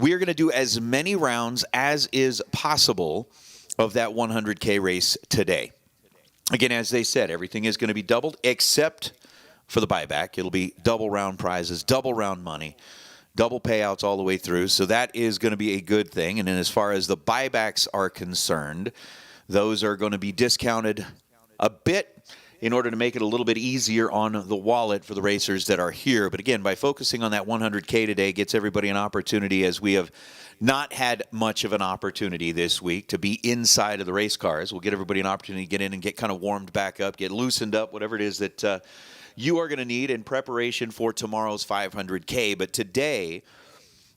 we're going to do as many rounds as is possible of that 100K race today. Again, as they said, everything is going to be doubled except for the buyback. It'll be double round prizes, double round money, double payouts all the way through. So that is going to be a good thing. And then as far as the buybacks are concerned, those are going to be discounted a bit in order to make it a little bit easier on the wallet for the racers that are here. But again, by focusing on that 100K today gets everybody an opportunity, as we have not had much of an opportunity this week to be inside of the race cars. We'll get everybody an opportunity to get in and get kind of warmed back up, get loosened up, whatever it is that you are going to need in preparation for tomorrow's 500K. But today,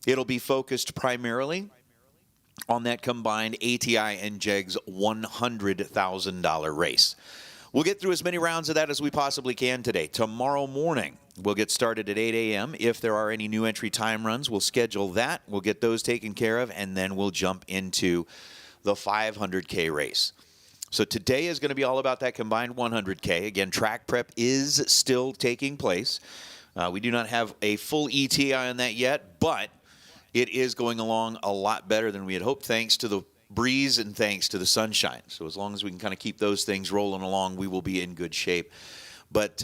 it'll be focused primarily on that combined ATI and JEGS $100,000 race. We'll get through as many rounds of that as we possibly can today. Tomorrow morning, we'll get started at 8 a.m. If there are any new entry time runs, we'll schedule that. We'll get those taken care of, and then we'll jump into the 500K race. So today is going to be all about that combined 100K. Again, track prep is still taking place. We do not have a full ETA on that yet, but it is going along a lot better than we had hoped, thanks to the breeze and thanks to the sunshine. So as long as we can kind of keep those things rolling along, we will be in good shape. But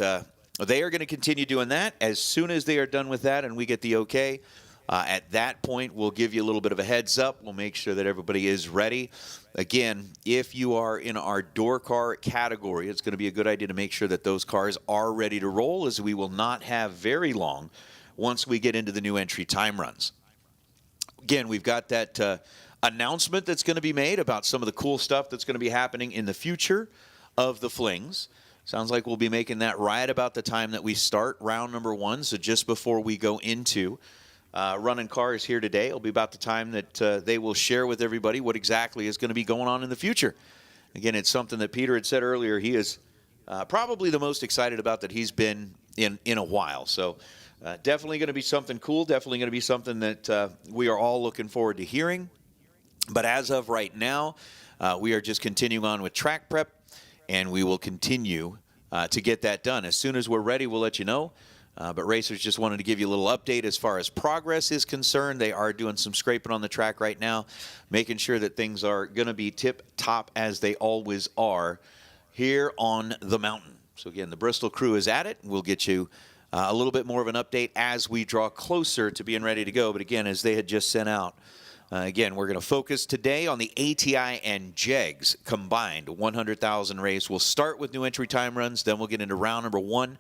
they are going to continue doing that. As soon as they are done with that and we get the okay, at that point, we'll give you a little bit of a heads up. We'll make sure that everybody is ready. Again, if you are in our door car category, it's going to be a good idea to make sure that those cars are ready to roll, as we will not have very long once we get into the new entry time runs. Again, we've got that announcement that's going to be made about some of the cool stuff that's going to be happening in the future of the Flings. Sounds like we'll be making that right about the time that we start round number 1, so just before we go into running cars here today. It'll be about the time that they will share with everybody what exactly is going to be going on in the future. Again, it's something that Peter had said earlier he is probably the most excited about that he's been in a while. So definitely going to be something cool, definitely going to be something that we are all looking forward to hearing. But as of right now, we are just continuing on with track prep, and we will continue to get that done. As soon as we're ready, we'll let you know. But racers, just wanted to give you a little update as far as progress is concerned. They are doing some scraping on the track right now, making sure that things are going to be tip-top as they always are here on the mountain. So again, the Bristol crew is at it. We'll get you a little bit more of an update as we draw closer to being ready to go. But again, as they had just sent out, again, we're going to focus today on the ATI and JEGS combined 100,000 race. We'll start with new entry time runs. Then we'll get into round number 1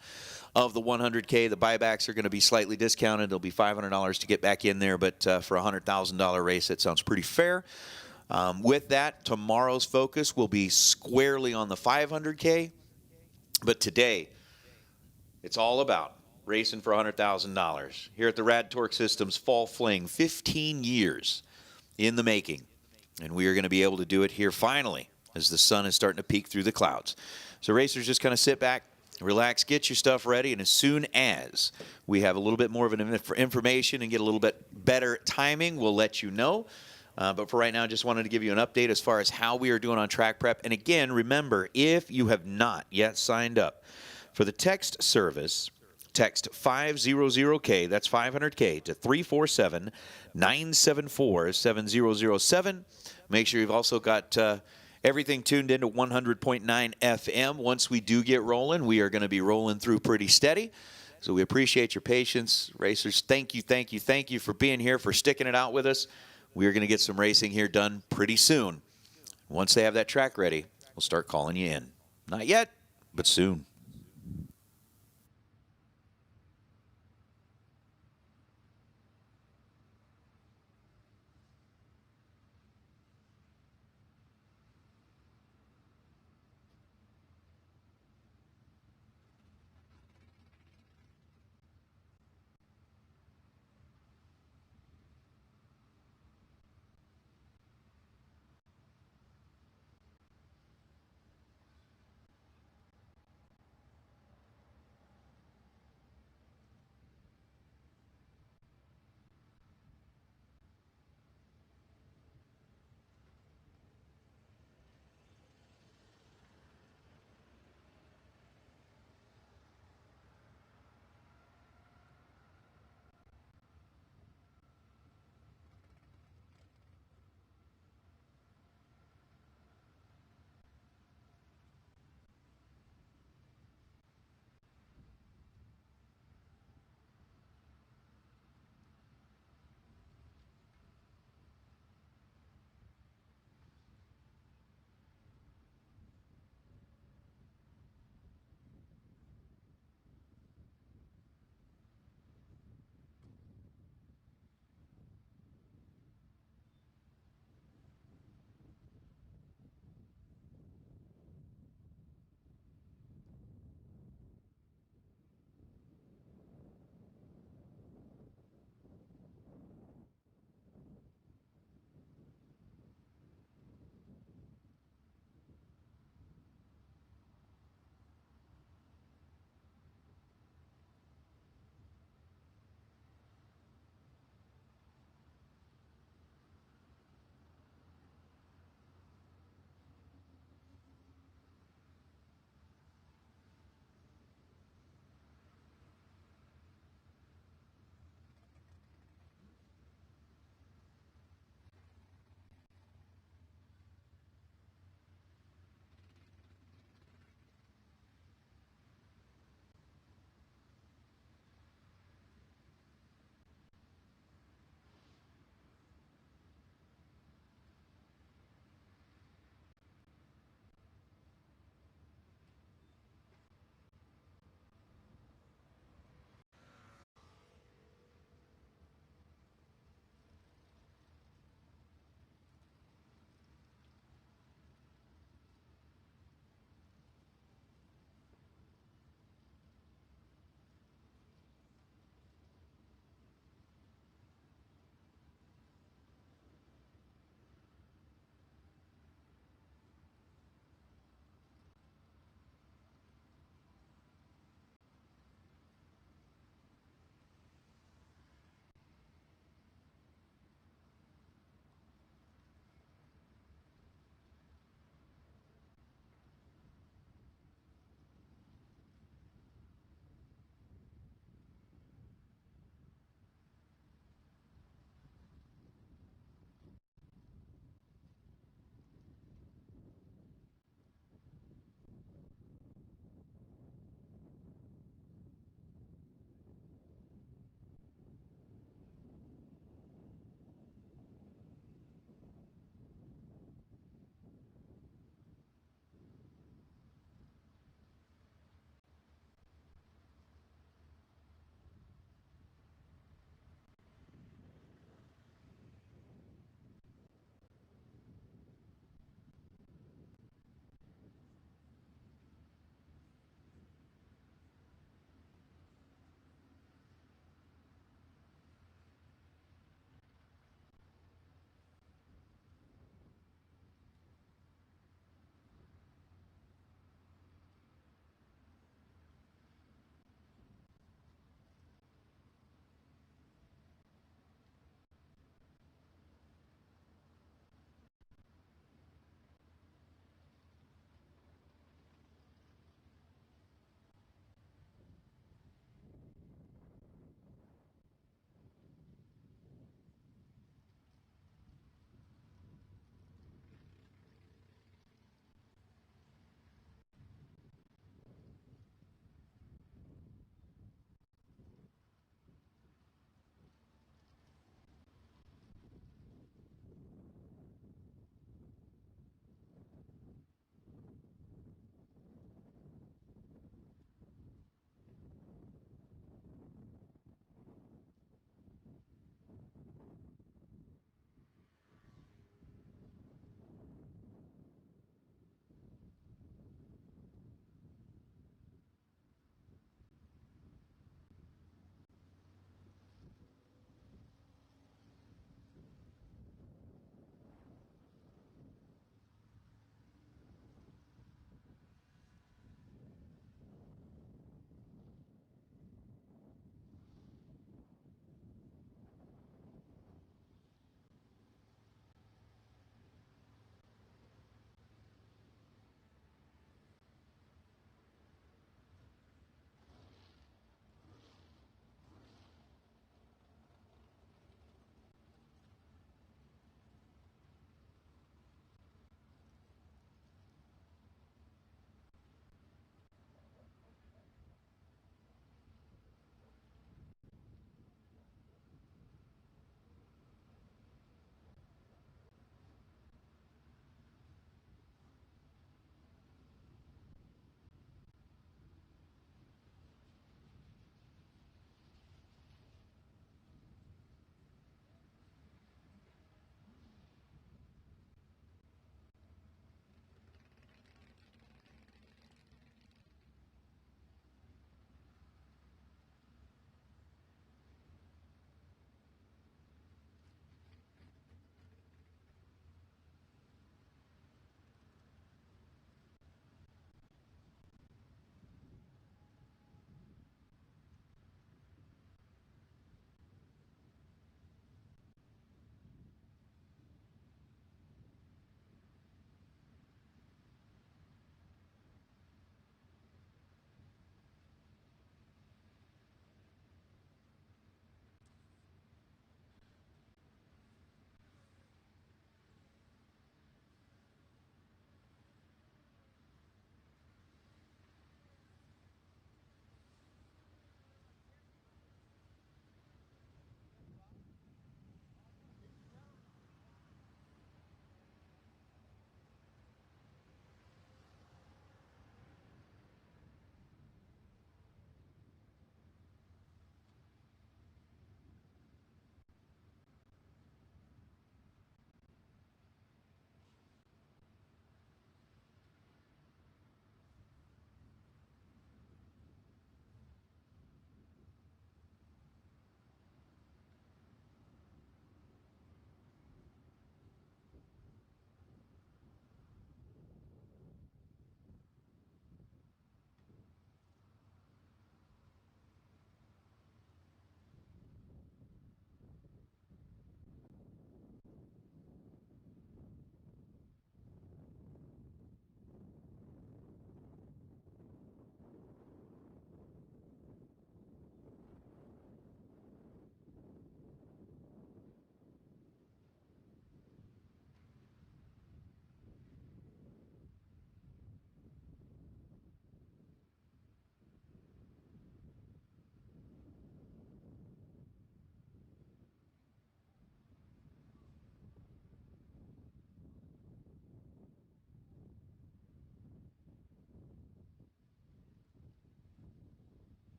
of the 100K. The buybacks are going to be slightly discounted. It'll be $500 to get back in there, but for a $100,000 race, that sounds pretty fair. With that, tomorrow's focus will be squarely on the 500K. But today, it's all about racing for $100,000. Here at the Rad Torque Systems Fall Fling, 15 years in the making. And we are going to be able to do it here finally as the sun is starting to peek through the clouds. So racers, just kind of sit back, relax, get your stuff ready, and as soon as we have a little bit more of an information and get a little bit better timing, we'll let you know. But for right now, just wanted to give you an update as far as how we are doing on track prep. And again, remember, if you have not yet signed up for the text service, text 500K, that's 500K, to 347-974-7007. Make sure you've also got everything tuned into 100.9 FM. Once we do get rolling, we are going to be rolling through pretty steady. So we appreciate your patience. Racers, thank you for being here, for sticking it out with us. We are going to get some racing here done pretty soon. Once they have that track ready, we'll start calling you in. Not yet, but soon.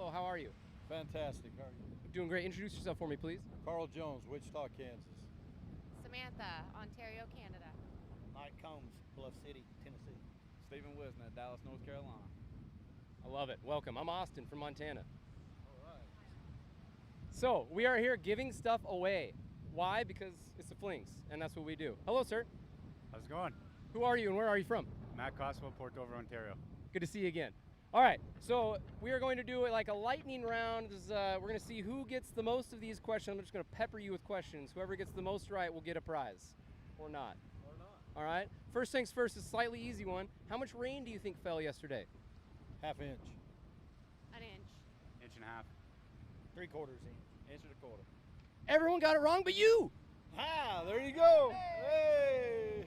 Hello, how are you? Fantastic. How are you? Doing great. Introduce yourself for me, please. Carl Jones, Wichita, Kansas. Samantha, Ontario, Canada. Mike Combs, Bluff City, Tennessee. Stephen Wisner, Dallas, North Carolina. I love it. Welcome. I'm Austin from Montana. All right. So, we are here giving stuff away. Why? Because it's the Flings, and that's what we do. Hello, sir. How's it going? Who are you and where are you from? Matt Coswell, Port Dover, Ontario. Good to see you again. All right, so we are going to do it like a lightning round. This is, we're going to see who gets the most of these questions. I'm just going to pepper you with questions. Whoever gets the most right will get a prize, or not. Or not. All right. First things first, is a slightly easy one. How much rain do you think fell yesterday? Half inch. An inch. Inch and a half. 3/4 inch and a quarter. Everyone got it wrong, but you. Ah, there you go. Hey.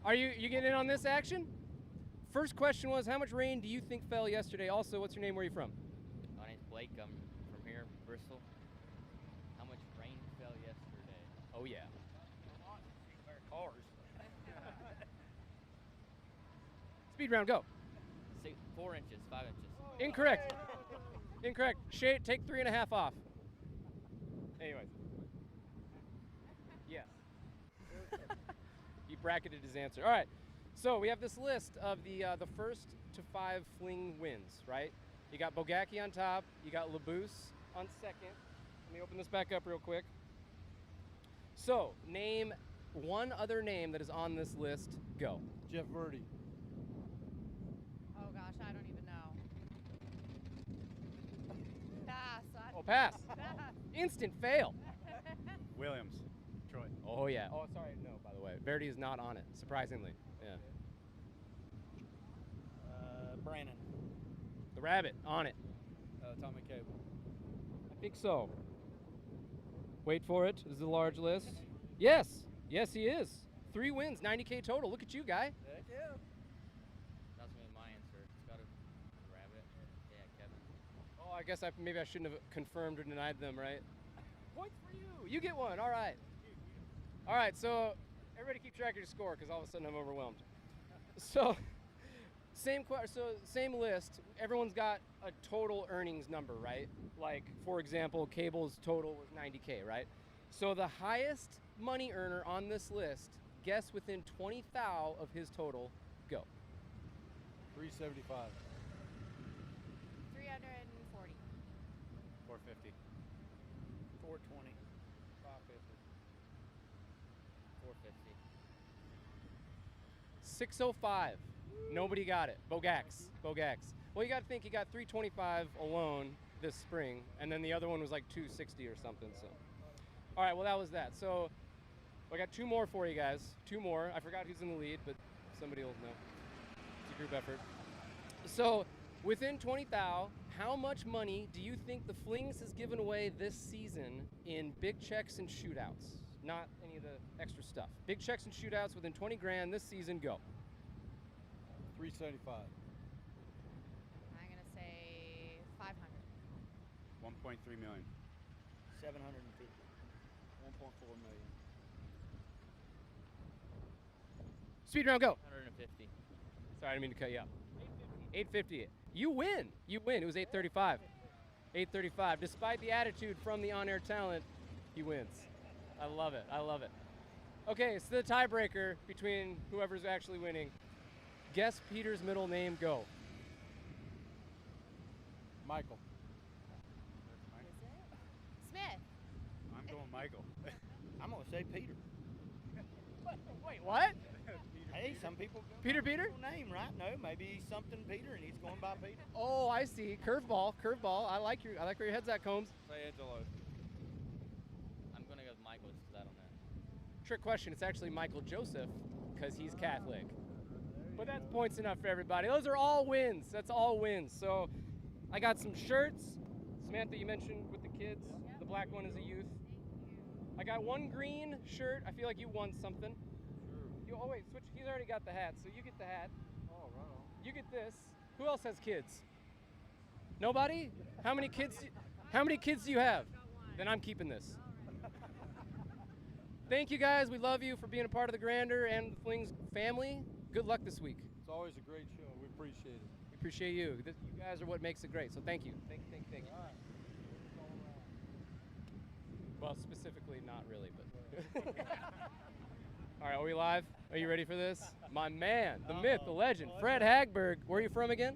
Are you getting in on this action? First question was, how much rain do you think fell yesterday? Also, what's your name? Where are you from? My name's Blake. I'm from here, Bristol. How much rain fell yesterday? Oh yeah. Cars. Speed round, go. Say 4 inches, 5 inches. Incorrect. Incorrect. Shade, take 3.5 off. Anyways. Yes. He bracketed his answer. All right. So we have this list of the first to 5 Fling wins, right? You got Bogacki on top. You got Labuse on second. Let me open this back up real quick. So name one other name that is on this list. Go. Jeff Verdi. Oh gosh, I don't even know. Pass. Oh, pass. Instant fail. Williams, Troy. Oh yeah. Oh, sorry. No, by the way, Verdi is not on it. Surprisingly. Yeah. Brandon. The Rabbit on it. Tommy Cable. I think so. Wait for it. This is a large list. Yes. Yes, he is. 3 wins, 90K total. Look at you, guy. Heck yeah. That's gonna be my answer. It's got a rabbit. Yeah, Kevin. Oh, I guess maybe I shouldn't have confirmed or denied them, right? Points for you. You get one. All right. All right. So everybody keep track of your score because all of a sudden I'm overwhelmed. So same list. Everyone's got a total earnings number, right? Like for example, Cable's total was 90K, right? So the highest money earner on this list, guess within 20 thou of his total. Go. 375. 340. 450. 420. 550. 450. 605. Nobody got it. Bogax. Well, you got to think he got 325 alone this spring, and then the other one was like 260 or something. So, all right. Well, that was that. So, I got 2 more for you guys. 2 more. I forgot who's in the lead, but somebody will know. It's a group effort. So, within 20 thou, how much money do you think the Flings has given away this season in big checks and shootouts? Not any of the extra stuff. Big checks and shootouts within 20 grand this season. Go. 375. I'm gonna say 500. 1.3 million. 750. 1.4 million. Speed round, go. 150. Sorry, I didn't mean to cut you off. 850. You win. It was 835. 835. Despite the attitude from the on-air talent, he wins. I love it. Okay, so the tiebreaker between whoever's actually winning. Guess Peter's middle name. Go. Michael. Smith. I'm going Michael. I'm going to say Peter. Wait, what? Hey, some people go Peter? by their name, right? No, maybe he's something Peter and he's going by Peter. Oh, I see. Curveball. I like where your head's at, Combs. Say Angelo. I'm gonna go with Michael just because I don't know. Trick question. It's actually Michael Joseph because he's Catholic. But that's points enough for everybody. Those are all wins. That's all wins. So I got some shirts. Samantha, you mentioned with the kids. Yep. The black one is a youth. Thank you. I got one green shirt. I feel like you won something. Sure. Oh wait, switch. He's already got the hat, so you get the hat. Oh, right on. You get this. Who else has kids? Nobody? How many kids do you have? Then I'm keeping this. Thank you guys. We love you for being a part of the Grander and the Flings family. Good luck this week. It's always a great show. We appreciate it. appreciate you. You guys are what makes it great. So thank you. Thank you. Well, specifically, not really, but. All right, are we live? Are you ready for this? My man, the myth, the legend, Fred Hagberg. Where are you from again?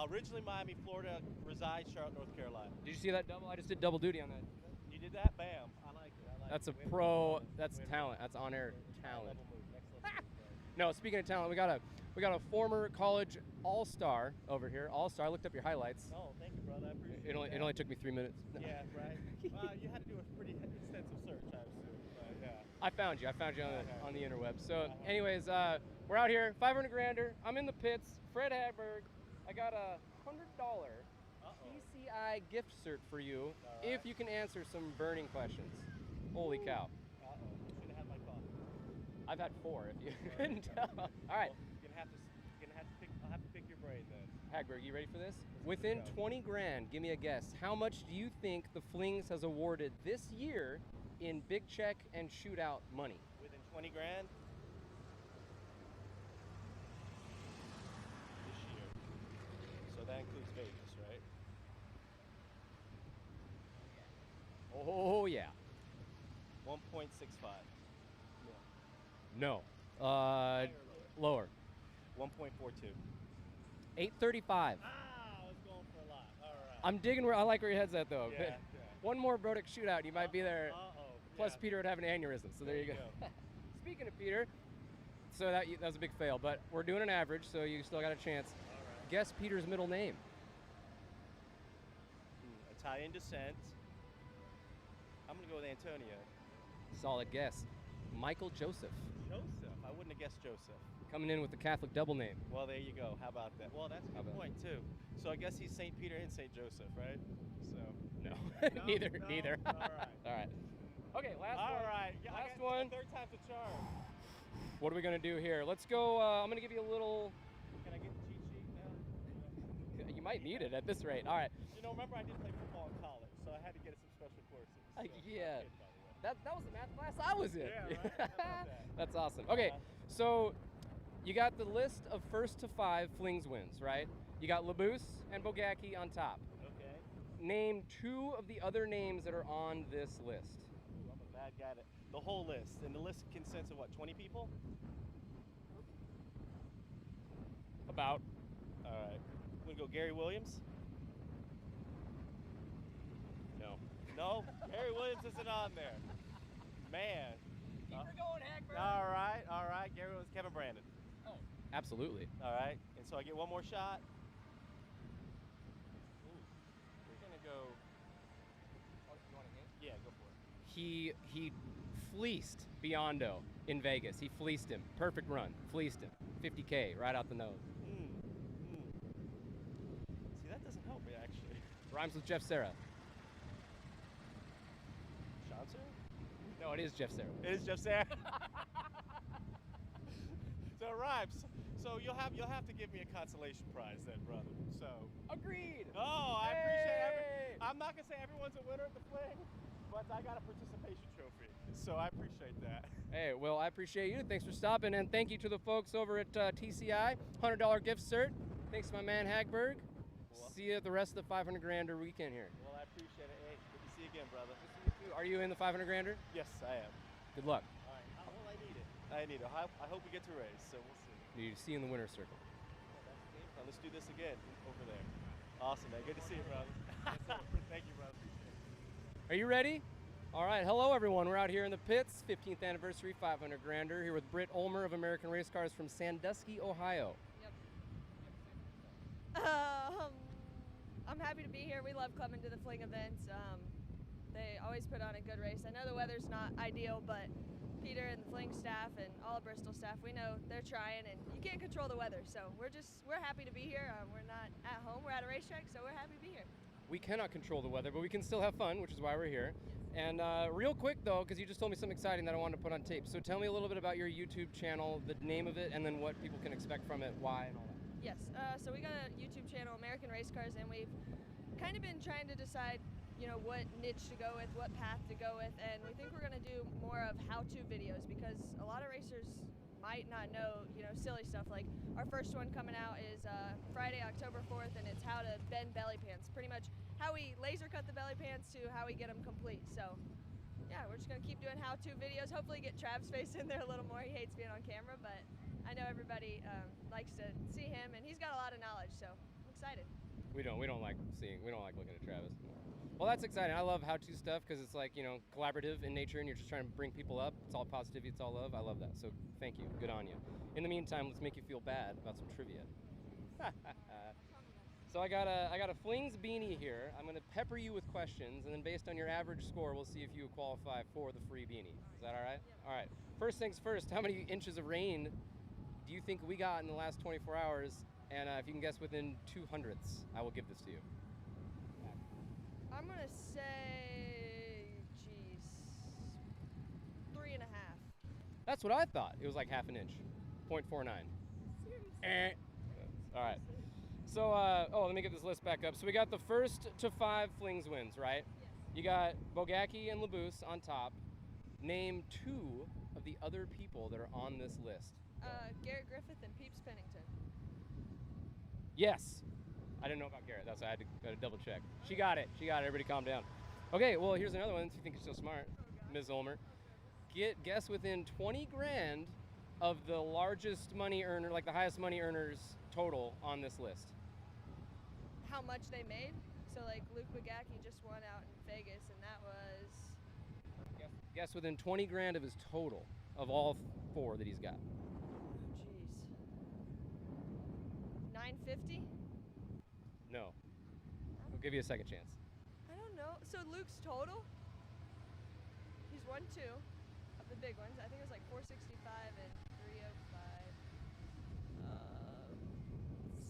Originally Miami, Florida, resides Charlotte, North Carolina. Did you see that double? I just did double duty on that. You did that? Bam. I like it. That's a pro. That's talent. That's on-air talent. No, speaking of talent, we got a former college all-star over here. All-star. I looked up your highlights. Oh, thank you, brother. I appreciate It only took me 3 minutes. Yeah, right. You had to do a pretty extensive search, I assume. Yeah. I found you on the interweb. So, anyways, we're out here, 500 grander. I'm in the pits. Fred Hagberg. I got a $100 TCI gift cert for you if you can answer some burning questions. Holy cow! Should have had my coffee. I've had 4. If you couldn't tell. All right. I'll have to pick your brain then. Hagberg, you ready for this? Within 20 grand, give me a guess. How much do you think the Flings has awarded this year in big check and shootout money? Within 20 grand? This year. So that includes Vegas, right? Oh, yeah. 1.65. No. Lower. 1.42. 835. Ah, I was going for a lot. All right. I'm digging I like where your head's at, though. Yeah. One more Brodick shootout, you might be there. Uh-oh. Plus, Yeah. Peter would have an aneurysm, so there you go. Speaking of Peter, so that was a big fail, but we're doing an average, so you still got a chance. All right. Guess Peter's middle name. Italian descent. I'm going to go with Antonio. Solid guess. Michael Joseph. Joseph. I wouldn't have guessed Joseph. Coming in with the Catholic double name. Well, there you go. How about that? Well, that's a good point, too. So I guess he's St. Peter and St. Joseph, right? So. No. No, neither. no. Neither. All right. All right. Okay, last All one. right. Yeah, Last I got one. Third time's a charm. What are we going to do here? Let's go. I'm going to give you a little. Can I get the cheat sheet now? You might need it at this rate. All right. You know, remember I did play football in college, so I had to get some special courses. So Yeah. I'm kidding, by the way. That was the math class I was in. Yeah, right? How about that? That's awesome. Okay, so you got the list of first to 5 Flings wins, right? You got Labuse and Bogacki on top. Okay. Name 2 of the other names that are on this list. Ooh, I'm a bad guy. The whole list. And the list consists of what, 20 people? About. All right. We're going to go Gary Williams? No. No? Gary Williams isn't on there. Man. Keep her going, Hagberg. All right. Gary Williams, Kevin Brandon. Oh, absolutely. All right. And so I get one more shot. We're gonna go. Oh, you want a hint? Yeah, go for it. He fleeced Biondo in Vegas. He fleeced him. Perfect run. Fleeced him. 50K right out the nose. See, that doesn't help me, actually. Rhymes with Jeff Serra. Johnson? No, it is Jeff Serra. It is Jeff Sarah. So it rhymes. So you'll have to give me a consolation prize then, brother. So. Agreed. Oh, I appreciate Hey! I'm not gonna say everyone's a winner at the Fling, but I got a participation trophy. So I appreciate that. Hey, well, I appreciate you. Thanks for stopping, and thank you to the folks over at TCI. $100 gift cert. Thanks to my man Hagberg. See you at the rest of the 500 grander weekend here. Well, I appreciate it. Hey, good to see you again, brother. Are you in the 500 grander? Yes, I am. Good luck. All right. Well, I need it. I need it. I hope we get to race, so we'll see. You see you in the winner's circle. Now let's do this again over there. Awesome, man. Good to see you, brother. Thank you, brother. Are you ready? All right. Hello, everyone. We're out here in the pits. 15th anniversary 500 grander here with Britt Ulmer of American Race Cars from Sandusky, Ohio. I'm happy to be here. We love coming to the Fling events. They always put on a good race. I know the weather's not ideal, but Peter and the Fling staff and all of Bristol staff, we know they're trying, and you can't control the weather. So we're happy to be here. We're not at home. We're at a racetrack, so we're happy to be here. We cannot control the weather, but we can still have fun, which is why we're here. And real quick, though, because you just told me something exciting that I wanted to put on tape. So tell me a little bit about your YouTube channel, the name of it, and then what people can expect from it, why, and all that. Yes, so we got a YouTube channel, American Race Cars, and we've kind of been trying to decide, what niche to go with, what path to go with, and we think we're going to do more of how-to videos because a lot of racers might not know, silly stuff. Like our first one coming out is Friday, October 4th, and it's how to bend belly pants. Pretty much how we laser cut the belly pants to how we get them complete. So yeah, we're just gonna keep doing how-to videos. Hopefully get Trav's face in there a little more. He hates being on camera, but I know everybody likes to see him, and he's got a lot of knowledge, so I'm excited. We don't like looking at Travis. Well, that's exciting. I love how-to stuff because it's like, you know, collaborative in nature and you're just trying to bring people up. It's all positivity, it's all love. I love that. So thank you. Good on you. In the meantime, let's make you feel bad about some trivia. So I got a Flings beanie here. I'm gonna pepper you with questions, and then based on your average score, we'll see if you qualify for the free beanie. Is that all right? Yep. All right. First things first, how many inches of rain do you think we got in the last 24 hours? And if you can guess within 200ths, I will give this to you. I'm gonna say, geez, 3.5. That's what I thought. It was like half an inch, 0.49. Seriously? All right. So, let me get this list back up. So we got the first to 5 Flings wins, right? Yes. You got Bogacki and Labuse on top. Name 2 of the other people that are on this list. Garrett Griffith and Peeps Pennington. Yes. I didn't know about Garrett. That's why I had to double check. She got it. Everybody calm down. Okay, well, here's another one. If you think you're so smart, Ms. Ulmer. Guess within 20 grand of the largest money earner, like the highest money earners total on this list. How much they made? So like Luke Bogacki just won out in Vegas, and that was... Guess within 20 grand of his total of all 4 that he's got. Oh, jeez. 950? No. I'll give you a second chance. I don't know. So Luke's total? He's won 2 of the big ones. I think it was like 465 and 305.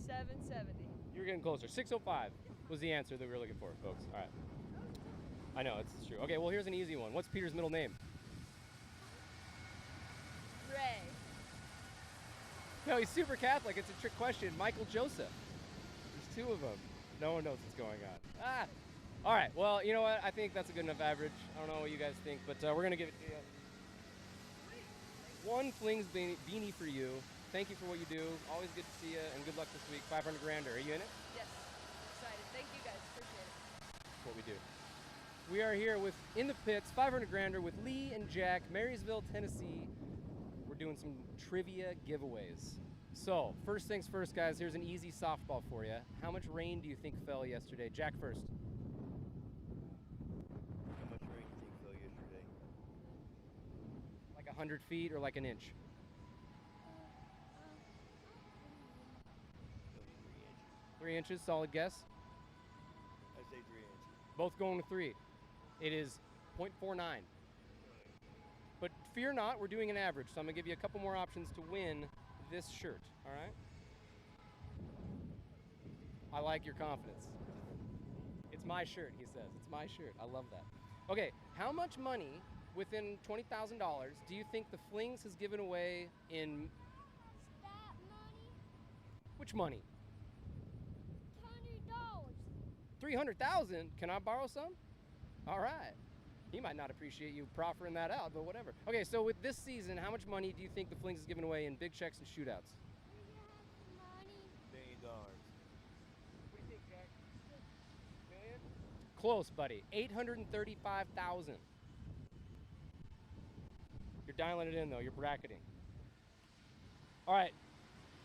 770. You're getting closer. 605 was the answer that we were looking for, folks. All right. I know, it's true. Okay, well, here's an easy one. What's Peter's middle name? Ray. No, he's super Catholic. It's a trick question. Michael Joseph. There's 2 of them. No one knows what's going on. Ah! All right, well, you know what? I think that's a good enough average. I don't know what you guys think, but we're going to give it to you. 1 Flings beanie for you. Thank you for what you do. Always good to see you, and good luck this week. 500 grander. Are you in it? Yes. Excited. Thank you guys. Appreciate it. That's what we do. We are here with In the Pits, 500 grander with Lee and Jack, Marysville, Tennessee. We're doing some trivia giveaways. So, first things first, guys, here's an easy softball for you. How much rain do you think fell yesterday? Jack first. How much rain do you think fell yesterday? Like 100 feet or like an inch? Maybe 3 inches. 3 inches, solid guess. I'd say 3 inches. Both going to 3. It is 0.49. But fear not, we're doing an average, so I'm gonna give you a couple more options to win this shirt, all right? I like your confidence. It's my shirt, he says. It's my shirt. I love that. Okay, how much money within $20,000 do you think the Flings has given away in... That money? Which money? $100. 300,000? Can I borrow some? All right. He might not appreciate you proffering that out, but whatever. Okay, so with this season, how much money do you think the Flings has given away in big checks and shootouts? Money. $1 billion. What do you think, Jack? Million? Close, buddy. 835,000. You're dialing it in, though. You're bracketing. All right.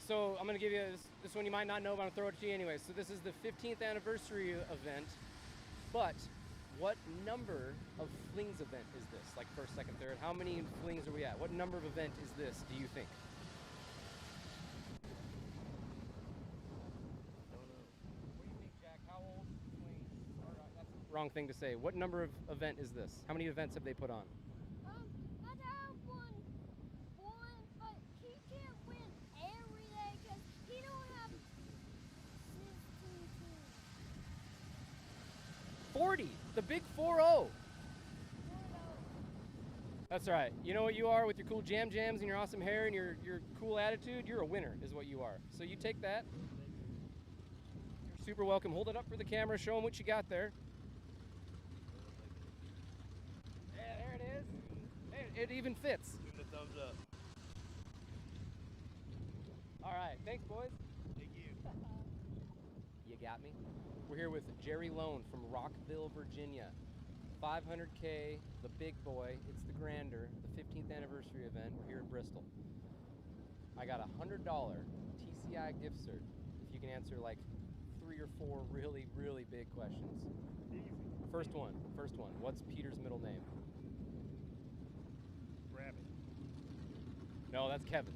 So I'm going to give you this one you might not know, but I'm going to throw it to you anyway. So this is the 15th anniversary event, but what number of Flings event is this? Like first, second, third? How many Flings are we at? What number of event is this, do you think? Don't know. What do you think, Jack? How old is Flings? That's the wrong thing to say. What number of event is this? How many events have they put on? My dad won one, but he can't win every day because he don't have 16 teams. 40! The big 4-0! That's right. You know what you are with your cool jams and your awesome hair and your cool attitude? You're a winner is what you are. So you take that. You're super welcome. Hold it up for the camera. Show them what you got there. Yeah, there it is. Hey, it even fits. Give it a thumbs up. All right. Thanks, boys. Thank you. got me. We're here with Jerry Lone from Rockville, Virginia. 500K, the big boy. It's the grander, the 15th anniversary event. We're here in Bristol. I got a $100 TCI gift cert if you can answer like 3 or 4 really, really big questions. Easy. First one. What's Peter's middle name? Rabbit. No, that's Kevin.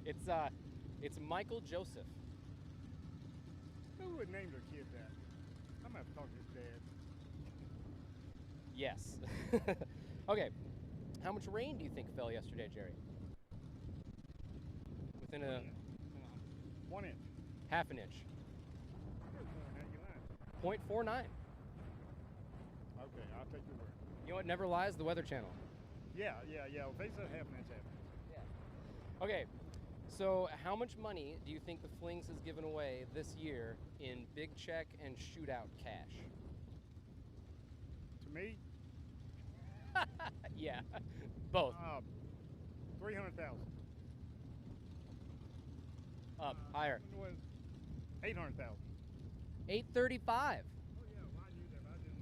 It's Michael Joseph. Who would name their kid that? I'm gonna have to talk to his dad. Yes. Okay. How much rain do you think fell yesterday, Jerry? Within a 1 inch. half an inch. You lying. 0.49. Okay, I'll take your word. You know what never lies? The Weather Channel. Yeah. Well, if they said half an inch, half an inch. Yeah. Okay. So how much money do you think the Flings has given away this year in big check and shootout cash? To me, Yeah. Both. 300,000. Up. Higher. 800,000. 835. Oh yeah, well, I knew that, but I didn't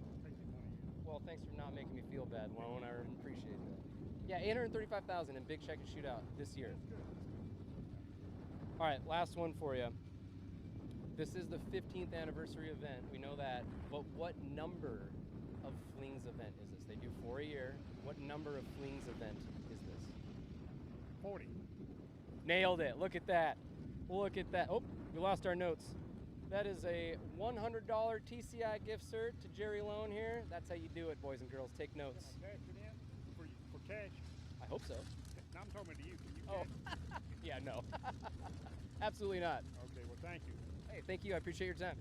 want to take the money. Well, thanks for not making me feel bad, Lone. I appreciate that. Yeah, 835,000 in big check and shootout this year. All right, last one for you. This is the 15th anniversary event. We know that. But what number of Flings event is this? They do 4 a year. What number of Flings event is this? 40. Nailed it. Look at that. Look at that. Oh, we lost our notes. That is a $100 TCI gift cert to Jerry Lone here. That's how you do it, boys and girls. Take notes. Can I cash it in for cash? I hope so. No, I'm talking to you. Can you Oh, cash? yeah, no. Absolutely not. Okay, well, thank you. Hey, thank you. I appreciate your time.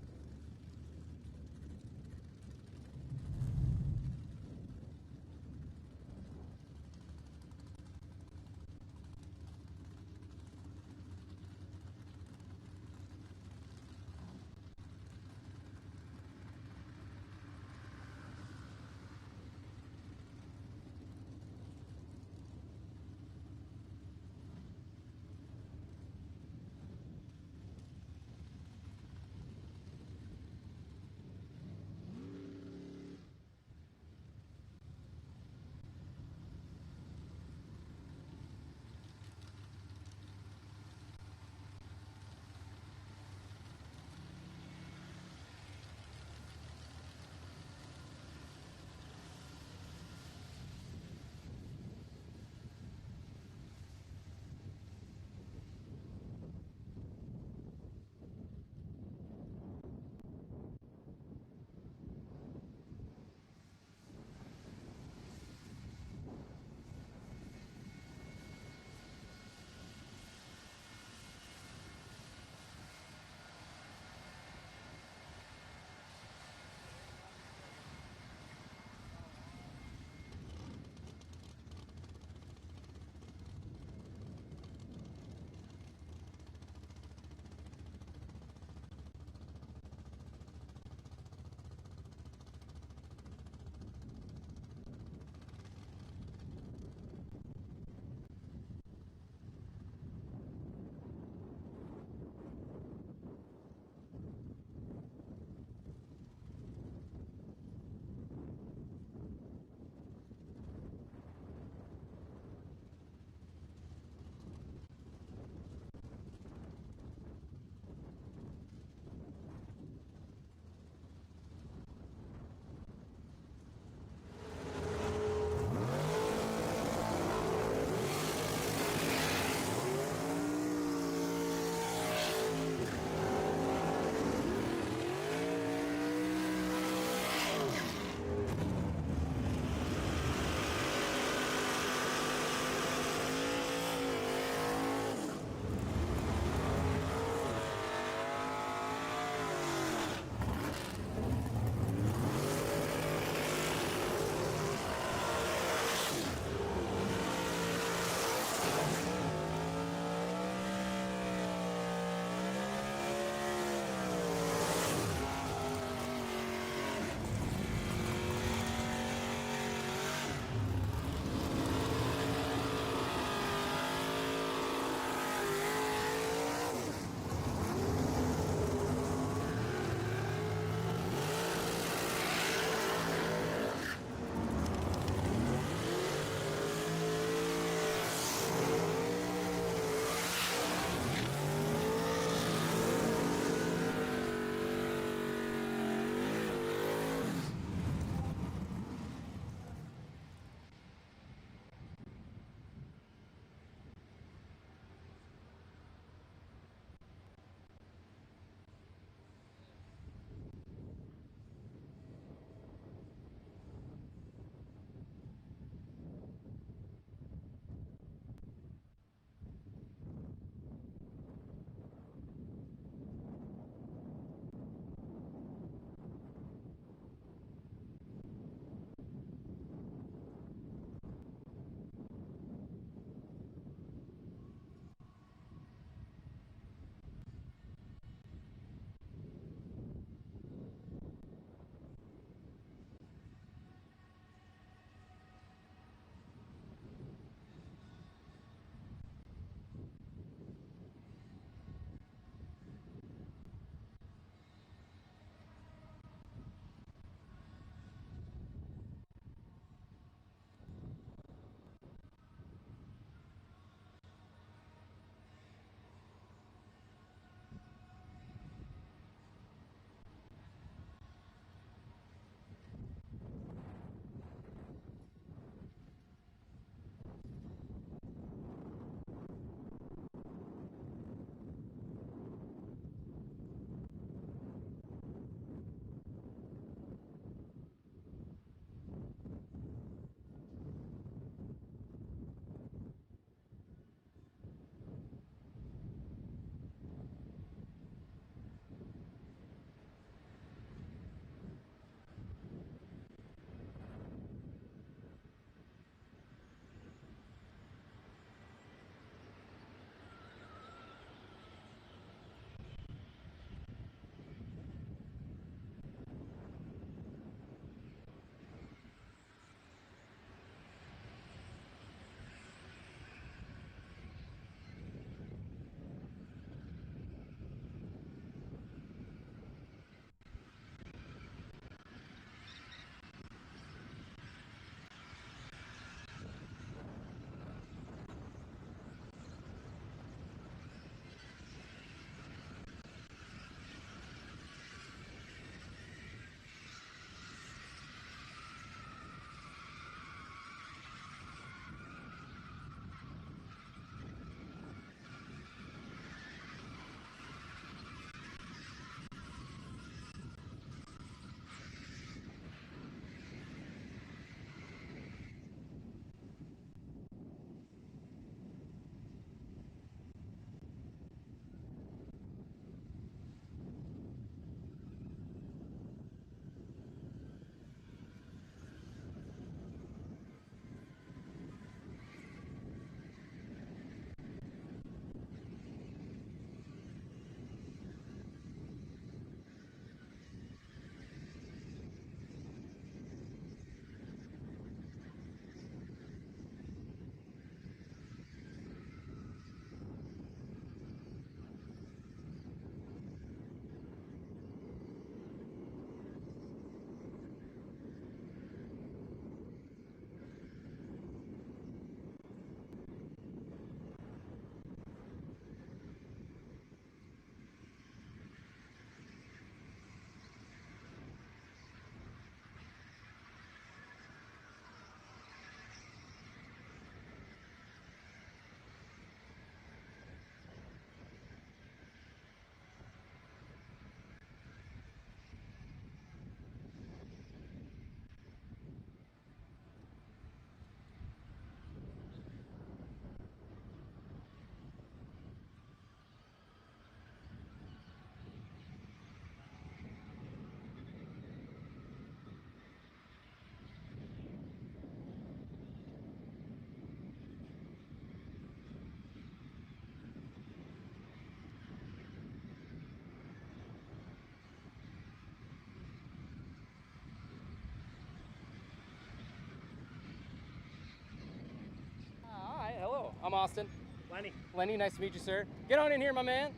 I'm Austin. Lenny. Lenny, nice to meet you, sir. Get on in here, my man.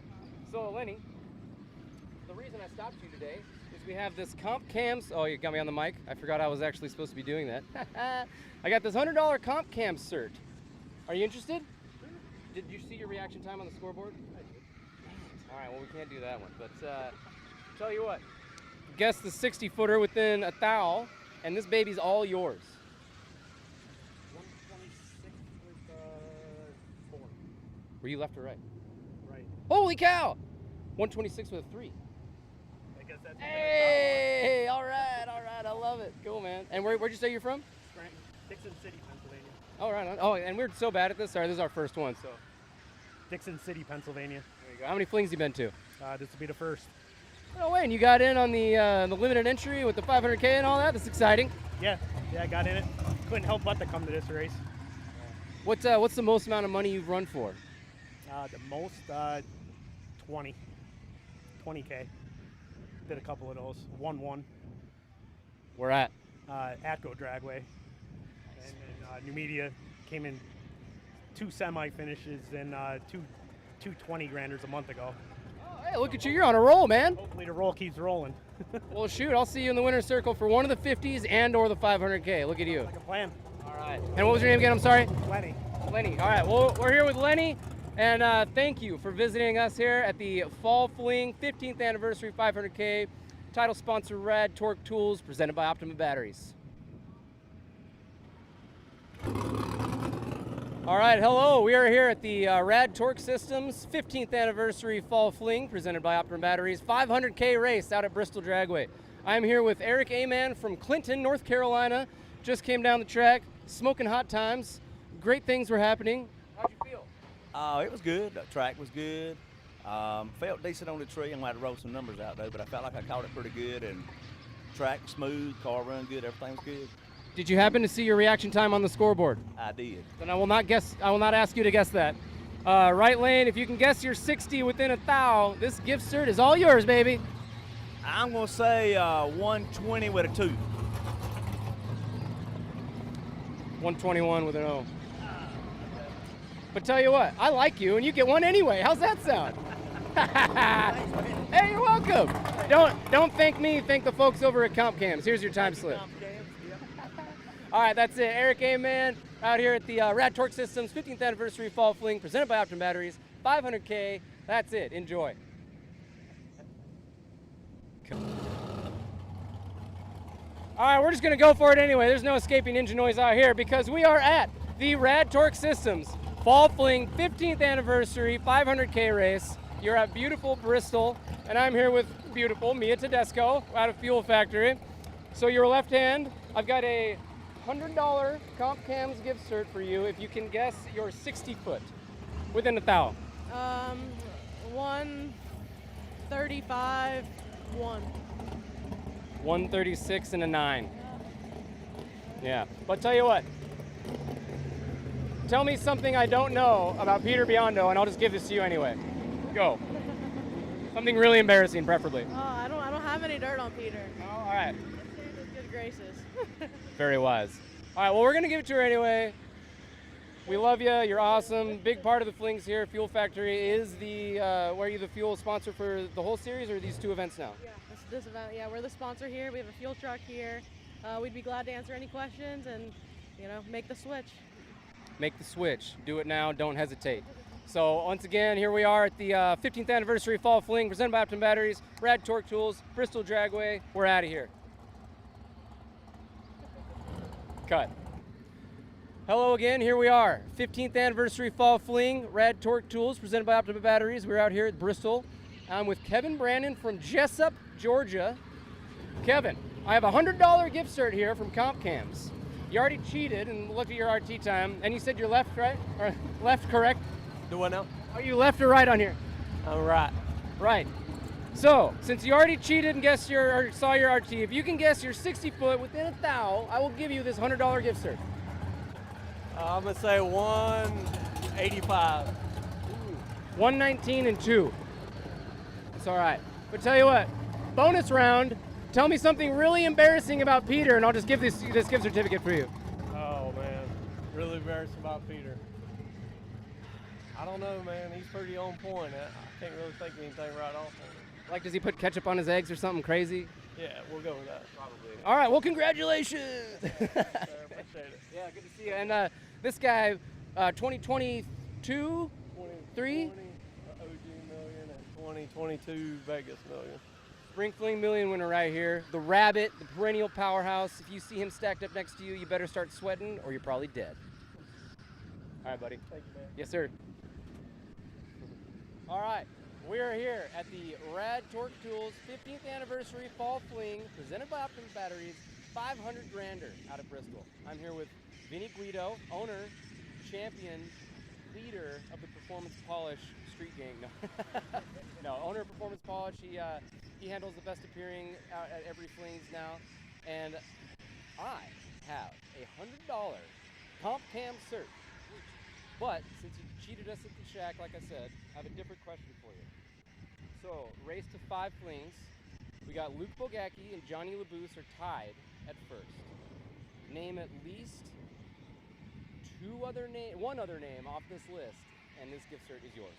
So, Lenny, the reason I stopped you today is we have this comp cams. Oh, you got me on the mic? I forgot I was actually supposed to be doing that. I got this $100 comp cam cert. Are you interested? Did you see your reaction time on the scoreboard? I did. All right, well, we can't do that one. But tell you what, guess the 60-footer within a thou, and this baby's all yours. 126 with 4. Were you left or right? Right. Holy cow! 126 with a 3. I guess that's Hey! All right, I love it. Cool, man. And where'd you say you're from? Scranton, Dixon City, Pennsylvania. Oh, right. Oh, and we're so bad at this. Sorry, this is our first one, so. Dixon City, Pennsylvania. There you go. How many flings you been to? This will be the first. No way, and you got in on the limited entry with the 500K and all that? That's exciting. Yeah, I got in it. Couldn't help but to come to this race. What's the most amount of money you've run for? The most, 20. 20K. Did a couple of those. 1-1. Where at? Atco Dragway. And then New Media came in 2 semi-finishes and two 20-granders a month ago. Oh, hey, look at you. You're on a roll, man. Hopefully the roll keeps rolling. Well, shoot, I'll see you in the winner's circle for one of the 50s and or the 500K. Look at you. Like a plan. All right. And what was your name again? I'm sorry? Lenny. Lenny. All right. Well, we're here with Lenny, and thank you for visiting us here at the Fall Fling 15th Anniversary 500K. Title sponsor Rad Torque Tools, presented by Optima Batteries. All right, hello. We are here at the Rad Torque Systems 15th Anniversary Fall Fling, presented by Optima Batteries, 500K race out at Bristol Dragway. I'm here with Eric Aman from Clinton, North Carolina. Just came down the track, smoking hot times. Great things were happening. How'd you feel? It was good. The track was good. Felt decent on the tree. I'm going to have to roll some numbers out, though, but I felt like I caught it pretty good, and track smooth, car run good, everything was good. Did you happen to see your reaction time on the scoreboard? I did. Then I will not ask you to guess that. Right lane, if you can guess your 60 within a thou, this gift cert is all yours, baby. I'm going to say 120 with a 2. 121 with an O. But tell you what, I like you, and you get one anyway. How's that sound? Hey, you're welcome. Don't thank me. Thank the folks over at Comp Cams. Here's your time slip. All right, that's it. Eric Aman out here at the Rad Torque Systems 15th Anniversary Fall Fling, presented by Optima Batteries. 500K. That's it. Enjoy. All right, we're just going to go for it anyway. There's no escaping engine noise out here because we are at the Rad Torque Systems Fall Fling 15th Anniversary 500K race. You're at beautiful Bristol, and I'm here with beautiful Mia Tedesco out of Fuel Factory. So your left hand, I've got a $100 Comp Cams gift cert for you if you can guess your 60-foot within a thou. 135, 1. 136 and a 9. Yeah, but tell you what. Tell me something I don't know about Peter Biondo, and I'll just give this to you anyway. Go. Something really embarrassing, preferably. Oh, I don't have any dirt on Peter. Oh, all right. Just in his good graces. Very wise. All right, well, we're going to give it to her anyway. We love you. You're awesome. Big part of the Flings here. Fuel Factory is the, were you the fuel sponsor for the whole series or these 2 events now? Yeah, this event, yeah, we're the sponsor here. We have a fuel truck here. We'd be glad to answer any questions and, make the switch. Make the switch. Do it now. Don't hesitate. So once again, here we are at the 15th Anniversary Fall Fling, presented by Optima Batteries, Rad Torque Tools, Bristol Dragway. We're out of here. Cut. Hello again, here we are. 15th Anniversary Fall Fling, Rad Torque Tools, presented by Optima Batteries. We're out here at Bristol. I'm with Kevin Brandon from Jessup, Georgia. Kevin, I have a $100 gift cert here from Comp Cams. You already cheated and looked at your RT time, and you said you're left, right? Or left, correct? Do what now? Are you left or right on here? I'm right. Right. So, since you already cheated and guessed or saw your RT, if you can guess your 60-foot within a thou, I will give you this $100 gift cert. I'm going to say 185. 119 and 2. It's all right. But tell you what, bonus round, tell me something really embarrassing about Peter, and I'll just give this gift certificate for you. Oh, man. Really embarrassed about Peter. I don't know, man. He's pretty on point. I can't really think of anything right off on him. Like, does he put ketchup on his eggs or something crazy? Yeah, we'll go with that. Probably. All right, well, congratulations. Appreciate it. Yeah, good to see you. And this guy, 2022, 3? 20 OG million and 2022 Vegas million. Spring Fling Million winner right here. The Rabbit, the perennial powerhouse. If you see him stacked up next to you, you better start sweating or you're probably dead. All right, buddy. Thank you, man. Yes, sir. All right, we're here at the Rad Torque Tools 15th anniversary Fall Fling presented by Optimus Batteries 500 Grander out of Bristol. I'm here with Vinny Guido, owner, champion, leader of the Performance Polish Street Gang. No, no, owner of Performance Polish. He handles the best appearing out at every Flings now. And I have a $100 comp cam cert. But since you cheated us at the shack, like I said, I have a different question for you. So, race to 5 Flings. We got Luke Bogacki and Johnny Labuse are tied at first. Name at least one other name off this list, and this gift cert is yours.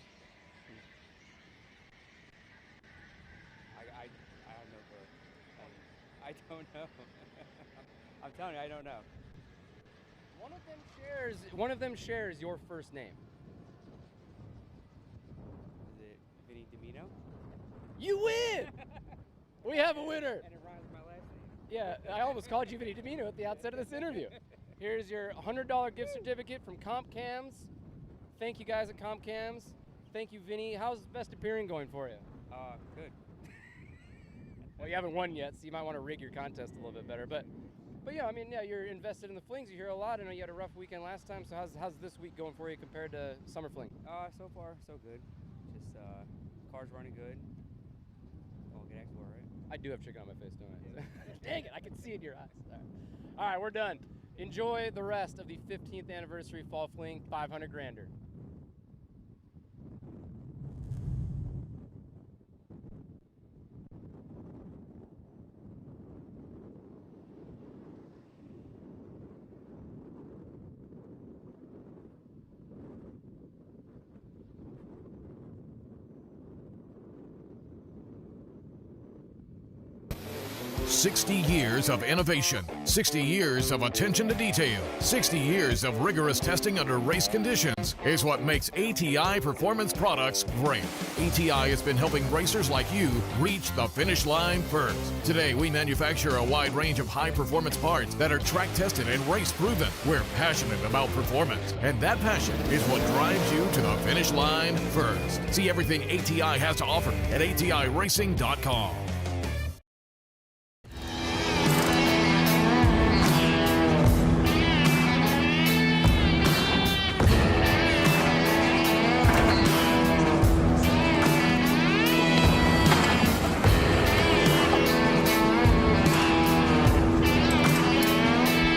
I have no clue. I don't know. I'm telling you, I don't know. One of them shares your first name. Is it Vinny Domino? You win! We have a winner. And it rhymes with my last name. Yeah, I almost called you Vinny Domino at the outset of this interview. Here's your $100 gift certificate from Comp Cams. Thank you guys at Comp Cams. Thank you, Vinny. How's best appearing going for you? Good. Well, you haven't won yet, so you might want to rig your contest a little bit better. But yeah, I mean, yeah, you're invested in the Flings. You hear a lot. I know you had a rough weekend last time. So how's this week going for you compared to Summer Fling? So far, so good. Just car's running good. I'll get X4, right? I do have chicken on my face, don't I? Dang it, I can see it in your eyes. All right, we're done. Enjoy the rest of the 15th anniversary Fall Fling 500 Grander. "60 years of innovation, 60 years of attention to detail, 60 years of rigorous testing under race conditions is what makes ATI Performance Products great. ATI has been helping racers like you reach the finish line first. Today, we manufacture a wide range of high-performance parts that are track-tested and race-proven. We're passionate about performance, and that passion is what drives you to the finish line first. See everything ATI has to offer at ATIRacing.com.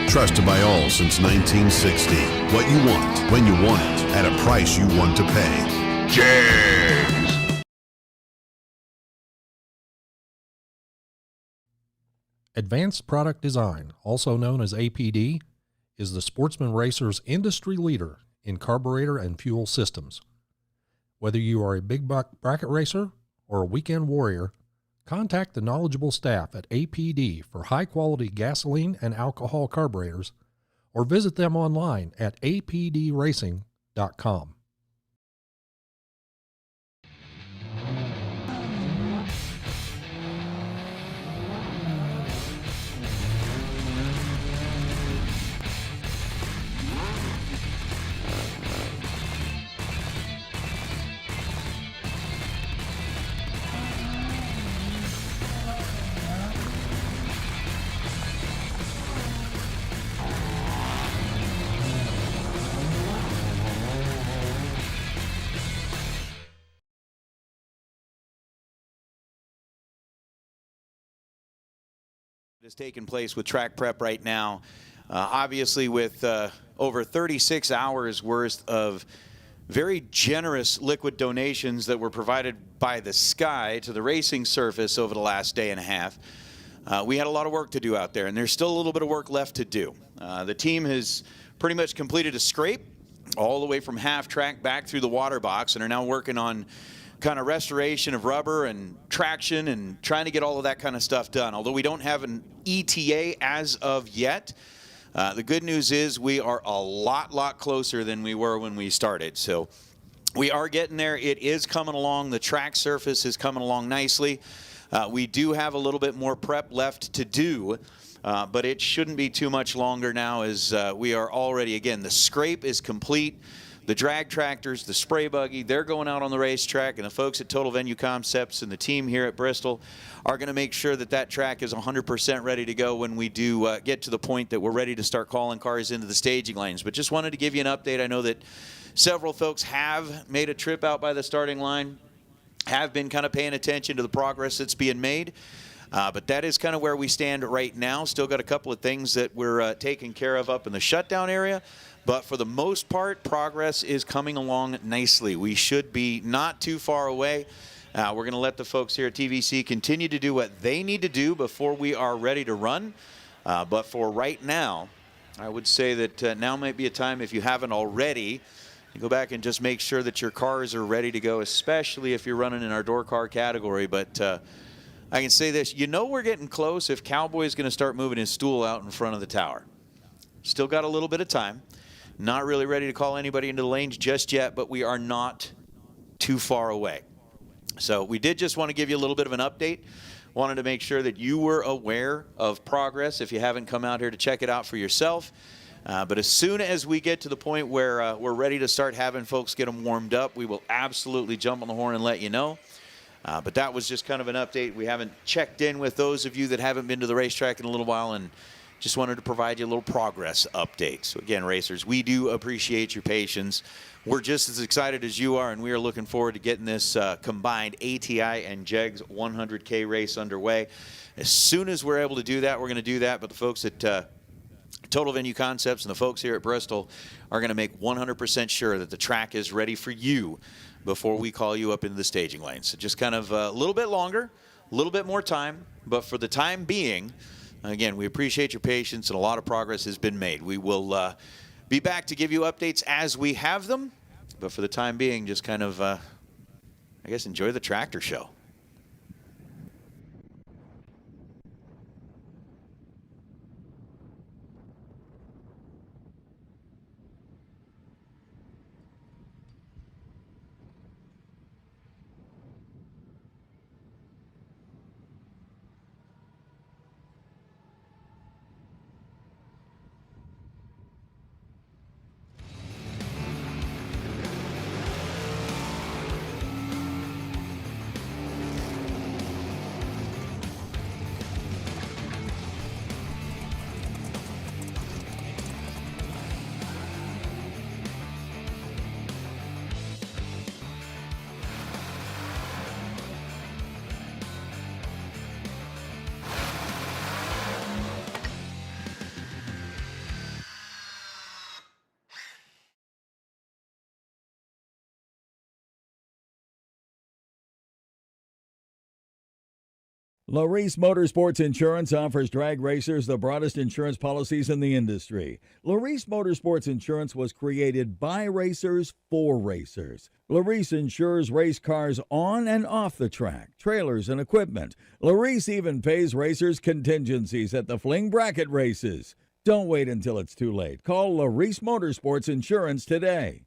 Trusted by all since 1960. What you want, when you want it, at a price you want to pay. JEGS. Advanced Product Design, also known as APD, is the Sportsman Racer's industry leader in carburetor and fuel systems. Whether you are a big buck bracket racer or a weekend warrior, contact the knowledgeable staff at APD for high-quality gasoline and alcohol carburetors, or visit them online at apdracing.com. Is taking place with track prep right now. Obviously with over 36 hours worth of very generous liquid donations that were provided by the sky to the racing surface over the last day and a half. We had a lot of work to do out there, and there's still a little bit of work left to do. The team has pretty much completed a scrape all the way from half track back through the water box and are now working on kind of restoration of rubber and traction and trying to get all of that kind of stuff done. Although we don't have an ETA as of yet, the good news is we are a lot closer than we were when we started. So we are getting there. It is coming along. The track surface is coming along nicely. We do have a little bit more prep left to do, but it shouldn't be too much longer now as we are already, again, the scrape is complete. The drag tractors, the spray buggy, they're going out on the racetrack, and the folks at Total Venue Concepts and the team here at Bristol are going to make sure that that track is 100% ready to go when we do get to the point that we're ready to start calling cars into the staging lanes. But just wanted to give you an update. I know that several folks have made a trip out by the starting line, have been kind of paying attention to the progress that's being made. But that is kind of where we stand right now. Still got a couple of things that we're taking care of up in the shutdown area. But for the most part, progress is coming along nicely. We should be not too far away. We're going to let the folks here at TVC continue to do what they need to do before we are ready to run. But for right now, I would say that now might be a time, if you haven't already, you go back and just make sure that your cars are ready to go, especially if you're running in our door car category. But I can say this, we're getting close if Cowboy's going to start moving his stool out in front of the tower. Still got a little bit of time. Not really ready to call anybody into the lanes just yet, but we are not too far away. So we did just want to give you a little bit of an update. Wanted to make sure that you were aware of progress if you haven't come out here to check it out for yourself. But as soon as we get to the point where we're ready to start having folks get them warmed up, we will absolutely jump on the horn and let you know. But that was just kind of an update. We haven't checked in with those of you that haven't been to the racetrack in a little while, and just wanted to provide you a little progress update. So again, racers, we do appreciate your patience. We're just as excited as you are, and we are looking forward to getting this combined ATI and JEGS 100K race underway. As soon as we're able to do that, we're going to do that. But the folks at Total Venue Concepts and the folks here at Bristol are going to make 100% sure that the track is ready for you before we call you up into the staging lane. So just kind of a little bit longer, a little bit more time, but for the time being, again, we appreciate your patience, and a lot of progress has been made. We will be back to give you updates as we have them, but for the time being, just kind of, I guess, enjoy the tractor show. Larice Motorsports Insurance offers drag racers the broadest insurance policies in the industry. Larice Motorsports Insurance was created by racers for racers. Larice insures race cars on and off the track, trailers and equipment. Larice even pays racers contingencies at the Fling bracket races. Don't wait until it's too late. Call Larice Motorsports Insurance today.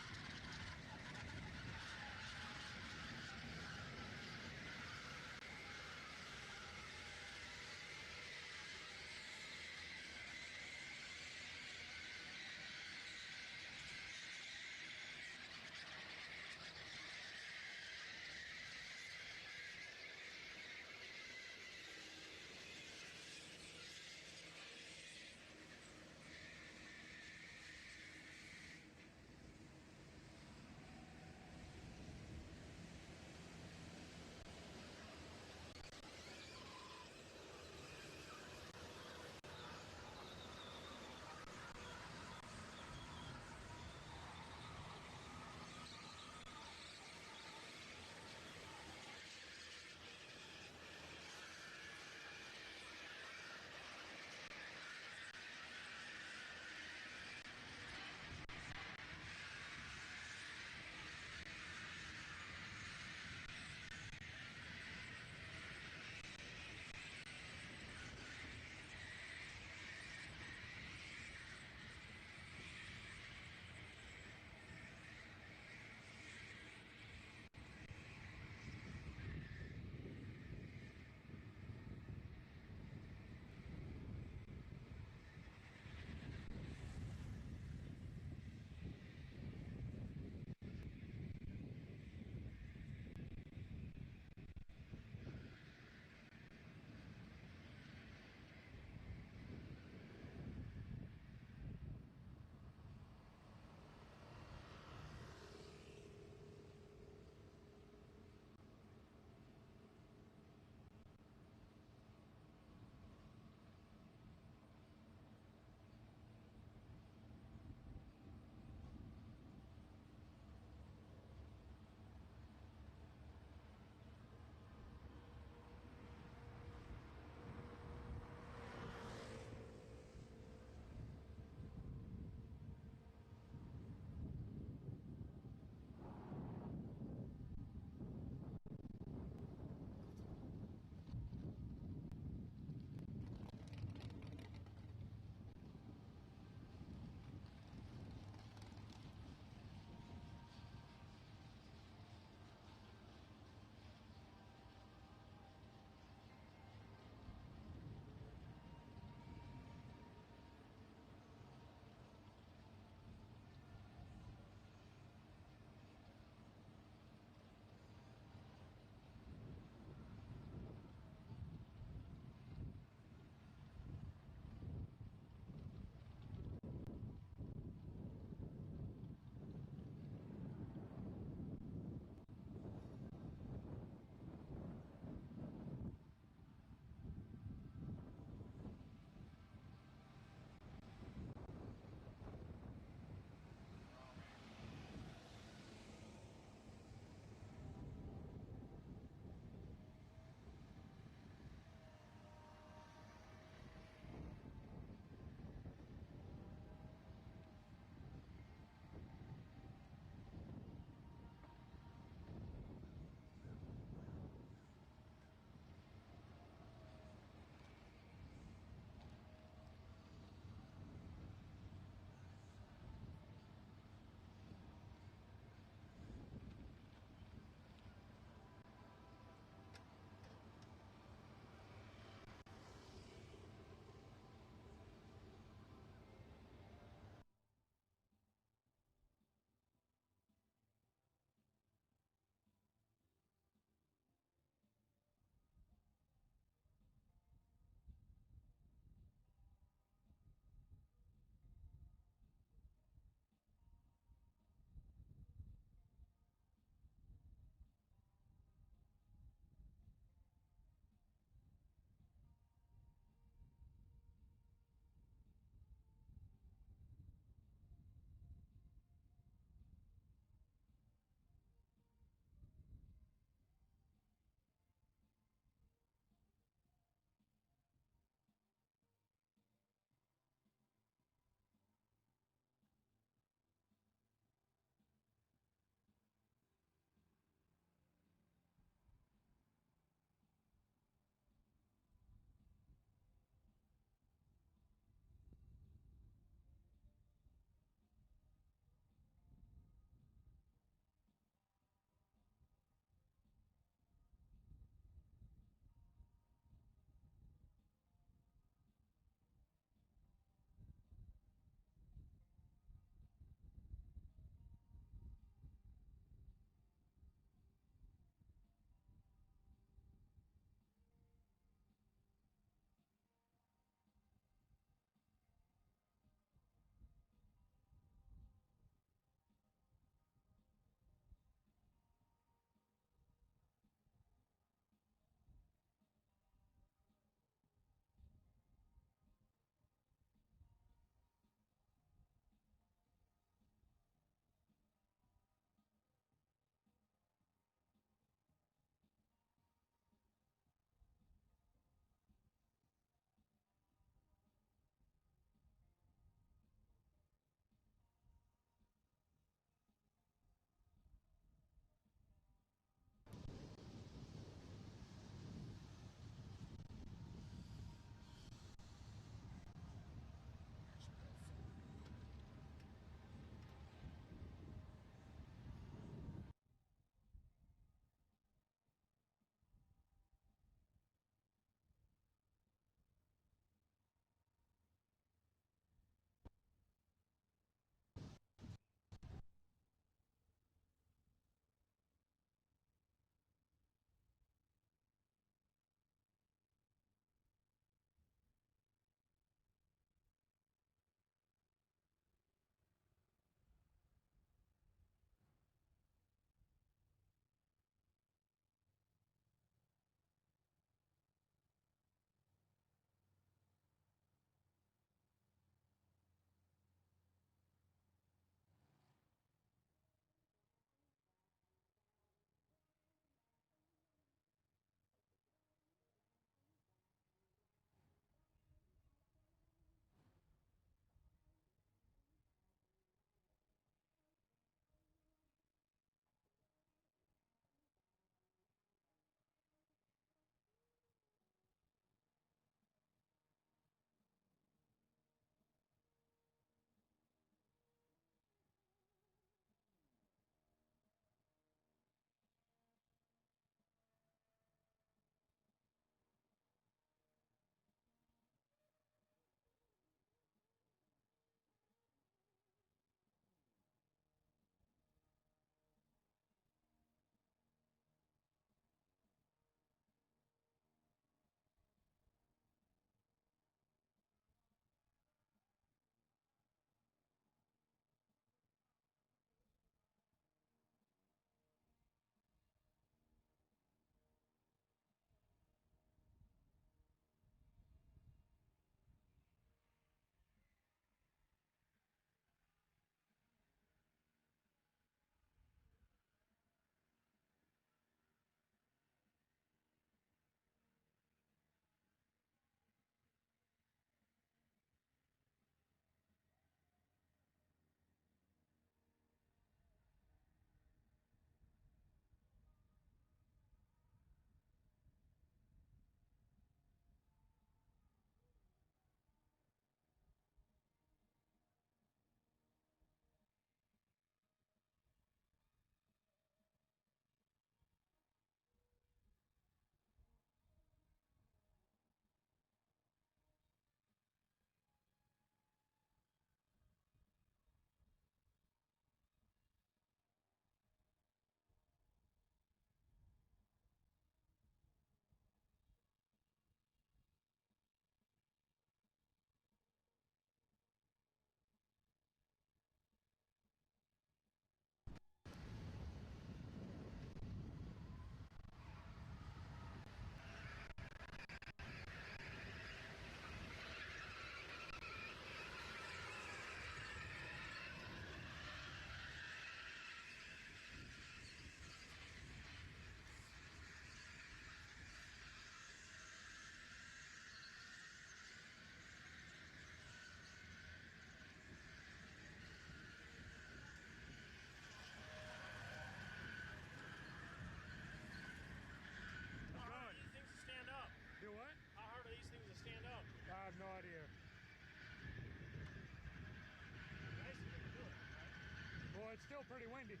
it's still pretty windy.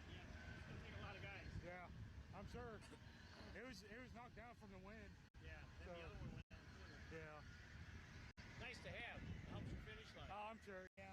Yeah, it's gonna take a lot of guys. Yeah, I'm sure. It was knocked down from the wind. Yeah, then the other one went down too. Yeah. Nice to have. Helps your finish line. Oh, I'm sure. Yeah.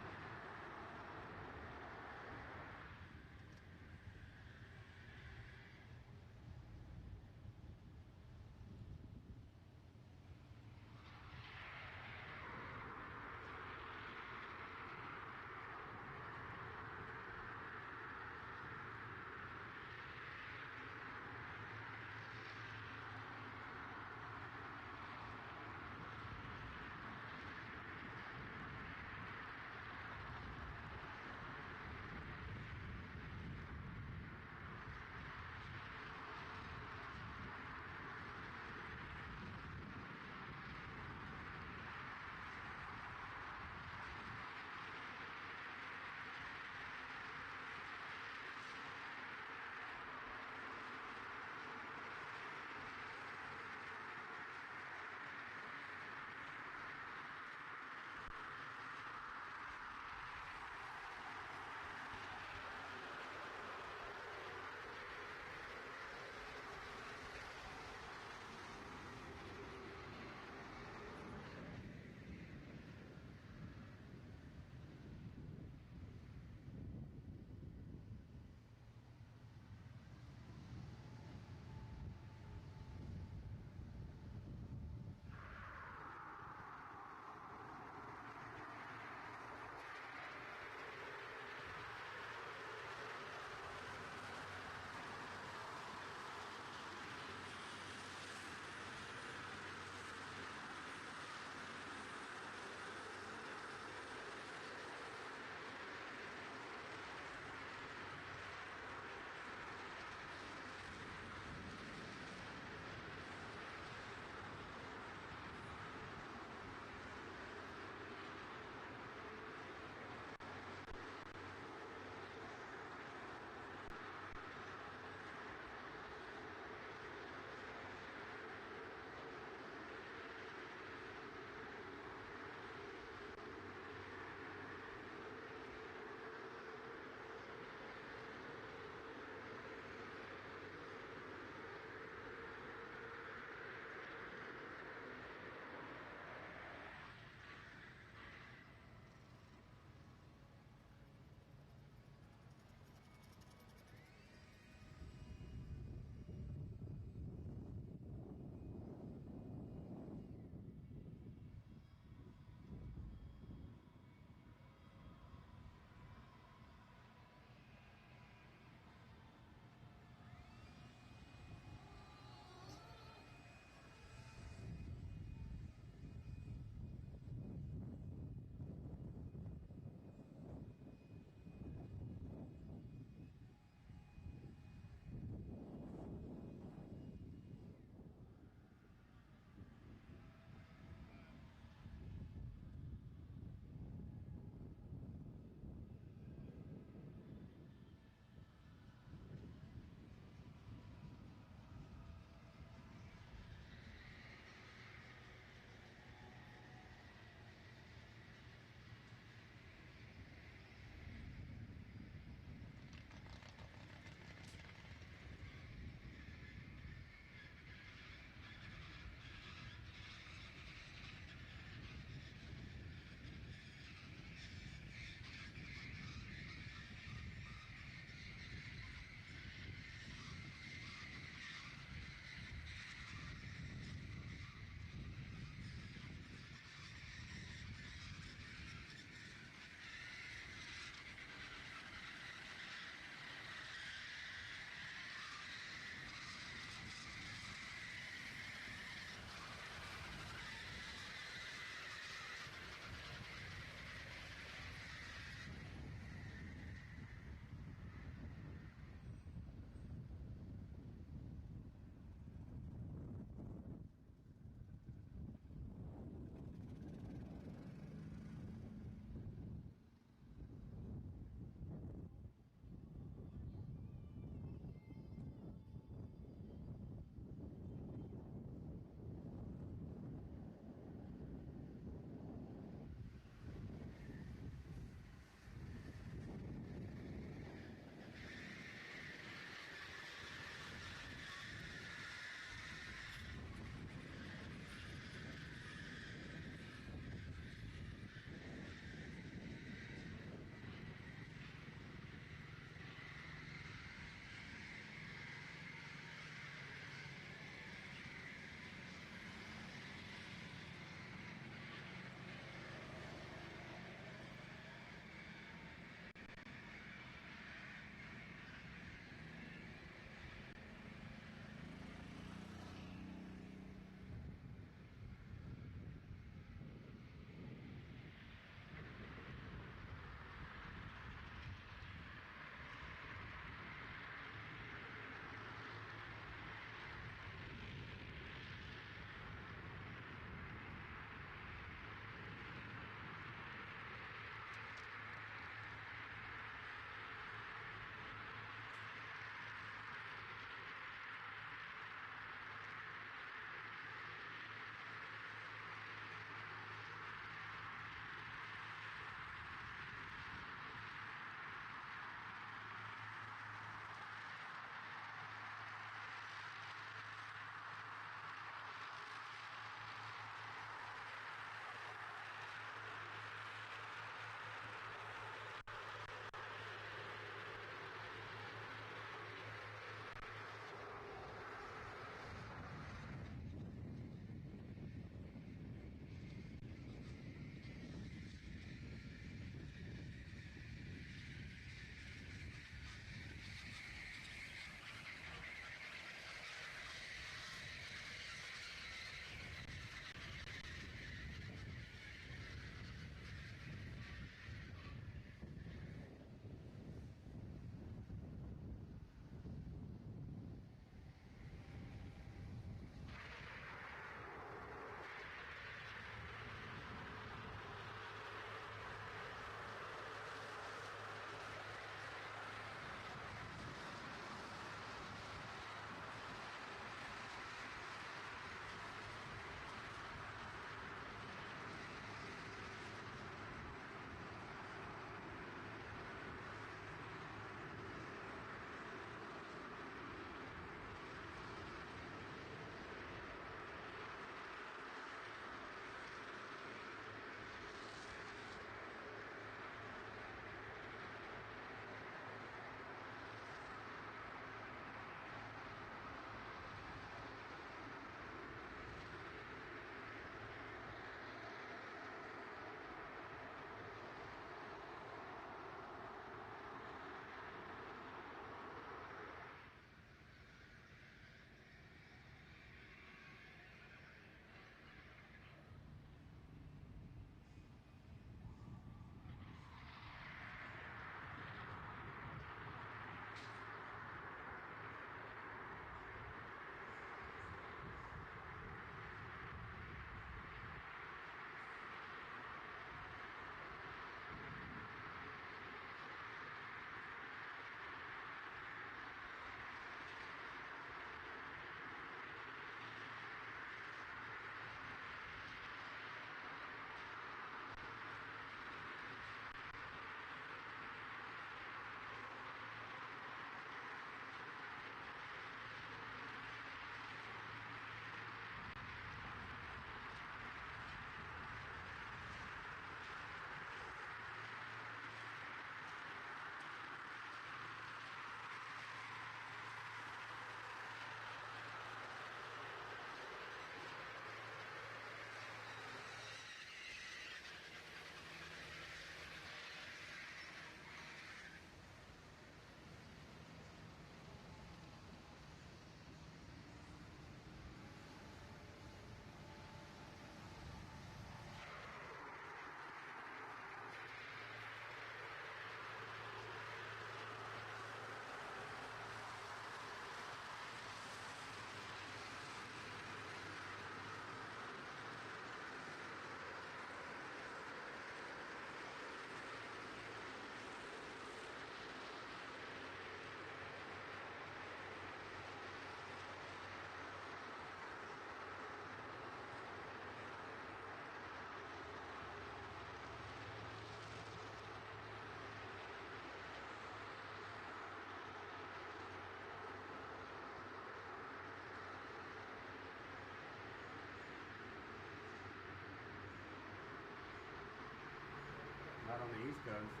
on the East Coast.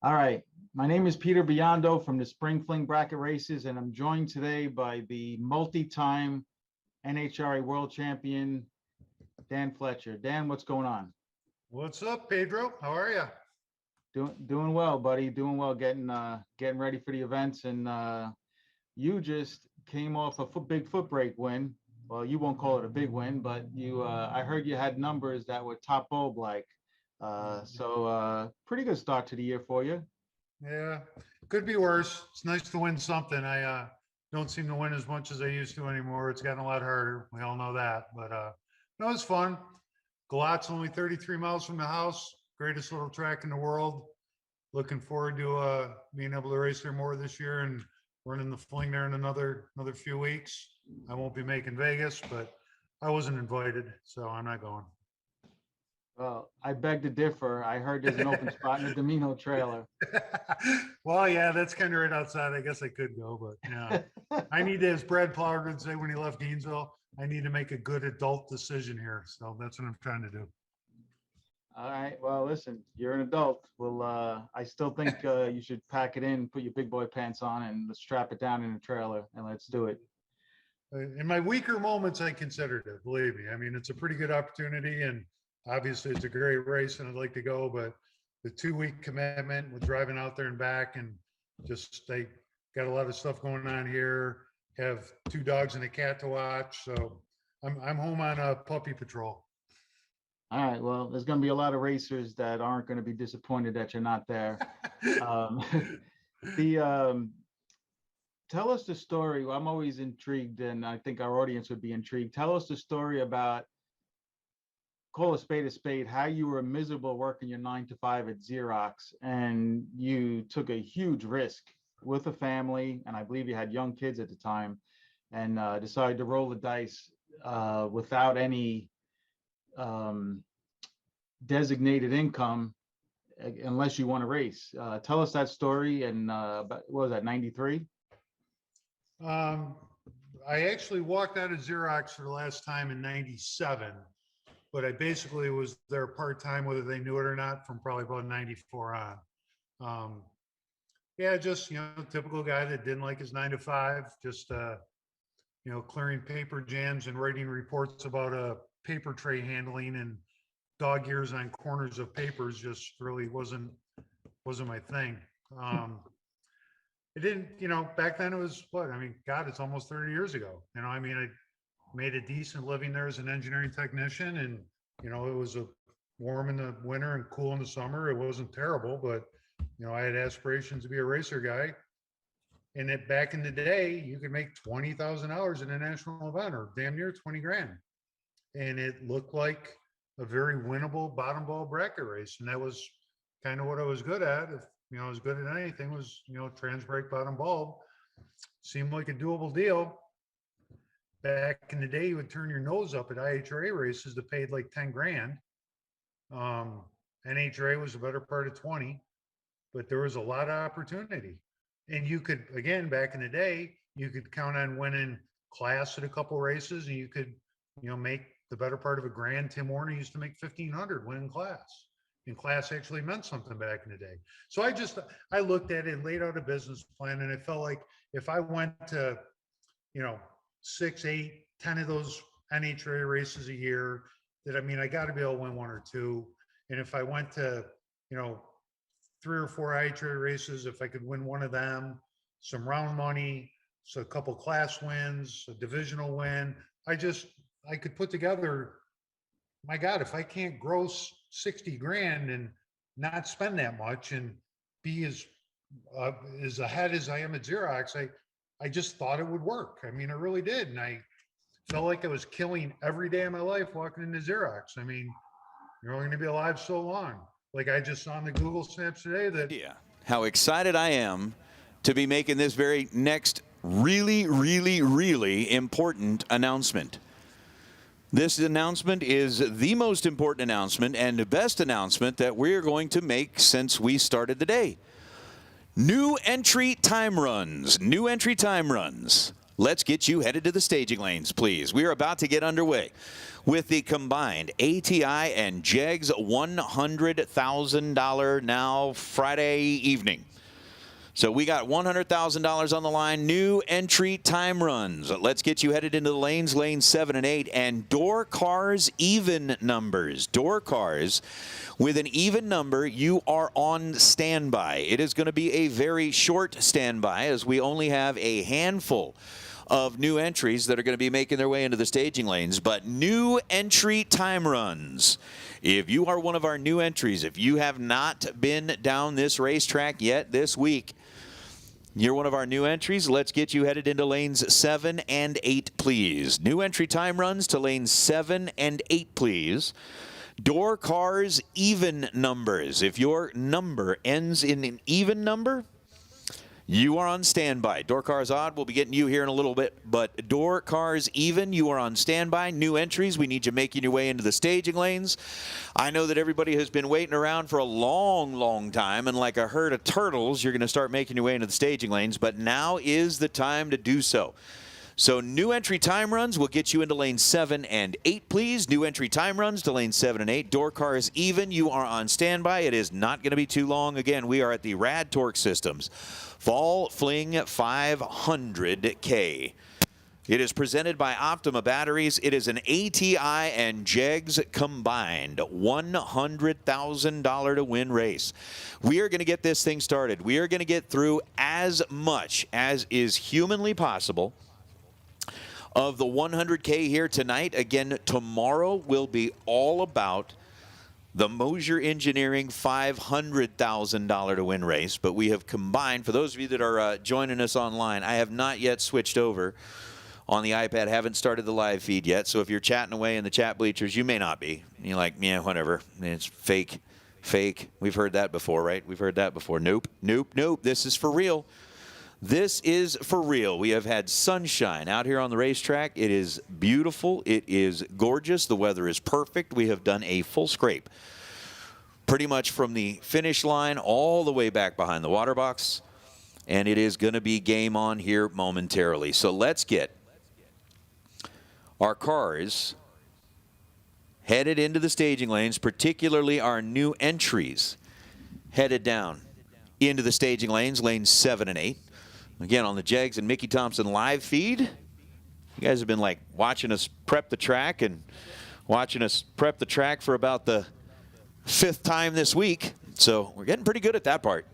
All right. My name is Peter Biondo from the Spring Fling Bracket Races, and I'm joined today by the multi-time NHRA World Champion, Dan Fletcher. Dan, what's going on? What's up, Pedro? How are you? Doing well, buddy. Doing well, getting ready for the events. And you just came off a big foot brake win. Well, you won't call it a big win, but you I heard you had numbers that were top bulb like. So pretty good start to the year for you. Yeah, could be worse. It's nice to win something. I don't seem to win as much as I used to anymore. It's gotten a lot harder. We all know that. But no, it's fun. Galot's only 33 miles from the house. Greatest little track in the world. Looking forward to being able to race there more this year and running the Fling there in another few weeks. I won't be making Vegas, but I wasn't invited, so I'm not going. Well, I beg to differ. I heard there's an open spot in the Domino trailer. Well, yeah, that's kind of right outside. I guess I could go, but yeah. I need to, as Brad Plower would say when he left Gainesville, I need to make a good adult decision here. So that's what I'm trying to do. All right. Well, listen, you're an adult. Well, I still think you should pack it in, put your big boy pants on, and strap it down in a trailer, and let's do it. In my weaker moments, I considered it, believe me. I mean, it's a pretty good opportunity, and obviously it's a great race and I'd like to go, but the 2-week commitment with driving out there and back, and just they got a lot of stuff going on here, have 2 dogs and a cat to watch. So I'm home on a puppy patrol. All right. Well, there's going to be a lot of racers that aren't going to be disappointed that you're not there. Tell us the story. I'm always intrigued, and I think our audience would be intrigued. Tell us the story about, call a spade, how you were miserable working your 9-to-5 at Xerox, and you took a huge risk with a family, and I believe you had young kids at the time, and decided to roll the dice without any designated income unless you want to race. Tell us that story. And what was that, 93? I actually walked out of Xerox for the last time in 97, but I basically was there part-time, whether they knew it or not, from probably about 94 on. Yeah, just, typical guy that didn't like his 9-to-5, just, clearing paper jams and writing reports about a paper tray handling and dog ears on corners of papers just really wasn't my thing. It didn't, back then it was what? I mean, God, it's almost 30 years ago. I made a decent living there as an engineering technician, and, it was warm in the winter and cool in the summer. It wasn't terrible, but, I had aspirations to be a racer guy. And back in the day, you could make $20,000 in a national event, or damn near 20 grand. And it looked like a very winnable bottom ball bracket race. And that was kind of what I was good at. If, I was good at anything, was, trans brake bottom bulb. Seemed like a doable deal. Back in the day, you would turn your nose up at IHRA races that paid like 10 grand. NHRA was the better part of 20, but there was a lot of opportunity. And you could, again, back in the day, you could count on winning class at a couple races, and you could, make the better part of a grand. Tim Warner used to make 1,500 winning class. And class actually meant something back in the day. So I looked at it and laid out a business plan, and it felt like if I went to, 6, 8, 10 of those NHRA races a year, that, I got to be able to win 1 or 2. And if I went to, 3 or 4 IHRA races, if I could win 1 of them, some round money, so a couple class wins, a divisional win, I could put together, my God, if I can't gross 60 grand and not spend that much and be as ahead as I am at Xerox, I just thought it would work. I really did. And I felt like I was killing every day of my life walking into Xerox. You're only going to be alive so long. Like I just saw on the Google Snaps today that. Yeah. How excited I am to be making this very next really, really, really important announcement. This announcement is the most important announcement and the best announcement that we're going to make since we started the day. New entry time runs. New entry time runs. let's get you headed to the staging lanes, please. We are about to get underway with the combined ATI and JEGS $100,000 now Friday evening. So we got $100,000 on the line, new entry time runs. Let's get you headed into the lanes, lanes 7 and 8, and door cars even numbers. Door cars with an even number, you are on standby. It is going to be a very short standby as we only have a handful of new entries that are going to be making their way into the staging lanes, but new entry time runs. If you are one of our new entries, if you have not been down this racetrack yet this week, you're one of our new entries. Let's get you headed into lanes 7 and 8, please. New entry time runs to lanes 7 and 8, please. Door cars even numbers. If your number ends in an even number, you are on standby. Door cars odd, we'll be getting you here in a little bit, but door cars even, you are on standby. New entries, we need you making your way into the staging lanes. I know that everybody has been waiting around for a long, long time, and like a herd of turtles, you're going to start making your way into the staging lanes, but now is the time to do so. So new entry time runs will get you into lane 7 and 8, please. New entry time runs to lane 7 and 8. Door cars even, you are on standby. It is not going to be too long. Again, we are at the Rad Torque Systems Fall Fling 500K. It is presented by Optima Batteries. It is an ATI and JEGS combined $100,000 to win race. We are going to get this thing started. We are going to get through as much as is humanly possible of the 100K here tonight. Again, tomorrow will be all about the Mosier Engineering $500,000 to win race. But we have combined, for those of you that are joining us online, I have not yet switched over on the iPad, haven't started the live feed yet. So if you're chatting away in the chat bleachers, you may not be. You're like, yeah, whatever. It's fake. We've heard that before, right? We've heard that before. Nope. This is for real. This is for real. We have had sunshine out here on the racetrack. It is beautiful. It is gorgeous. The weather is perfect. We have done a full scrape pretty much from the finish line all the way back behind the water box. And it is going to be game on here momentarily. So let's get our cars headed into the staging lanes, particularly our new entries headed down into the staging lanes, lanes 7 and 8. Again, on the JEGS and Mickey Thompson live feed. You guys have been like watching us prep the track and watching us prep the track for about the 5th time this week. So we're getting pretty good at that part.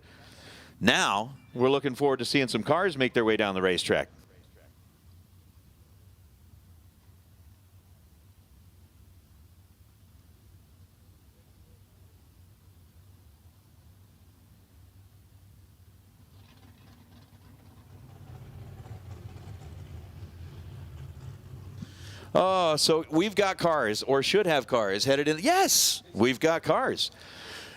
Now we're looking forward to seeing some cars make their way down the racetrack. Oh, so we've got cars, or should have cars, headed in. Yes, we've got cars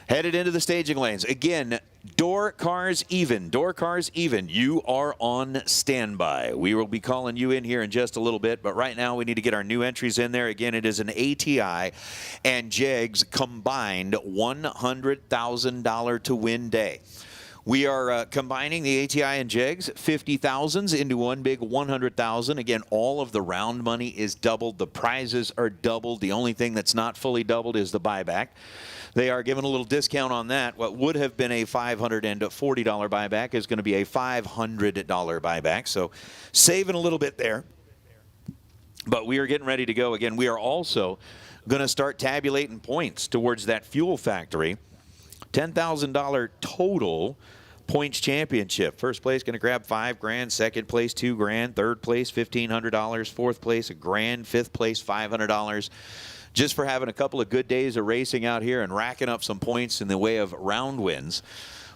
headed into the staging lanes. Again, door cars even. Door cars even. You are on standby. We will be calling you in here in just a little bit, but right now we need to get our new entries in there. Again, it is an ATI and JEGS combined $100,000 to win day. We are combining the ATI and JEGS 50,000s into one big 100,000. Again, all of the round money is doubled. The prizes are doubled. The only thing that's not fully doubled is the buyback. They are giving a little discount on that. What would have been a $540 buyback is going to be a $500 buyback. So saving a little bit there. But we are getting ready to go. Again, we are also going to start tabulating points towards that fuel factory. $10,000 total points championship. First place going to grab $5,000. Second place $2,000. Third place $1,500. Fourth place $1,000. Fifth place $500. Just for having a couple of good days of racing out here and racking up some points in the way of round wins.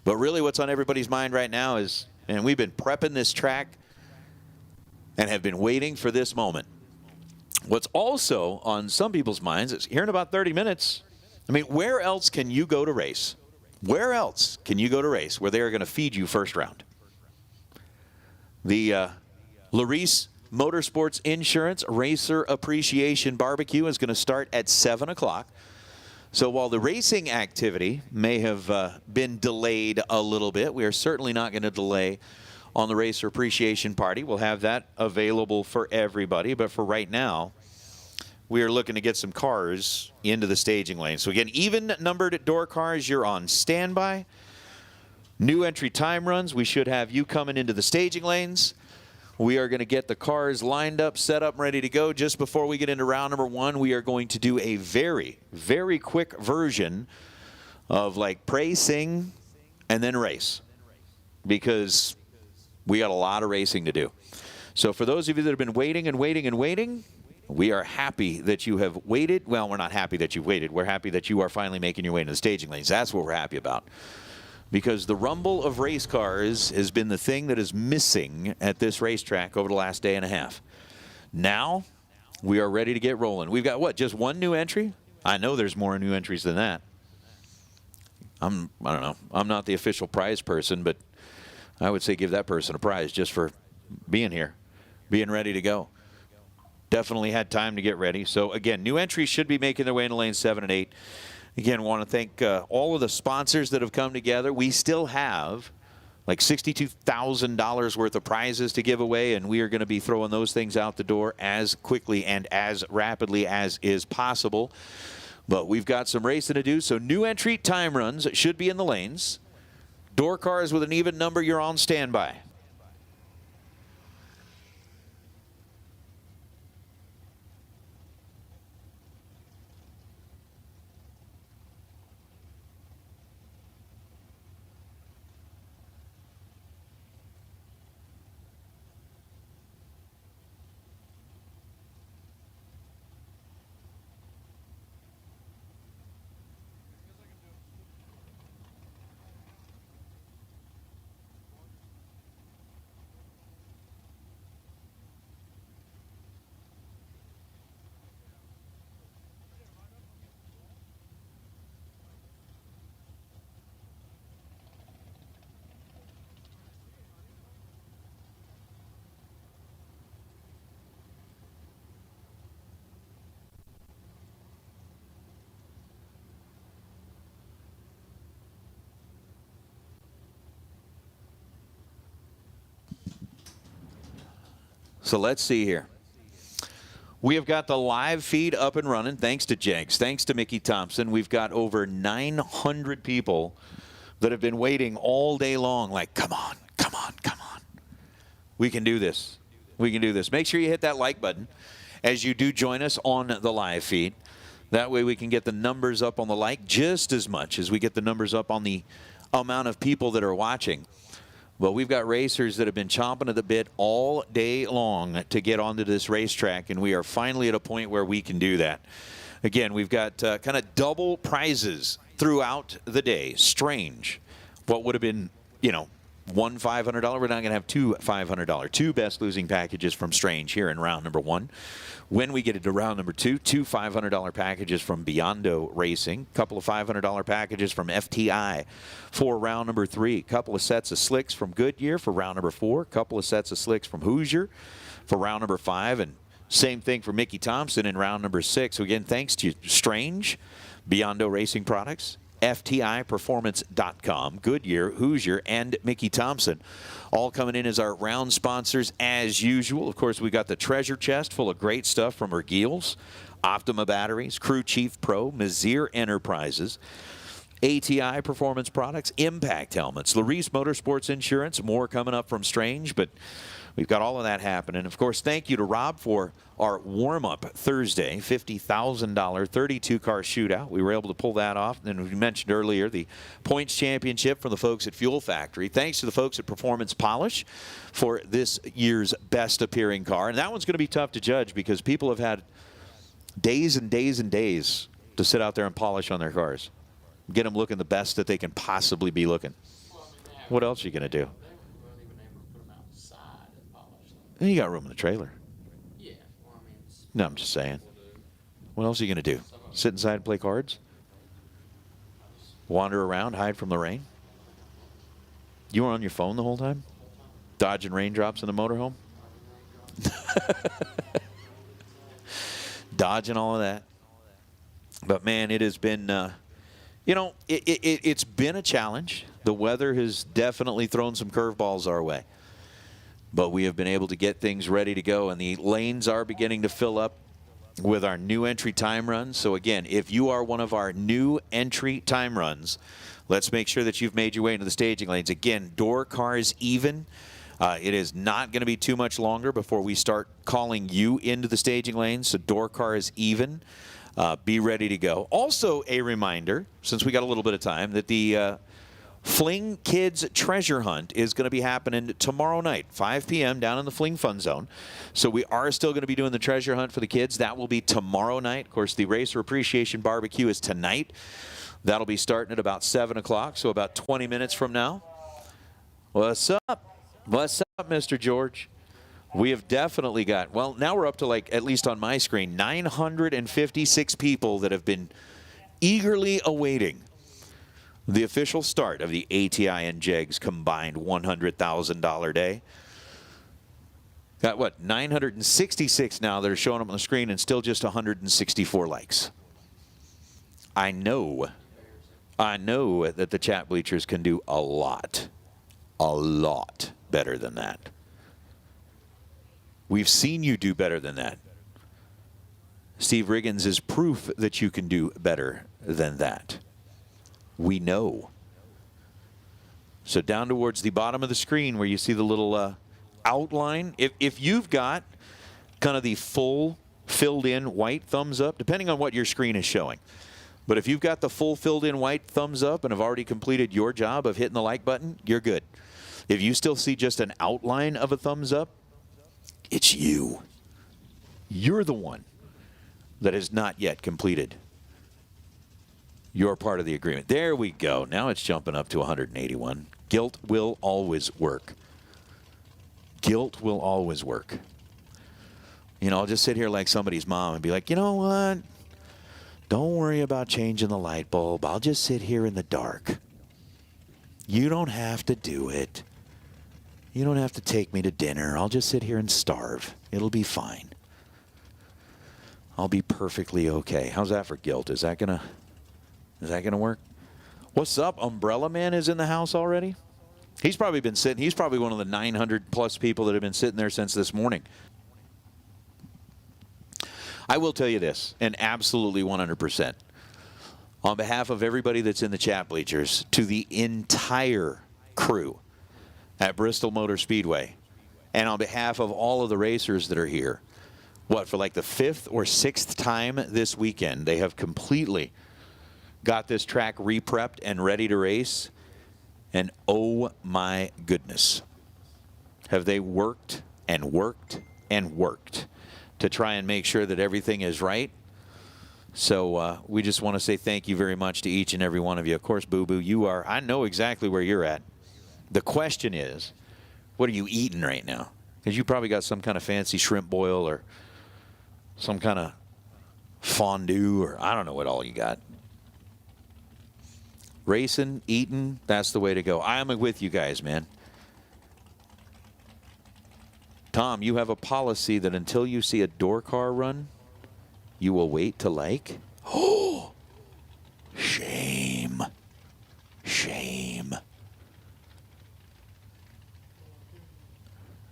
But really what's on everybody's mind right now is, and we've been prepping this track and have been waiting for this moment. What's also on some people's minds is here in about 30 minutes, I mean, where else can you go to race? Where else can you go to race where they are going to feed you first round? The Larice Motorsports Insurance Racer Appreciation Barbecue is going to start at 7 o'clock. So while the racing activity may have been delayed a little bit, we are certainly not going to delay on the Racer Appreciation Party. We'll have that available for everybody. But for right now, we are looking to get some cars into the staging lane. So again, even numbered door cars, you're on standby. New entry time runs, we should have you coming into the staging lanes. We are going to get the cars lined up, set up, ready to go. Just before we get into round number 1, we are going to do a very, very quick version of like pray, sing, and then race, because we got a lot of racing to do. So for those of you that have been waiting and waiting and waiting, we are happy that you have waited. Well, we're not happy that you've waited. We're happy that you are finally making your way into the staging lanes. That's what we're happy about. Because the rumble of race cars has been the thing that is missing at this racetrack over the last day and a half. Now, we are ready to get rolling. We've got, what, just one new entry? I know there's more new entries than that. I don't know. I'm not the official prize person, but I would say give that person a prize just for being here, being ready to go. Definitely had time to get ready. So, again, new entries should be making their way into lanes 7 and 8. Again, want to thank all of the sponsors that have come together. We still have like $62,000 worth of prizes to give away, and we are going to be throwing those things out the door as quickly and as rapidly as is possible. But we've got some racing to do, so new entry time runs should be in the lanes. Door cars with an even number, you're on standby. So let's see here. We have got the live feed up and running thanks to JEGS, thanks to Mickey Thompson. We've got over 900 people that have been waiting all day long like, come on, come on, come on. We can do this. We can do this. Make sure you hit that like button as you do join us on the live feed. That way we can get the numbers up on the like just as much as we get the numbers up on the amount of people that are watching. But we've got racers that have been chomping at the bit all day long to get onto this racetrack, and we are finally at a point where we can do that. Again, we've got kind of double prizes throughout the day. Strange. What would have been, you know, one $500, we're now going to have two $500. Two best losing packages from Strange here in round number 1. When we get into round number 2, two $500 packages from Biondo Racing, a couple of $500 packages from FTI for round number 3, a couple of sets of slicks from Goodyear for round number 4, a couple of sets of slicks from Hoosier for round number 5, and same thing for Mickey Thompson in round number 6. So again, thanks to Strange, Biondo Racing Products, FTIperformance.com, Goodyear, Hoosier, and Mickey Thompson. All coming in as our round sponsors as usual. Of course, we got the treasure chest full of great stuff from Ergiels, Optima Batteries, Crew Chief Pro, Mazir Enterprises, ATI Performance Products, Impact Helmets, Larice Motorsports Insurance, more coming up from Strange, but we've got all of that happening. Of course, thank you to Rob for our warm-up Thursday, $50,000 32-car shootout. We were able to pull that off. And we mentioned earlier the points championship from the folks at Fuel Factory. Thanks to the folks at Performance Polish for this year's best appearing car. And that one's going to be tough to judge because people have had days and days and days to sit out there and polish on their cars. Get them looking the best that they can possibly be looking. What else are you going to do? And you got room in the trailer. Yeah. Well, I mean, No, I'm just saying. What else are you going to do? Sit inside and play cards? Wander around, hide from the rain? You were on your phone the whole time? Dodging raindrops in the motorhome? Dodging all of that. But, man, it has been, you know, it's been a challenge. The weather has definitely thrown some curveballs our way. But we have been able to get things ready to go, and the lanes are beginning to fill up with our new entry time runs. So again, if you are one of our new entry time runs, let's make sure that you've made your way into the staging lanes. Again, door cars even. It is not going to be too much longer before we start calling you into the staging lanes. So door cars even. Be ready to go. Also a reminder, since we got a little bit of time, that the Fling Kids Treasure Hunt is going to be happening tomorrow night, 5 p.m. down in the Fling Fun Zone. So we are still going to be doing the treasure hunt for the kids. That will be tomorrow night. Of course, the Racer Appreciation Barbecue is tonight. That'll be starting at about 7 o'clock, so about 20 minutes from now. What's up? What's up, Mr. George? We have definitely got, well, now we're up to, like, at least on my screen, 956 people that have been eagerly awaiting the official start of the ATI and JEGS combined $100,000 day. Got, what, 966 now that are showing up on the screen and still just 164 likes. I know that the chat bleachers can do a lot better than that. We've seen you do better than that. Steve Riggins is proof that you can do better than that. We know. So down towards the bottom of the screen where you see the little outline, if you've got kind of the full filled in white thumbs up, depending on what your screen is showing, but if you've got the full filled in white thumbs up and have already completed your job of hitting the like button, you're good. If you still see just an outline of a thumbs up, it's you. You're the one that has not yet completed your part of the agreement. There we go. Now it's jumping up to 181. Guilt will always work. Guilt will always work. You know, I'll just sit here like somebody's mom and be like, you know what? Don't worry about changing the light bulb. I'll just sit here in the dark. You don't have to do it. You don't have to take me to dinner. I'll just sit here and starve. It'll be fine. I'll be perfectly okay. How's that for guilt? Is that gonna work? What's up? Umbrella Man is in the house already? He's probably been sitting. He's probably one of the 900 plus people that have been sitting there since this morning. I will tell you this, and absolutely 100%. On behalf of everybody that's in the chat bleachers, to the entire crew at Bristol Motor Speedway, and on behalf of all of the racers that are here, for like the 5th or 6th time this weekend, they have completely got this track re-prepped and ready to race. And oh my goodness, have they worked and worked and worked to try and make sure that everything is right. So we just want to say thank you very much to each and every one of you. Of course, Boo Boo, I know exactly where you're at. The question is, what are you eating right now? Because you probably got some kind of fancy shrimp boil or some kind of fondue, or I don't know what all you got. Racing, eating, that's the way to go. I am with you guys, man. Tom, you have a policy that until you see a door car run, you will wait to like? Oh, shame. Shame.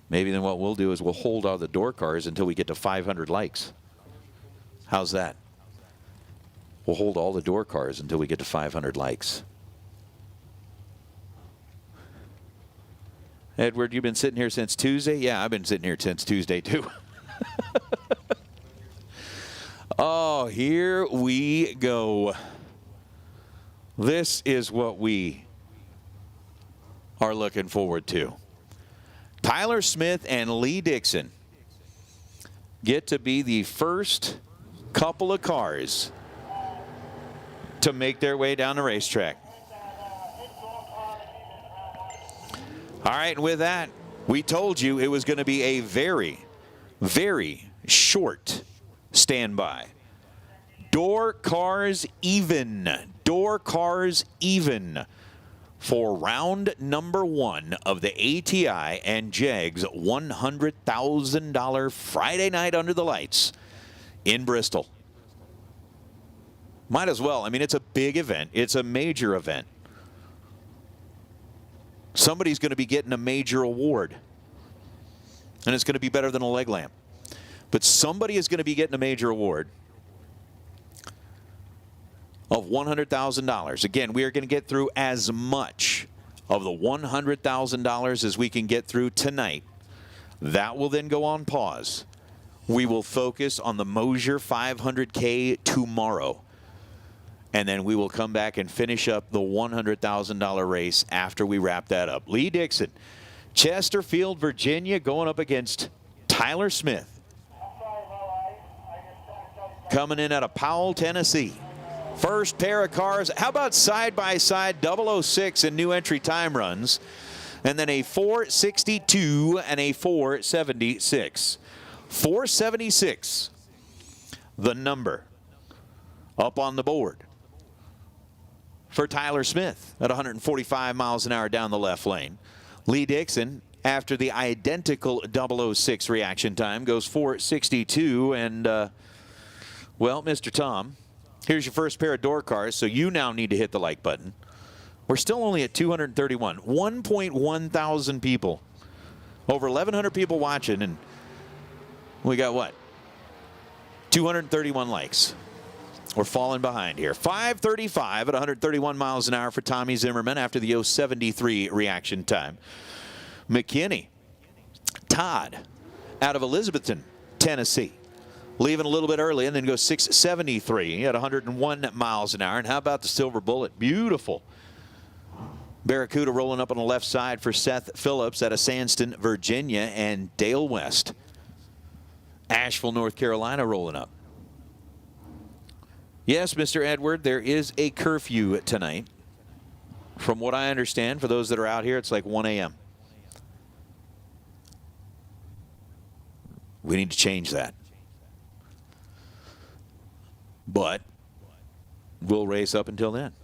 Maybe then what we'll do is we'll hold all the door cars until we get to 500 likes. How's that? We'll hold all the door cars until we get to 500 likes. Edward, you've been sitting here since Tuesday? Yeah, I've been sitting here since Tuesday, too. Oh, here we go. This is what we are looking forward to. Tyler Smith and Lee Dixon get to be the first couple of cars to make their way down the racetrack. All right, and with that, we told you it was going to be a very, very short standby. Door cars even. Door cars even for round number 1 of the ATI and JEGS $100,000 Friday night under the lights in Bristol. Might as well. I mean, it's a big event. It's a major event. Somebody's going to be getting a major award. and it's going to be better than a leg lamp. But somebody is going to be getting a major award of $100,000. Again, we are going to get through as much of the $100,000 as we can get through tonight. That will then go on pause. We will focus on the Mosier 500K tomorrow. And then we will come back and finish up the $100,000 race after we wrap that up. Lee Dixon, Chesterfield, Virginia, going up against Tyler Smith. Coming in out of Powell, Tennessee. First pair of cars. How about side-by-side 006 and new entry time runs? And then a 462 and a 476. 476, the number up on the board for Tyler Smith at 145 miles an hour down the left lane. Lee Dixon, after the identical 006 reaction time, goes 462. And, well, Mr. Tom, here's your first pair of door cars, so you now need to hit the like button. We're still only at 231. 1.1 thousand people. Over 1,100 people watching, and we got what? 231 likes. We're falling behind here. 535 at 131 miles an hour for Tommy Zimmerman after the 073 reaction time. McKinney, Todd, out of Elizabethton, Tennessee, leaving a little bit early and then goes 673 at 101 miles an hour. And how about the Silver Bullet? Beautiful. Barracuda rolling up on the left side for Seth Phillips out of Sandston, Virginia, and Dale West, Asheville, North Carolina, rolling up. Yes, Mr. Edward, there is a curfew tonight. From what I understand, for those that are out here, it's like 1 a.m. We need to change that. But we'll race up until then.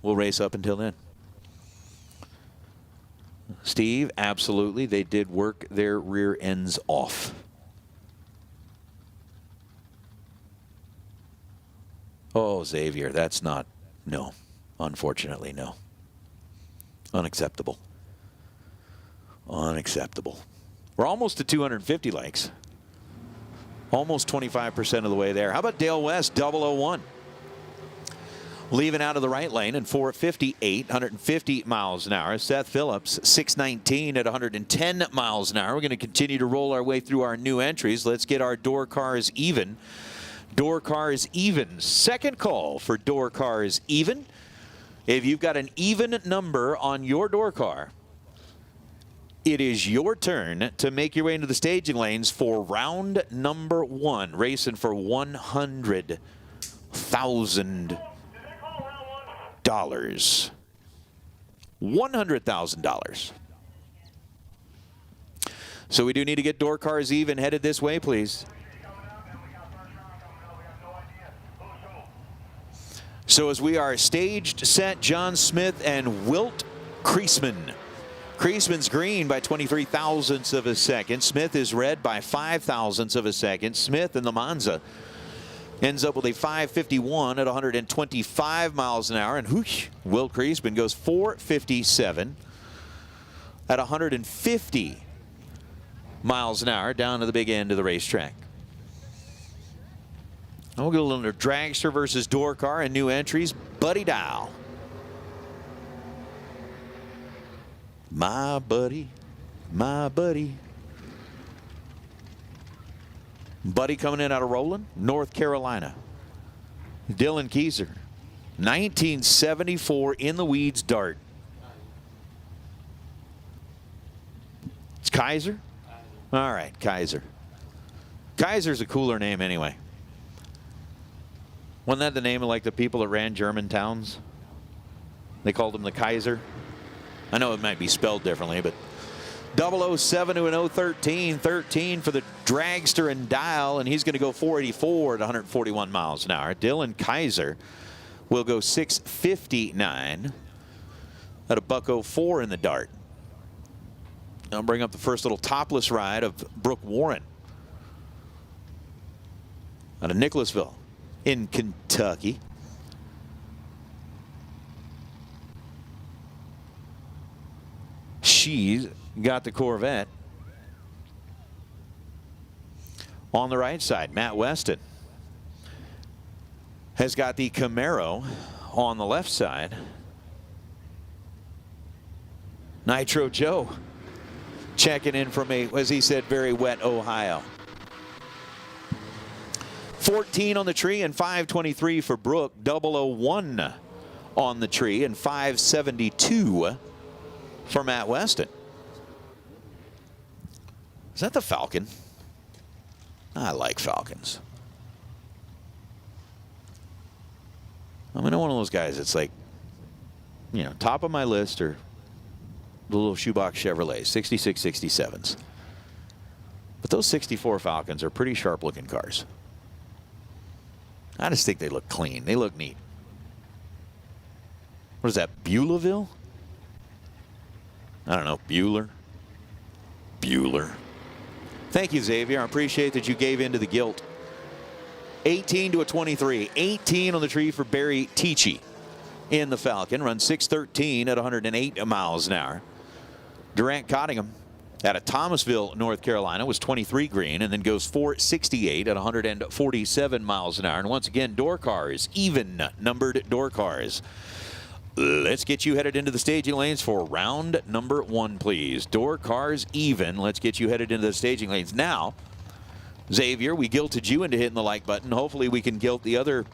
We'll race up until then. Steve, absolutely. They did work their rear ends off. Oh, Xavier, that's not, no. Unfortunately, no. Unacceptable. Unacceptable. We're almost to 250 likes. Almost 25% of the way there. How about Dale West, 001? Leaving out of the right lane in 458, 150 miles an hour. Seth Phillips, 619 at 110 miles an hour. We're going to continue to roll our way through our new entries. Let's get our door cars even. Door cars even. Second call for door cars even. If you've got an even number on your door car, it is your turn to make your way into the staging lanes for round number 1. Racing for $100,000. $100,000. So we do need to get door cars even. Headed this way, please. So as we are staged, set, John Smith and Wilt Kreisman. Kreisman's green by 23 thousandths of a second. Smith is red by 5 thousandths of a second. Smith in the Monza ends up with a 551 at 125 miles an hour. And whoosh, Wilt Kreisman goes 457 at 150 miles an hour down to the big end of the racetrack. We'll go a little dragster versus door car and new entries. Buddy Dow. My buddy. My buddy. Buddy coming in out of Roland, North Carolina. Dylan Keyser. 1974 in the weeds dart. It's Kaiser? All right, Kaiser. Kaiser's a cooler name anyway. Wasn't that the name of like the people that ran German towns? They called him the Kaiser. I know it might be spelled differently, but 007 to an 013. 13 for the dragster and dial, and he's going to go 484 at 141 miles an hour. Dylan Kaiser will go 659 at a $104 in the dart. I'll bring up the first little topless ride of Brooke Warren out of Nicholasville in Kentucky. She's got the Corvette. On the right side, Matt Weston has got the Camaro on the left side. Nitro Joe checking in from a, as he said, very wet Ohio. 14 on the tree and 523 for Brooke. 001 on the tree and 572 for Matt Weston. Is that the Falcon? I like Falcons. I'm one of those guys that's like, you know, top of my list are the little shoebox Chevrolet, 66, 67s. But those 64 Falcons are pretty sharp looking cars. I just think they look clean. They look neat. What is that, Beulahville? I don't know, Bueller? Bueller. Thank you, Xavier. I appreciate that you gave in to the guilt. 18 to a 23. 18 on the tree for Barry Teachy in the Falcon. Runs 613 at 108 miles an hour. Durant Cottingham out of Thomasville, North Carolina, was 23 green and then goes 468 at 147 miles an hour. And once again, door cars, even numbered door cars. Let's get you headed into the staging lanes for round number 1, please. Door cars even. Let's get you headed into the staging lanes. Now, Xavier, we guilted you into hitting the like button. Hopefully we can guilt the other,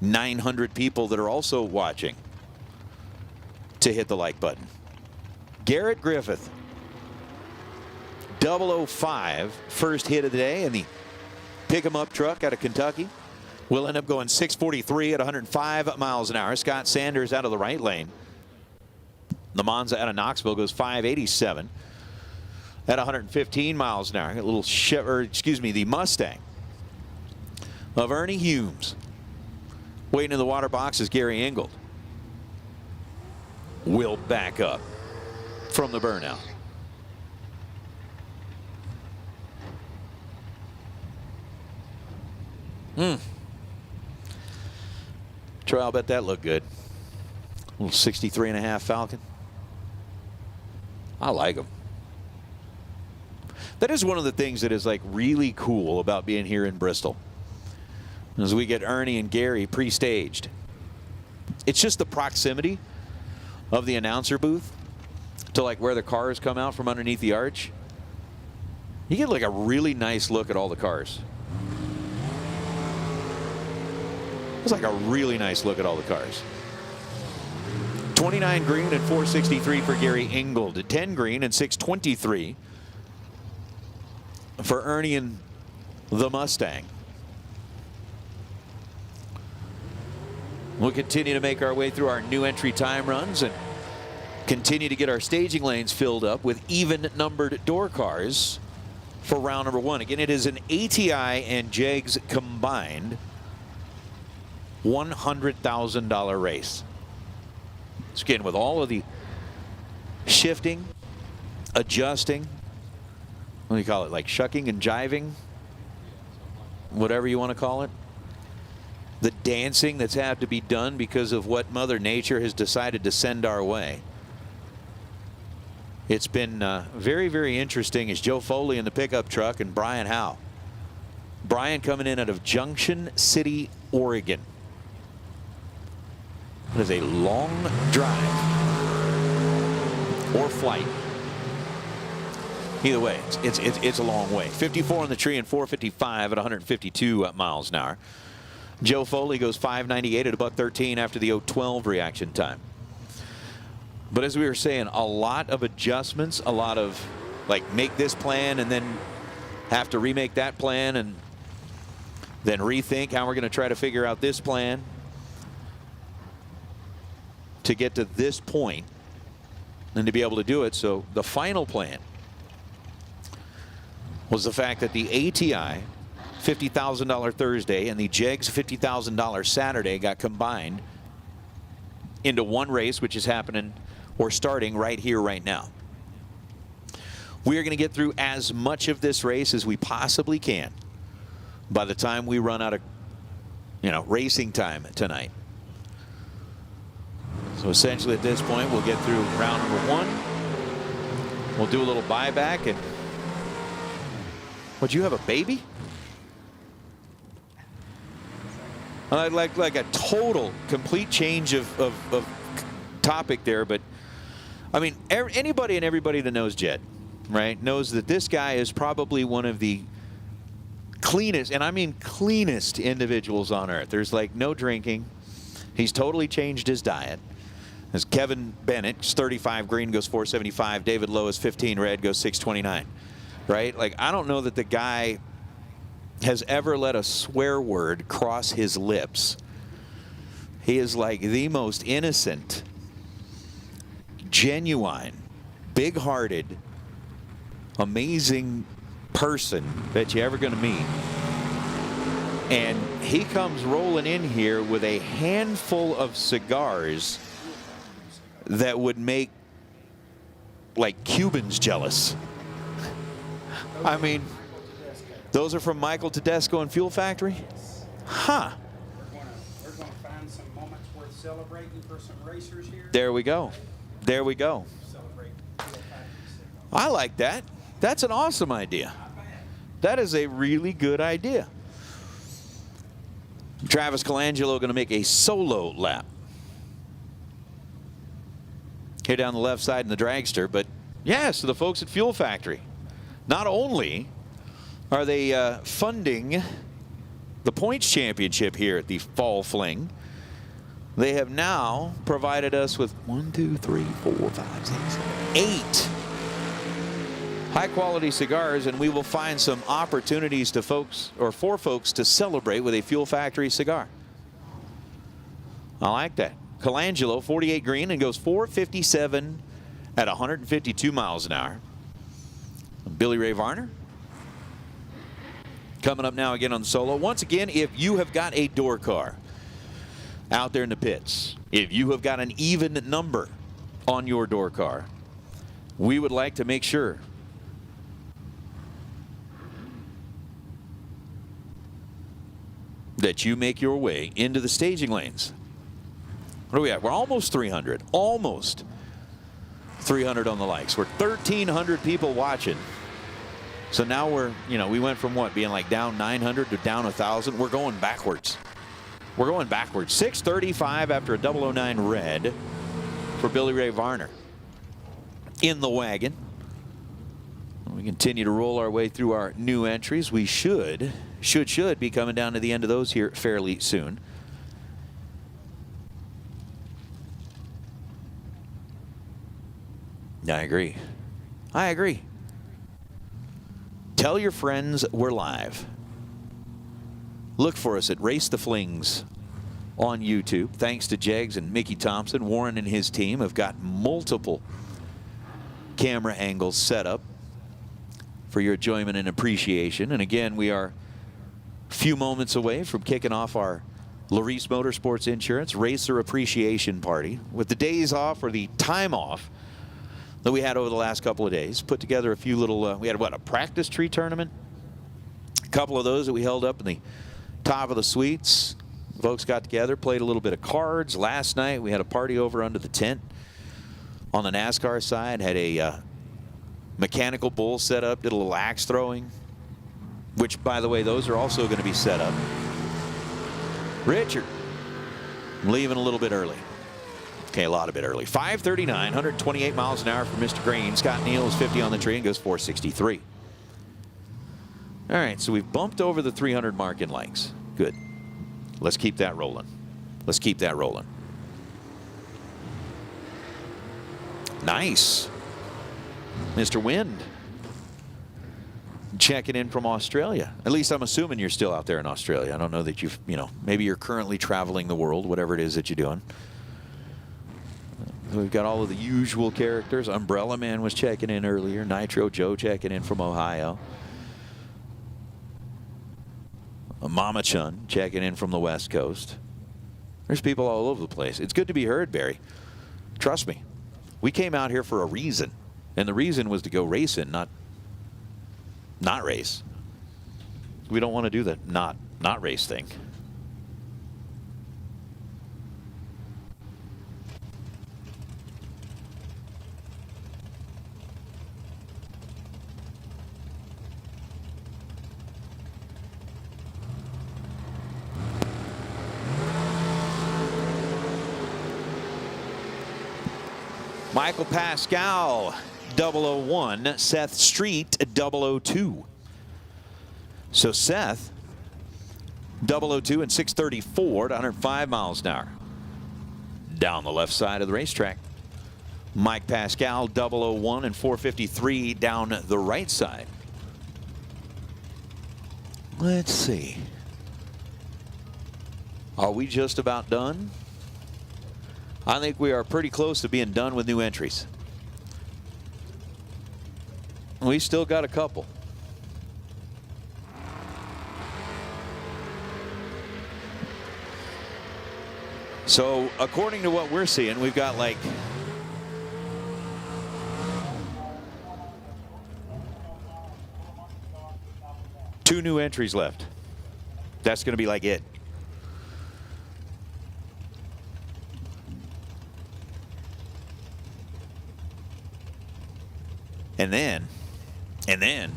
900 people that are also watching to hit the like button. Garrett Griffith, 005, first hit of the day in the pick-em-up truck out of Kentucky. Will end up going 643 at 105 miles an hour. Scott Sanders out of the right lane. The Monza out of Knoxville goes 587 at 115 miles an hour. A little the Mustang of Ernie Humes. Waiting in the water box is Gary Engold. Will back up from the burnout. Troy, I'll bet that looked good. A little 63.5 Falcon. I like them. That is one of the things that is like really cool about being here in Bristol. As we get Ernie and Gary pre-staged. It's just the proximity of the announcer booth to like where the cars come out from underneath the arch. You get like a really nice look at all the cars. It's like a really nice look at all the cars. 29 green and 463 for Gary Engold. 10 green and 623 for Ernie and the Mustang. We'll continue to make our way through our new entry time runs and continue to get our staging lanes filled up with even numbered door cars for round number 1. Again, it is an ATI and JEGS combined $100,000 race. So again, with all of the shifting, adjusting, what do you call it, like shucking and jiving, whatever you want to call it, the dancing that's had to be done because of what Mother Nature has decided to send our way. It's been very, very interesting as Joe Foley in the pickup truck and Brian Howe. Brian coming in out of Junction City, Oregon. It is a long drive or flight. Either way, it's a long way. 54 on the tree and 455 at 152 miles an hour. Joe Foley goes 598 at $113 after the 012 reaction time. But as we were saying, a lot of adjustments, a lot of like make this plan and then have to remake that plan and then rethink how we're going to try to figure out this plan to get to this point and to be able to do it. So the final plan was the fact that the ATI $50,000 Thursday and the JEGS $50,000 Saturday got combined into one race, which is happening or starting right here, right now. We are going to get through as much of this race as we possibly can by the time we run out of, racing time tonight. So essentially at this point, we'll get through round number 1. We'll do a little buyback and Would you have a baby? Like a total, complete change of topic there, but I mean, anybody and everybody that knows Jed, right, knows that this guy is probably one of the cleanest, and I mean cleanest individuals on earth. There's like no drinking. He's totally changed his diet. As Kevin Bennett, 35 green, goes 475. David Lowe is 15 red, goes 629. Right? Like, I don't know that the guy has ever let a swear word cross his lips. He is like the most innocent, genuine, big-hearted, amazing person that you're ever going to meet. And he comes rolling in here with a handful of cigars that would make, like, Cubans jealous. I mean, those are from Michael Tedesco and Fuel Factory? Huh. We're going to find some moments worth celebrating for some racers here. There we go. There we go. Celebrate Fuel Factory. I like that. That's an awesome idea. That is a really good idea. Travis Colangelo going to make a solo lap. Here down the left side in the dragster, but yes, the folks at Fuel Factory. Not only are they funding the points championship here at the Fall Fling, they have now provided us with 1, 2, 3, 4, 5, 6, 8 high-quality cigars, and we will find some opportunities to folks, or for folks, to celebrate with a Fuel Factory cigar. I like that. Colangelo, 48 green, and goes 457 at 152 miles an hour. Billy Ray Varner coming up now again on the solo. Once again, if you have got a door car out there in the pits, if you have got an even number on your door car, we would like to make sure that you make your way into the staging lanes. What are we at? We're almost 300. Almost 300 on the likes. We're 1,300 people watching. So now we're, you know, we went from what, being like down 900 to down 1,000. We're going backwards. We're going backwards. 635 after a 009 red for Billy Ray Varner in the wagon. We continue to roll our way through our new entries. We should be coming down to the end of those here fairly soon. I agree. I agree. Tell your friends we're live. Look for us at Race the Flings on YouTube. Thanks to JEGS and Mickey Thompson. Warren and his team have got multiple camera angles set up for your enjoyment and appreciation. And again, we are a few moments away from kicking off our Larice Motorsports Insurance Racer Appreciation Party. With the days off, or the time off that we had over the last couple of days, put together a few little, we had, what, a practice tree tournament? A couple of those that we held up in the top of the suites. Folks got together, played a little bit of cards. Last night, we had a party over under the tent. On the NASCAR side, had a mechanical bull set up, did a little axe throwing, which, by the way, those are also going to be set up. Richard, leaving a little bit early. Okay, a lot of bit early. 5:39, 128 miles an hour for Mr. Green. Scott Neal is 50 on the tree and goes 463. All right, so we've bumped over the 300 mark in likes. Good. Let's keep that rolling. Let's keep that rolling. Nice. Mr. Wind checking in from Australia. At least I'm assuming you're still out there in Australia. I don't know that you've, you know, maybe you're currently traveling the world, whatever it is that you're doing. We've got all of the usual characters. Umbrella Man was checking in earlier. Nitro Joe checking in from Ohio. Mama Chun checking in from the West Coast. There's people all over the place. It's good to be heard, Barry. Trust me. We came out here for a reason. And the reason was to go racing, not race. We don't want to do the not race thing. Michael Pascal, 001. Seth Street, 002. So Seth, 002 and 634 to 105 miles an hour. Down the left side of the racetrack. Mike Pascal, 001 and 453 down the right side. Let's see. Are we just about done? I think we are pretty close to being done with new entries. We still got a couple. So according to what we're seeing, we've got like two new entries left. That's going to be like it. And then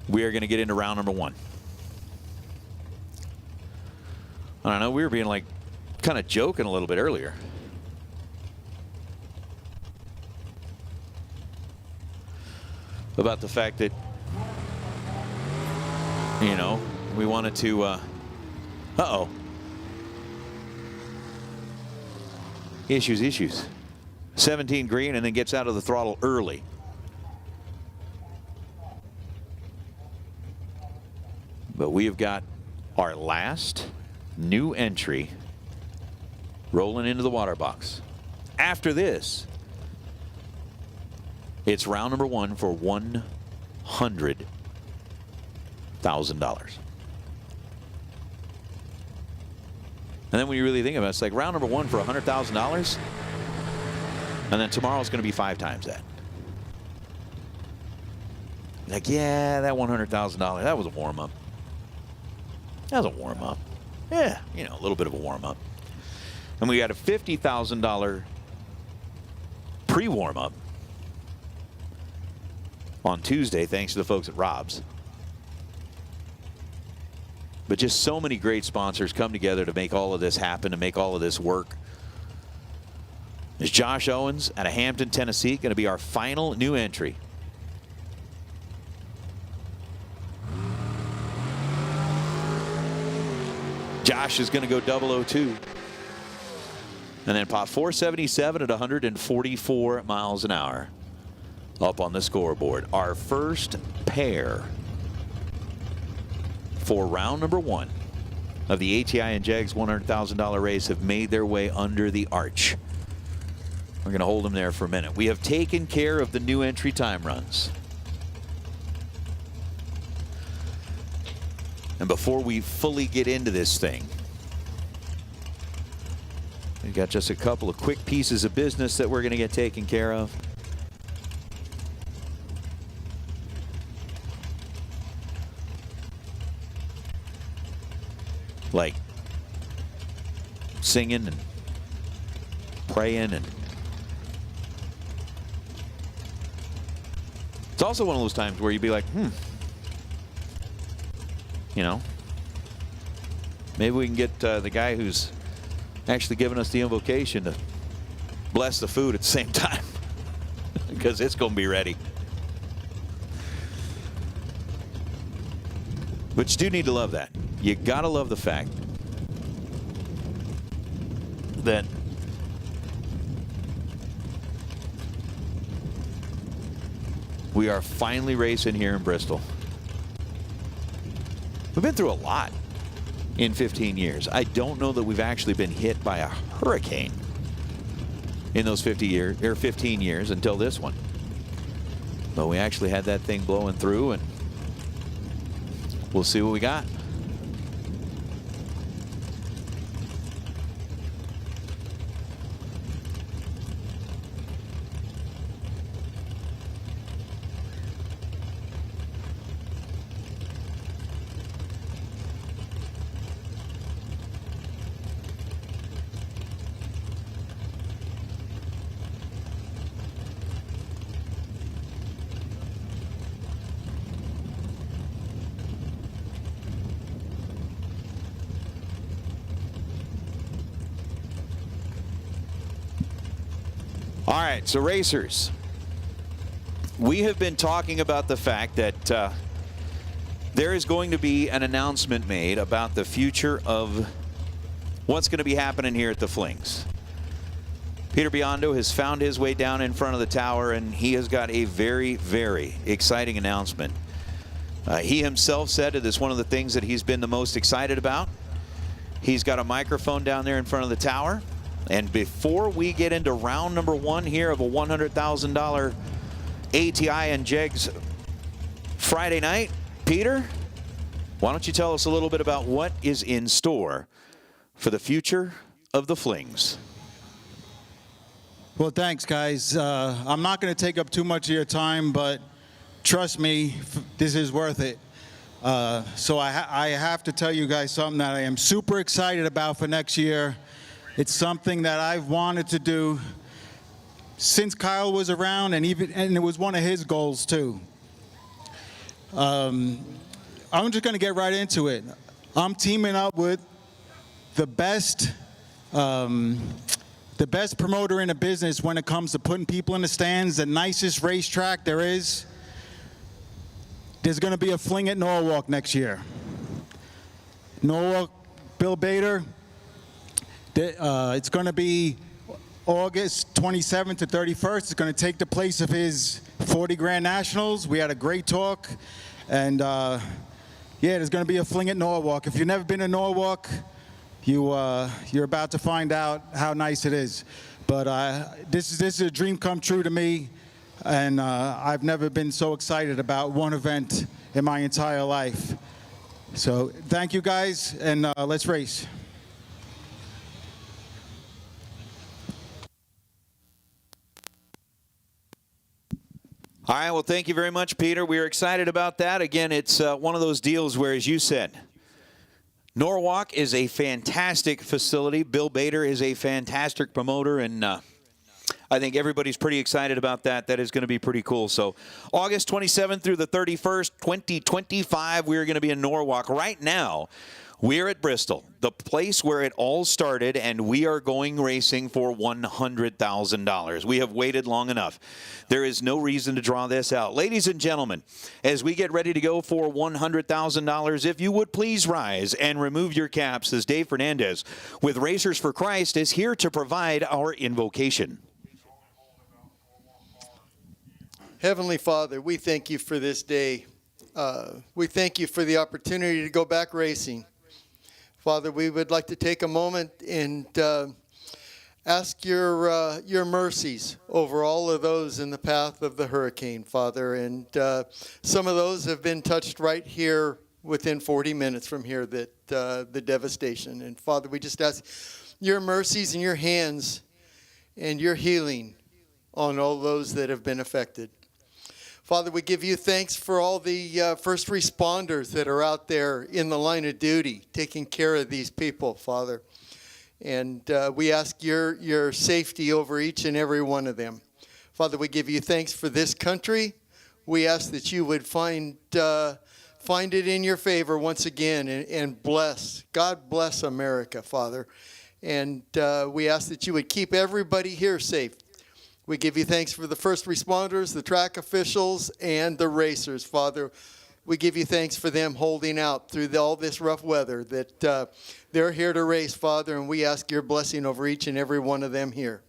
we are going to get into round number 1. I don't know, we were being like kind of joking a little bit earlier. About the fact that, you know, we wanted to, uh-oh. Issues. 17 green and then gets out of the throttle early. But we have got our last new entry rolling into the water box. After this, it's round number 1 for $100,000. And then when you really think about it, it's like round number 1 for $100,000. And then tomorrow's going to be 5 times that. Like, yeah, that $100,000, that was a warm-up. That was a warm-up. Yeah, you know, a little bit of a warm-up. And we got a $50,000 pre-warm-up on Tuesday, thanks to the folks at Rob's. But just so many great sponsors come together to make all of this happen, to make all of this work. Is Josh Owens out of Hampton, Tennessee, going to be our final new entry. Josh is going to go 002. And then pot 477 at 144 miles an hour up on the scoreboard. Our first pair for round number 1 of the ATI and JEGS $100,000 race have made their way under the arch. We're going to hold them there for a minute. We have taken care of the new entry time runs. And before we fully get into this thing, we've got just a couple of quick pieces of business that we're going to get taken care of. Like singing and praying, and it's also one of those times where you'd be like, you know, maybe we can get the guy who's actually giving us the invocation to bless the food at the same time, because it's going to be ready. But you do need to love that. You got to love the fact that we are finally racing here in Bristol. We've been through a lot in 15 years. I don't know that we've actually been hit by a hurricane in those 15 years until this one. But we actually had that thing blowing through, and we'll see what we got. All right, so racers, we have been talking about the fact that there is going to be an announcement made about the future of what's going to be happening here at the Flings. Peter Biondo has found his way down in front of the tower, and he has got a very, very exciting announcement. He himself said it is one of the things that he's been the most excited about. He's got a microphone down there in front of the tower. And before we get into round number 1 here of a $100,000 ATI and JEGS Friday night, Peter, why don't you tell us a little bit about what is in store for the future of the Flings? Well, thanks, guys. I'm not going to take up too much of your time, but trust me, this is worth it. So I have to tell you guys something that I am super excited about for next year. It's something that I've wanted to do since Kyle was around, and it was one of his goals too. I'm just going to get right into it. I'm teaming up with the best promoter in the business when it comes to putting people in the stands, the nicest racetrack there is. There's going to be a Fling at Norwalk next year. Norwalk, Bill Bader. It's going to be August 27th to 31st. It's going to take the place of his 40 Grand Nationals. We had a great talk. And yeah, there's going to be a Fling at Norwalk. If you've never been to Norwalk, you're about to find out how nice it is. But this is a dream come true to me. And I've never been so excited about one event in my entire life. So thank you guys, and let's race. All right, well, thank you very much, Peter. We are excited about that. Again, it's one of those deals where, as you said, Norwalk is a fantastic facility. Bill Bader is a fantastic promoter, and I think everybody's pretty excited about that. That is going to be pretty cool. So August 27th through the 31st, 2025, we're going to be in Norwalk. Right now, we're at Bristol, the place where it all started, and we are going racing for $100,000. We have waited long enough. There is no reason to draw this out. Ladies and gentlemen, as we get ready to go for $100,000, if you would please rise and remove your caps, as Dave Fernandez with Racers for Christ is here to provide our invocation. Heavenly Father, we thank you for this day. We thank you for the opportunity to go back racing. Father, we would like to take a moment and ask your mercies over all of those in the path of the hurricane, Father. And some of those have been touched right here within 40 minutes from here, that the devastation. And Father, we just ask your mercies and your hands and your healing on all those that have been affected. Father, we give you thanks for all the first responders that are out there in the line of duty, taking care of these people, Father. And we ask your safety over each and every one of them. Father, we give you thanks for this country. We ask that you would find it in your favor once again and bless. God bless America, Father. And we ask that you would keep everybody here safe. We give you thanks for the first responders, the track officials, and the racers, Father. We give you thanks for them holding out through all this rough weather, that they're here to race, Father, and we ask your blessing over each and every one of them here.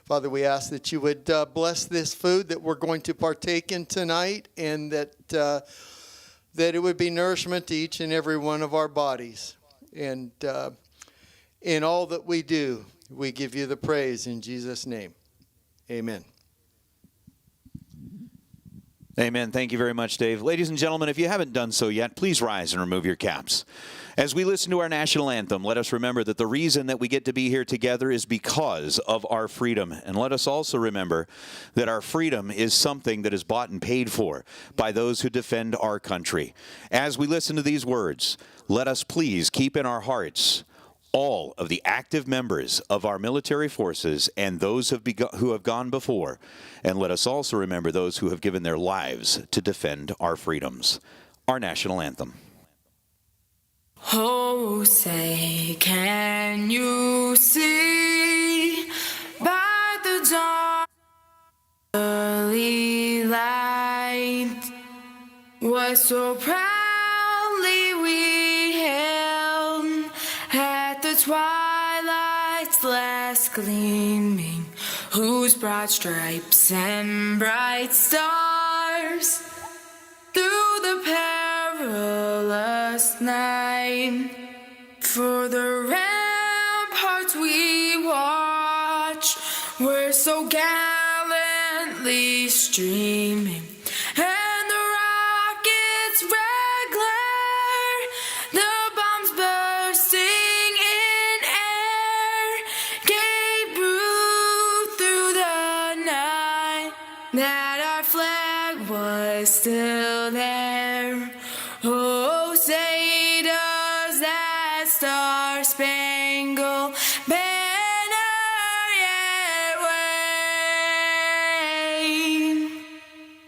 Father, we ask that you would bless this food that we're going to partake in tonight, and that it would be nourishment to each and every one of our bodies. And in all that we do, we give you the praise in Jesus' name. Amen. Amen. Thank you very much, Dave. Ladies and gentlemen, if you haven't done so yet, please rise and remove your caps. As we listen to our national anthem, let us remember that the reason that we get to be here together is because of our freedom. And let us also remember that our freedom is something that is bought and paid for by those who defend our country. As we listen to these words, let us please keep in our hearts all of the active members of our military forces and those who have gone before. And let us also remember those who have given their lives to defend our freedoms. Our national anthem. Oh, say, can you see by the dawn was so proudly we hailed at the twilight's last gleaming, whose broad stripes and bright stars through the perilous night for the ramparts we watch were so gallantly streaming, and the rockets' red glare, the bombs bursting in air, gave proof through the night that our flag was still there. Oh, say does that star-spangled banner yet wave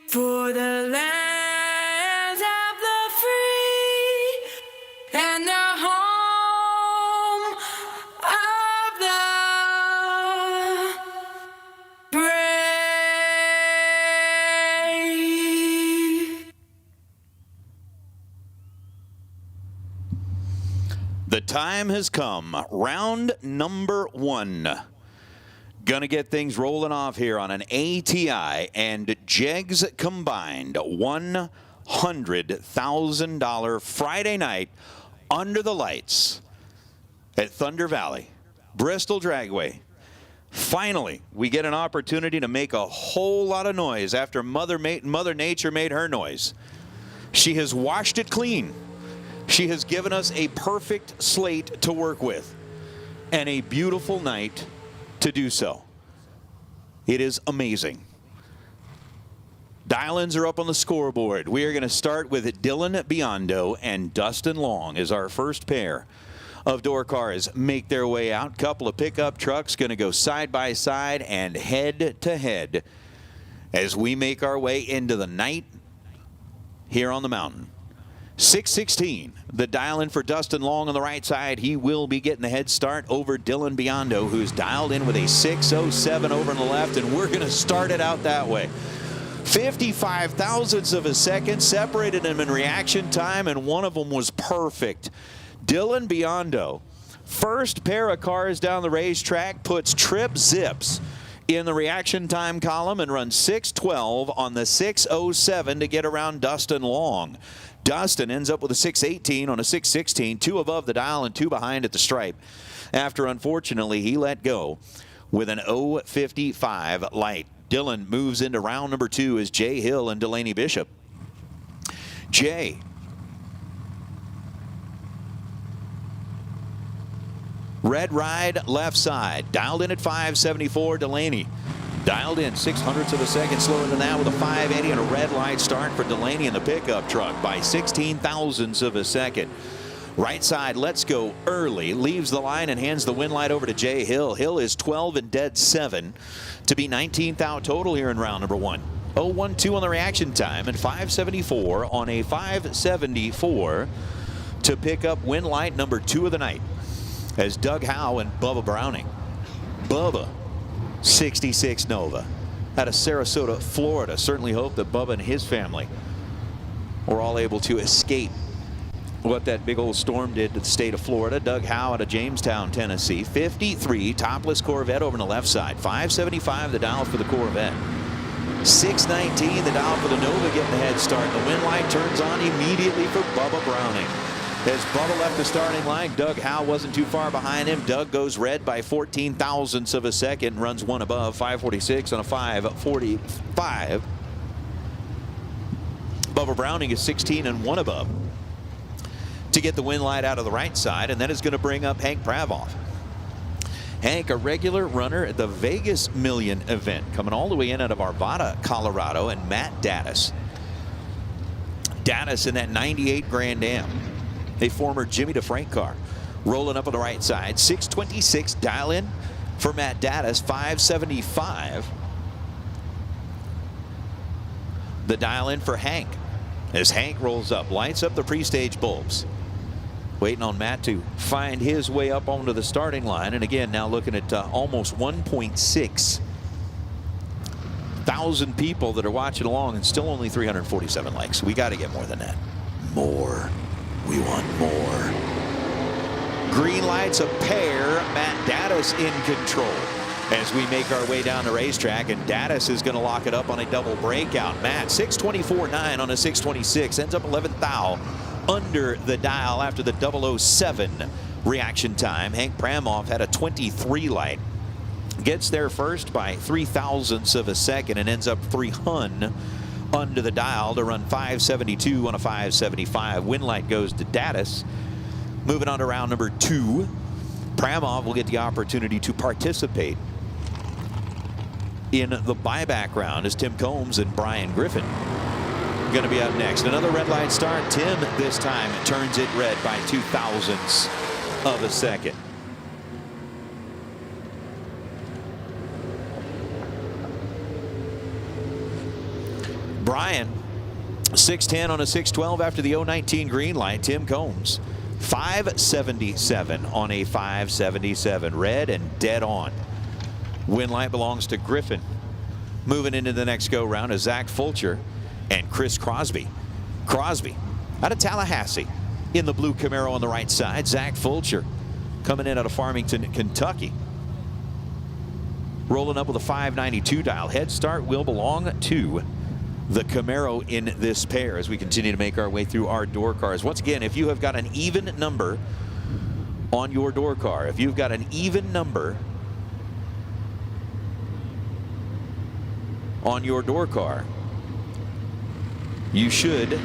for the land of the free and the home of the brave. The time has come. Round number 1. Gonna get things rolling off here on an ATI and JEGS combined $100,000 Friday night under the lights at Thunder Valley, Bristol Dragway. Finally, we get an opportunity to make a whole lot of noise after Mother Nature made her noise. She has washed it clean. She has given us a perfect slate to work with and a beautiful night to do so. It is amazing. Dial-ins are up on the scoreboard. We are going to start with Dylan Biondo and Dustin Long as our first pair of door cars make their way out. Couple of pickup trucks going to go side by side and head to head as we make our way into the night here on the mountain. 6:16, the dial-in for Dustin Long on the right side. He will be getting the head start over Dylan Biondo, who's dialed in with a 6:07 over on the left, and we're going to start it out that way. 55 thousandths of a second separated them in reaction time, and one of them was perfect. Dylan Biondo, first pair of cars down the racetrack, puts Trip Zips in the reaction time column and runs 6:12 on the 6:07 to get around Dustin Long. Dustin ends up with a 6:18 on a 6:16, 2 above the dial and 2 behind at the stripe, after unfortunately he let go with an 0:55 light. Dylan moves into round number 2 as Jay Hill and Delaney Bishop. Jay, red ride left side, dialed in at 574. Delaney dialed in 0.06 of a second slower than that with a 580 and a red light start for Delaney in the pickup truck by 16 thousandths of a second. Right side, let's go early, leaves the line and hands the win light over to Jay Hill. Hill is 12 and dead 7 to be 19th out total here in round number 1. 0:12 on the reaction time and 574 on a 574 to pick up win light number 2 of the night as Doug Howe and Bubba Browning. Bubba, 66 Nova out of Sarasota, Florida. Certainly hope that Bubba and his family were all able to escape what that big old storm did to the state of Florida. Doug Howe out of Jamestown, Tennessee. 53 topless Corvette over on the left side. 575 the dial for the Corvette. 619 the dial for the Nova getting the head start. The win light turns on immediately for Bubba Browning. As Bubba left the starting line, Doug Howe wasn't too far behind him. Doug goes red by 14 thousandths of a second, runs 1 above, 546 on a 545. Bubba Browning is 16 and 1 above to get the win light out of the right side, and that is going to bring up Hank Pravoff. Hank, a regular runner at the Vegas Million event, coming all the way in out of Arvada, Colorado, and Matt Dattis. Dattis in that 98 Grand Am, a former Jimmy DeFrank car, rolling up on the right side. 626 dial in for Matt Dattis, 575. The dial in for Hank as Hank rolls up, lights up the pre-stage bulbs. Waiting on Matt to find his way up onto the starting line. And again, now looking at almost 1.6 1,000 people that are watching along and still only 347 likes. We got to get more than that. More. We want more. Green lights a pair. Matt Dattis in control as we make our way down the racetrack, and Dattis is going to lock it up on a double breakout. Matt, 6:24.9 on a 6:26, ends up 11th thou under the dial after the 007 reaction time. Hank Pramoff had a 23 light. Gets there first by 0.03 of a second and ends up 3 hun under the dial to run 5:72 on a 5:75. Win light goes to Dattis. Moving on to round number 2. Pramoff will get the opportunity to participate in the buyback round as Tim Combs and Brian Griffin going to be up next. Another red light start. Tim this time turns it red by 0.02 of a second. Brian, 6:10 on a 6:12 after the 019 green light. Tim Combs, 5:77 on a 5:77. Red and dead on. Win light belongs to Griffin. Moving into the next go round is Zach Fulcher and Chris Crosby. Crosby out of Tallahassee in the blue Camaro on the right side. Zach Fulcher coming in out of Farmington, Kentucky. Rolling up with a 592 dial. Head start will belong to the Camaro in this pair as we continue to make our way through our door cars. Once again, if you have got an even number on your door car, if you've got an even number on your door car, you should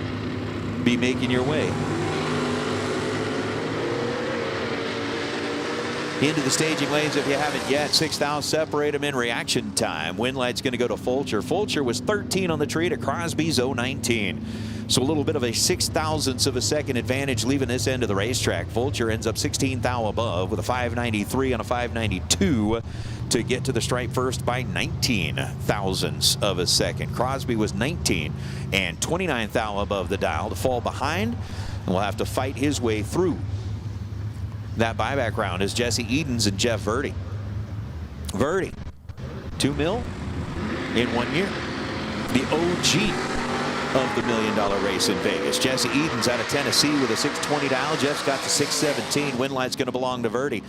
be making your way into the staging lanes if you haven't yet. 6 thou separate them in reaction time. Win light's going to go to Fulcher. Fulcher was 13 on the tree to Crosby's 019. So a little bit of a 0.06 of a second advantage leaving this end of the racetrack. Fulcher ends up 16 thou above with a 593 on a 592 to get to the stripe first by 19 thousandths of a second. Crosby was 19 and 29 thou above the dial to fall behind, and will have to fight his way through that buyback round is Jesse Edens and Jeff Verdi. Verdi, $2 million in 1 year. The OG of the $1 million race in Vegas. Jesse Edens out of Tennessee with a 620 dial. Jeff's got the 617. Win light's going to belong to Verdi.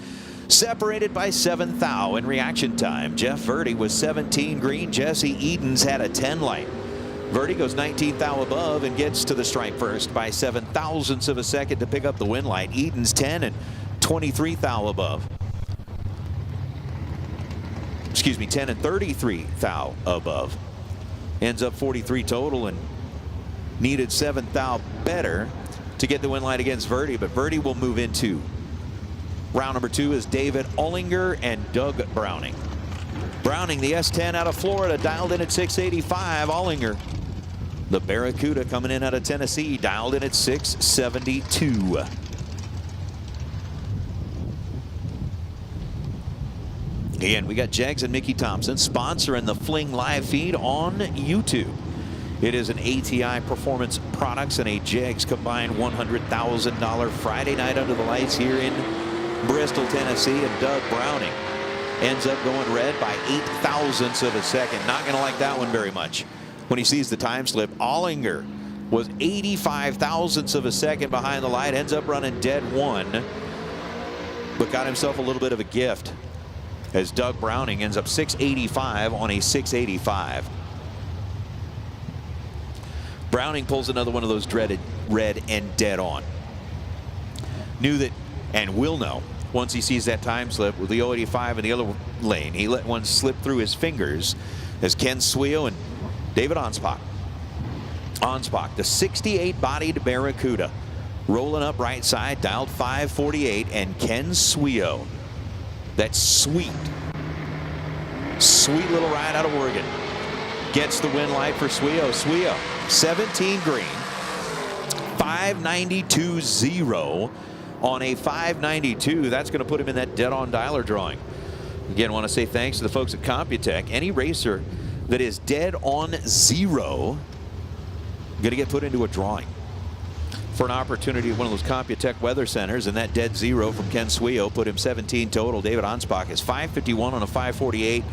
Separated by 7 thou in reaction time. Jeff Verdi was 17 green. Jesse Edens had a 10 light. Verdi goes 19 thou above and gets to the stripe first by 7 thousandths of a second to pick up the win light. Edens 10 and 23 thou above. Excuse me, 10 and 33 thou above. Ends up 43 total and needed 7 thou better to get the win light against Verdi, but Verdi will move into round number 2 is David Ollinger and Doug Browning. Browning, the S10 out of Florida, dialed in at 685. Ollinger, the Barracuda coming in out of Tennessee, dialed in at 672. Again, we got JEGS and Mickey Thompson sponsoring the Fling live feed on YouTube. It is an ATI Performance Products and a JEGS combined $100,000 Friday night under the lights here in Bristol, Tennessee. And Doug Browning ends up going red by 8 thousandths of a second. Not going to like that one very much when he sees the time slip. Ollinger was 85 thousandths of a second behind the light. Ends up running dead one, but got himself a little bit of a gift as Doug Browning ends up 685 on a 685. Browning pulls another one of those dreaded red and dead on. Knew that and will know once he sees that time slip with the 085 in the other lane. He let one slip through his fingers as Ken Swio and David Onspach. Onspach, the 68 bodied Barracuda, rolling up right side, dialed 548, and Ken Swio, that sweet little ride out of Oregon, gets the win light for Swio. Swio, 17 green, 592.0 on a 592. That's going to put him in that dead on dialer drawing. Again, I want to say thanks to the folks at Computech. Any racer that is dead on 0 going to get put into a drawing. for an opportunity at one of those Computech weather centers, and that dead zero from Ken Sweo put him 17 total. David Ansbach is 5:51 on a 5:48.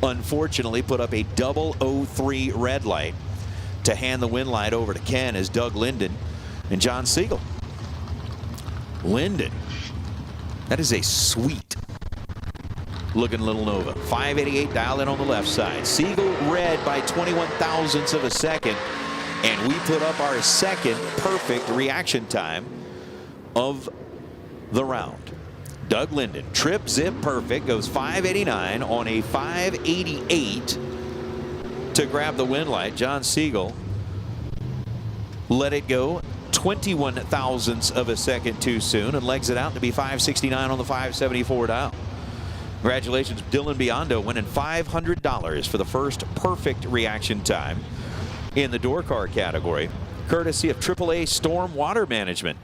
Unfortunately, put up a 0:03 red light to hand the win light over to Ken as Doug Linden and John Siegel. Linden, that is a sweet looking little Nova. 588 dial in on the left side. Siegel red by 21 thousandths of a second. And we put up our second perfect reaction time of the round. Doug Linden, trip zip perfect, goes 589 on a 588 to grab the win light. John Siegel let it go 21 thousandths of a second too soon and legs it out to be 569 on the 574 dial. Congratulations, Dylan Biondo, winning $500 for the first perfect reaction time in the door car category, courtesy of AAA Storm Water Management.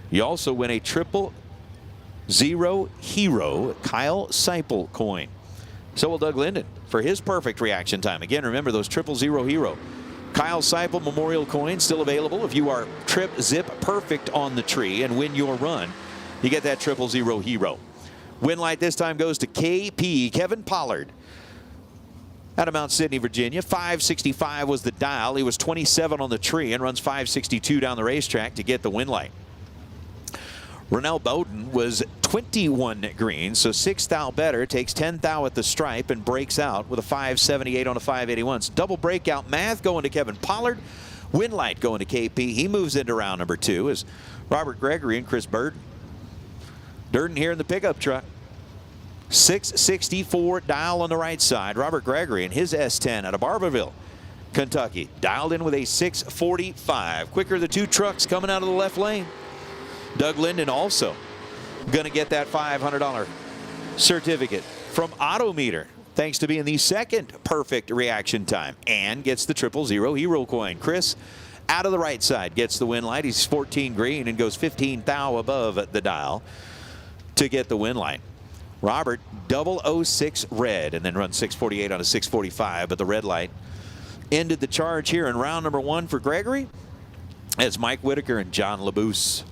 You also win a 000 Hero Kyle Seipel coin. So will Doug Linden for his perfect reaction time. Again, remember those 000 Hero Kyle Seipel Memorial coins still available. If you are trip zip perfect on the tree and win your run, you get that 000 Hero. Win light this time goes to KP Kevin Pollard out of Mount Sidney, Virginia. 565 was the dial. He was 27 on the tree and runs 562 down the racetrack to get the win light. Ronell Bowden was 21 green, so 6 thou better, takes 10 thou at the stripe and breaks out with a 578 on a 581. So double breakout math going to Kevin Pollard. Win light going to KP. He moves into round number 2 as Robert Gregory and Chris Burden. Durden here in the pickup truck. 664 dial on the right side. Robert Gregory and his S10 out of Barberville, Kentucky. Dialed in with a 645. Quicker the two trucks coming out of the left lane. Doug Linden also going to get that $500 certificate from Autometer, thanks to being the second perfect reaction time, and gets the 000 Hero coin. Chris out of the right side gets the win light. He's 14 green and goes 15 thou above the dial to get the win light. Robert 006 red and then runs 648 on a 645, but the red light ended the charge here in round number 1 for Gregory as Mike Whitaker and John LaBouse.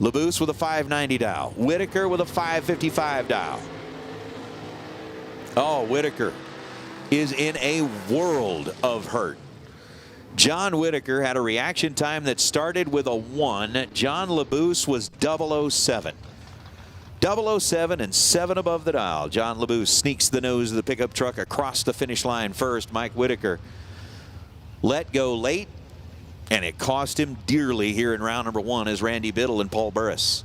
LaBouse with a 590 dial. Whitaker with a 555 dial. Oh, Whitaker is in a world of hurt. John Whitaker had a reaction time that started with a 1. John LaBouse was 007. 007 and 7 above the dial. John LaBouse sneaks the nose of the pickup truck across the finish line first. Mike Whitaker let go late, and it cost him dearly here in round number 1 as Randy Biddle and Paul Burris.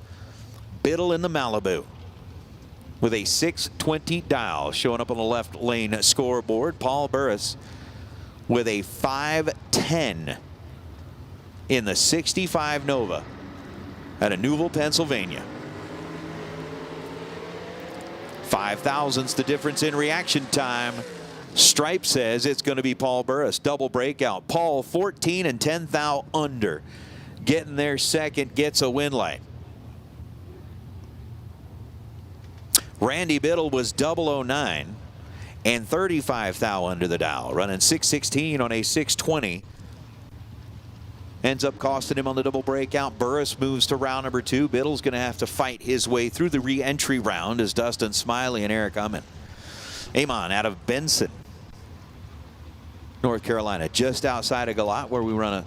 Biddle in the Malibu with a 620 dial showing up on the left lane scoreboard. Paul Burris with a 510 in the 65 Nova out of Newville, Pennsylvania. 5 thousandths the difference in reaction time. Stripe says it's going to be Paul Burris. Double breakout. Paul 14 and 10 thou under. Getting there second, gets a win light. Randy Biddle was 009 and 35 thou under the dial, running 616 on a 620. Ends up costing him on the double breakout. Burris moves to round number 2. Biddle's going to have to fight his way through the re-entry round as Dustin Smiley and Eric Uman. Amon out of Benson, North Carolina, just outside of Galat, where we run a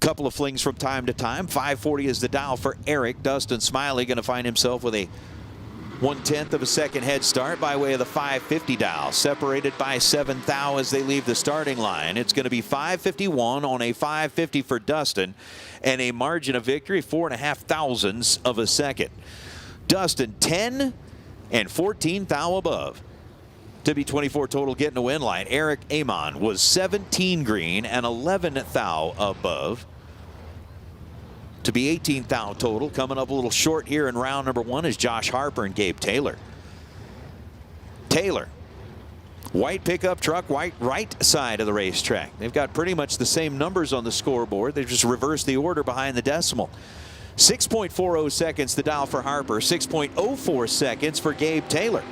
couple of flings from time to time. 540 is the dial for Eric. Dustin Smiley going to find himself with a 1/10 of a second head start by way of the 550 dial, separated by 7 thou as they leave the starting line. It's going to be 551 on a 550 for Dustin and a margin of victory 4.5 thousandths of a second. Dustin 10 and 14 thou above to be 24 total, getting a win line. Eric Amon was 17 green and 11 thou above to be 18 thou total. Coming up a little short here in round number 1 is Josh Harper and Gabe Taylor. Taylor, white pickup truck, white right side of the racetrack. They've got pretty much the same numbers on the scoreboard. They've just reversed the order behind the decimal. 6.40 seconds the dial for Harper, 6.04 seconds for Gabe Taylor.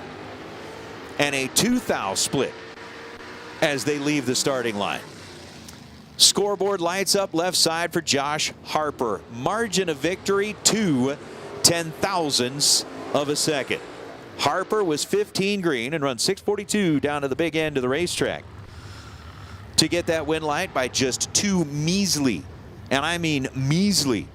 And a 2 thou split as they leave the starting line. Scoreboard lights up left side for Josh Harper. Margin of victory, 2/10,000ths of a second. Harper was 15 green and run 6:42 down to the big end of the racetrack to get that win light by just 2 measly, and I mean measly,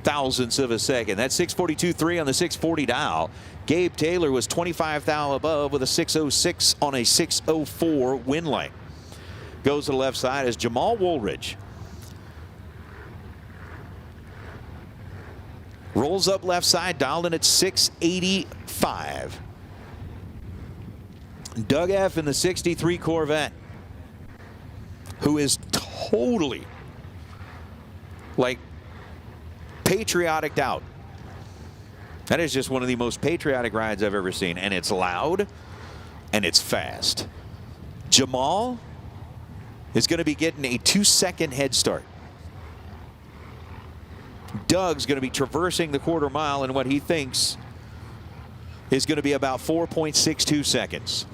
thousandths of a second. That's 6:42.3 on the 640 dial. Gabe Taylor was 25 thou above with a 6:06 on a 6:04 win light. Goes to the left side as Jamal Woolridge rolls up left side, dialed in at 685. Doug F. in the 63 Corvette, who is totally like patriotic out. That is just one of the most patriotic rides I've ever seen, and it's loud and it's fast. Jamal is going to be getting a 2-second head start. Doug's going to be traversing the quarter mile in what he thinks is going to be about 4.62 seconds.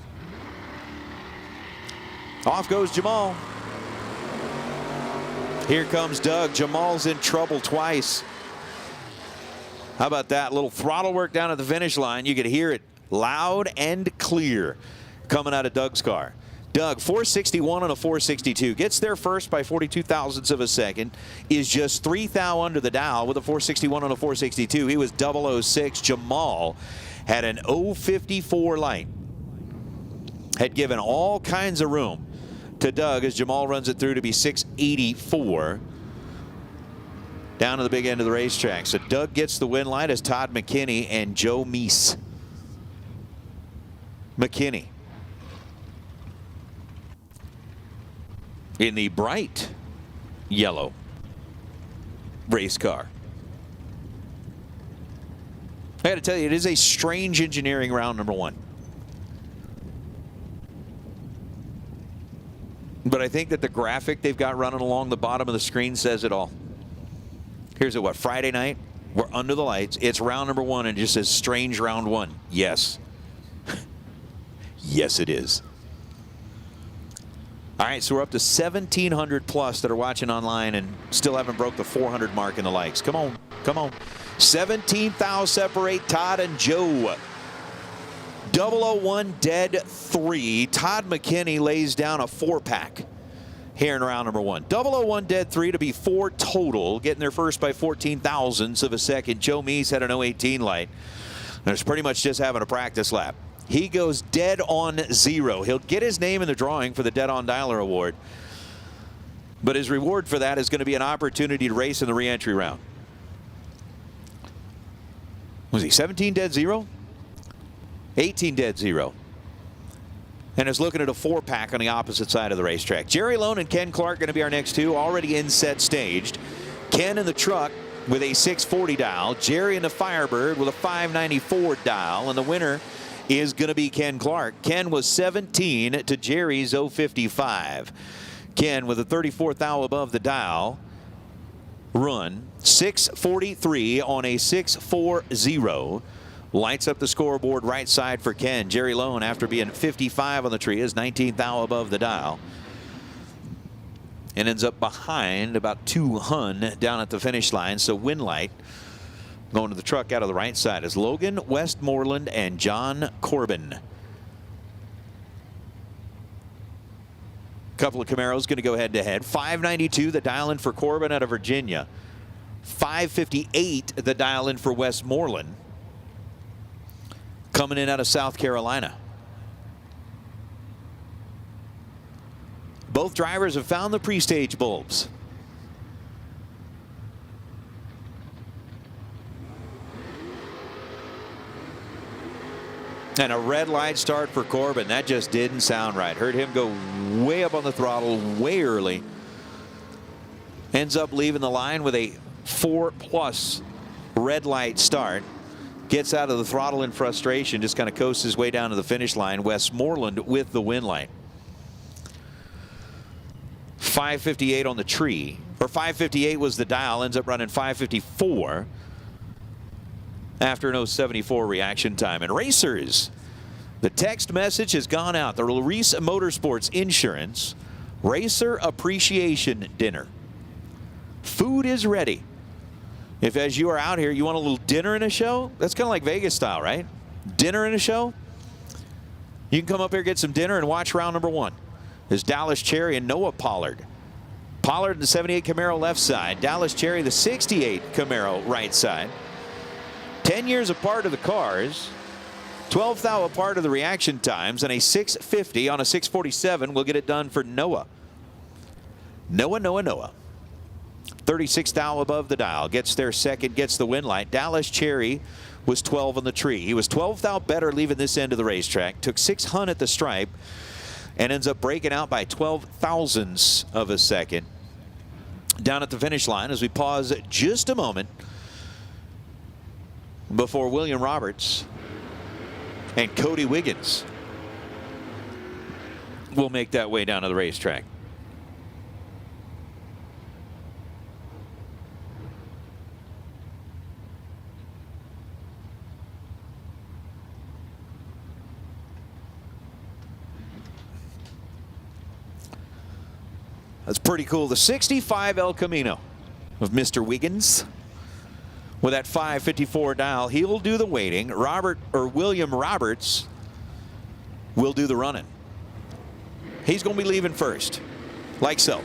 Off goes Jamal. Here comes Doug. Jamal's in trouble twice. How about that little throttle work down at the finish line? You could hear it loud and clear coming out of Doug's car. Doug, 461 on a 462, gets there first by 42 thousandths of a second, is just 3 thou under the dial with a 461 on a 462. He was 006. Jamal had an 054 light. Had given all kinds of room to Doug as Jamal runs it through to be 684 down to the big end of the racetrack. So Doug gets the win light as Todd McKinney and Joe Meese. McKinney in the bright yellow race car. I got to tell you, it is a strange engineering round number one. But I think that the graphic they've got running along the bottom of the screen says it all. Here's it, what, Friday night? We're under the lights. It's round number one and it just says strange round one. Yes. Yes, it is. All right, so we're up to 1,700 plus that are watching online and still haven't broke the 400 mark in the likes. Come on, come on. 17 thou separate Todd and Joe. 001 dead 3. Todd McKinney lays down a 4-pack here in round number one. 001 dead 3 to be 4 total, getting there first by 14 thousandths of a second. Joe Meese had an 018 light. And it's pretty much just having a practice lap. He goes dead on 0. He'll get his name in the drawing for the Dead on Dialer Award. But his reward for that is going to be an opportunity to race in the re-entry round. Was he 17 dead 0? 18 dead 0. And is looking at a 4-pack on the opposite side of the racetrack. Jerry Lone and Ken Clark going to be our next two, already in set staged. Ken in the truck with a 640 dial. Jerry in the Firebird with a 594 dial. And the winner is going to be Ken Clark. Ken was 17 to Jerry's 055. Ken with a 34 thou above the dial run. 643 on a 640. Lights up the scoreboard right side for Ken. Jerry Lone, after being 55 on the tree, is 19 thou above the dial. And ends up behind about 2 hun down at the finish line. So win light going to the truck out of the right side is Logan Westmoreland and John Corbin. Couple of Camaros going to go head to head. 592 the dial in for Corbin out of Virginia. 558 the dial in for Westmoreland, coming in out of South Carolina. Both drivers have found the pre-stage bulbs. And a red light start for Corbin. That just didn't sound right. Heard him go way up on the throttle way early. Ends up leaving the line with a 4+ red light start. Gets out of the throttle in frustration. Just kind of coasts his way down to the finish line. Westmoreland with the win light. 558 on the tree. Or 558 was the dial. Ends up running 554. After an 074 reaction time. And racers, the text message has gone out. The Larice Motorsports Insurance Racer Appreciation Dinner. Food is ready. If as you are out here, you want a little dinner and a show, that's kind of like Vegas style, right? Dinner and a show. You can come up here, get some dinner, and watch round number 1. There's Dallas Cherry and Noah Pollard. Pollard, the 78 Camaro left side. Dallas Cherry, the 68 Camaro right side. 10 years apart of the cars. 12 thou apart of the reaction times, and a 650 on a 647 will get it done for Noah. Noah. 36 thou above the dial. Gets there second, gets the win light. Dallas Cherry was 12 on the tree. He was 12 thou better leaving this end of the racetrack. Took 6 hun at the stripe and ends up breaking out by 12 thousandths of a second. Down at the finish line as we pause just a moment before William Roberts and Cody Wiggins will make that way down to the racetrack. That's pretty cool. The 65 El Camino of Mr. Wiggins with that 554 dial. He'll do the waiting. William Roberts will do the running. He's going to be leaving first, like so.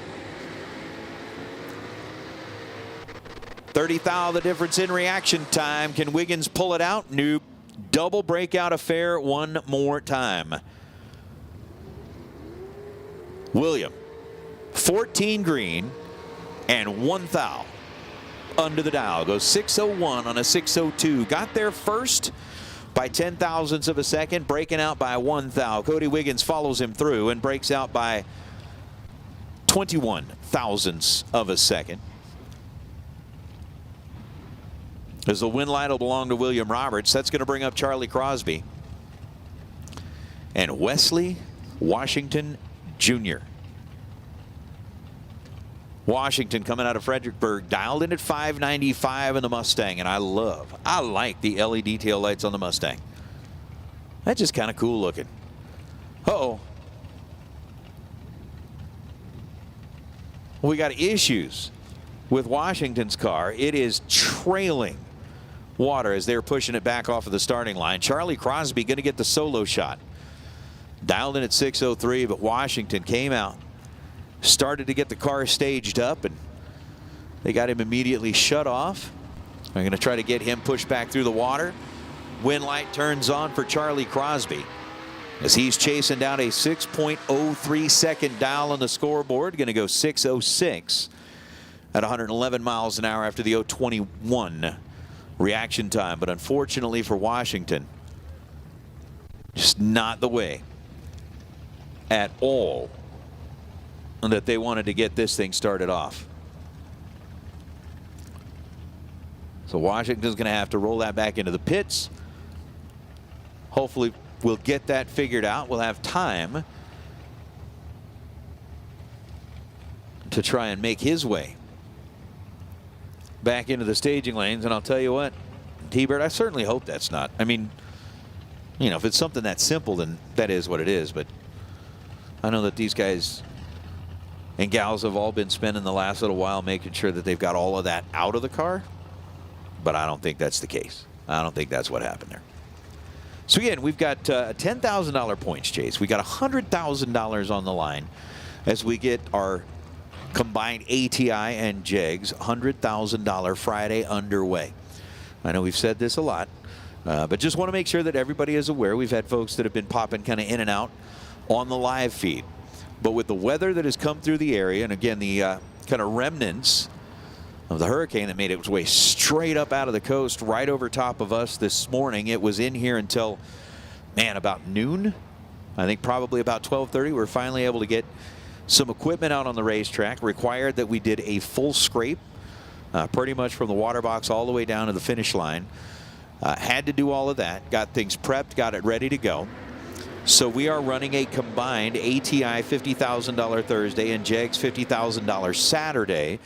30 thou the difference in reaction time. Can Wiggins pull it out? Nope. Double breakout affair one more time. William. 14 green and 1 thou under the dial. Goes 601 on a 602. Got there first by 10 thousandths of a second, breaking out by 1 thou. Cody Wiggins follows him through and breaks out by 21 thousandths of a second. As the win light will belong to William Roberts, that's going to bring up Charlie Crosby and Wesley Washington Jr. Washington coming out of Fredericksburg, dialed in at 595 in the Mustang, and I like the LED tail lights on the Mustang. That's just kind of cool looking. Uh-oh. We got issues with Washington's car. It is trailing water as they're pushing it back off of the starting line. Charlie Crosby going to get the solo shot. Dialed in at 603, but Washington came out. Started to get the car staged up, and they got him immediately shut off. They're going to try to get him pushed back through the water. Wind light turns on for Charlie Crosby as he's chasing down a 6.03 second dial on the scoreboard. Going to go 606 at 111 miles an hour after the 021 reaction time. But unfortunately for Washington, just not the way at all that they wanted to get this thing started off. So Washington's going to have to roll that back into the pits. Hopefully we'll get that figured out. We'll have time to try and make his way back into the staging lanes. And I'll tell you what, T-Bird, I certainly hope that's not. I mean, you know, if it's something that simple, then that is what it is. But I know that these guys and gals have all been spending the last little while making sure that they've got all of that out of the car. But I don't think that's the case. I don't think that's what happened there. So again, we've got a $10,000 points chase. We got $100,000 on the line as we get our combined ATI and JEGS $100,000 Friday underway. I know we've said this a lot, but just want to make sure that everybody is aware. We've had folks that have been popping kind of in and out on the live feed. But with the weather that has come through the area, and again, the kind of remnants of the hurricane that made its way straight up out of the coast, right over top of us this morning. It was in here until, man, about noon. I think probably about 12:30. We were finally able to get some equipment out on the racetrack. Required that we did a full scrape, pretty much from the water box all the way down to the finish line. Had to do all of that. Got things prepped, got it ready to go. So we are running a combined ATI $50,000 Thursday and JEGS $50,000 Saturday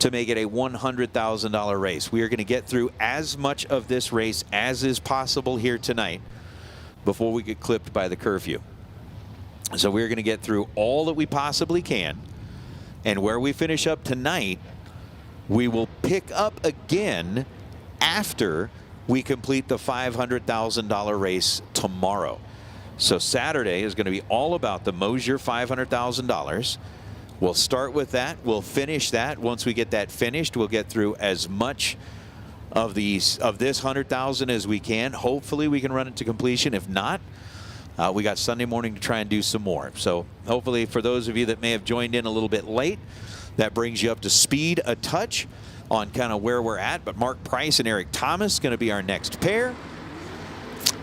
to make it a $100,000 race. We are going to get through as much of this race as is possible here tonight before we get clipped by the curfew. So we're going to get through all that we possibly can. And where we finish up tonight, we will pick up again after we complete the $500,000 race tomorrow. So Saturday is going to be all about the Mosier $500,000. We'll start with that. We'll finish that. Once we get that finished, we'll get through as much of this 100,000 as we can. Hopefully we can run it to completion. If not, we got Sunday morning to try and do some more. So hopefully for those of you that may have joined in a little bit late, that brings you up to speed a touch on kind of where we're at. But Mark Price and Eric Thomas going to be our next pair.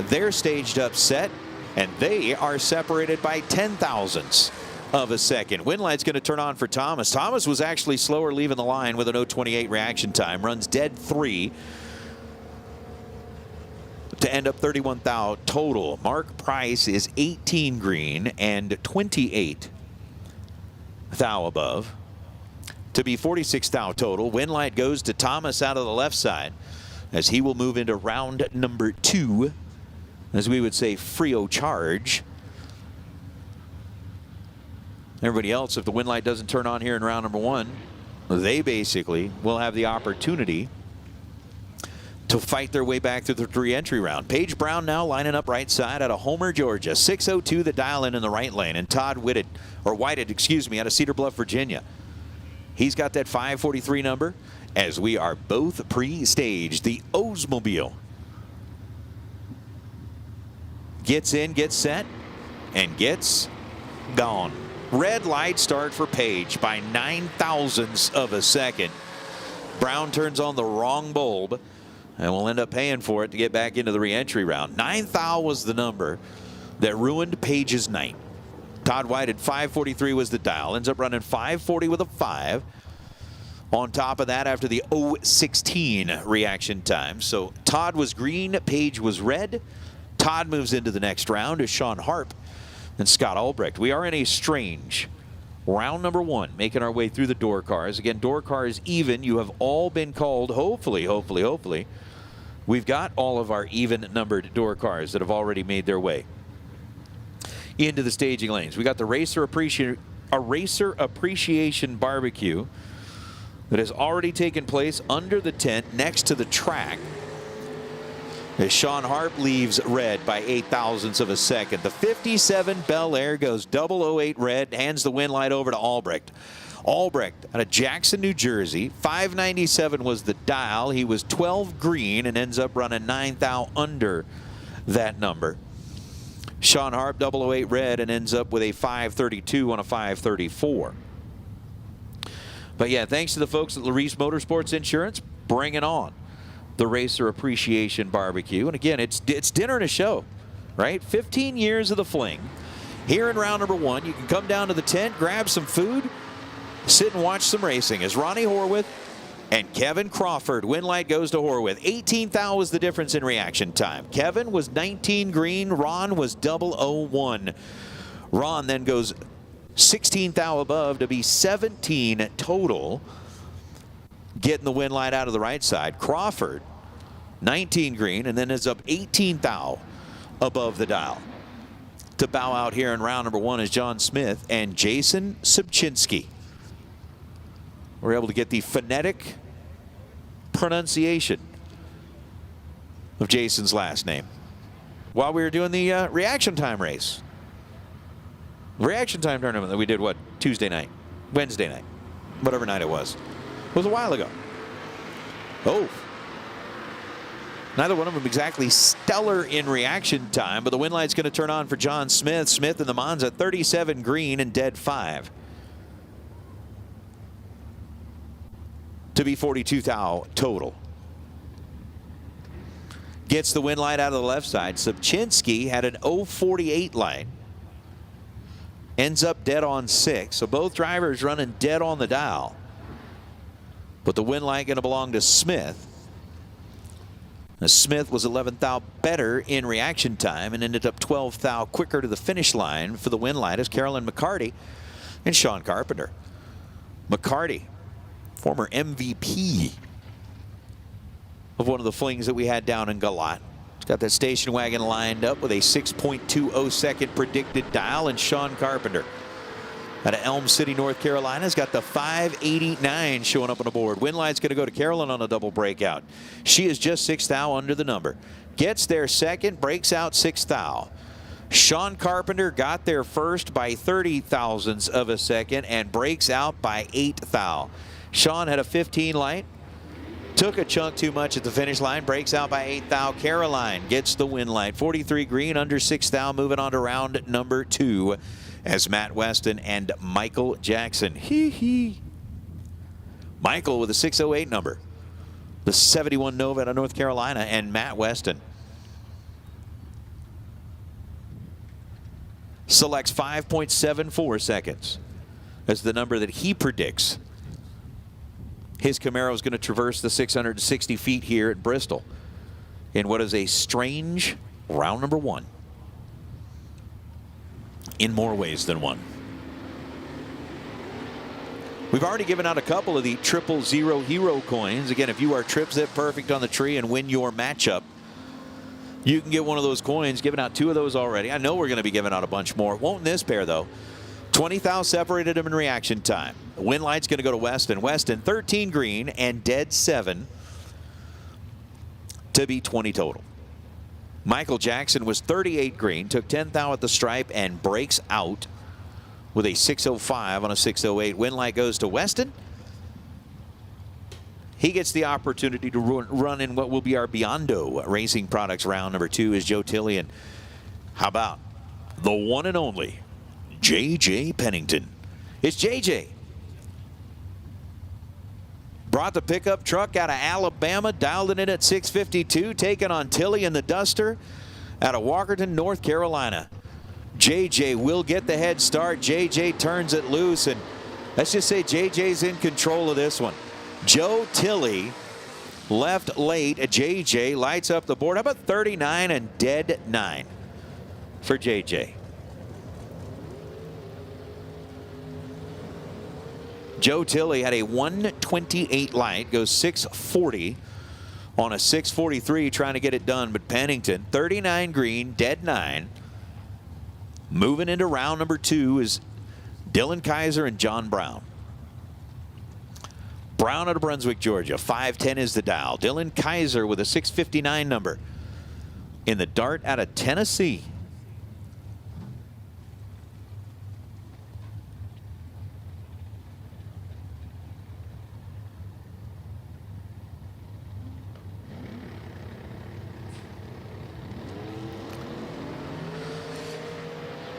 They're staged up set, and they are separated by 10,000ths of a second. Winlight's going to turn on for Thomas. Thomas was actually slower leaving the line with an 0.28 reaction time. Runs dead 3 to end up 31 thou total. Mark Price is 18 green and 28 thou above to be 46 thou total. Winlight goes to Thomas out of the left side as he will move into round number 2, as we would say, free-o charge. Everybody else, if the Winlight doesn't turn on here in round number 1, they basically will have the opportunity to fight their way back through the re-entry round. Paige Brown now lining up right side out of Homer, Georgia. 6:02 the dial in the right lane. And Todd Whited, out of Cedar Bluff, Virginia. He's got that 543 number as we are both pre-staged. The Oldsmobile gets in, gets set, and gets gone. Red light start for Paige by 9,000ths of a second. Brown turns on the wrong bulb, and we'll end up paying for it to get back into the re-entry round. 9 thou was the number that ruined Paige's night. Todd White at 543 was the dial. Ends up running 540 with a 5. On top of that, after the 0.16 reaction time. So Todd was green, Paige was red. Todd moves into the next round as Sean Harp and Scott Albrecht. We are in a strange round number 1, making our way through the door cars. Again, door cars even. You have all been called. Hopefully, we've got all of our even numbered door cars that have already made their way into the staging lanes. We got the Racer Appreciation Barbecue that has already taken place under the tent next to the track as Sean Harp leaves red by 8,000ths of a second. The 57 Bel Air goes 008 red, hands the Winlight over to Albrecht. Albrecht out of Jackson, New Jersey. 597 was the dial. He was 12 green and ends up running 9 thou under that number. Sean Harp 008 red and ends up with a 532 on a 534. But yeah, thanks to the folks at Larice Motorsports Insurance, bringing on the Racer Appreciation Barbecue. And again, it's dinner and a show, right? 15 years of the Fling. Here in round number 1, you can come down to the tent, grab some food, sit and watch some racing as Ronnie Horwith and Kevin Crawford. Winlight goes to Horwith. 18 thou was the difference in reaction time. Kevin was 19 green. Ron was 001. Ron then goes 16 thou above to be 17 total. Getting the Winlight out of the right side. Crawford, 19 green, and then is up 18 thou above the dial. To bow out here in round number 1 is John Smith and Jason Subchinski. We're able to get the phonetic pronunciation of Jason's last name while we were doing the reaction time race. Reaction time tournament that we did, what, Tuesday night, Wednesday night, whatever night it was. It was a while ago. Oh. Neither one of them exactly stellar in reaction time, but the Winlight's going to turn on for John Smith. Smith in the Monza, 37 green and dead 5. To be 42 thou total. Gets the Winlight out of the left side. Subchinski had an 048 line. Ends up dead on 6. So both drivers running dead on the dial. But the Winlight going to belong to Smith. Now, Smith was 11 thou better in reaction time and ended up 12 thou quicker to the finish line for the Winlight as Carolyn McCarty and Sean Carpenter. McCarty, former MVP of one of the Flings that we had down in Galat. He's got that station wagon lined up with a 6.20 second predicted dial, and Sean Carpenter out of Elm City, North Carolina, has got the 589 showing up on the board. Win line's going to go to Carolyn on a double breakout. She is just 6 thou under the number. Gets there second, breaks out 6 thou. Sean Carpenter got there first by 30 thousandths of a second and breaks out by 8 thou. Sean had a 15 light. Took a chunk too much at the finish line. Breaks out by 8 thou. Caroline gets the win light. 43 green under 6 thou. Moving on to round number 2. As Matt Weston and Michael Jackson. Michael with a 608 number. The 71 Nova out of North Carolina, and Matt Weston selects 5.74 seconds as the number that he predicts. His Camaro is going to traverse the 660 feet here at Bristol in what is a strange round number 1. In more ways than one. We've already given out a couple of the 000 hero coins. Again, if you are trip zip perfect on the tree and win your matchup, you can get one of those coins. Given out 2 of those already. I know we're going to be giving out a bunch more. Won't in this pair, though. 20 thou separated them in reaction time. The win light's going to go to Weston. Weston, 13 green and dead 7 to be 20 total. Michael Jackson was 38 green, took 10 thou at the stripe, and breaks out with a 605 on a 608. Win light goes to Weston. He gets the opportunity to run in what will be our Biondo Racing Products round number 2 is Joe Tilley. And how about the one and only J.J. Pennington? It's J.J. Brought the pickup truck out of Alabama, dialed it in at 652, taking on Tilley in the Duster out of Walkerton, North Carolina. JJ will get the head start. JJ turns it loose, and let's just say JJ's in control of this one. Joe Tilley left late. JJ lights up the board. How about 39 and dead 9 for JJ? Joe Tilley had a 128 light, goes 640 on a 643, trying to get it done. But Pennington, 39 green, dead 9. Moving into round number 2 is Dylan Kaiser and John Brown. Brown out of Brunswick, Georgia. 510 is the dial. Dylan Kaiser with a 659 number in the Dart out of Tennessee.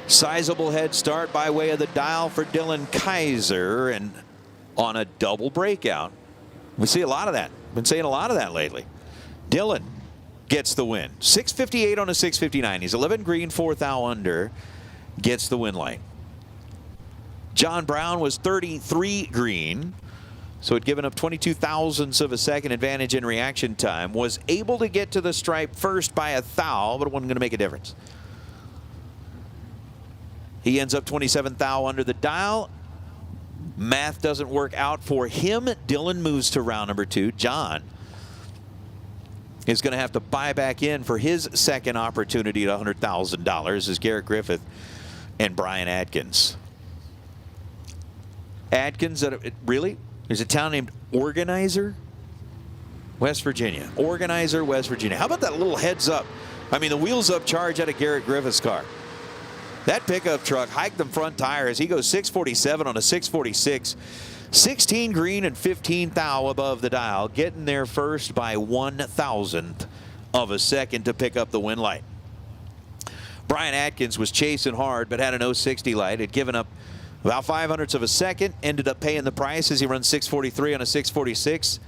Sizable head start by way of the dial for Dylan Kaiser, and on a double breakout. We see a lot of that. Been seeing a lot of that lately. Dylan gets the win. 658 on a 659. He's 11 green, 4 thou under. Gets the win light. John Brown was 33 green, so had given up 22 thousandths of a second advantage in reaction time. Was able to get to the stripe first by a thou, but it wasn't going to make a difference. He ends up 27 thou under the dial. Math doesn't work out for him. Dylan moves to round number 2. John is going to have to buy back in for his second opportunity at $100,000 as Garrett Griffith and Brian Atkins. Atkins, really? There's a town named Organizer, West Virginia. Organizer, West Virginia. How about that little heads up? I mean, the wheels up charge out of Garrett Griffith's car. That pickup truck hiked them front tires. He goes 647 on a 646. 16 green and 15 thou above the dial. Getting there first by 1,000th of a second to pick up the win light. Brian Atkins was chasing hard but had an 060 light. Had given up about 500ths of a second. Ended up paying the price as he runs 643 on a 646.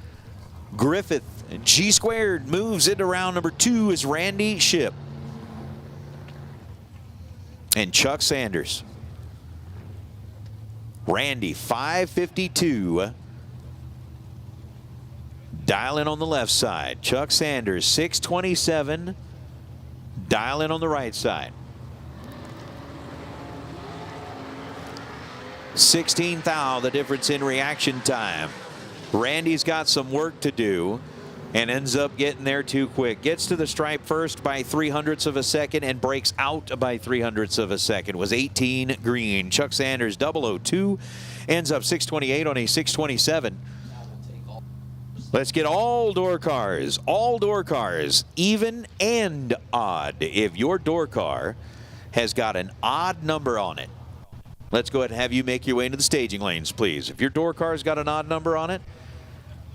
Griffith, G squared, moves into round number 2 as Randy Ship and Chuck Sanders. Randy, 552. Dial in on the left side. Chuck Sanders, 627. Dial in on the right side. 16 thou, the difference in reaction time. Randy's got some work to do. and ends up getting there too quick. Gets to the stripe first by 0.03 of a second and breaks out by 0.03 of a second. Was 18 green. Chuck Sanders 002 ends up 628 on a 627. Let's get all door cars, even and odd. If your door car has got an odd number on it, let's go ahead and have you make your way into the staging lanes, please. If your door car's got an odd number on it,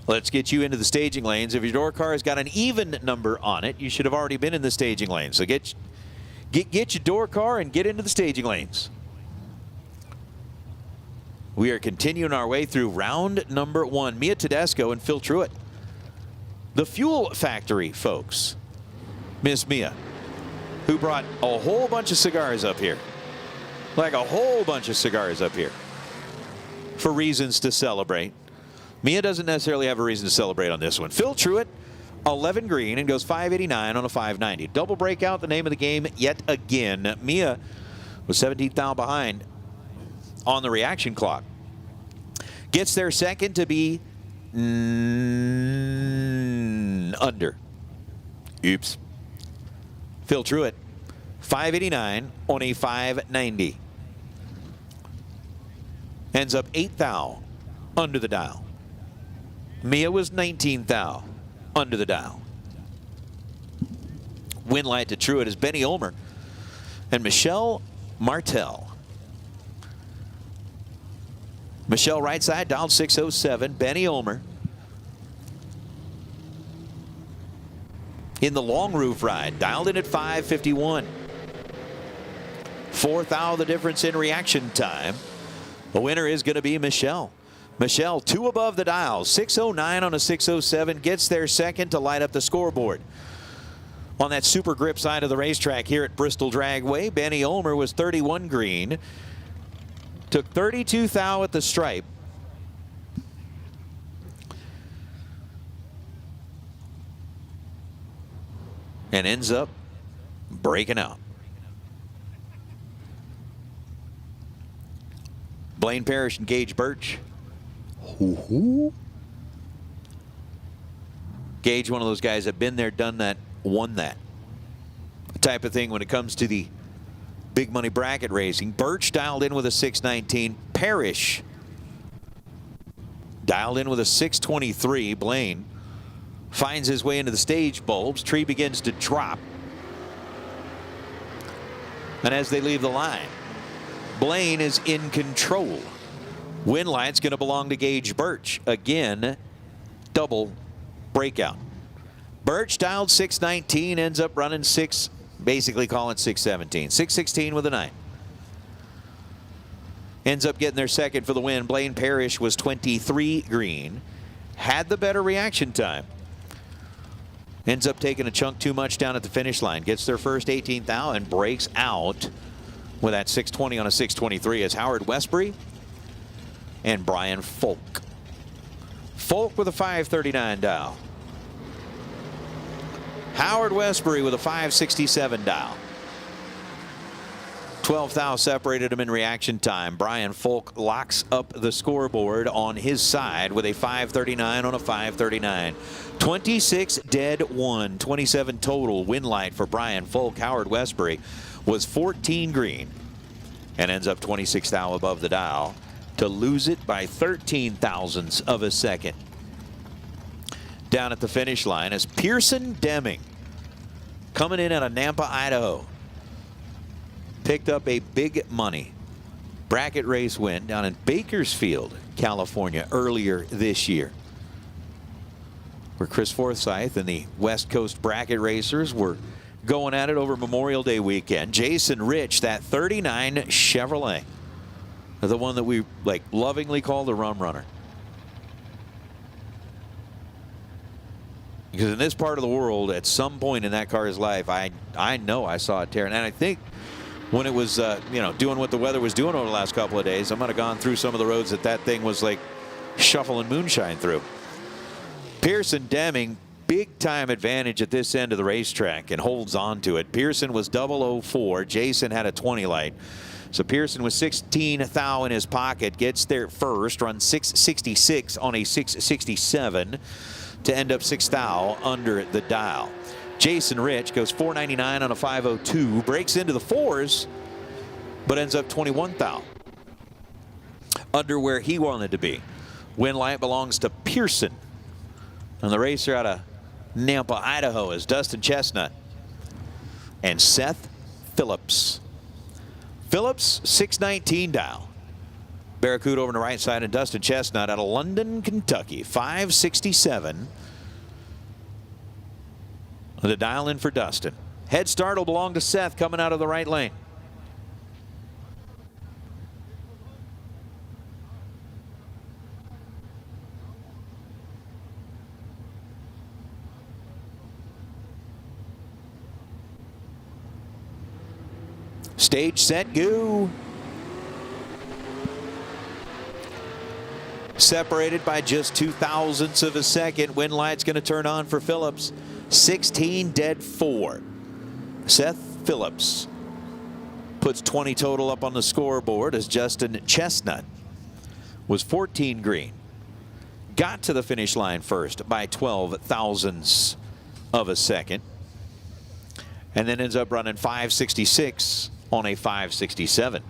let's get you into the staging lanes. If your door car has got an even number on it, you should have already been in the staging lanes. So get your door car and get into the staging lanes. We are continuing our way through round number 1. Mia Tedesco and Phil Truitt. The Fuel Factory folks. Miss Mia, who brought a whole bunch of cigars up here. Like a whole bunch of cigars up here. For reasons to celebrate. Mia doesn't necessarily have a reason to celebrate on this one. Phil Truitt, 11 green, and goes 589 on a 590. Double breakout, the name of the game yet again. Mia was 17th thou behind on the reaction clock. Gets there second to be under. Oops. Phil Truitt, 589 on a 590. Ends up 8th thou under the dial. Mia was 19th thou under the dial. Win light to Truitt is Benny Ulmer and Michelle Martel. Michelle right side, dialed 607. Benny Ulmer in the long roof ride, dialed in at 551. 4th thou the difference in reaction time. The winner is going to be Michelle. Michelle, 2 above the dial, 609 on a 607, gets there second to light up the scoreboard. On that super grip side of the racetrack here at Bristol Dragway, Benny Ulmer was 31 green. Took 32 thou at the stripe. And ends up breaking out. Blaine Parrish and Gage Birch. Gage, one of those guys that been there, done that, won that type of thing when it comes to the big money bracket racing. Birch dialed in with a 619. Parrish dialed in with a 623. Blaine finds his way into the stage bulbs. Tree begins to drop. And as they leave the line, Blaine is in control. Win light's going to belong to Gage Birch. Again, double breakout. Birch dialed 619, ends up running 6, basically calling 617. 616 with a 9. Ends up getting their second for the win. Blaine Parrish was 23 green. Had the better reaction time. Ends up taking a chunk too much down at the finish line. Gets their first 18th thou and breaks out with that 620 on a 623 as Howard Westbury and Brian Folk. Folk with a 539 dial. Howard Westbury with a 567 dial. 12th thou separated him in reaction time. Brian Folk locks up the scoreboard on his side with a 539 on a 539. 26 dead 1, 27 total win light for Brian Folk. Howard Westbury was 14 green and ends up 26 thou above the dial to lose it by 13 thousandths of a second. Down at the finish line is Pearson Deming, coming in out of Nampa, Idaho. Picked up a big money bracket race win down in Bakersfield, California earlier this year, where Chris Forsyth and the West Coast bracket racers were going at it over Memorial Day weekend. Jason Rich, that 39 Chevrolet, the one that we like lovingly call the Rum Runner. Because in this part of the world, at some point in that car's life, I know I saw it tearing. And I think when it was, doing what the weather was doing over the last couple of days, I might have gone through some of the roads that thing was like shuffling moonshine through. Pearson Deming, big time advantage at this end of the racetrack and holds on to it. Pearson was 004. Jason had a 20 light. So Pearson with 16 thou in his pocket, gets there first, runs 666 on a 667. to end up 6th thou under the dial. Jason Rich goes 499 on a 502, breaks into the 4s, but ends up 21th thou under where he wanted to be. Win light belongs to Pearson. And the racer out of Nampa, Idaho is Dustin Chestnut and Seth Phillips. Phillips, 619 dial. Barracuda over on the right side, and Dustin Chestnut out of London, Kentucky, 567. The dial in for Dustin. Head start will belong to Seth coming out of the right lane. Stage, set, go. Separated by just 0.02 of a second. Win light's going to turn on for Phillips. 16 dead 4. Seth Phillips puts 20 total up on the scoreboard as Justin Chestnut was 14 green. Got to the finish line first by 0.12 of a second. And then ends up running 566 on a 567.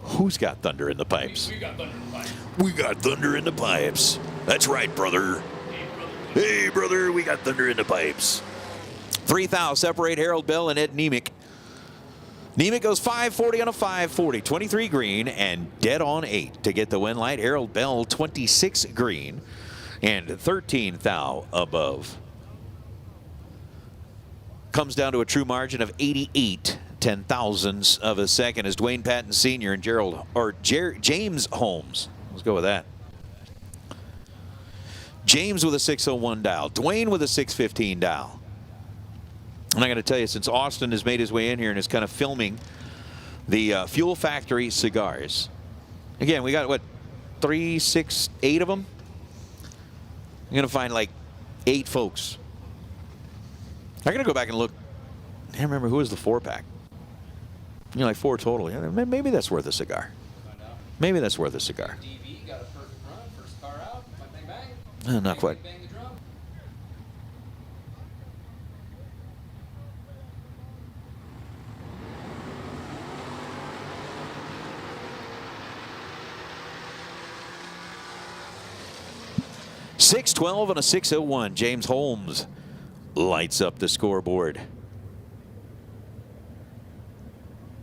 Who's got thunder in the pipes? We got thunder in the pipes. We got thunder in the pipes. That's right, brother. Hey, brother, we got thunder in the pipes. 3 thou separate Harold Bell and Ed Nemec. Nemec goes 540 on a 540, 23 green and dead on 8 to get the win light. Harold Bell 26 green and 13 thou above. Comes down to a true margin of 88 10,000ths of a second as Dwayne Patton Sr. and James Holmes. Let's go with that. James with a 601 dial. Dwayne with a 615 dial. And I got to tell you, since Austin has made his way in here and is kind of filming the Fuel Factory cigars. Again, we got, what, 3, 6, 8 of them? I'm going to find like 8 folks. I got to go back and look. I can't remember who was the 4-pack. You know, like 4 total. Yeah, maybe that's worth a cigar. Maybe that's worth a cigar. DV got a perfect run, first car out, bang, bang, bang. Not quite. Bang the drum. .612 and a 601. James Holmes lights up the scoreboard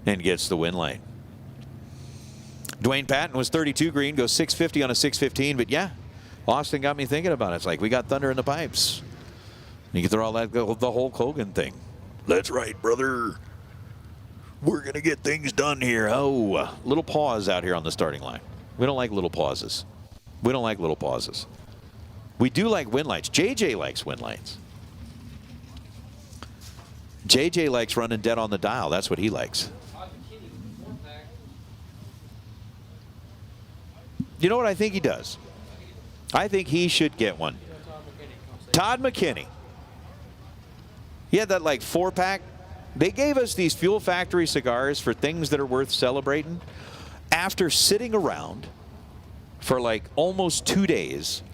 and gets the win light. Dwayne Patton was 32 green, goes 650 on a 615. But yeah, Austin got me thinking about it. It's like we got thunder in the pipes. You can throw all that, the Hulk Hogan thing. That's right, brother. We're going to get things done here. Oh, little pause out here on the starting line. We don't like little pauses. We don't like little pauses. We do like win lights. JJ likes win lights. JJ likes running dead on the dial. That's what he likes. You know what I think he does? I think he should get one. Todd McKinney. He had that like 4-pack. They gave us these Fuel Factory cigars for things that are worth celebrating. After sitting around for like almost 2 days,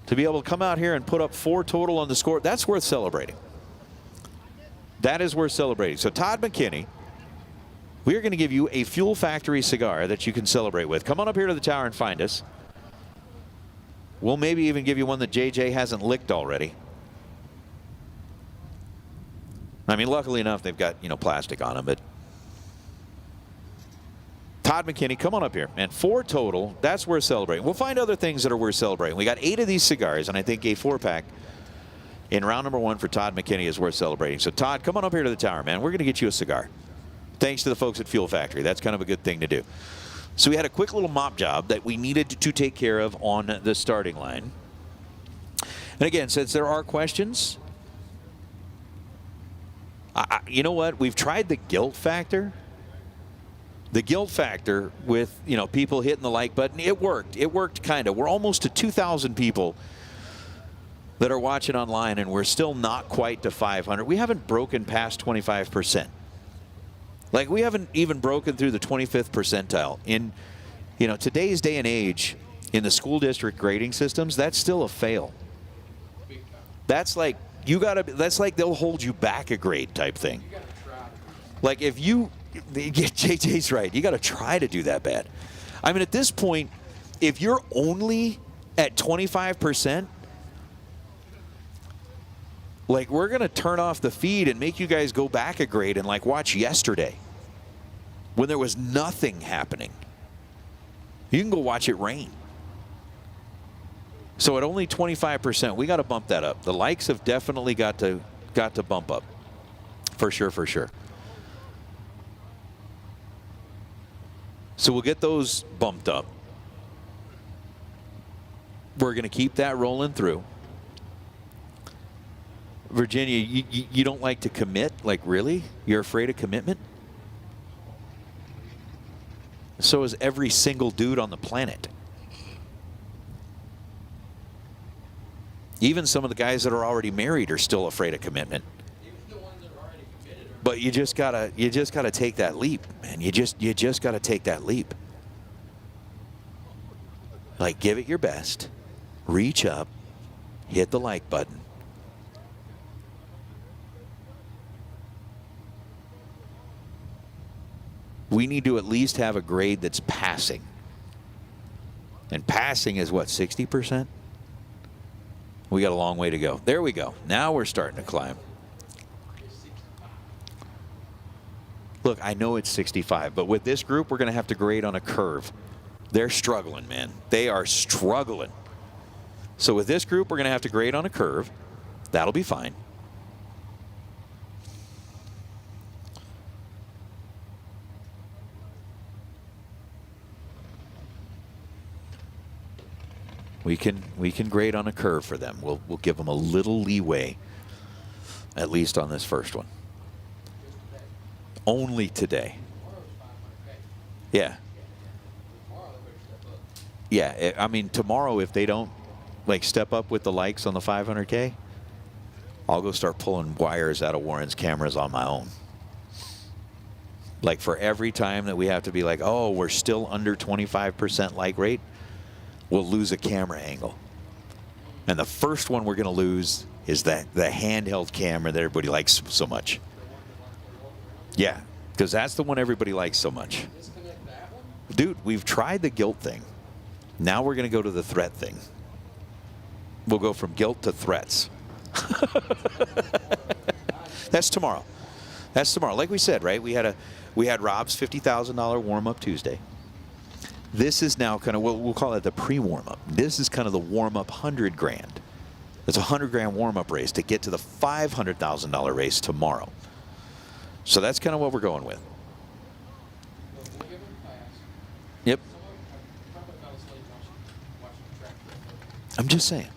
to be able to come out here and put up 4 total on the score, that's worth celebrating. That is worth celebrating. So Todd McKinney, we are going to give you a Fuel Factory cigar that you can celebrate with. Come on up here to the tower and find us. We'll maybe even give you one that JJ hasn't licked already. I mean, luckily enough, they've got, you know, plastic on them, but Todd McKinney, come on up here. And 4 total, that's worth celebrating. We'll find other things that are worth celebrating. We got 8 of these cigars, and I think a 4-pack in round number 1 for Todd McKinney is worth celebrating. So, Todd, come on up here to the tower, man. We're going to get you a cigar. Thanks to the folks at Fuel Factory. That's kind of a good thing to do. So we had a quick little mop job that we needed to take care of on the starting line. And again, since there are questions, you know what? We've tried the guilt factor. The guilt factor with, you know, people hitting the like button. It worked. It worked kind of. We're almost to 2,000 people that are watching online, and we're still not quite to 500. We haven't broken past 25%. Like, we haven't even broken through the 25th percentile. In, you know, today's day and age, in the school district grading systems, that's still a fail. That's like, that's like they'll hold you back a grade type thing. Like, if you, JJ's right, you got to try to do that bad. I mean, at this point, if you're only at 25%, like, we're going to turn off the feed and make you guys go back a grade and, like, watch yesterday when there was nothing happening. You can go watch it rain. So at only 25%, we got to bump that up. The likes have definitely got to bump up. For sure, for sure. So we'll get those bumped up. We're going to keep that rolling through. Virginia, you don't like to commit? Like, really? You're afraid of commitment? So is every single dude on the planet. Even some of the guys that are already married are still afraid of commitment. But you just gotta take that leap, man. You just gotta take that leap. Like, give it your best. Reach up, hit the like button. We need to at least have a grade that's passing. And passing is what, 60%? We got a long way to go. There we go. Now we're starting to climb. Look, I know it's 65, but with this group, we're going to have to grade on a curve. They're struggling, man. They are struggling. So with this group, we're going to have to grade on a curve. That'll be fine. We can grade on a curve for them. We'll give them a little leeway, at least on this first one. Only today. Yeah. Yeah, I mean, tomorrow, if they don't, like, step up with the likes on the 500K, I'll go start pulling wires out of Warren's cameras on my own. Like, for every time that we have to be like, oh, we're still under 25% like rate, we'll lose a camera angle. And the first one we're going to lose is the handheld camera that everybody likes so much. Yeah, because that's the one everybody likes so much. Dude, we've tried the guilt thing. Now we're going to go to the threat thing. We'll go from guilt to threats. That's tomorrow. That's tomorrow. Like we said, right? We had Rob's $50,000 warm-up Tuesday. This is now kind of, we'll call it the pre-warm-up. This is kind of the warm-up 100 grand. It's a 100 grand warm-up race to get to the $500,000 race tomorrow. So that's kind of what we're going with. Yep. I'm just saying.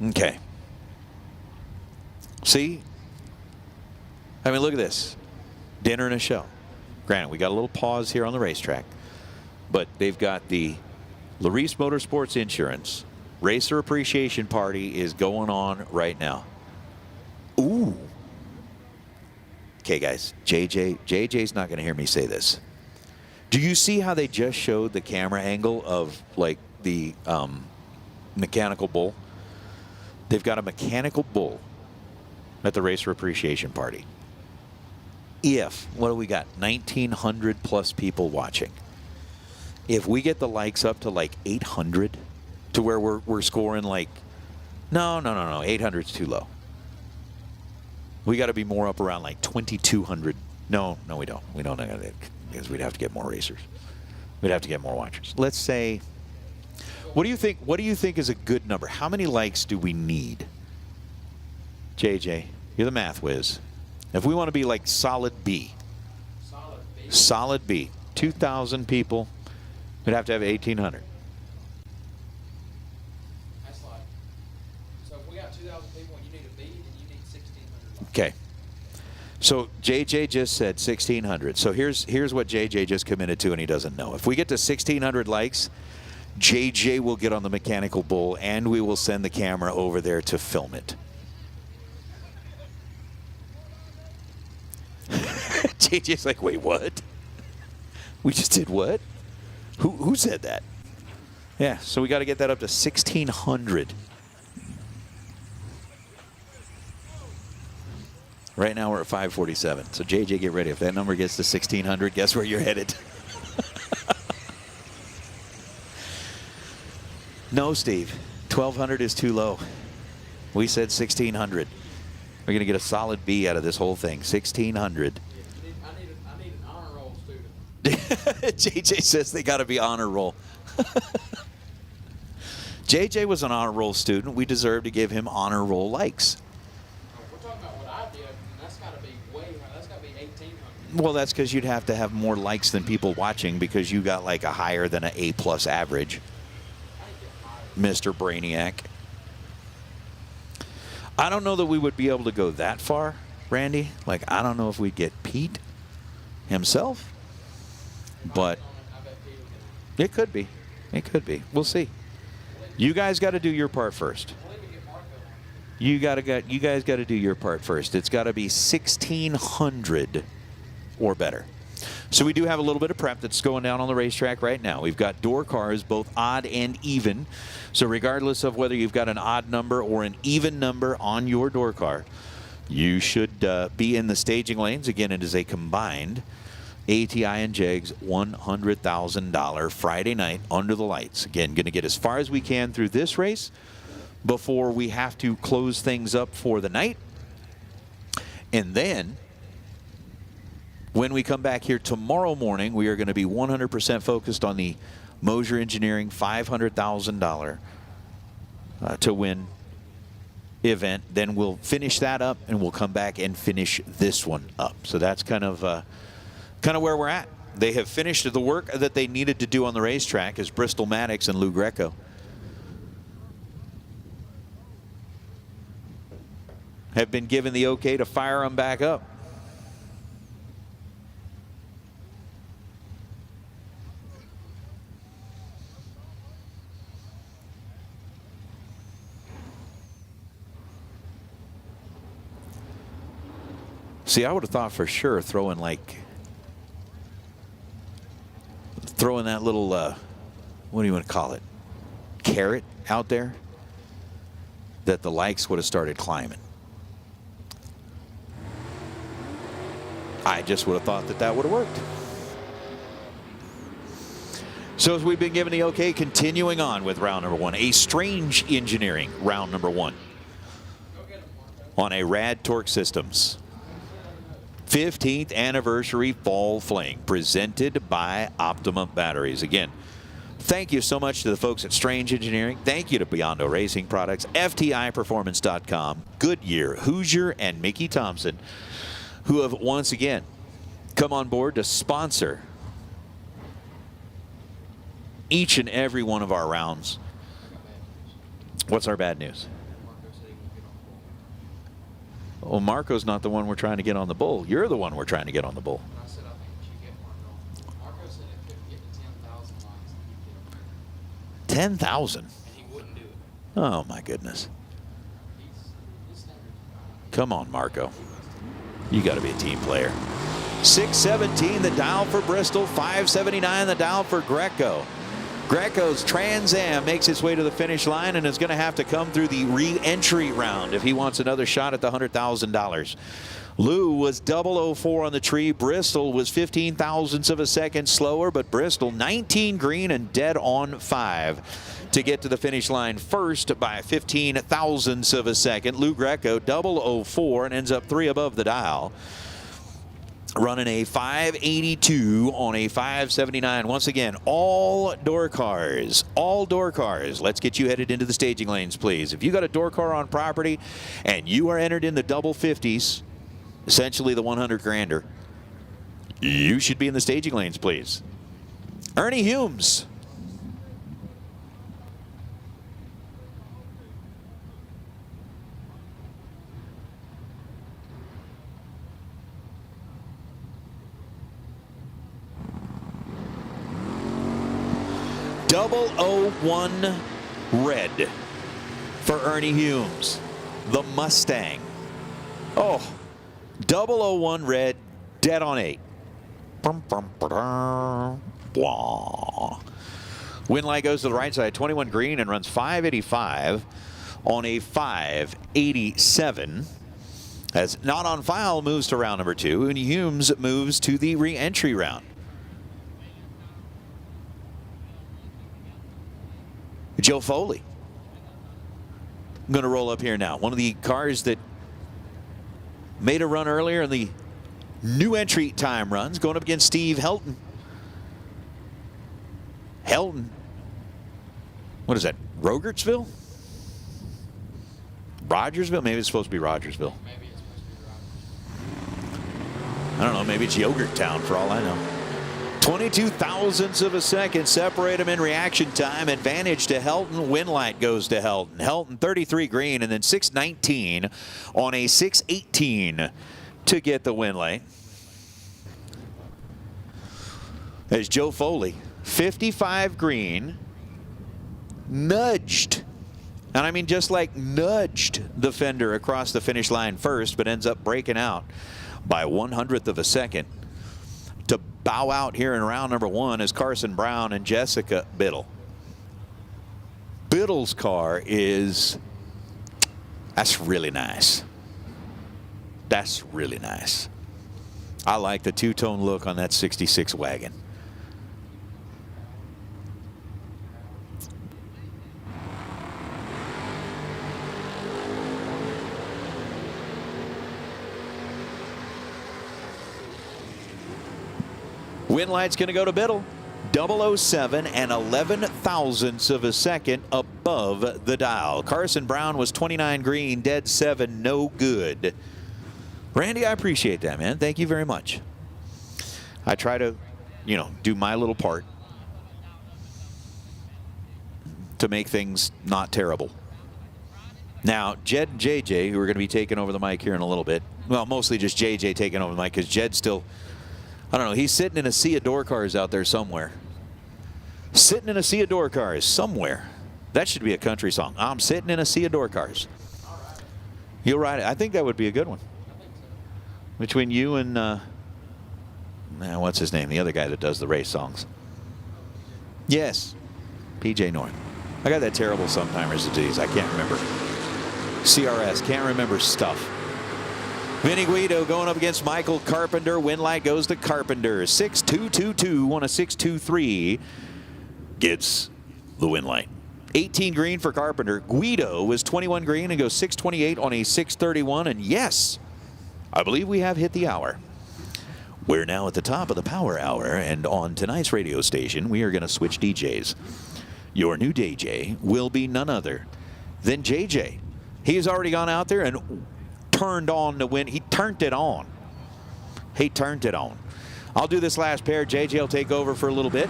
Okay. See? I mean, look at this. Dinner and a show. Granted, we got a little pause here on the racetrack, but they've got the Larice Motorsports Insurance Racer Appreciation Party is going on right now. Ooh. Okay, guys. JJ's not going to hear me say this. Do you see how they just showed the camera angle of, like, the mechanical bull? They've got a mechanical bull at the Racer Appreciation Party. What do we got? 1,900 plus people watching. If we get the likes up to like 800, to where we're scoring like, no, 800's too low. We got to be more up around like 2,200. No, we don't. We don't, because we'd have to get more racers. We'd have to get more watchers. Let's say, what do you think is a good number? How many likes do we need? JJ, you're the math whiz. If we want to be like solid B. Solid B. 2,000 people. We'd have to have 1,800. That's like, so if we got 2,000 people and you need a beat, then you need 1,600. Okay. So JJ just said 1,600. So here's what JJ just committed to, and he doesn't know. If we get to 1,600 likes, JJ will get on the mechanical bull, and we will send the camera over there to film it. JJ's like, wait, what? We just did what? Who said that? Yeah, so we got to get that up to 1,600. Right now we're at 547. So JJ, get ready. If that number gets to 1,600, guess where you're headed? No, Steve. 1,200 is too low. We said 1,600. We're going to get a solid B out of this whole thing. 1,600. I need an honor roll student. JJ says they got to be honor roll. JJ was an honor roll student. We deserve to give him honor roll likes. We're talking about what I did, and that's got to be that's got to be 1,800. Well, that's because you'd have to have more likes than people watching because you got like a higher than an A+ average, Mr. Brainiac. I don't know that we would be able to go that far, Randy. Like, I don't know if we'd get Pete himself, but it could be. It could be. We'll see. You guys got to do your part first. You guys got to do your part first. It's got to be 1,600 or better. So we do have a little bit of prep that's going down on the racetrack right now. We've got door cars, both odd and even. So regardless of whether you've got an odd number or an even number on your door car, you should be in the staging lanes. Again, it is a combined ATI and JEGS $100,000 Friday night under the lights. Again, going to get as far as we can through this race before we have to close things up for the night. And then when we come back here tomorrow morning, we are going to be 100% focused on the Mosier Engineering $500,000 to win event. Then we'll finish that up, and we'll come back and finish this one up. So that's kind of where we're at. They have finished the work that they needed to do on the racetrack as Bristol Maddox and Lou Greco. Have been given the okay to fire them back up. See, I would have thought for sure throwing that little, what do you want to call it, carrot out there, that the likes would have started climbing. I just would have thought that would have worked. So as we've been given the okay, continuing on with round number one, a Strange Engineering round number one on a Rad Torque Systems 15th anniversary fall fling presented by Optima Batteries. Again, thank you so much to the folks at Strange Engineering. Thank you to Biondo Racing Products, FTIperformance.com, Goodyear, Hoosier, and Mickey Thompson, who have once again come on board to sponsor each and every one of our rounds. What's our bad news? Well, Marco's not the one we're trying to get on the bull. You're the one we're trying to get on the bull. I said I think we should get Marco. Marco said it couldn't get to 10,000 likes. 10,000? And he wouldn't do it. Oh, my goodness. Come on, Marco. You got to be a team player. 617 the dial for Bristol, 579 the dial for Greco. Greco's Trans Am makes its way to the finish line and is going to have to come through the re-entry round if he wants another shot at the $100,000. Lou was 004 on the tree. Bristol was 15 thousandths of a second slower, but Bristol 19 green and dead on 5 to get to the finish line first by 15 thousandths of a second. Lou Greco 004 and ends up 3 above the dial, running a 582 on a 579. Once again, all door cars. Let's get you headed into the staging lanes, please. If you got a door car on property and you are entered in the double 50s, essentially the 100 grander, you should be in the staging lanes, please. Ernie Humes, 001 red for Ernie Humes, the Mustang. Oh, 001 red, dead on 8. Win light goes to the right side, 21 green, and runs 585 on a 587. As Not on File moves to round number 2, and Humes moves to the re-entry round. Joe Foley. I'm going to roll up here now. One of the cars that made a run earlier in the new entry time runs, going up against Steve Helton. Helton. What is that? Rogertsville? Rogersville? Maybe it's supposed to be Rogersville. I don't know. Maybe it's Yogurtown for all I know. 22 thousandths of a second separate them in reaction time. Advantage to Helton. Win light goes to Helton. Helton 33 green and then 619 on a 618 to get the win light. As Joe Foley, 55 green, nudged. And I mean just like nudged the fender across the finish line first, but ends up breaking out by 1/100th of a second to bow out here in round number 1 is Carson Brown and Jessica Biddle. Biddle's car that's really nice. That's really nice. I like the two-tone look on that 66 wagon. Win light's going to go to Biddle. 007 and 11 thousandths of a second above the dial. Carson Brown was 29 green, dead 7, no good. Randy, I appreciate that, man. Thank you very much. I try to, do my little part to make things not terrible. Now, Jed and JJ, who are going to be taking over the mic here in a little bit. Well, mostly just JJ taking over the mic because Jed's still, I don't know, he's sitting in a sea of door cars out there somewhere. Sitting in a sea of door cars somewhere. That should be a country song. I'm sitting in a sea of door cars. You'll write it. I think that would be a good one. Between you and, what's his name? The other guy that does the race songs. Yes, PJ North. I got that terrible sometimers disease. I can't remember. CRS, can't remember stuff. Vinny Guido going up against Michael Carpenter. Win light goes to Carpenter. 6-2-2-2 on a 6-2-3 gets the win light. 18 green for Carpenter. Guido was 21 green and goes 628 on a 631. And yes, I believe we have hit the hour. We're now at the top of the power hour, and on tonight's radio station, we are going to switch DJs. Your new DJ will be none other than JJ. He's already gone out there and turned on the win. He turned it on. He turned it on. I'll do this last pair. JJ will take over for a little bit,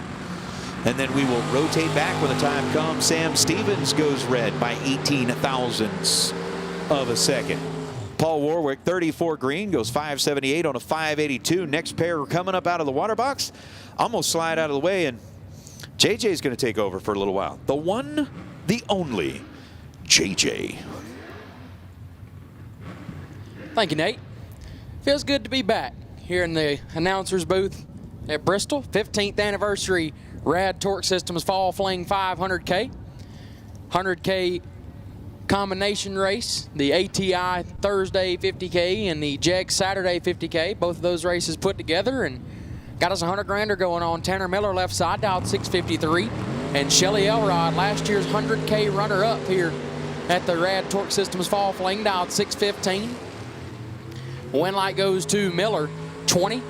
and then we will rotate back when the time comes. Sam Stevens goes red by 18 thousandths of a second. Paul Warwick, 34 green, goes 578 on a 582. Next pair coming up out of the water box. I'm going to slide out of the way, and JJ's going to take over for a little while. The one, the only, JJ. Thank you, Nate. Feels good to be back here in the announcer's booth at Bristol. 15th anniversary Rad Torque Systems Fall Fling 500K. 100K combination race, the ATI Thursday 50K and the JEGS Saturday 50K. Both of those races put together and got us a 100-grander going on. Tanner Miller left side dialed 653, and Shelly Elrod, last year's 100K runner-up here at the Rad Torque Systems Fall Fling, dialed 615. Win light goes to Miller, 20,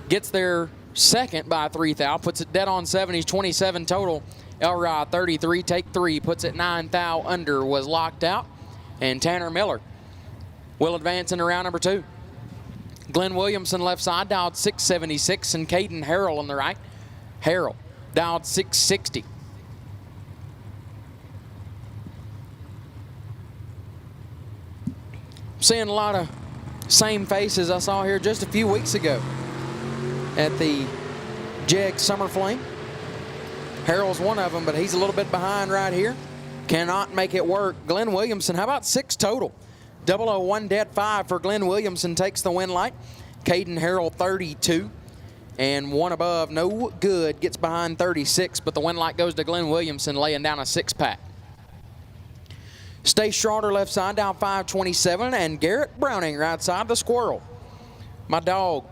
gets there second by 3 thou, puts it dead on 7. He's 27 total. Elrod 33, take 3, puts it 9 thou under, was locked out. And Tanner Miller will advance into round number 2. Glenn Williamson left side dialed 676, and Caden Harrell on the right. Harrell dialed 660. Seeing a lot of same faces I saw here just a few weeks ago at the JEGS Summer Fling. Harrell's one of them, but he's a little bit behind right here. Cannot make it work. Glenn Williamson, how about 6 total? 001 dead 5 for Glenn Williamson, takes the win light. Caden Harrell 32. And one above, no good, gets behind 36, but the win light goes to Glenn Williamson, laying down a 6-pack. Stace Schroeder left side down 527, and Garrett Browning right side, the squirrel. My dog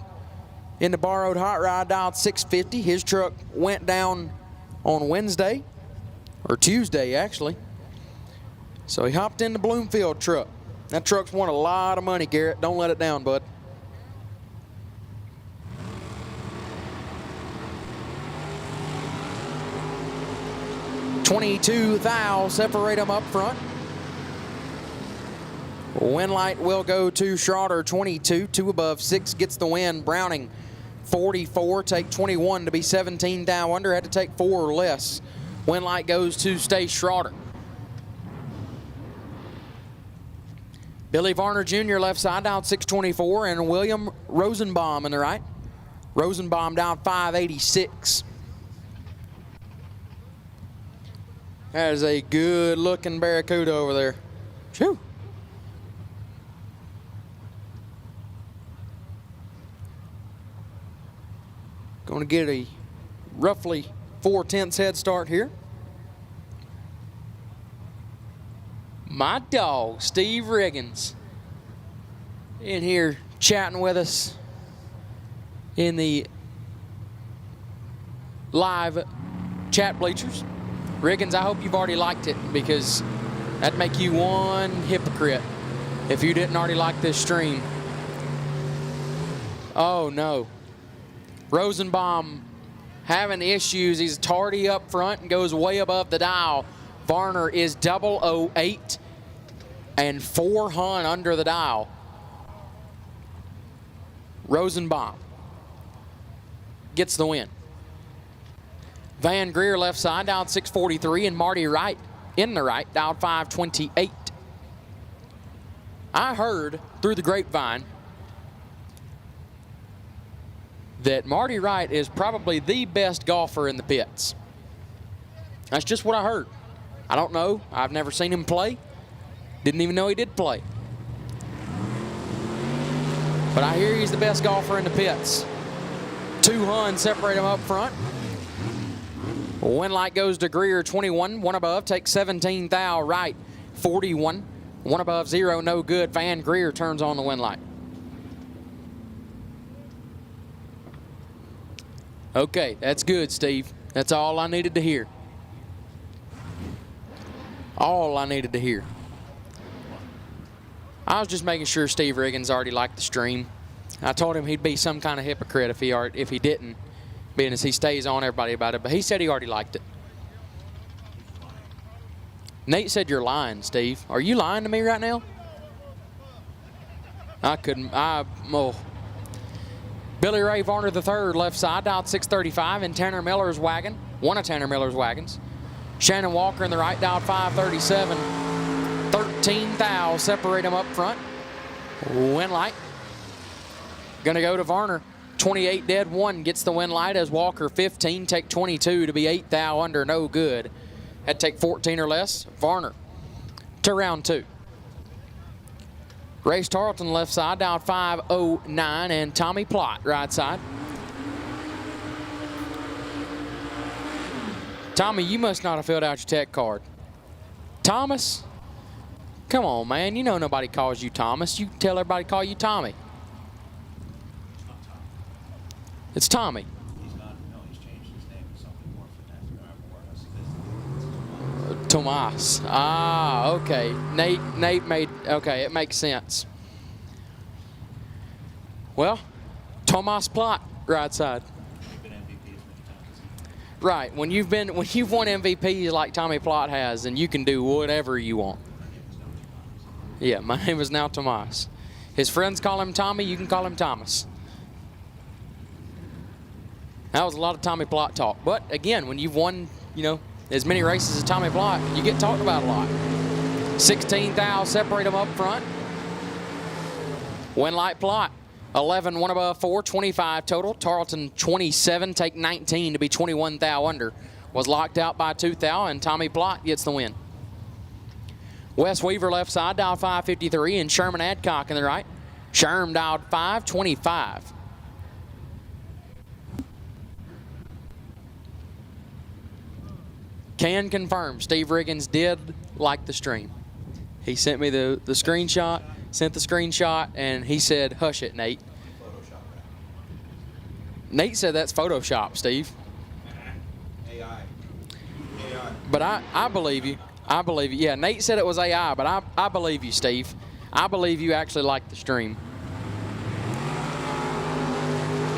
in the borrowed hot ride dialed 650. His truck went down on Wednesday, or Tuesday actually. So he hopped in the Bloomfield truck. That truck's won a lot of money, Garrett. Don't let it down, bud. $22 thou separate them up front. Win light will go to Schroeder, 22. 2 above 6 gets the win. Browning, 44. Take 21 to be 17 thou under. Had to take 4 or less. Win light goes to Stace Schroeder. Billy Varner Jr. left side down 624, and William Rosenbaum in the right. Rosenbaum down 586. That is a good-looking Barracuda over there. Phew. Going to get a roughly 4/10 head start here. My dog, Steve Riggins, in here chatting with us in the live chat bleachers. Riggins, I hope you've already liked it, because that'd make you one hypocrite if you didn't already like this stream. Oh no. Rosenbaum having issues. He's tardy up front and goes way above the dial. Varner is 008 and 400 under the dial. Rosenbaum gets the win. Van Greer left side, down 643, and Marty Wright in the right, down 528. I heard through the grapevine that Marty Wright is probably the best golfer in the pits. That's just what I heard. I don't know. I've never seen him play. Didn't even know he did play. But I hear he's the best golfer in the pits. 2 Huns separate him up front. Win light goes to Greer, 21. 1 above, takes 17 thou right, 41. 1 above, 0, no good. Van Greer turns on the win light. Okay, that's good, Steve. That's all I needed to hear. All I needed to hear. I was just making sure Steve Riggins already liked the stream. I told him he'd be some kind of hypocrite if he didn't, being as he stays on everybody about it, but he said he already liked it. Nate said you're lying, Steve. Are you lying to me right now? I couldn't. Billy Ray Varner III, left side, dialed 635 in Tanner Miller's wagon. One of Tanner Miller's wagons. Shannon Walker in the right, dialed 537. 13 thou separate them up front. Win light. Gonna go to Varner. 28 dead 1 gets the win light as Walker 15, take 22 to be 8 thou under, no good. Had to take 14 or less. Varner to round 2. Race Tarleton left side, down 509, and Tommy Plott right side. Tommy, you must not have filled out your tech card. Thomas? Come on, man. You know nobody calls you Thomas. You tell everybody to call you Tommy. It's Tommy. He's not, no, he's changed his name to something more phonetic. Tomas. Ah, okay. Nate made, okay, it makes sense. Well, Tomas Plott, right side. Right, when you've won MVPs like Tommy Plott has, then you can do whatever you want. Yeah, my name is now Tomas. His friends call him Tommy, you can call him Thomas. That was a lot of Tommy Plott talk. But again, when you've won, as many races as Tommy Plott, you get talked about a lot. 16 thou separate them up front. Win light Plott. 11, 1 above 4, 25 total. Tarleton 27, take 19 to be 21 thou under. was locked out by 2 thou, and Tommy Plott gets the win. Wes Weaver left side, dialed 553, and Sherman Adcock in the right. Sherm dialed 525. Can confirm Steve Riggins did like the stream. He sent me the screenshot, and he said, "Hush it, Nate." Nate said that's Photoshop, Steve. AI. But I believe you. I believe you. Yeah, Nate said it was AI, but I believe you, Steve. I believe you actually like the stream.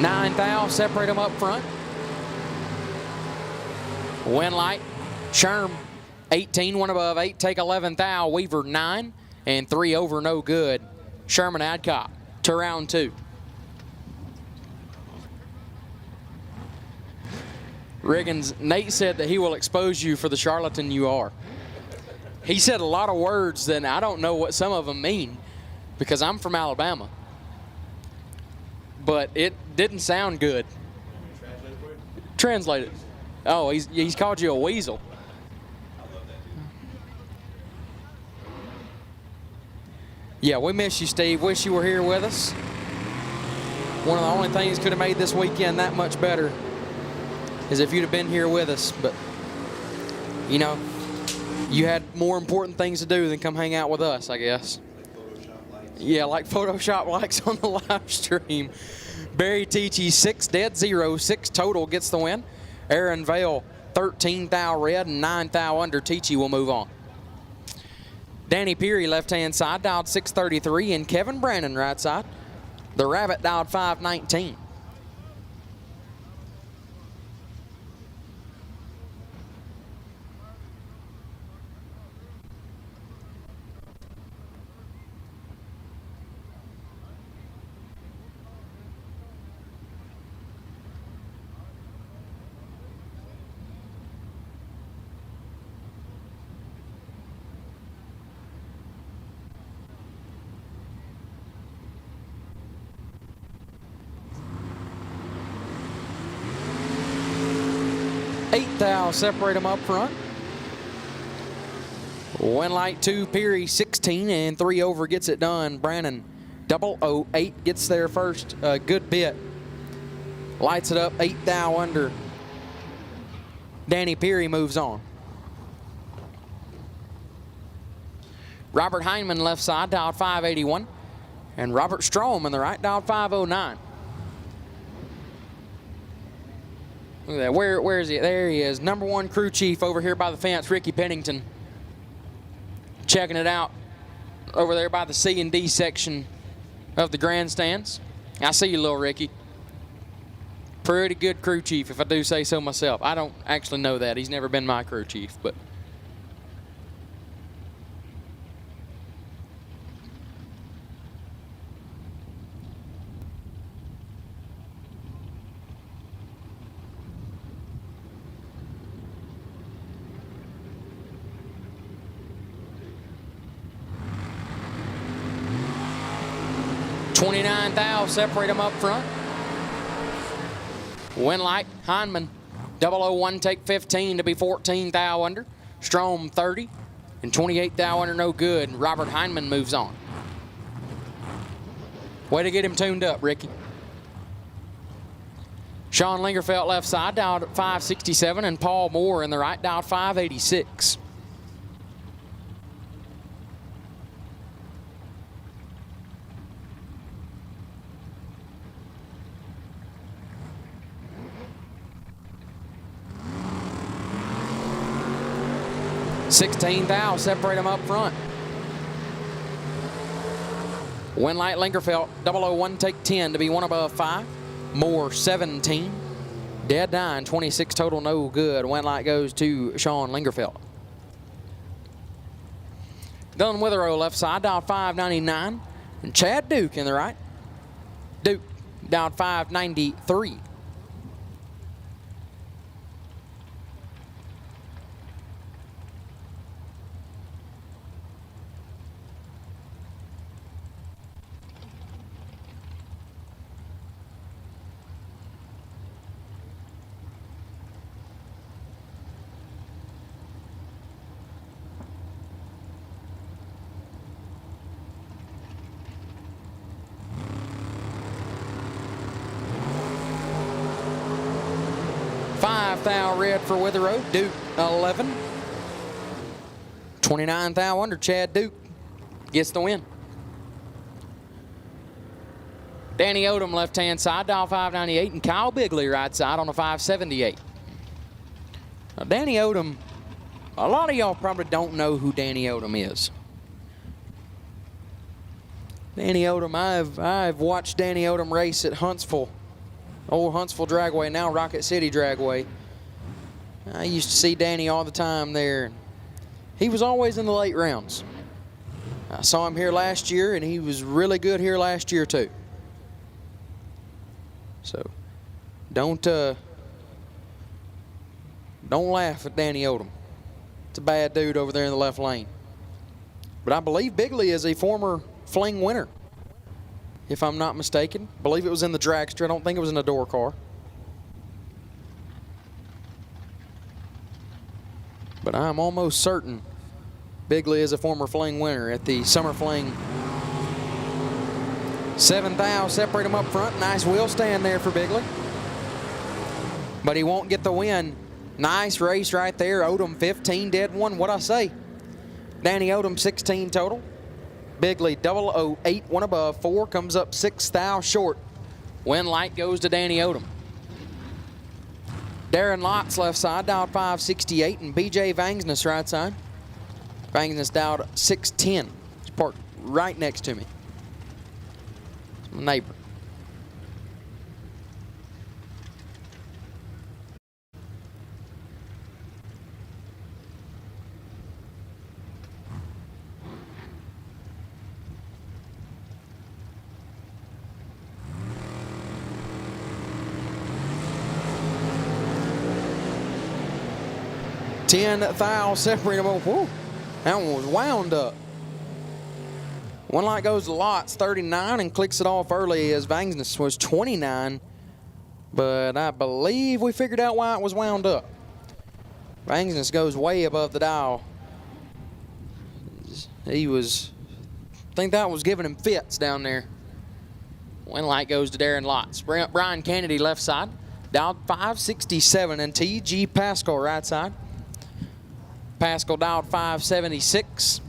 9 thou, separate them up front. Win light. Sherm, 18, 1 above, 8, take 11 thou. Weaver, 9, and 3 over, no good. Sherman Adcock to round 2. Riggins, Nate said that he will expose you for the charlatan you are. He said a lot of words that I don't know what some of them mean because I'm from Alabama. But it didn't sound good. Translate it. Oh, he's called you a weasel. Yeah, we miss you, Steve. Wish you were here with us. One of the only things could have made this weekend that much better is if you'd have been here with us. But, you know, you had more important things to do than come hang out with us, I guess. Yeah, like Photoshop likes on the live stream. Barry Teachy, 6 dead, 0, 6 total, gets the win. Aaron Vale, 13 thou red and 9 thou under. Teachy will move on. Danny Peary, left-hand side, dialed 633, and Kevin Brannon, right side. The Rabbit dialed 519. Thou, separate them up front. Win light 2, Peary 16, and 3 over gets it done. Brannon 008 gets there first a good bit. Lights it up, 8 thou under. Danny Peary moves on. Robert Heineman left side, dialed 581. And Robert Strom in the right, dialed 509. Look at that. Where is he? There he is. Number 1 crew chief over here by the fence, Ricky Pennington. Checking it out over there by the C and D section of the grandstands. I see you, little Ricky. Pretty good crew chief, if I do say so myself. I don't actually know that. He's never been my crew chief, but... $29 thou, separate them up front. Win light, Heineman, 001, take 15 to be 14 thou under. Strom 30, and 28 thou under, no good. Robert Heineman moves on. Way to get him tuned up, Ricky. Sean Lingerfeld left side, dialed at 567, and Paul Moore in the right, dialed 586. $16 thou, separate them up front. Win light Lingerfeld, 001, take 10 to be 1 above 5. Moore 17. Dead 9, 26 total, no good. Win light goes to Sean Lingerfeld. Dylan Witherow left side, dialed 599. And Chad Duke in the right. Duke dialed 593. thou red for Witherow. Duke 11. 29 thou under. Chad Duke gets the win. Danny Odom left-hand side, dial 598, and Kyle Bigley right side on a 578. Now, Danny Odom, a lot of y'all probably don't know who Danny Odom is. Danny Odom, I've watched Danny Odom race at Huntsville, old Huntsville Dragway, now Rocket City Dragway. I used to see Danny all the time there. He was always in the late rounds. I saw him here last year, and he was really good here last year too. So don't laugh at Danny Odom. It's a bad dude over there in the left lane. But I believe Bigley is a former Fling winner, if I'm not mistaken. I believe it was in the dragster. I don't think it was in a door car. But I'm almost certain Bigley is a former Fling winner at the Summer Fling. 7 thou, separate him up front. Nice wheel stand there for Bigley. But he won't get the win. Nice race right there. Odom 15, dead one. What'd I say? Danny Odom 16 total. Bigley 008, one above. 4 comes up 6 thou short. Win light goes to Danny Odom. Darren Lott's left side, dialed 568, and BJ Vangsness right side. Vangsness dialed 610. He's parked right next to me. It's my neighbor. Thou separate them. Whoa, that one was wound up. One light goes to Lots 39 and clicks it off early as Vangsness was 29. But I believe we figured out why it was wound up. Vangsness goes way above the dial. He was, I think that was giving him fits down there. One light goes to Darren Lots. Brian Kennedy left side. Dialed 567 and T.G. Pascal right side. Pascal dialed 576.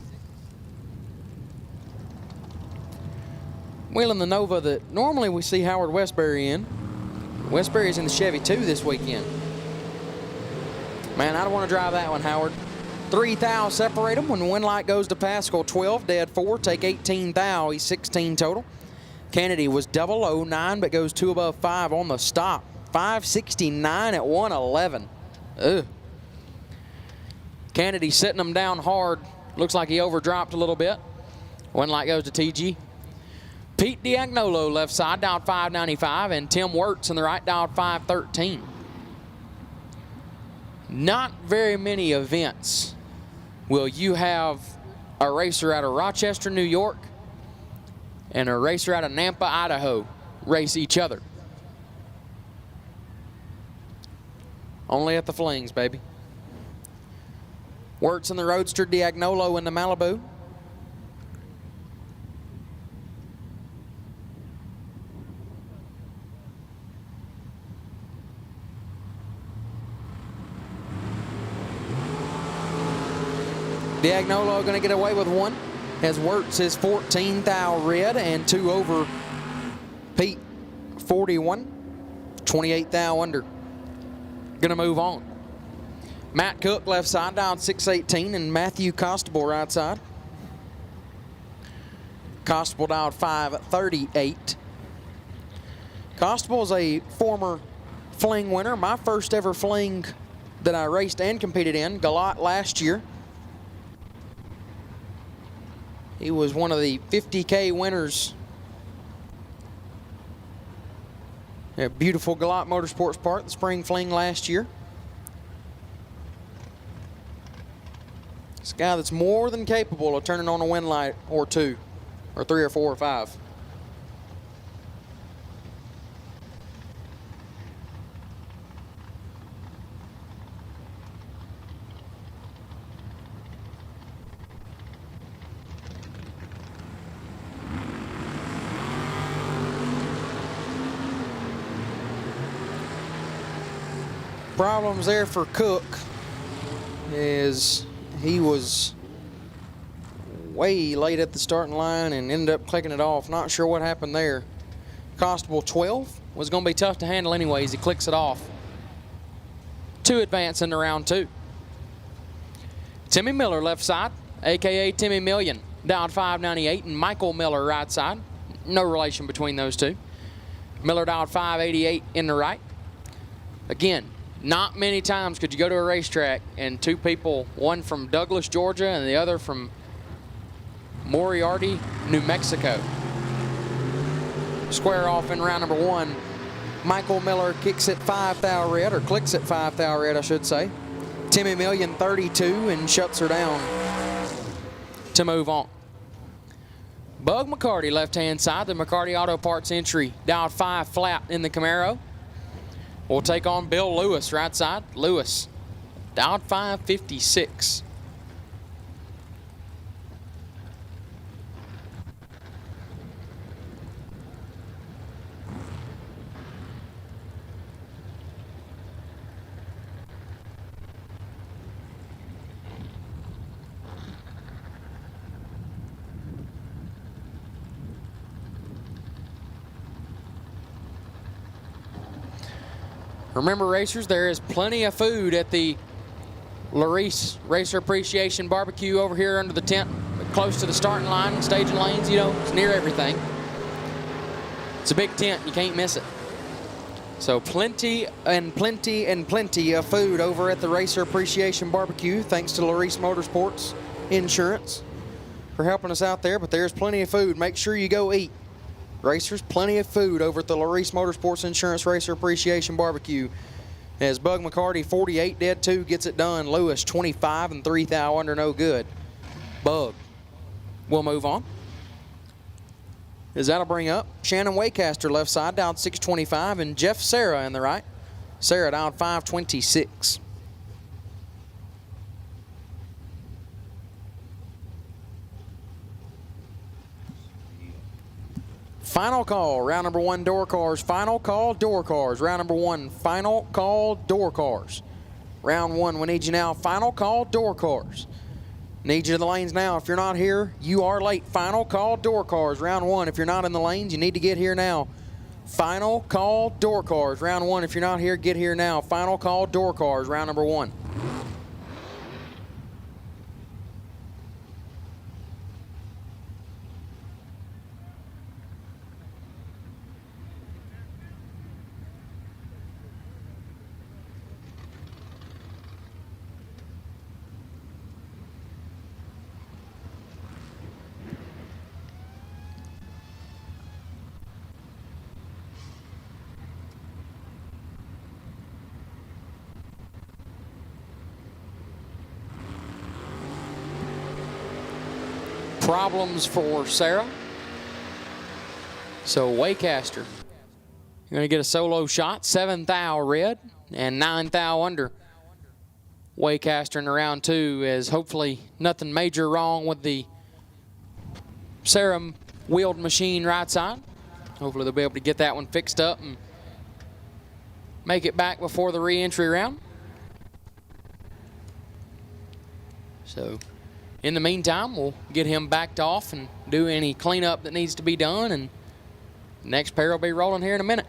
Wheeling the Nova that normally we see Howard Westbury in. Westbury's in the Chevy 2 this weekend. Man, I don't want to drive that one, Howard. 3 thou separate them when the wind light goes to Pascal. 12, dead 4, take 18 thou. He's 16 total. Kennedy was 009, but goes 2 above 5 on the stop. 569 at 111. Ugh. Kennedy sitting him down hard. Looks like he overdropped a little bit. One light goes to TG. Pete Diagnolo left side, dialed 595, and Tim Wirtz in the right, dialed 513. Not very many events will you have a racer out of Rochester, New York, and a racer out of Nampa, Idaho race each other. Only at the Flings, baby. Wirtz in the Roadster, Diagnolo in the Malibu. Diagnolo going to get away with 1 as Wirtz is 14 thou red and 2 over Pete 41, 28 thou under. Going to move on. Matt Cook left side, down 618, and Matthew Constable right side. Constable dialed 538. Constable is a former Fling winner. My first ever Fling that I raced and competed in, Galat last year. He was one of the 50K winners at beautiful Galat Motorsports Park, the Spring Fling last year. It's a guy that's more than capable of turning on a wind light or 2, or 3 or 4 or 5. Problems there for Cook is he was way late at the starting line and ended up clicking it off. Not sure what happened there. Constable 12 was going to be tough to handle anyways. He clicks it off. 2 advance into round 2. Timmy Miller left side, a.k.a. Timmy Million, dialed 598, and Michael Miller right side. No relation between those two. Miller dialed 588 in the right. Again, not many times could you go to a racetrack and 2 people, one from Douglas, Georgia, and the other from Moriarty, New Mexico, square off in round number 1. Michael Miller kicks at 5 thou red, or clicks at 5 thou red, I should say. Timmy Million 32 and shuts her down to move on. Bug McCarty left-hand side, the McCarty Auto Parts entry, dialed 5 flat in the Camaro. We'll take on Bill Lewis right side. Lewis, dialed 556. Remember, racers, there is plenty of food at the Larice Racer Appreciation Barbecue over here under the tent, close to the starting line, staging lanes, you know, it's near everything. It's a big tent, you can't miss it. So plenty and plenty and plenty of food over at the Racer Appreciation Barbecue, thanks to Larice Motorsports Insurance for helping us out there, but there's plenty of food. Make sure you go eat. Racers, plenty of food over at the Larice Motorsports Insurance Racer Appreciation Barbecue. As Bug McCarty, 48 dead 2, gets it done. Lewis, 25 and 3 thou under, no good. Bug will move on. As that'll bring up Shannon Waycaster left side, down 625, and Jeff Sarah in the right. Sarah down 526. Final call, round number 1, door cars. Final call, door cars. Round number 1, final call, door cars. Round 1, we need you now. Final call, door cars. Need you to the lanes now. If you're not here, you are late. Final call, door cars. Round 1, if you're not in the lanes, you need to get here now. Final call, door cars. Round 1, if you're not here, get here now. Final call, door cars. Round number 1. Problems for Sarah. So Waycaster, you're going to get a solo shot, 7 thou red and 9 thou under. Waycaster in round 2 is hopefully nothing major wrong with the Sarah wheeled machine right side. Hopefully they'll be able to get that one fixed up and make it back before the re-entry round. So in the meantime, we'll get him backed off and do any cleanup that needs to be done, and the next pair will be rolling here in a minute.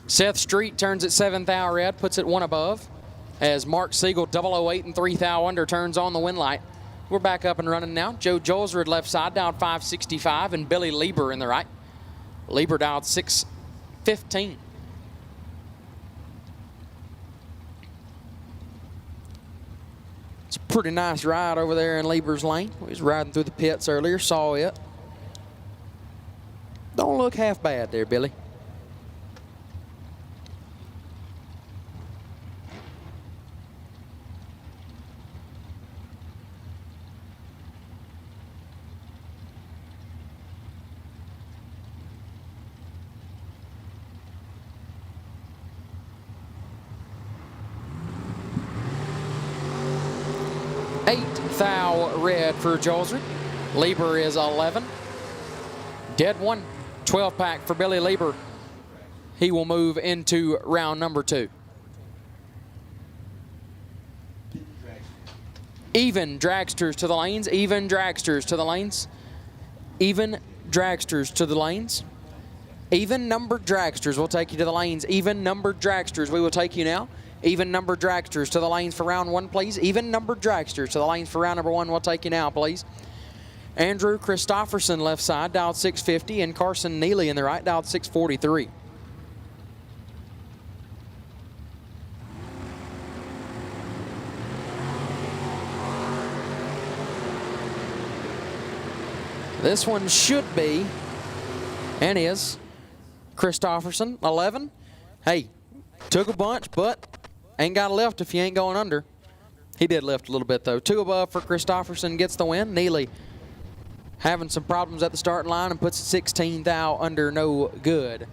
Seth Street turns at 7th thou red, puts it one above. As Mark Siegel, 008 and 3 thou under, turns on the win light. We're back up and running now. Joe Jolsrud left side, down 565, and Billy Lieber in the right. Lieber dialed 615. It's a pretty nice ride over there in Lieber's lane. We was riding through the pits earlier, saw it. Don't look half bad there, Billy. Thou red for Jolsrud. Lieber is 11. Dead one. 12 pack for Billy Lieber. He will move into round number 2. Even dragsters to the lanes. Even dragsters to the lanes. Even dragsters to the lanes. Even numbered dragsters will take you to the lanes. Even numbered dragsters, we will take you now. Even numbered dragsters to the lanes for round 1, please. Even numbered dragsters to the lanes for round number 1. We'll take you now, please. Andrew Christofferson left side, dialed 650, and Carson Neely in the right, dialed 643. This one should be, and is, Christofferson, 11. Hey, took a bunch, but ain't got a lift if you ain't going under. He did lift a little bit, though. 2 above for Christofferson gets the win. Neely having some problems at the starting line and puts 16 thou under, no good.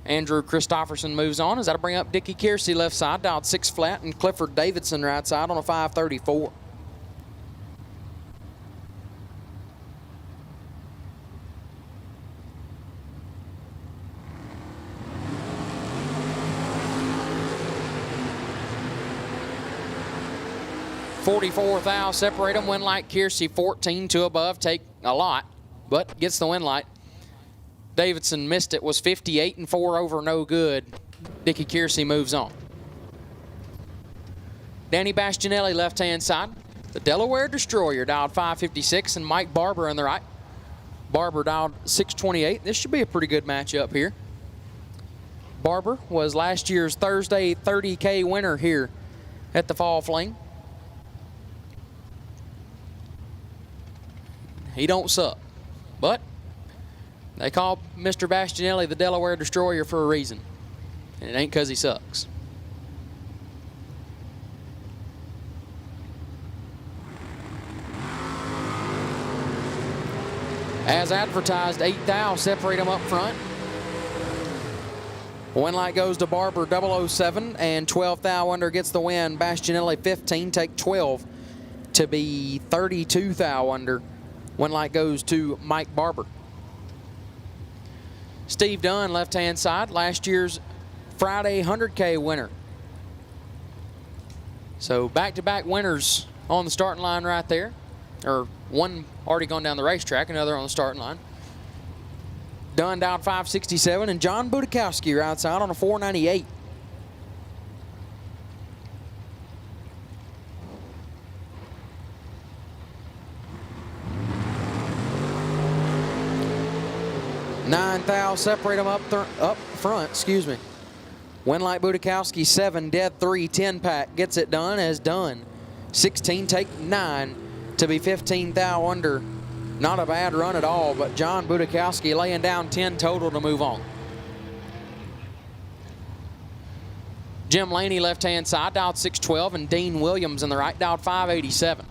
Andrew Christofferson moves on as that'll bring up Dickie Kiersey left side, dialed 6 flat, and Clifford Davidson right side on a 534. $44 thou separate them. Win light Kiersey 14, 2 above, take a lot, but gets the win light. Davidson missed it, was 58 and 4 over, no good. Dickie Kiersey moves on. Danny Bastianelli left hand side. The Delaware Destroyer dialed 556 and Mike Barber on the right. Barber dialed 628. This should be a pretty good matchup here. Barber was last year's Thursday 30K winner here at the Fall Fling. He don't suck, but they call Mr. Bastianelli the Delaware Destroyer for a reason, and it ain't because he sucks. As advertised, 8 thou separate them up front. Win light goes to Barber 007, and 12 thou under gets the win. Bastianelli 15, take 12 to be 32 thou under. Win light goes to Mike Barber. Steve Dunn, left-hand side, last year's Friday 100K winner. So back-to-back winners on the starting line right there. Or one already gone down the racetrack, another on the starting line. Dunn down 567, and John Budakowski right side on a 498. Nine thou separate them up front, excuse me. Winlight Budakowski 7, dead 3, 10 pack gets it done as done. 16 take 9 to be 15 thou under. Not a bad run at all, but John Budakowski laying down 10 total to move on. Jim Laney left hand side, dialed 612, and Dean Williams in the right, dialed 587.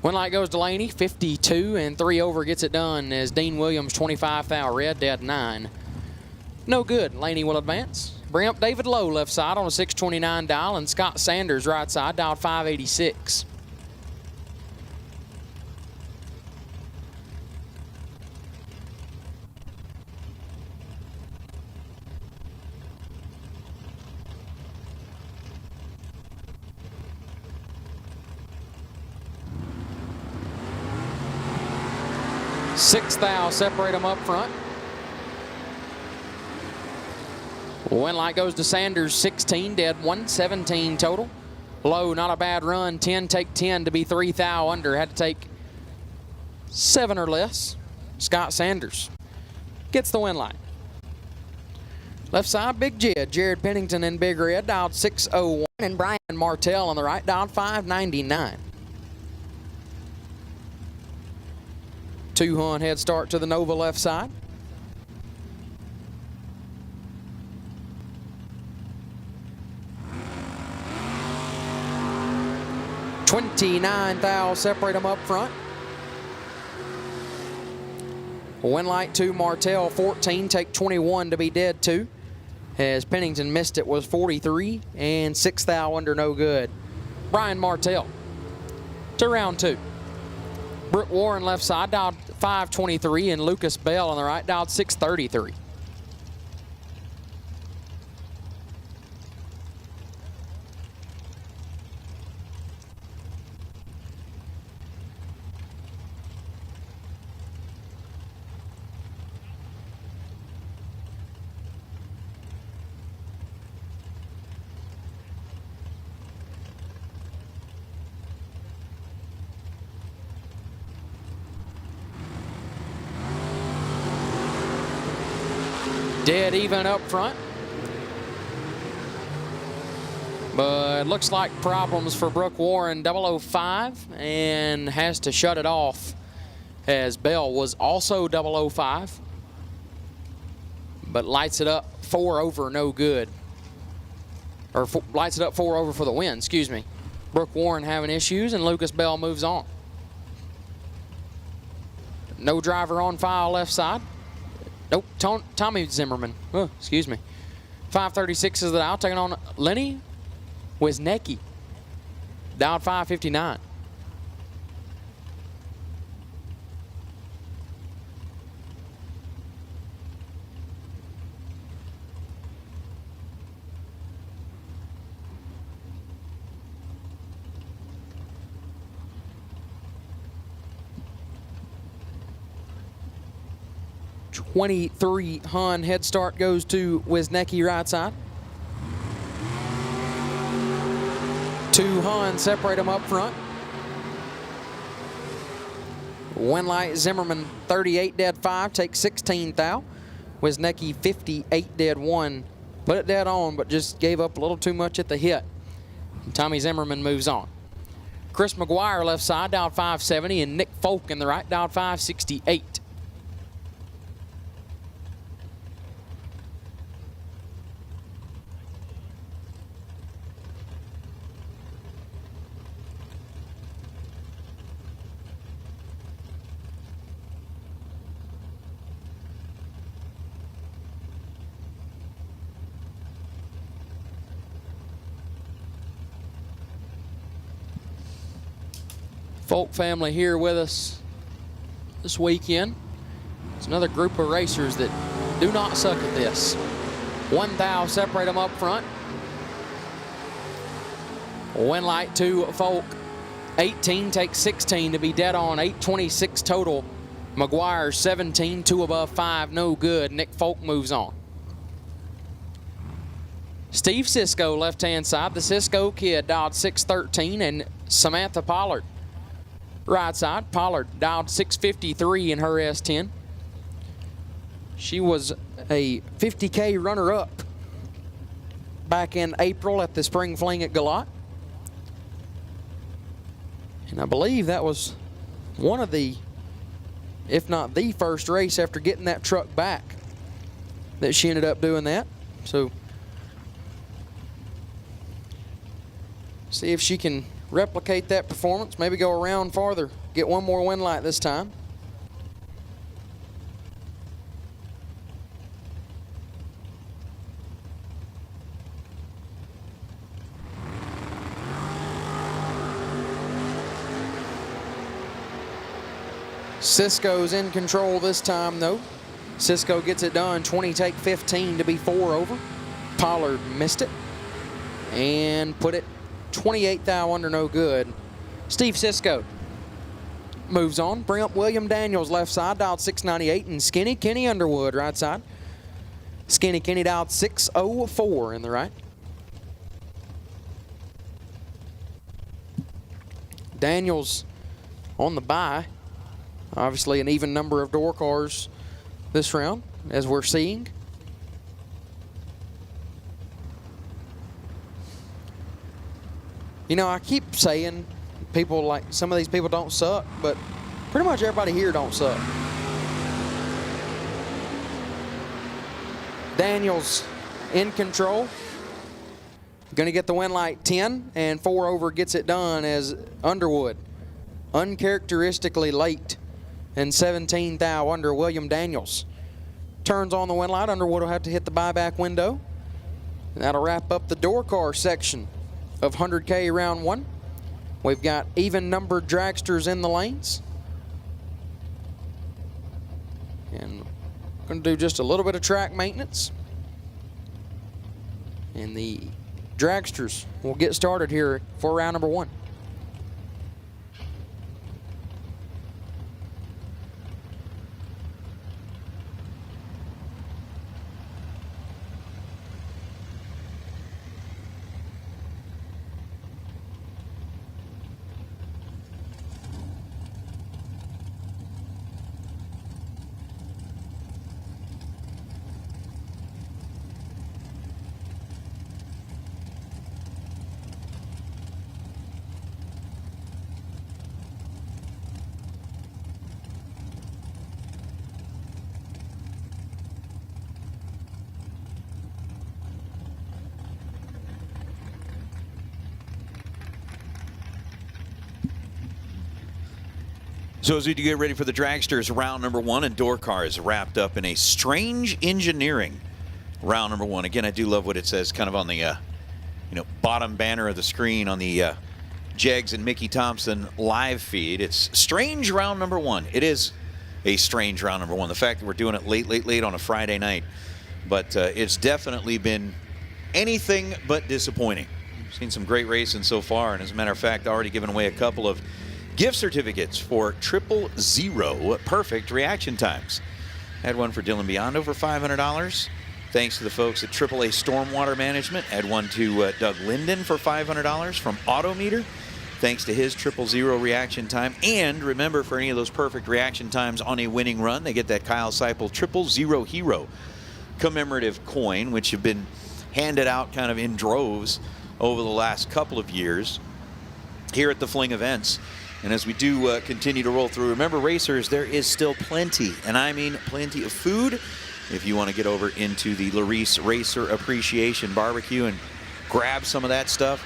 Win light goes to Laney, 52, and 3 over gets it done as Dean Williams, 25 thou, red, dead 9. No good. Laney will advance. Bring up David Lowe left side on a 629 dial, and Scott Sanders right side dialed 586. Six thou separate them up front. Win light goes to Sanders, 16, dead 1, 17 total. Low, not a bad run, 10, take 10 to be 3 thou under. Had to take 7 or less. Scott Sanders gets the win light. Left side, Big Jed, Jared Pennington in Big Red, dialed 601, and Brian Martell on the right, dialed 599. 2-hun head start to the Nova left side. $29 thou separate them up front. Win light to Martell, 14, take 21 to be dead 2. As Pennington missed it was 43, and 6 thou under no good. Brian Martell to round 2. Brooke Warren left side dialed 523, and Lucas Bell on the right dialed 633. Dead even up front. But looks like problems for Brooke Warren, 005, and has to shut it off as Bell was also 005. But lights it up 4 over, no good. Or lights it up 4 over for the win, excuse me. Brooke Warren having issues, and Lucas Bell moves on. No driver on file left side. Nope, Tommy Zimmerman. Oh, excuse me. 536 is the dial, taking on Lenny Wisniewski. Dialed 559. $23 head start goes to Wisniewski right side. 2 separate them up front. Win light Zimmerman 38 dead 5, take 16 thou. Wisniewski 58 dead 1, put it dead on, but just gave up a little too much at the hit. Tommy Zimmerman moves on. Chris McGuire left side dialed 570, and Nick Folk in the right dialed 568. Folk family here with us this weekend. It's another group of racers that do not suck at this. 1 thou separate them up front. Win light to Folk. 18 takes 16 to be dead on. 826 total. McGuire 17, 2 above 5, no good. Nick Folk moves on. Steve Cisco left-hand side. The Cisco kid dialed 613, and Samantha Pollard right side. Pollard dialed 653 in her S10. She was a 50K runner-up back in April at the Spring Fling at Galat. And I believe that was one of the, if not the first race after getting that truck back that she ended up doing that. So see if she can replicate that performance, maybe go around farther, get one more win light this time. Cisco's in control this time, though. Cisco gets it done. 20 take 15 to be 4 over. Pollard missed it and put it 28 thou under no good. Steve Cisco moves on. Bring up William Daniels left side, dialed 698, and Skinny Kenny Underwood right side. Skinny Kenny dialed 604 in the right. Daniels on the bye. Obviously an even number of door cars this round, as we're seeing. You know, I keep saying people like, some of these people don't suck, but pretty much everybody here don't suck. Daniels in control. Going to get the win light 10, and 4 over gets it done as Underwood uncharacteristically late and 17 thou under William Daniels. Turns on the win light. Underwood will have to hit the buyback window. And that'll wrap up the door car section of 100K round 1. We've got even numbered dragsters in the lanes. And going to do just a little bit of track maintenance. And the dragsters will get started here for round number 1. So as we get ready for the dragsters, round number 1, and door cars wrapped up in a strange engineering round number 1. Again, I do love what it says kind of on the bottom banner of the screen on the JEGS and Mickey Thompson live feed. It's strange round number 1. It is a strange round number 1. The fact that we're doing it late on a Friday night, but it's definitely been anything but disappointing. We've seen some great racing so far, and as a matter of fact, already given away a couple of gift certificates for 000 perfect reaction times. Had one for Dylan Biondo for $500. Thanks to the folks at AAA Stormwater Management. Had one to Doug Linden for $500 from Autometer. Thanks to his 000 reaction time. And remember, for any of those perfect reaction times on a winning run, they get that Kyle Seipel 000 Hero commemorative coin, which have been handed out kind of in droves over the last couple of years here at the Fling events. And as we do continue to roll through, remember, racers, there is still plenty, and I mean plenty of food, if you want to get over into the Larice Racer Appreciation Barbecue and grab some of that stuff.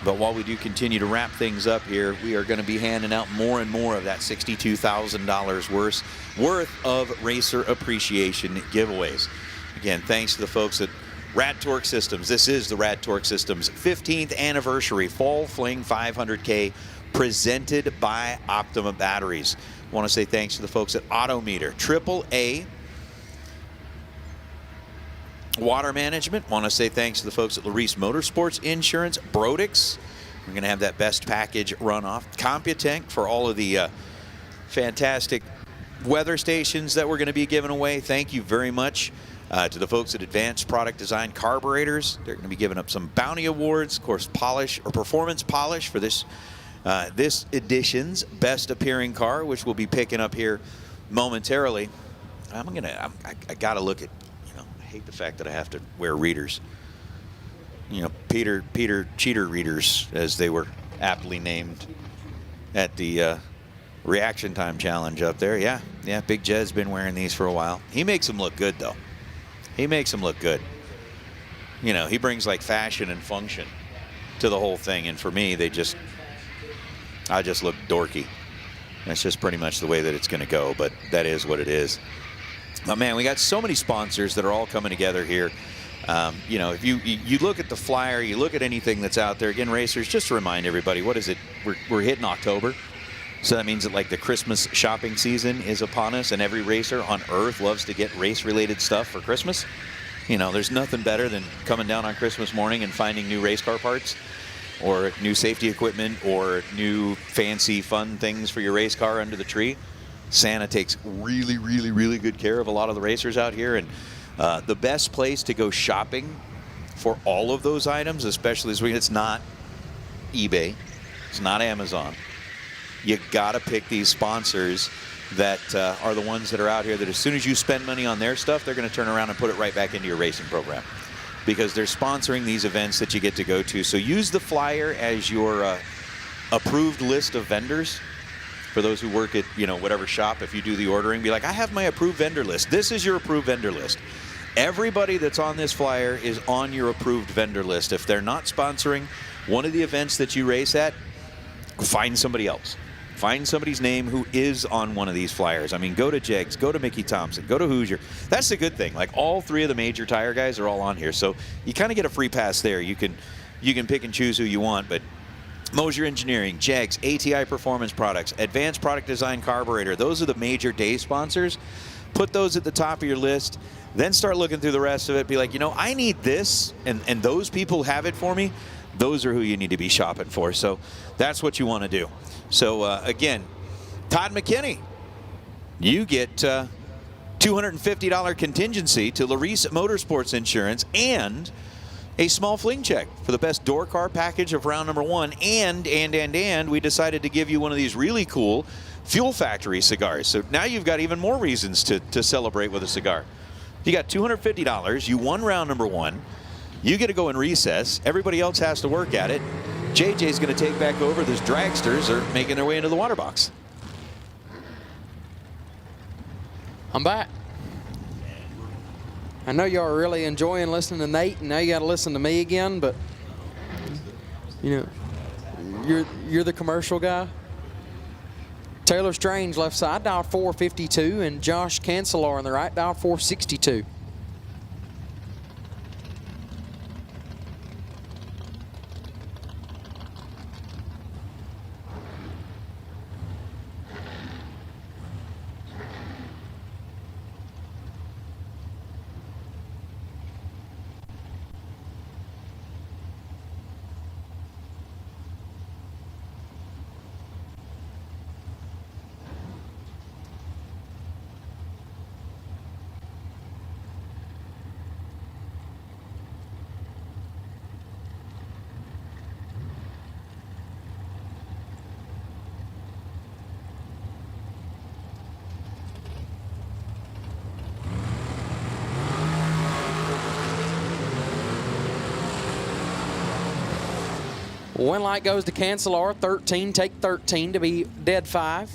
But while we do continue to wrap things up here, we are going to be handing out more and more of that $62,000 worth of Racer Appreciation giveaways. Again, thanks to the folks at Rad Torque Systems. This is the Rad Torque Systems 15th anniversary Fall Fling 500K presented by Optima Batteries. I want to say thanks to the folks at Autometer, AAA Water Management. Want to say thanks to the folks at Larice Motorsports Insurance, Brodix. We're going to have that best package runoff. CompuTank for all of the fantastic weather stations that we're going to be giving away. Thank you very much to the folks at Advanced Product Design Carburetors. They're going to be giving up some bounty awards, of course, polish or performance polish for this edition's best appearing car, which we'll be picking up here momentarily. I gotta look at, I hate the fact that I have to wear readers. Peter Cheater readers, as they were aptly named at the reaction time challenge up there. Yeah, Big Jed's been wearing these for a while. He makes them look good, though. He makes them look good. He brings like fashion and function to the whole thing, and for me, they just I just look dorky. That's just pretty much the way that it's going to go, but that is what it is. But man, we got so many sponsors that are all coming together here. You know, if you look at the flyer, you look at anything that's out there. Again, racers, just to remind everybody, what is it? We're hitting October. So that means that like the Christmas shopping season is upon us, and every racer on earth loves to get race-related stuff for Christmas. You know, there's nothing better than coming down on Christmas morning and finding new race car parts or new safety equipment or new fancy fun things for your race car under the tree. Santa takes really, really, really good care of a lot of the racers out here, and the best place to go shopping for all of those items, especially this week, it's not eBay, it's not Amazon. You got to pick these sponsors that are the ones that are out here that as soon as you spend money on their stuff, they're going to turn around and put it right back into your racing program, because they're sponsoring these events that you get to go to. So use the flyer as your approved list of vendors. For those who work at, you know, whatever shop, if you do the ordering, be like, I have my approved vendor list. This is your approved vendor list. Everybody that's on this flyer is on your approved vendor list. If they're not sponsoring one of the events that you race at, find somebody else. Find somebody's name who is on one of these flyers. I mean, go to JEGS, go to Mickey Thompson, go to Hoosier. That's the good thing. Like, all three of the major tire guys are all on here. So you kind of get a free pass there. You can pick and choose who you want, but Mosier Engineering, JEGS, ATI Performance Products, Advanced Product Design Carburetor, those are the major day sponsors. Put those at the top of your list. Then start looking through the rest of it. Be like, you know, I need this, and those people have it for me. Those are who you need to be shopping for. So that's what you want to do. So, again, Todd McKinney, you get $250 contingency to Larice Motorsports Insurance and a small Fling check for the best door car package of round number 1. And we decided to give you one of these really cool Fuel Factory cigars. So now you've got even more reasons to celebrate with a cigar. You got $250. You won round number 1. You get to go in recess. Everybody else has to work at it. JJ's going to take back over. Those dragsters are making their way into the water box. I'm back. I know y'all are really enjoying listening to Nate, and now you got to listen to me again, but you know, you're the commercial guy. Taylor Strange left side, dial 452, and Josh Cancelar on the right, dial 462. One light goes to Cancelar, 13. Take 13 to be dead 5.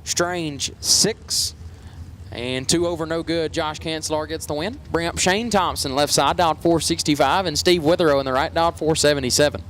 Strange, 6. And 2 over, no good. Josh Cancelar gets the win. Bring up Shane Thompson, left side, dialed 465. And Steve Witherow on the right, dialed 477.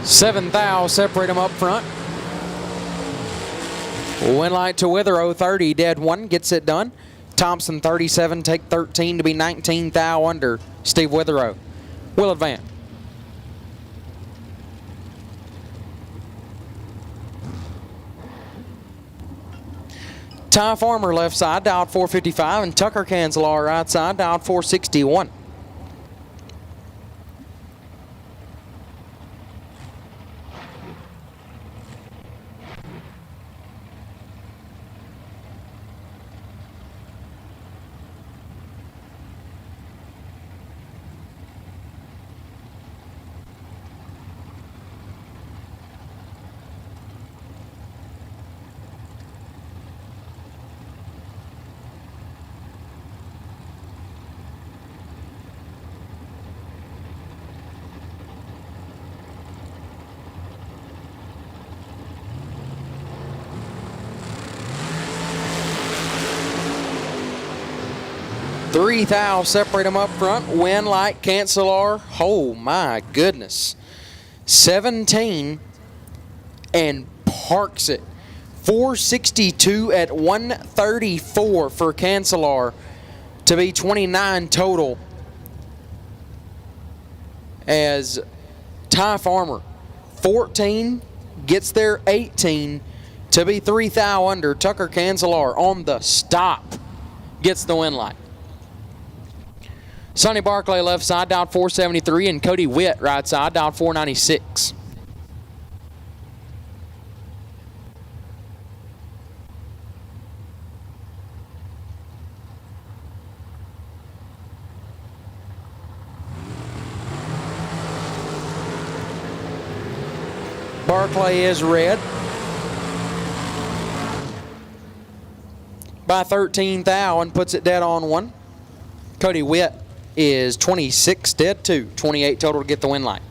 Seven thou separate them up front. Win light to Witherow, 30, dead 1, gets it done. Thompson, 37, take 13 to be 19 thou under Steve Witherow. Will advance. Ty Farmer left side, dialed 455, and Tucker Cancelar right side, dialed 461. 3 thou separate them up front. Win light, Cancelar. Oh my goodness. 17 and parks it. 462 at 134 for Cancelar to be 29 total. As Ty Farmer 14 gets there 18 to be 3 thou under. Tucker Cancelar on the stop gets the win light. Sonny Barclay left side, down 473, and Cody Witt right side, down 496. Barclay is red by 13 thou and puts it dead on one. Cody Witt is 26 dead 2, 28 total to get the win light.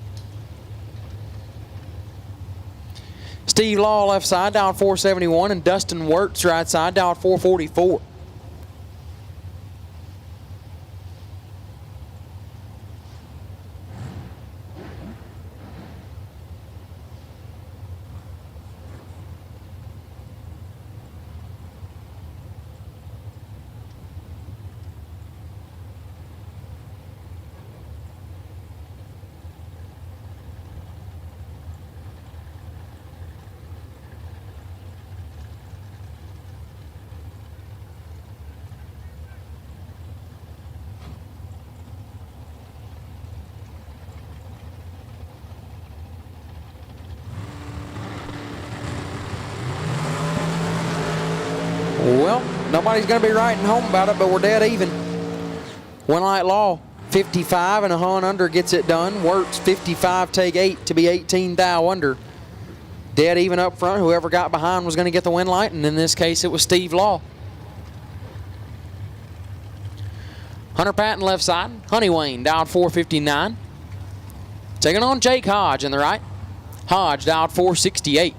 Steve Law left side, down 471, and Dustin Wirtz right side, down 444. Well, nobody's going to be writing home about it, but we're dead even. Win light Law, 55 and a hun under gets it done. Wirtz, 55, take 8 to be 18 thou under. Dead even up front. Whoever got behind was going to get the win light, and in this case, it was Steve Law. Hunter Patton left side. Honey Wayne down 459. Taking on Jake Hodge in the right. Hodge down 468.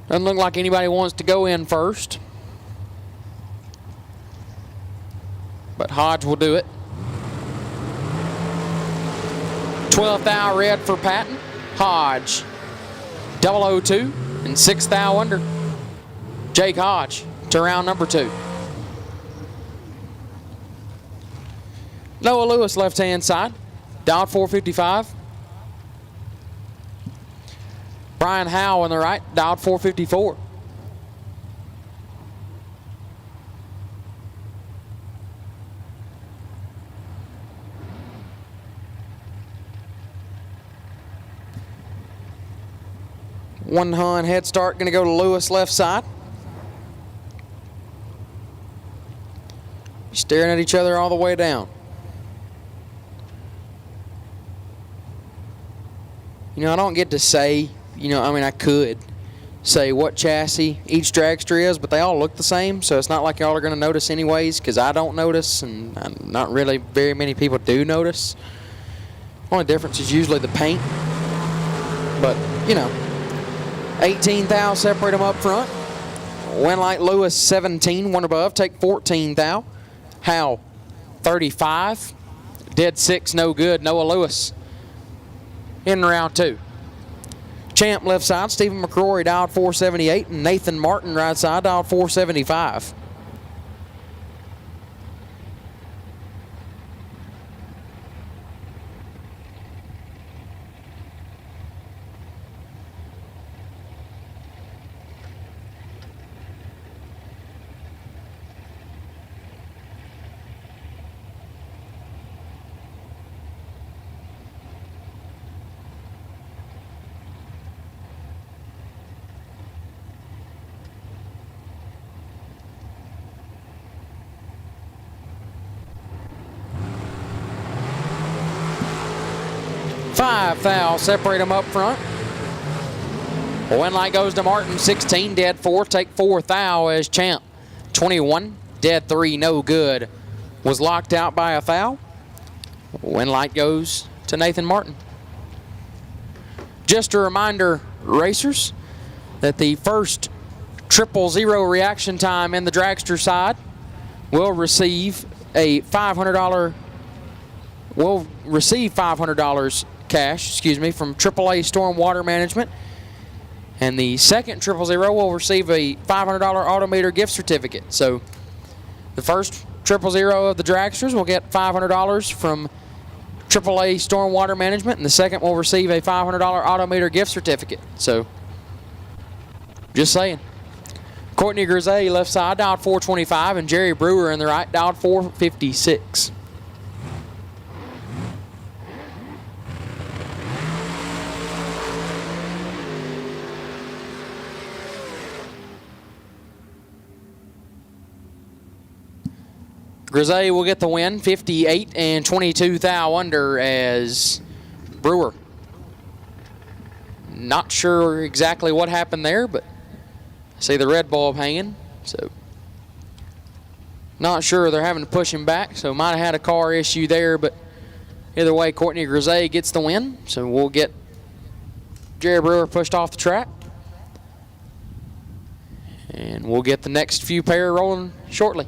Doesn't look like anybody wants to go in first. But Hodge will do it. 12 thou red for Patton. Hodge 002 and 6 thou under. Jake Hodge to round number 2. Noah Lewis left hand side. Down 455. Brian Howe on the right, dialed 454. One hun head start going to go to Lewis left side. Staring at each other all the way down. You know, I don't get to say, you know, I mean, I could say what chassis each dragster is, but they all look the same, so it's not like y'all are going to notice anyways, because I don't notice, and not really very many people do notice. Only difference is usually the paint. But, you know, 18 thou separate them up front. Win like Lewis 17, one above, take 14 thou. Howe 35, dead 6, no good. Noah Lewis in round 2. Champ left side, Stephen McCrory dialed 478, and Nathan Martin right side dialed 475. 5 thou separate them up front. Win light goes to Martin, 16, dead 4. Take 4 thou as champ. 21, dead 3, no good. Was locked out by a foul. Win light goes to Nathan Martin. Just a reminder, racers, that the first 000 reaction time in the dragster side will receive a $500. Will receive $500 cash, from AAA Storm Water Management. And the second 000 will receive a $500 Autometer gift certificate. So the first 000 of the dragsters will get $500 from AAA Storm Water Management, and the second will receive a $500 Autometer gift certificate. So just saying. Courtney Grisey left side, dialed 425, and Jerry Brewer in the right, dialed 456. Grisey will get the win, 58 and 22 thou under as Brewer. Not sure exactly what happened there, but I see the red bulb hanging, so not sure they're having to push him back, so might have had a car issue there, but either way, Courtney Grisey gets the win, so we'll get Jerry Brewer pushed off the track, and we'll get the next few pair rolling shortly.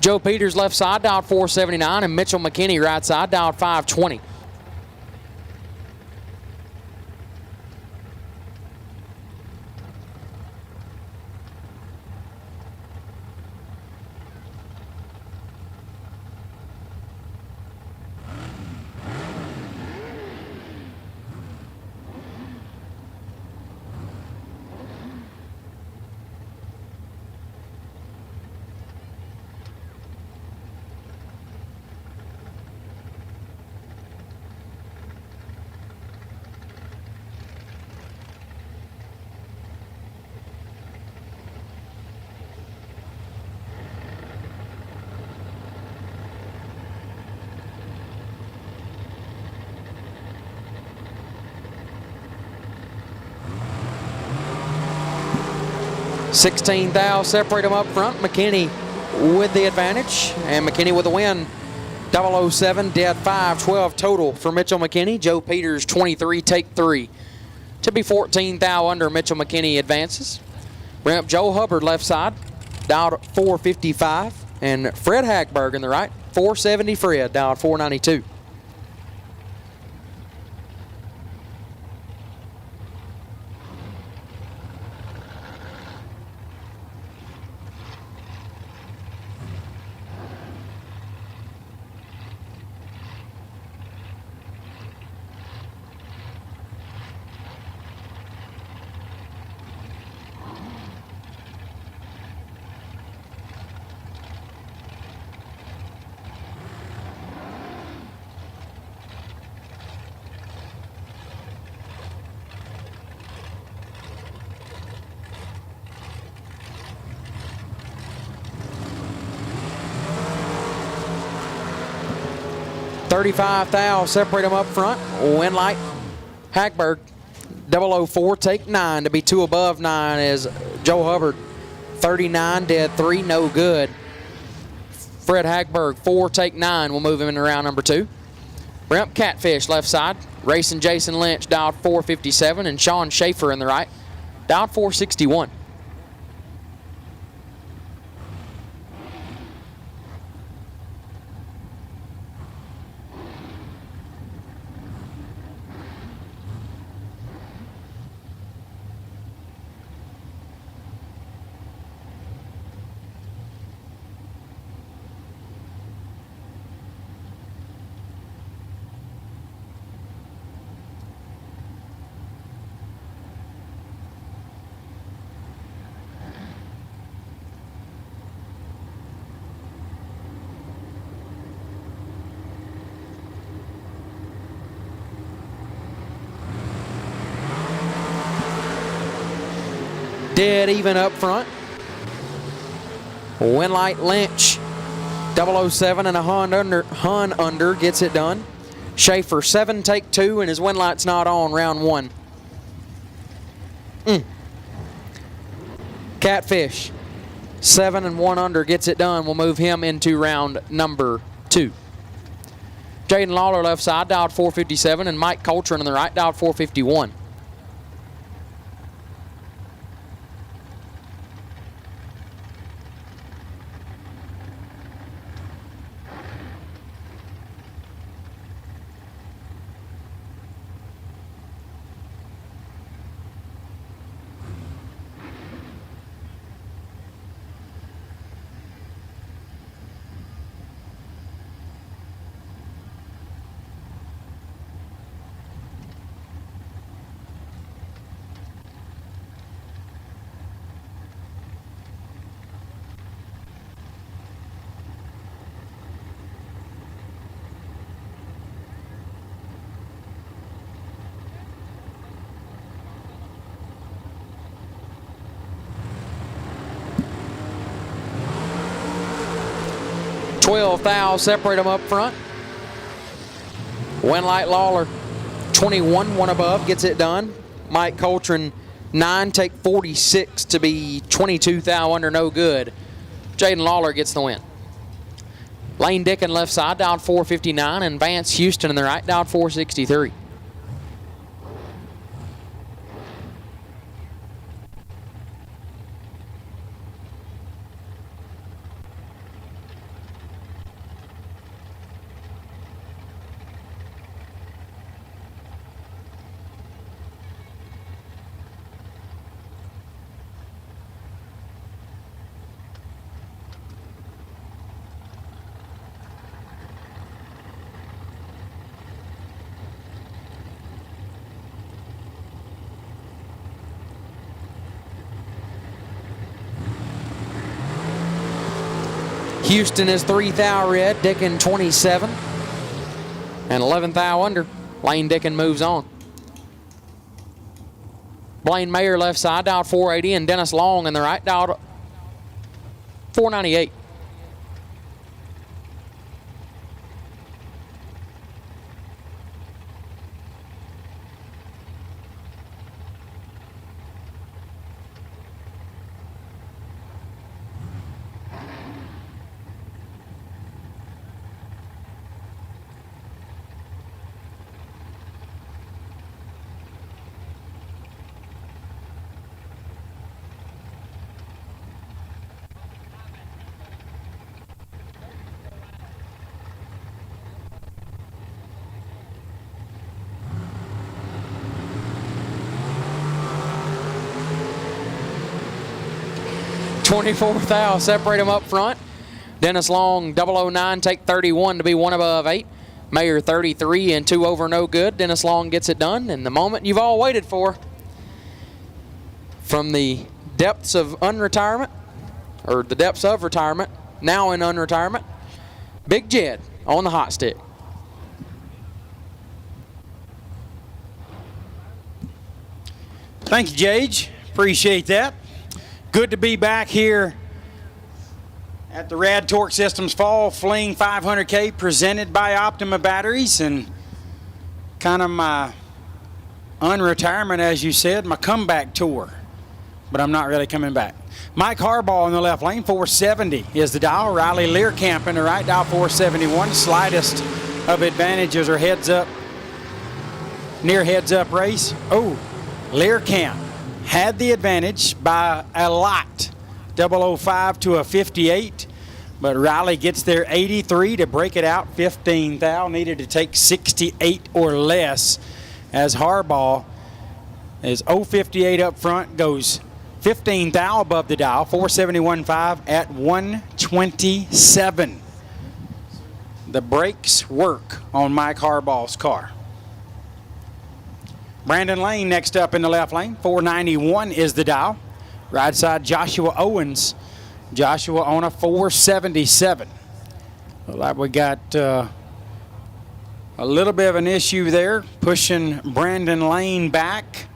Joe Peters left side, dialed 479, and Mitchell McKinney right side, dialed 520. $16 thou separate them up front. McKinney with the advantage, and McKinney with the win. 007, dead 5, 12 total for Mitchell McKinney. Joe Peters, 23, take 3. To be 14 thou under, Mitchell McKinney advances. Bring up Joe Hubbard left side, dialed 455, and Fred Hagberg in the right, 470 Fred, dialed 492. $35 thou separate them up front. Win light, Hagberg 004, take 9 to be 2 above 9 is Joe Hubbard. 39, dead 3, no good. Fred Hagberg, 4, take 9. We'll move him into round number 2. Brent Catfish, left side. Racing Jason Lynch, dialed 457, and Sean Schaefer in the right, dialed 461. Dead even up front. Winlight Lynch, 007 and a Hun under gets it done. Schaefer, 7, take 2, and his Winlight's not on round 1. Catfish, 7 and 1 under gets it done. We'll move him into round number 2. Jaden Lawler left side, dialed 457, and Mike Coltrane on the right, dialed 451. Thou separate them up front. Winlight Lawler, 21, 1 above, gets it done. Mike Coltrane, 9, take 46 to be 22 thou under, no good. Jaden Lawler gets the win. Lane Dickin left side, dialed 459, and Vance Houston in the right, dialed 463. Houston is 3 thou red, Dickin 27, and 11 thou under. Lane Dickin moves on. Blaine Mayer left side, dialed 480, and Dennis Long in the right, dialed 498. .24 thou, separate them up front. Dennis Long, 009, take 31 to be 1 above 8. Mayer 33 and 2 over, no good. Dennis Long gets it done, and the moment you've all waited for. From the depths of unretirement, or the depths of retirement, now in unretirement, Big Jed on the hot stick. Thank you, Jage. Appreciate that. Good to be back here at the Rad Torque Systems Fall Fling 500K presented by Optima Batteries, and kind of my unretirement, as you said, my comeback tour. But I'm not really coming back. Mike Harbaugh in the left lane, 470 is the dial. Riley Learcamp in the right, dial 471. Slightest of advantages are heads up, near heads up race. Oh, Learcamp had the advantage by a lot, 005 to a 58. But Riley gets there 83 to break it out. 15 thou needed to take 68 or less, as Harbaugh is 058 up front, goes 15 thou above the dial, 471.5 at 127. The brakes work on Mike Harbaugh's car. Brandon Lane next up in the left lane, 491 is the dial. Right side Joshua Owens. Joshua on a 477. Look like we got a little bit of an issue there, pushing Brandon Lane back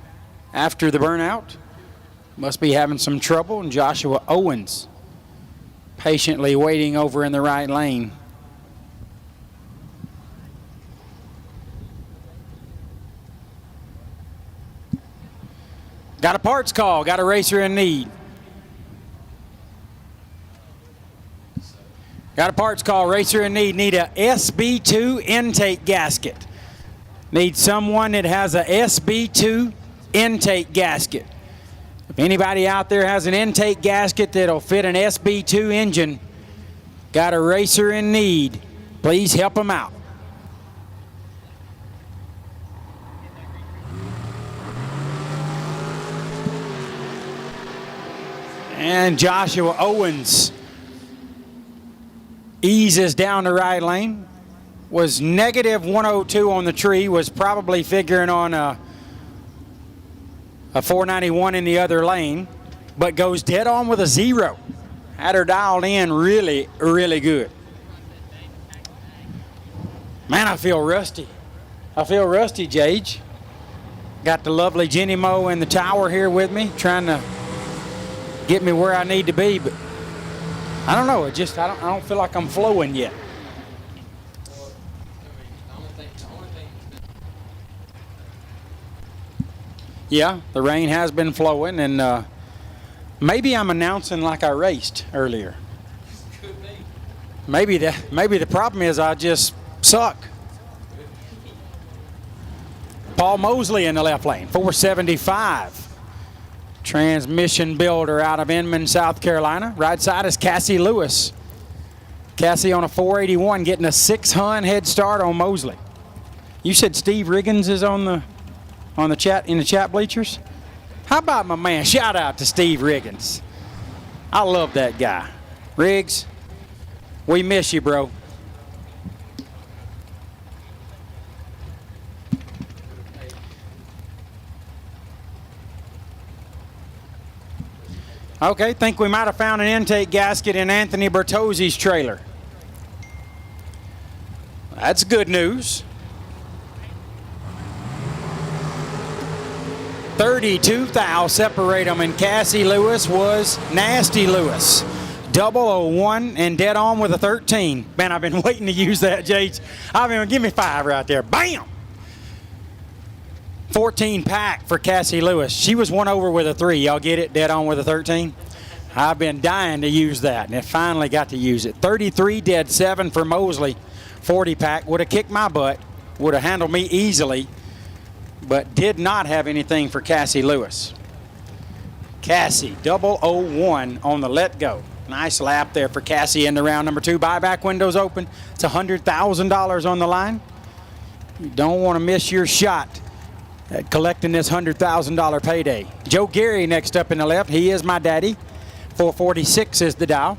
after the burnout. Must be having some trouble, and Joshua Owens patiently waiting over in the right lane. Got a parts call, got a racer in need. Got a parts call, racer in need. Need a SB2 intake gasket. Need someone that has a SB2 intake gasket. If anybody out there has an intake gasket that'll fit an SB2 engine, got a racer in need, please help them out. And Joshua Owens eases down the right lane. Was negative 102 on the tree, was probably figuring on a 491 in the other lane, but goes dead on with a 0. Had her dialed in really, really good. Man, I feel rusty. I feel rusty, Jage. Got the lovely Jenny Moe in the tower here with me, trying to get me where I need to be, but I don't know. I don't feel like I'm flowing yet. Yeah, the rain has been flowing, and maybe I'm announcing like I raced earlier. Maybe the problem is I just suck. Paul Mosley in the left lane, 475. Transmission builder out of Inman, South Carolina. Right side is Cassie Lewis. Cassie on a 481, getting a 600 head start on Mosley. You said Steve Riggins is on the chat, in the chat bleachers? How about my man? Shout out to Steve Riggins. I love that guy. Riggs, we miss you, bro. Okay, think we might have found an intake gasket in Anthony Bertozzi's trailer. That's good news. 32 thou separate them, and Cassie Lewis was Nasty Lewis. 001 and dead on with a 13. Man, I've been waiting to use that, Jade. Give me 5 right there. Bam! 14 pack for Cassie Lewis. She was 1 over with a 3. Y'all get it? Dead on with a 13. I've been dying to use that, and I finally got to use it. 33 dead 7 for Mosley. 40 pack. Would have kicked my butt. Would have handled me easily, but did not have anything for Cassie Lewis. Cassie, 001 on the let go. Nice lap there for Cassie in the round number 2. Buyback windows open. It's $100,000 on the line. You don't want to miss your shot at collecting this $100,000 payday. Joe Gary next up in the left. He is my daddy. 446 is the dial.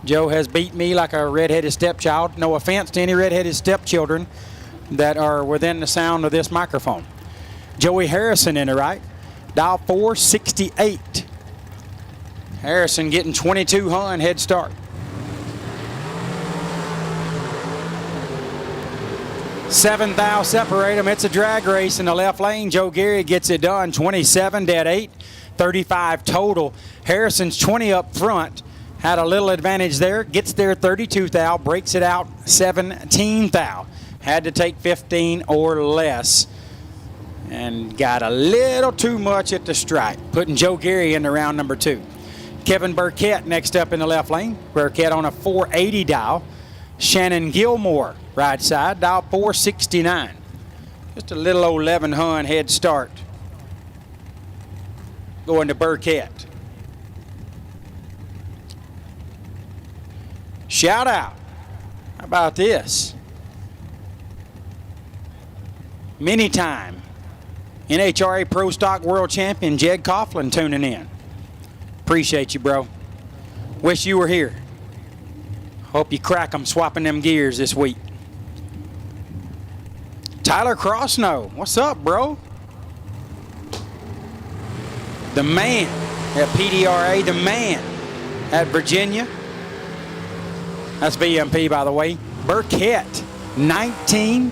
Joe has beat me like a redheaded stepchild. No offense to any redheaded stepchildren that are within the sound of this microphone. Joey Harrison in the right. Dial 468. Harrison getting 2200 head start. 7 thou separate them. It's a drag race in the left lane. Joe Gary gets it done. 27 dead 8. 35 total. Harrison's 20 up front. Had a little advantage there. Gets there 32 thou. Breaks it out 17 thou. Had to take 15 or less. and got a little too much at the stripe, putting Joe Gary into round number 2. Kevin Burkett next up in the left lane. Burkett on a 480 dial. Shannon Gilmore, right side, dial 469. Just a little old 1100 head start going to Burkett. Shout out. How about this? Many time NHRA Pro Stock World Champion Jed Coughlin tuning in. Appreciate you, bro. Wish you were here. Hope you crack them swapping them gears this week. Tyler Crossnow, what's up, bro? The man at PDRA, the man at Virginia. That's VMP, by the way. Burkett, 19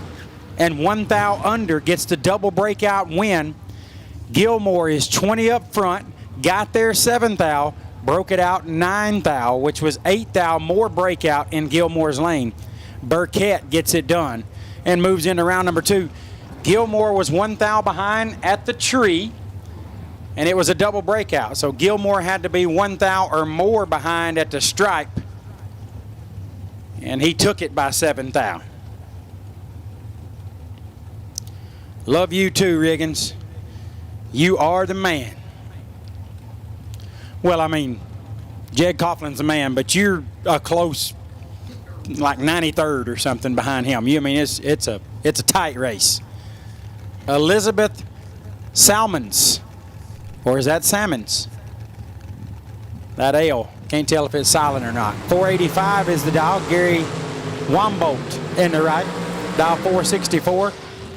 and 1 thou under, gets the double breakout win. Gilmore is 20 up front, got there 7 thou, broke it out 9 thou, which was 8 thou more breakout in Gilmore's lane. Burkett gets it done and moves into round number 2. Gilmore was 1 thou behind at the tree, and it was a double breakout. So Gilmore had to be 1 thou or more behind at the stripe, and he took it by 7 thou. Love you too, Riggins. You are the man. Well, I mean, Jed Coughlin's the man, but you're a close, like 93rd or something behind him. I mean, it's a tight race. Elizabeth Salmons, or is that Salmons? That L, can't tell if it's silent or not. 485 is the dial. Gary Wambolt in the right, dial 464.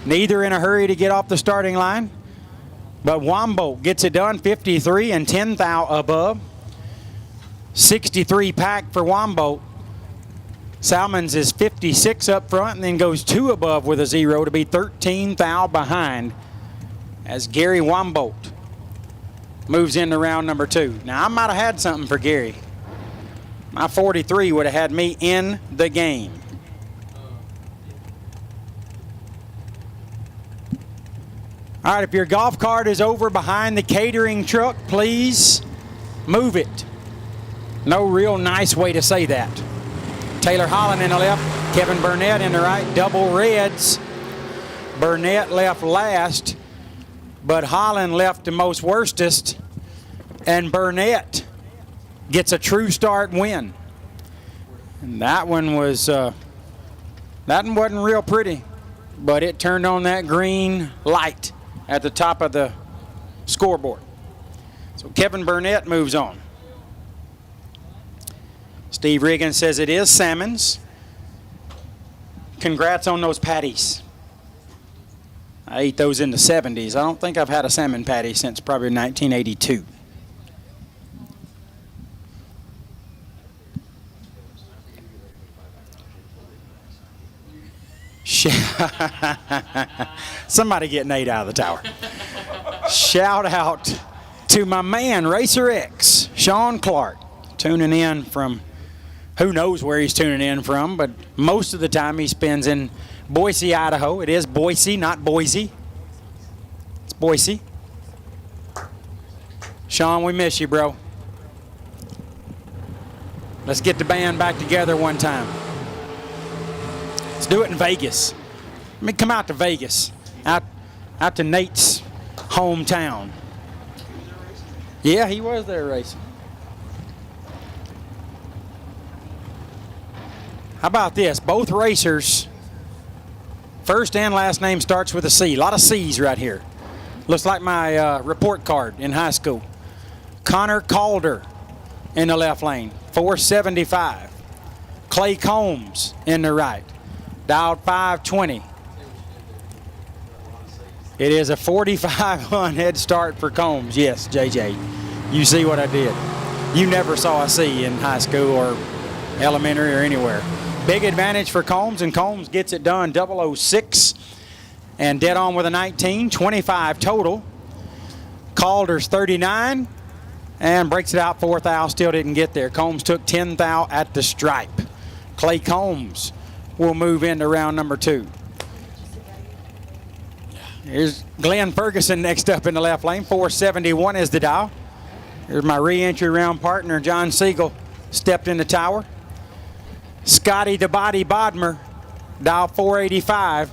Neither in a hurry to get off the starting line, but Wambolt gets it done, 53 and 10 thou above. 63 pack for Wambolt. Salmons is 56 up front and then goes 2 above with a 0 to be 13 thou behind as Gary Wambolt moves into round number 2. Now, I might have had something for Gary. My 43 would have had me in the game. All right, if your golf cart is over behind the catering truck, please move it. No real nice way to say that. Taylor Holland in the left, Kevin Burnett in the right, double reds. Burnett left last, but Holland left the most worstest, and Burnett gets a true start win. And that one wasn't real pretty, but it turned on that green light at the top of the scoreboard. So Kevin Burnett moves on. Steve Riggins says it is Salmons. Congrats on those patties. I ate those in the 70s. I don't think I've had a salmon patty since probably 1982. Somebody get Nate out of the tower. Shout out to my man, Racer X, Sean Clark, tuning in from who knows where he's tuning in from, but most of the time he spends in Boise, Idaho. It is Boise, not Boise. It's Boise. Sean, we miss you, bro. Let's get the band back together one time. Let's do it in Vegas. Let me come out to Vegas, out to Nate's hometown. Yeah, he was there racing. How about this? Both racers, first and last name starts with a C. A lot of C's right here. Looks like my report card in high school. Connor Calder in the left lane, 475. Clay Combs in the right, dialed 520. It is a 45-1 head start for Combs. Yes, JJ, you see what I did. You never saw a C in high school or elementary or anywhere. Big advantage for Combs, and Combs gets it done, 006 and dead on with a 19, 25 total. Calder's 39 and breaks it out 4 thou, still didn't get there. Combs took 10 thou at the stripe. Clay Combs will move into round number 2. Here's Glenn Ferguson next up in the left lane. 471 is the dial. Here's my re-entry round partner, John Siegel, stepped in the tower. Scotty the Body Bodmer, dial 485.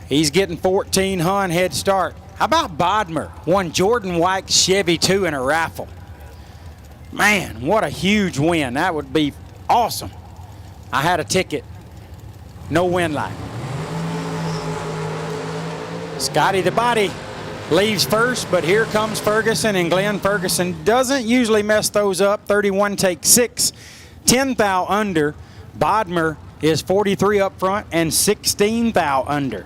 He's getting 14 hun head start. How about Bodmer? Won Jordan White's Chevy 2 in a raffle. Man, what a huge win. That would be awesome. I had a ticket. No win light. Scotty the Body leaves first, but here comes Ferguson, and Glenn Ferguson doesn't usually mess those up. 31 take 6, 10 thou under. Bodmer is 43 up front and 16 thou under.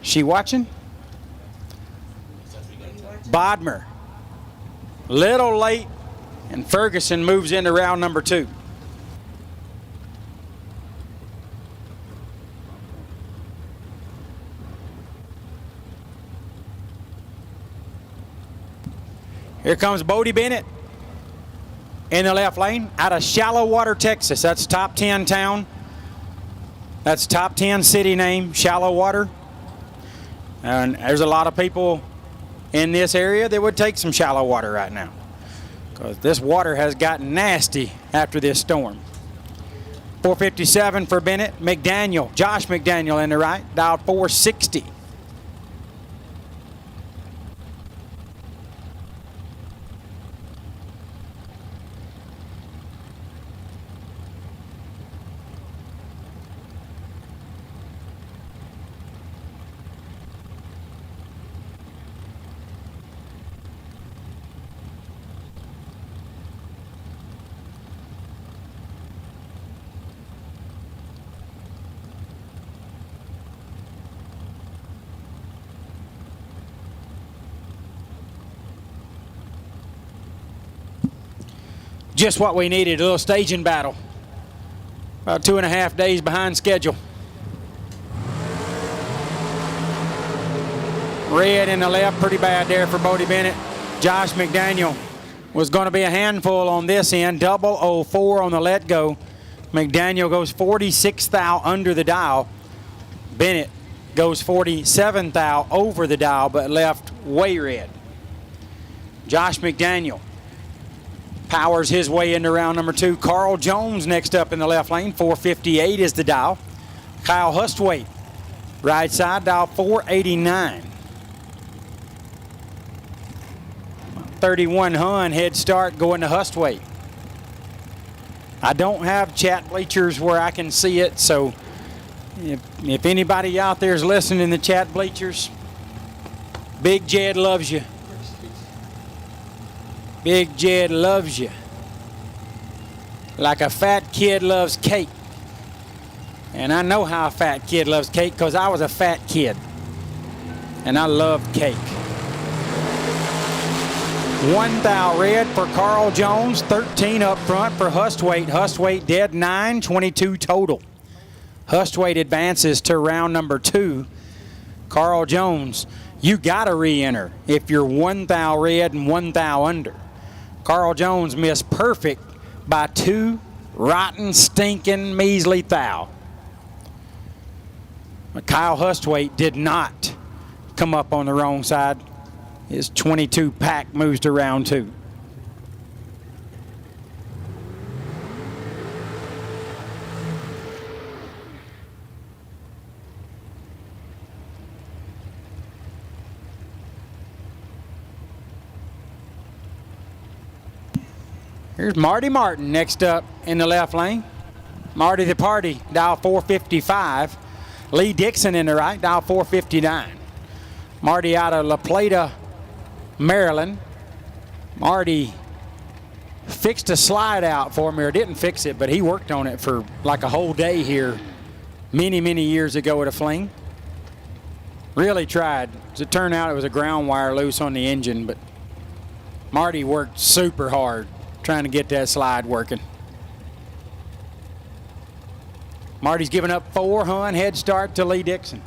She watching? Bodmer. Little late, and Ferguson moves into round number 2. Here comes Bodie Bennett in the left lane out of Shallow Water, Texas. That's top 10 town. That's top 10 city name, Shallow Water. And there's a lot of people in this area that would take some shallow water right now, because this water has gotten nasty after this storm. 457 for Bennett. McDaniel, Josh McDaniel in the right, dialed 460. Just what we needed, a little staging battle. About 2.5 days behind schedule. Red in the left, pretty bad there for Bodie Bennett. Josh McDaniel was going to be a handful on this end. 004 on the let go. McDaniel goes 46 thou under the dial. Bennett goes 47 thou over the dial, but left way red. Josh McDaniel powers his way into round number 2. Carl Jones next up in the left lane. 458 is the dial. Kyle Hustwaite, right side, dial 489. 31 hun head start going to Hustwaite. I don't have chat bleachers where I can see it, so if anybody out there is listening in the chat bleachers, Big Jed loves you. Big Jed loves you. Like a fat kid loves cake. And I know how a fat kid loves cake because I was a fat kid. And I loved cake. 1 thou red for Carl Jones. 13 up front for Hustwaite. Hustwaite dead 9, 22 total. Hustwaite advances to round number 2. Carl Jones, you got to re-enter if you're 1 thou red and 1 thou under. Carl Jones missed perfect by 2 rotten, stinking, measly thou. But Kyle Hustwaite did not come up on the wrong side. His 22 pack moves to round 2. Here's Marty Martin next up in the left lane. Marty the Party, dial 455. Lee Dixon in the right, dial 459. Marty out of La Plata, Maryland. Marty fixed a slide out for me, or didn't fix it, but he worked on it for like a whole day here many, many years ago at a Fling. Really tried. As it turned out, it was a ground wire loose on the engine, but Marty worked super hard trying to get that slide working. Marty's giving up 4 hun head start to Lee Dixon.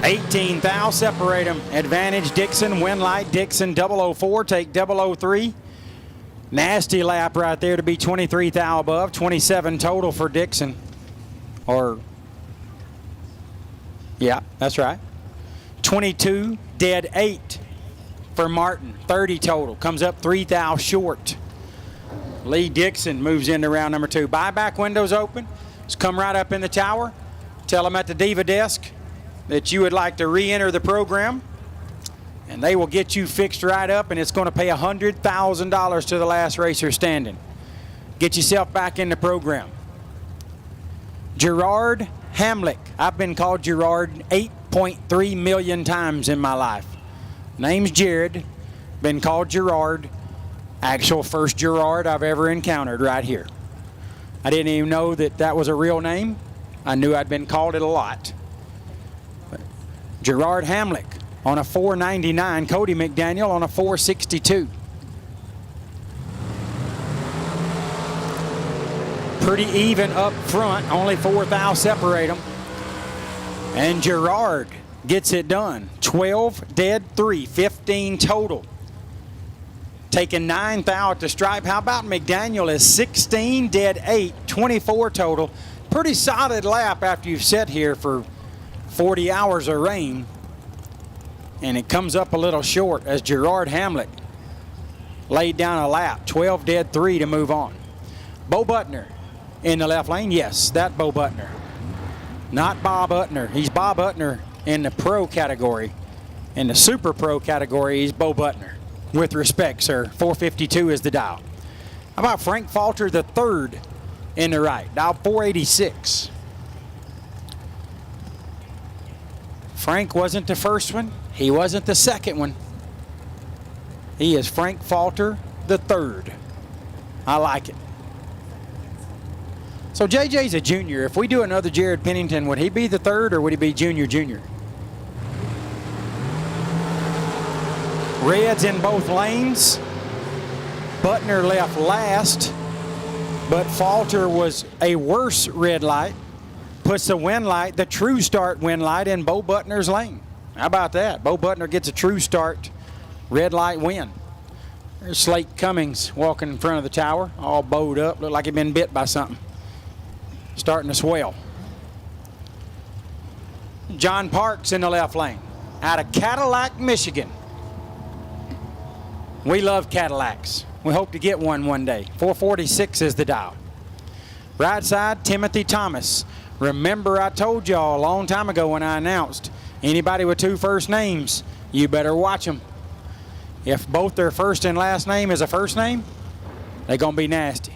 $18 thou separate them. Advantage Dixon, win light Dixon, 004, take 003. Nasty lap right there to be 23 thou above, 27 total for Dixon. Or, yeah, that's right. 22 dead 8 for Martin, 30 total. Comes up 3 thou short. Lee Dixon moves into round number 2. Buyback windows open. Just come right up in the tower. Tell them at the Diva desk that you would like to re-enter the program, and they will get you fixed right up, and it's going to pay $100,000 to the last racer standing. Get yourself back in the program. Gerard Hamlick. I've been called Gerard 8.3 million times in my life. Name's Jared. Been called Gerard. Actual first Gerard I've ever encountered right here. I didn't even know that that was a real name. I knew I'd been called it a lot. But Gerard Hamlick on a 499. Cody McDaniel on a 462. Pretty even up front. Only 4 thou separate them. And Gerard gets it done. 12 dead 3. 15 total. Taking 9 thou at the stripe. How about McDaniel is 16 dead 8. 24 total. Pretty solid lap after you've sat here for 40 hours of rain. And it comes up a little short as Gerard Hamlet laid down a lap. 12 dead 3 to move on. Bo Butner in the left lane. Yes, that Bo Butner. Not Bob Utner. He's Bob Utner in the pro category. In the super pro category, he's Bo Butner. With respect, sir. 452 is the dial. How about Frank Falter the third in the right? Dial 486. Frank wasn't the first one. He wasn't the second one. He is Frank Falter the third. I like it. So JJ's a junior. If we do another Jared Pennington, would he be the third or would he be junior? Reds in both lanes. Butner left last, but Falter was a worse red light. Puts the win light, the true start win light, in Bo Butner's lane. How about that? Bo Butner gets a true start red light win. There's Slate Cummings walking in front of the tower, all bowed up. Looked like he'd been bit by something. Starting to swell. John Parks in the left lane out of Cadillac, Michigan. We love Cadillacs. We hope to get one day. 446 is the dial. Right side, Timothy Thomas. Remember, I told y'all a long time ago when I announced anybody with 2 first names, you better watch them. If both their first and last name is a first name, they're going to be nasty.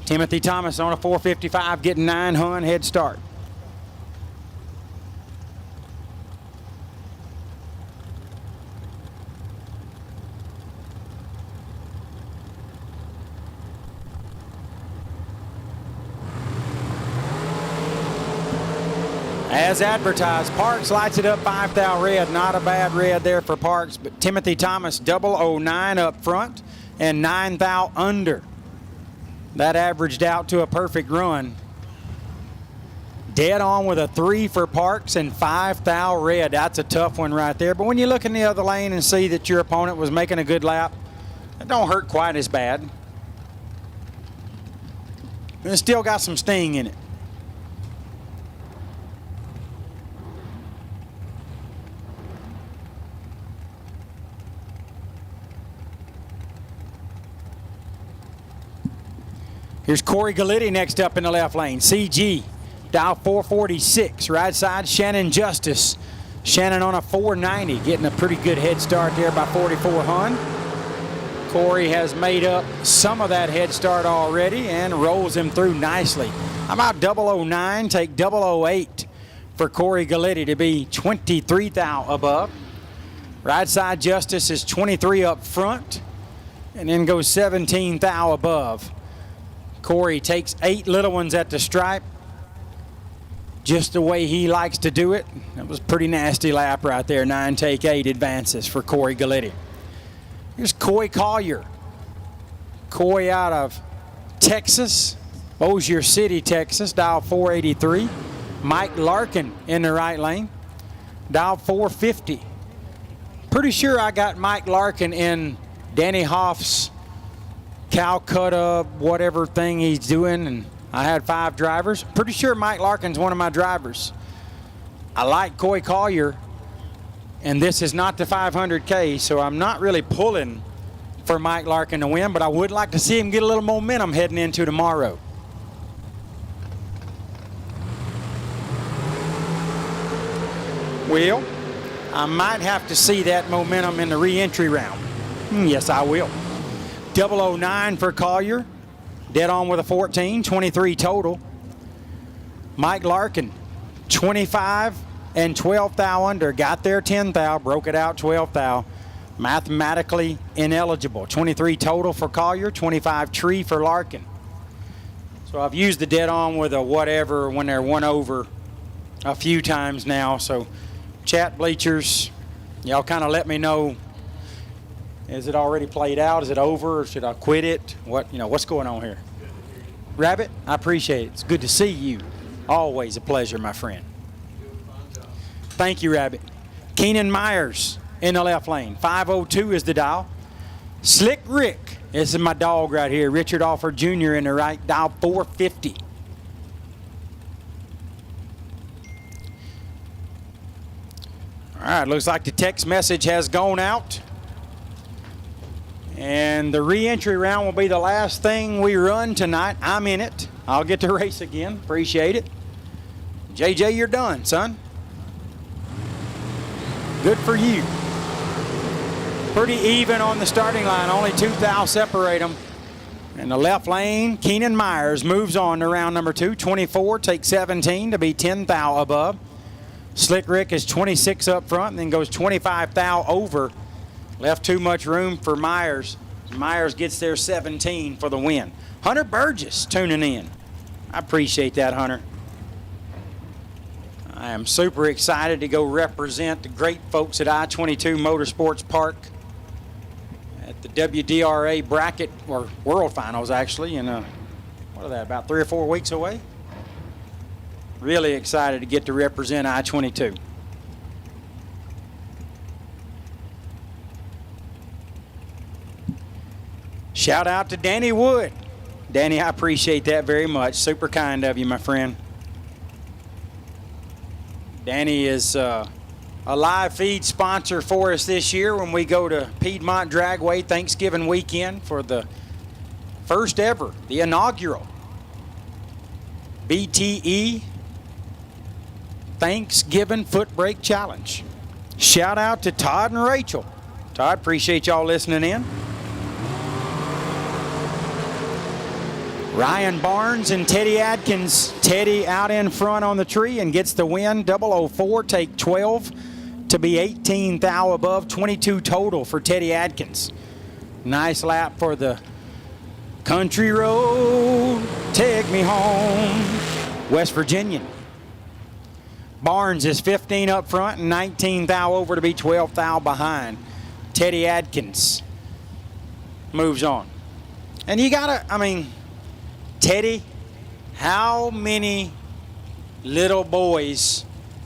Timothy Thomas on a 455, getting 9 hun head start. As advertised, Parks lights it up 5 thou red. Not a bad red there for Parks, but Timothy Thomas 009 up front and 9 thou under. That averaged out to a perfect run. Dead on with a 3 for Parks and 5 thou red. That's a tough one right there. But when you look in the other lane and see that your opponent was making a good lap, it don't hurt quite as bad. But it's still got some sting in it. Here's Corey Gallitti next up in the left lane. CG, dial 446. Right side, Shannon Justice. Shannon on a 490, getting a pretty good head start there by 44 hun. Corey has made up some of that head start already and rolls him through nicely. How about 009, take 008 for Corey Gallitti to be 23 thou above. Right side Justice is 23 up front and then goes 17 thou above. Corey takes 8 little ones at the stripe, just the way he likes to do it. That was a pretty nasty lap right there. 9 take 8 advances for Corey Gallitti. Here's Coy Collier. Coy out of Texas, Bossier City, Texas, dial 483. Mike Larkin in the right lane, dial 450. Pretty sure I got Mike Larkin in Danny Hoff's Calcutta, whatever thing he's doing, and I had 5 drivers. Pretty sure Mike Larkin's one of my drivers. I like Coy Collier, and this is not the 500K, so I'm not really pulling for Mike Larkin to win, but I would like to see him get a little momentum heading into tomorrow. Well, I might have to see that momentum in the re-entry round. Yes, I will. 009 for Collier. Dead on with a 14, 23 total. Mike Larkin, 25 and 12 thou under. Got there 10 thou, broke it out 12 thou. Mathematically ineligible. 23 total for Collier, 25 tree for Larkin. So I've used the dead on with a whatever when they're 1 over a few times now. So chat bleachers, y'all kind of let me know. Is it already played out? Is it over? Or should I quit it? What's going on here? Rabbit, I appreciate it. It's good to see you. Always a pleasure, my friend. Thank you, Rabbit. Keenan Myers in the left lane. 502 is the dial. Slick Rick, this is my dog right here. Richard Alford Jr. in the right, dial 450. All right, looks like the text message has gone out. And the re-entry round will be the last thing we run tonight. I'm in it. I'll get to race again. Appreciate it. JJ, you're done, son. Good for you. Pretty even on the starting line. Only 2 thou separate them. In the left lane, Keenan Myers moves on to round number 2. 24 takes 17 to be 10 thou above. Slick Rick is 26 up front and then goes 25 thou over. Left too much room for Myers. Myers gets there 17 for the win. Hunter Burgess tuning in. I appreciate that, Hunter. I am super excited to go represent the great folks at I-22 Motorsports Park at the WDRA bracket, or World Finals actually, in what are that, about 3 or 4 weeks away? Really excited to get to represent I-22. Shout out to Danny Wood. Danny, I appreciate that very much. Super kind of you, my friend. Danny is a live feed sponsor for us this year when we go to Piedmont Dragway Thanksgiving weekend for the first ever, the inaugural BTE Thanksgiving Foot Brake Challenge. Shout out to Todd and Rachel. Todd, appreciate y'all listening in. Ryan Barnes and Teddy Adkins. Teddy out in front on the tree and gets the win. 004 take 12 to be 18 thou above. 22 total for Teddy Adkins. Nice lap for the country road. Take me home. West Virginian. Barnes is 15 up front and 19 thou over to be 12 thou behind. Teddy Adkins moves on. And you gotta, Teddy, how many little boys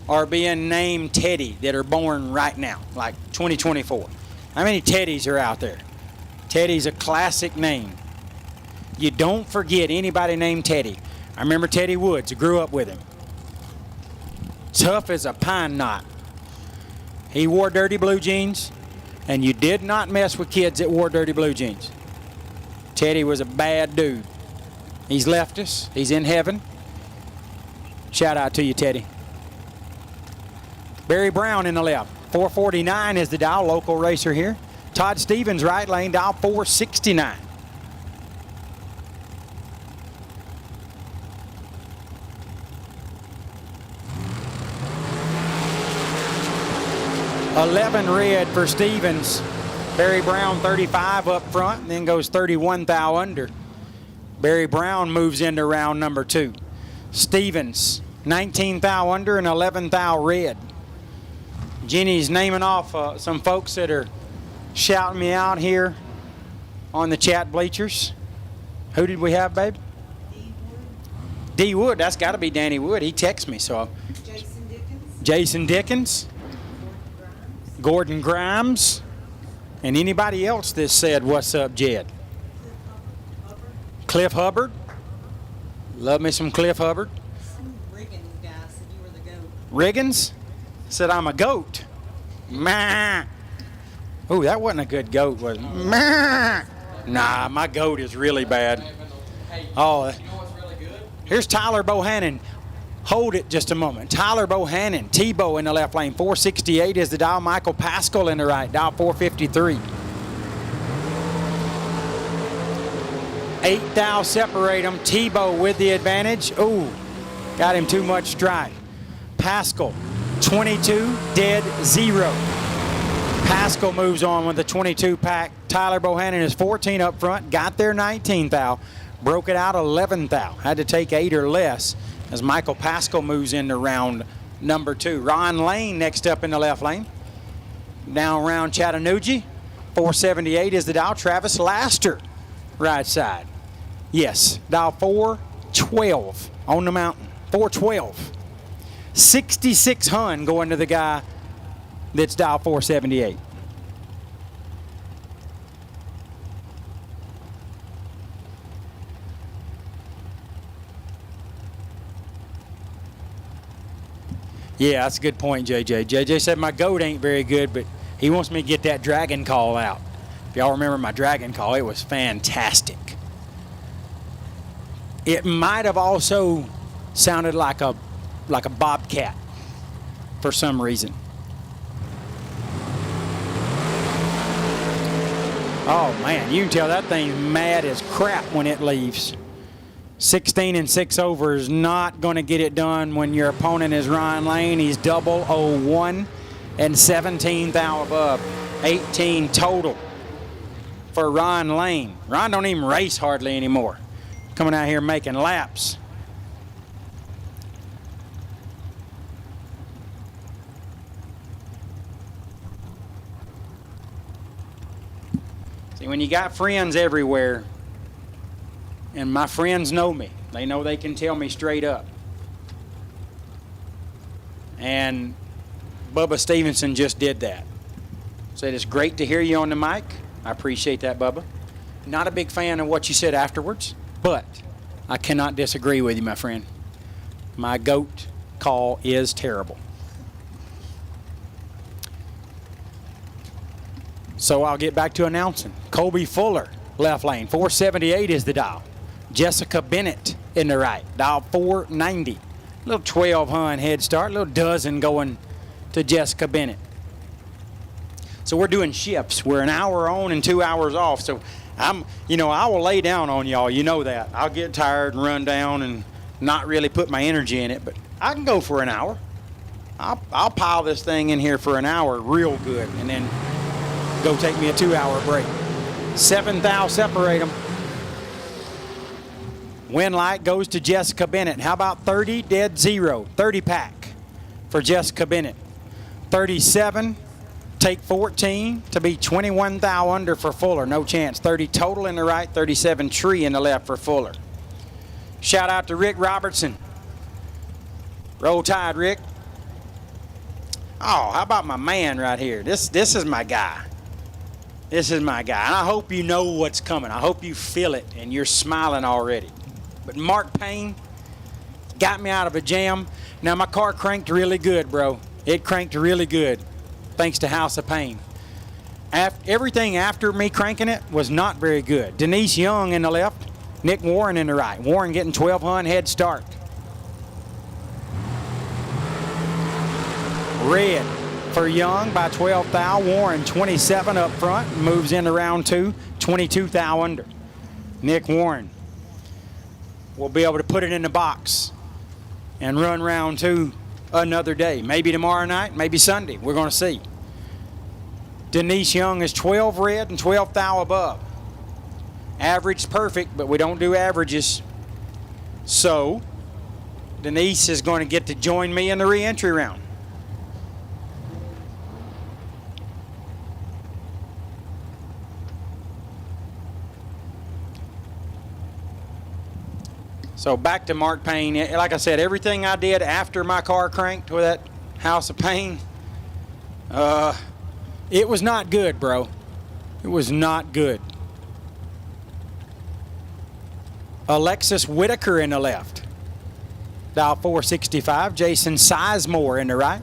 are being named Teddy that are born right now, like 2024? How many Teddys are out there? Teddy's a classic name. You don't forget anybody named Teddy. I remember Teddy Woods. I grew up with him. Tough as a pine knot. He wore dirty blue jeans, and you did not mess with kids that wore dirty blue jeans. Teddy was a bad dude. He's left us. He's in heaven. Shout out to you, Teddy. Barry Brown in the left. 449 is the dial, local racer here. Todd Stevens, right lane, dial 469. $11 red for Stevens. Barry Brown 35 up front and then goes 31 thou under. Barry Brown moves into round number 2. Stevens, 19 thou under and 11 thou red. Jenny's naming off some folks that are shouting me out here on the chat bleachers. Who did we have, babe? D. Wood. That's got to be Danny Wood. He texts me, so. Jason Dickens. Jason Dickens. Gordon Grimes. And anybody else that said, "What's up, Jed?" Cliff Hubbard. Love me some Cliff Hubbard. Riggins guy said you were the goat. Riggins said I'm a goat. Meh. Ooh, that wasn't a good goat, was it? Meh. Nah, my goat is really bad. Oh, here's Tyler Bohannon. Hold it just a moment. Tyler Bohannon, Tebow in the left lane. 468 is the dial. Michael Pascal in the right. Dial 453. 8 thou separate them. Tebow with the advantage. Ooh, got him too much stride. Pascal, 22, dead 0. Pascal moves on with the 22 pack. Tyler Bohannon is 14 up front. Got there 19 thou. Broke it out 11 thou. Had to take 8 or less as Michael Pascal moves into round number 2. Ron Lane next up in the left lane. Down around Chattanooga. 478 is the dial. Travis Laster, right side. Yes, dial 412 on the mountain. 412. 66 Hun going to the guy that's dial 478. Yeah, that's a good point, JJ. JJ said my goat ain't very good, but he wants me to get that dragon call out. If y'all remember my dragon call, it was fantastic. It might have also sounded like a bobcat for some reason. Oh man, you can tell that thing's mad as crap when it leaves. 16 and 6 over is not going to get it done when your opponent is Ryan Lane. He's 001 and 17 thou above. 18 total for Ron Lane. Ron don't even race hardly anymore. Coming out here making laps. See, when you got friends everywhere, and my friends know me, they know they can tell me straight up. And Bubba Stevenson just did that. Said it's great to hear you on the mic. I appreciate that, Bubba. Not a big fan of what you said afterwards, but I cannot disagree with you, my friend. My goat call is terrible. So I'll get back to announcing. Colby Fuller, left lane. 478 is the dial. Jessica Bennett in the right. Dial 490. Little 12 Hun head start. Little dozen going to Jessica Bennett. So we're doing shifts. We're an hour on and 2 hours off. So I will lay down on y'all. You know that. I'll get tired and run down and not really put my energy in it. But I can go for an hour. I'll pile this thing in here for an hour real good and then go take me a 2-hour break. 7 thou separate them. Win light goes to Jessica Bennett. How about 30 dead 0? 30 pack for Jessica Bennett. 37, take 14 to be 21 thou under for Fuller. No chance. 30 total in the right, 37 tree in the left for Fuller. Shout out to Rick Robertson. Roll Tide, Rick. Oh, how about my man right here? This is my guy. This is my guy. And I hope you know what's coming. I hope you feel it and you're smiling already. But Mark Payne got me out of a jam. Now, my car cranked really good, bro. It cranked really good, thanks to House of Pain. Everything after me cranking it was not very good. Denise Young in the left, Nick Warren in the right. Warren getting 12 Hun head start. Red for Young by 12 thou. Warren 27 up front, moves into round 2, 22 thou under. Nick Warren will be able to put it in the box and run round 2 another day. Maybe tomorrow night, maybe Sunday. We're going to see. Denise Young is 12 red and 12 thou above. Average perfect, but we don't do averages. So Denise is going to get to join me in the re-entry round. So back to Mark Payne. Like I said, everything I did after my car cranked with that House of Pain, it was not good, bro. It was not good. Alexis Whitaker in the left. Dial 465. Jason Sizemore in the right.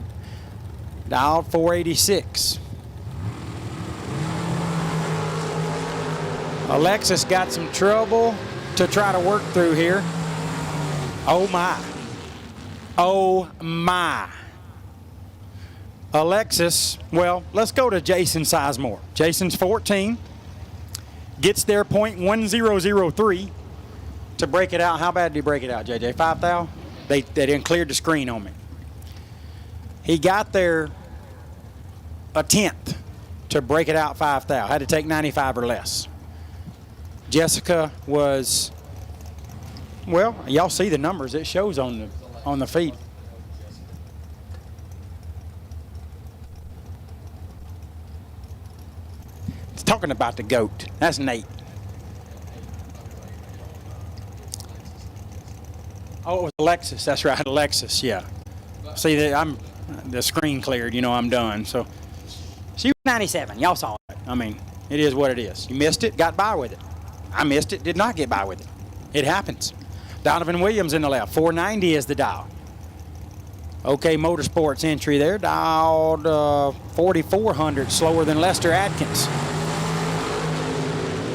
Dial 486. Alexis got some trouble to try to work through here. Oh my. Oh my. Alexis, well, let's go to Jason Sizemore. Jason's 14. Gets there .1003 to break it out. How bad did he break it out, JJ? 5 thou? They didn't clear the screen on me. He got there a tenth to break it out 5 thou. Had to take 95 or less. Jessica was, well, y'all see the numbers. It shows on the feed. It's talking about the GOAT. That's Nate. Oh, it was Alexis. That's right, Alexis. Yeah. See that the screen cleared. You know I'm done. So she was 97. Y'all saw it. I mean, it is what it is. You missed it, got by with it. I missed it, did not get by with it. It happens. Donovan Williams in the left. 490 is the dial. OK Motorsports entry there. Dialed 4,400, slower than Lester Atkins.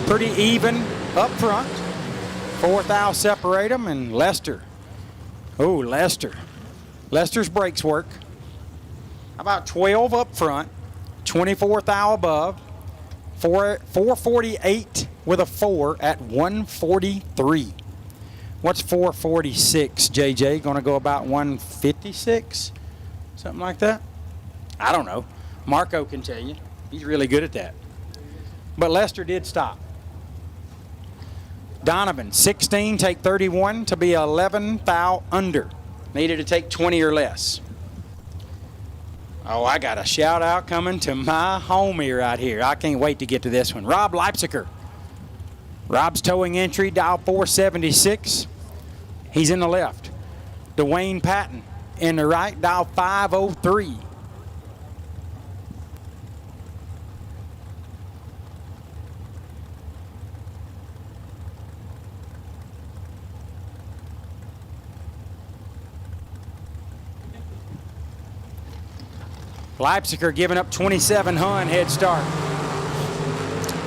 Pretty even up front. 4 thou separate them, and Lester. Oh, Lester. Lester's brakes work. About 12 up front, 24 thou above, 448 with a 4 at 143. What's 446, JJ? Going to go about 156? Something like that? I don't know. Marco can tell you. He's really good at that. But Lester did stop. Donovan, 16, take 31 to be 11 thou under. Needed to take 20 or less. Oh, I got a shout out coming to my homie right here. I can't wait to get to this one. Rob Leipziger. Rob's towing entry, dial 476. He's in the left. Dwayne Patton in the right, dial 503. Leipziger giving up 2700 head start.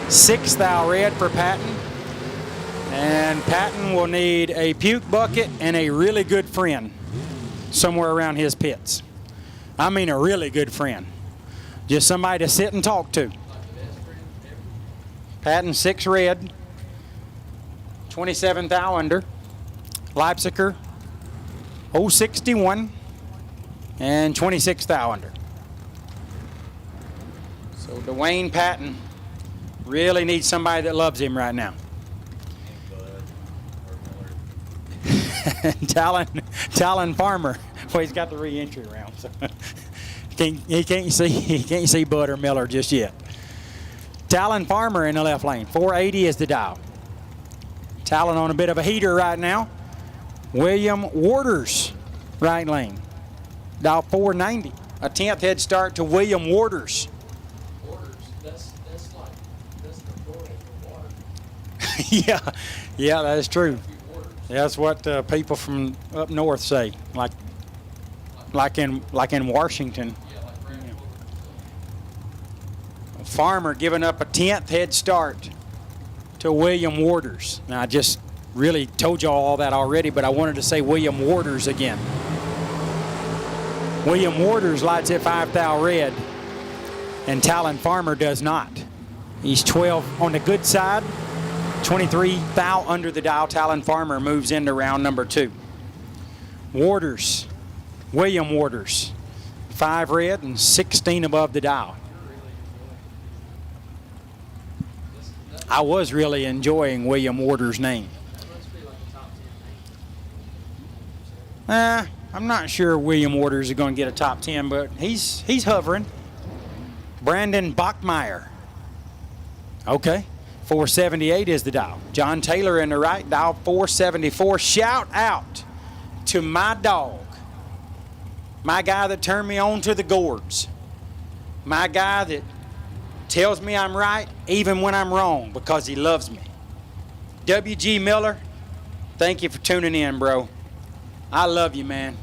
6 thou red for Patton. And Patton will need a puke bucket and a really good friend somewhere around his pits. I mean a really good friend. Just somebody to sit and talk to. Patton 6 red. 27 thou under. Leipziger 061 and 26 thou under. So Dwayne Patton really needs somebody that loves him right now. Talon Farmer. Well, he's got the re-entry round, so he can't see Bud or Miller just yet. Talon Farmer in the left lane. 480 is the dial. Talon on a bit of a heater right now. William Waters, right lane. Dial 490. A 10th head start to William Waters. That's the plural for water. yeah, that is true. That's what people from up north say, like in Washington. Farmer giving up a 10th head start to William Waters. Now I just really told y'all all that already, but I wanted to say William Waters again. William Waters lights at 5 thou red, and Talon Farmer does not. He's 12 on the good side, 23 thou under the dial. Talon Farmer moves into round number 2. Waters, William Waters, 5 red and 16 above the dial. I was really enjoying William Waters' name. I'm not sure William Waters is going to get a top 10, but he's hovering. Brandon Bachmeyer. Okay. 478 is the dial. John Taylor in the right, dial 474. Shout out to my dog. My guy that turned me on to the gourds. My guy that tells me I'm right even when I'm wrong because he loves me. W.G. Miller, Thank you for tuning in, bro. I love you, man.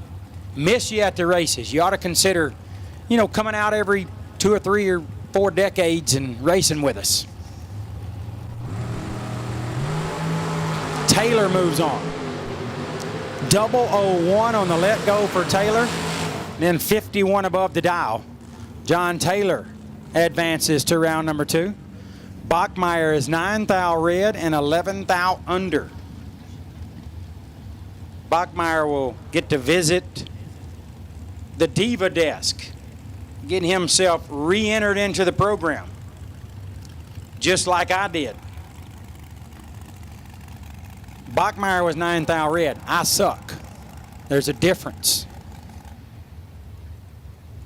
Miss you at the races. You ought to consider, coming out every 2 or 3 or 4 decades and racing with us. Taylor moves on. 001 on the let go for Taylor. Then 51 above the dial. John Taylor advances to round number 2. Bachmeyer is 9 thou red and 11 thou under. Bachmeyer will get to visit the Diva desk, getting himself re-entered into the program, just like I did. Bachmeyer was 9 thou red. I suck. There's a difference.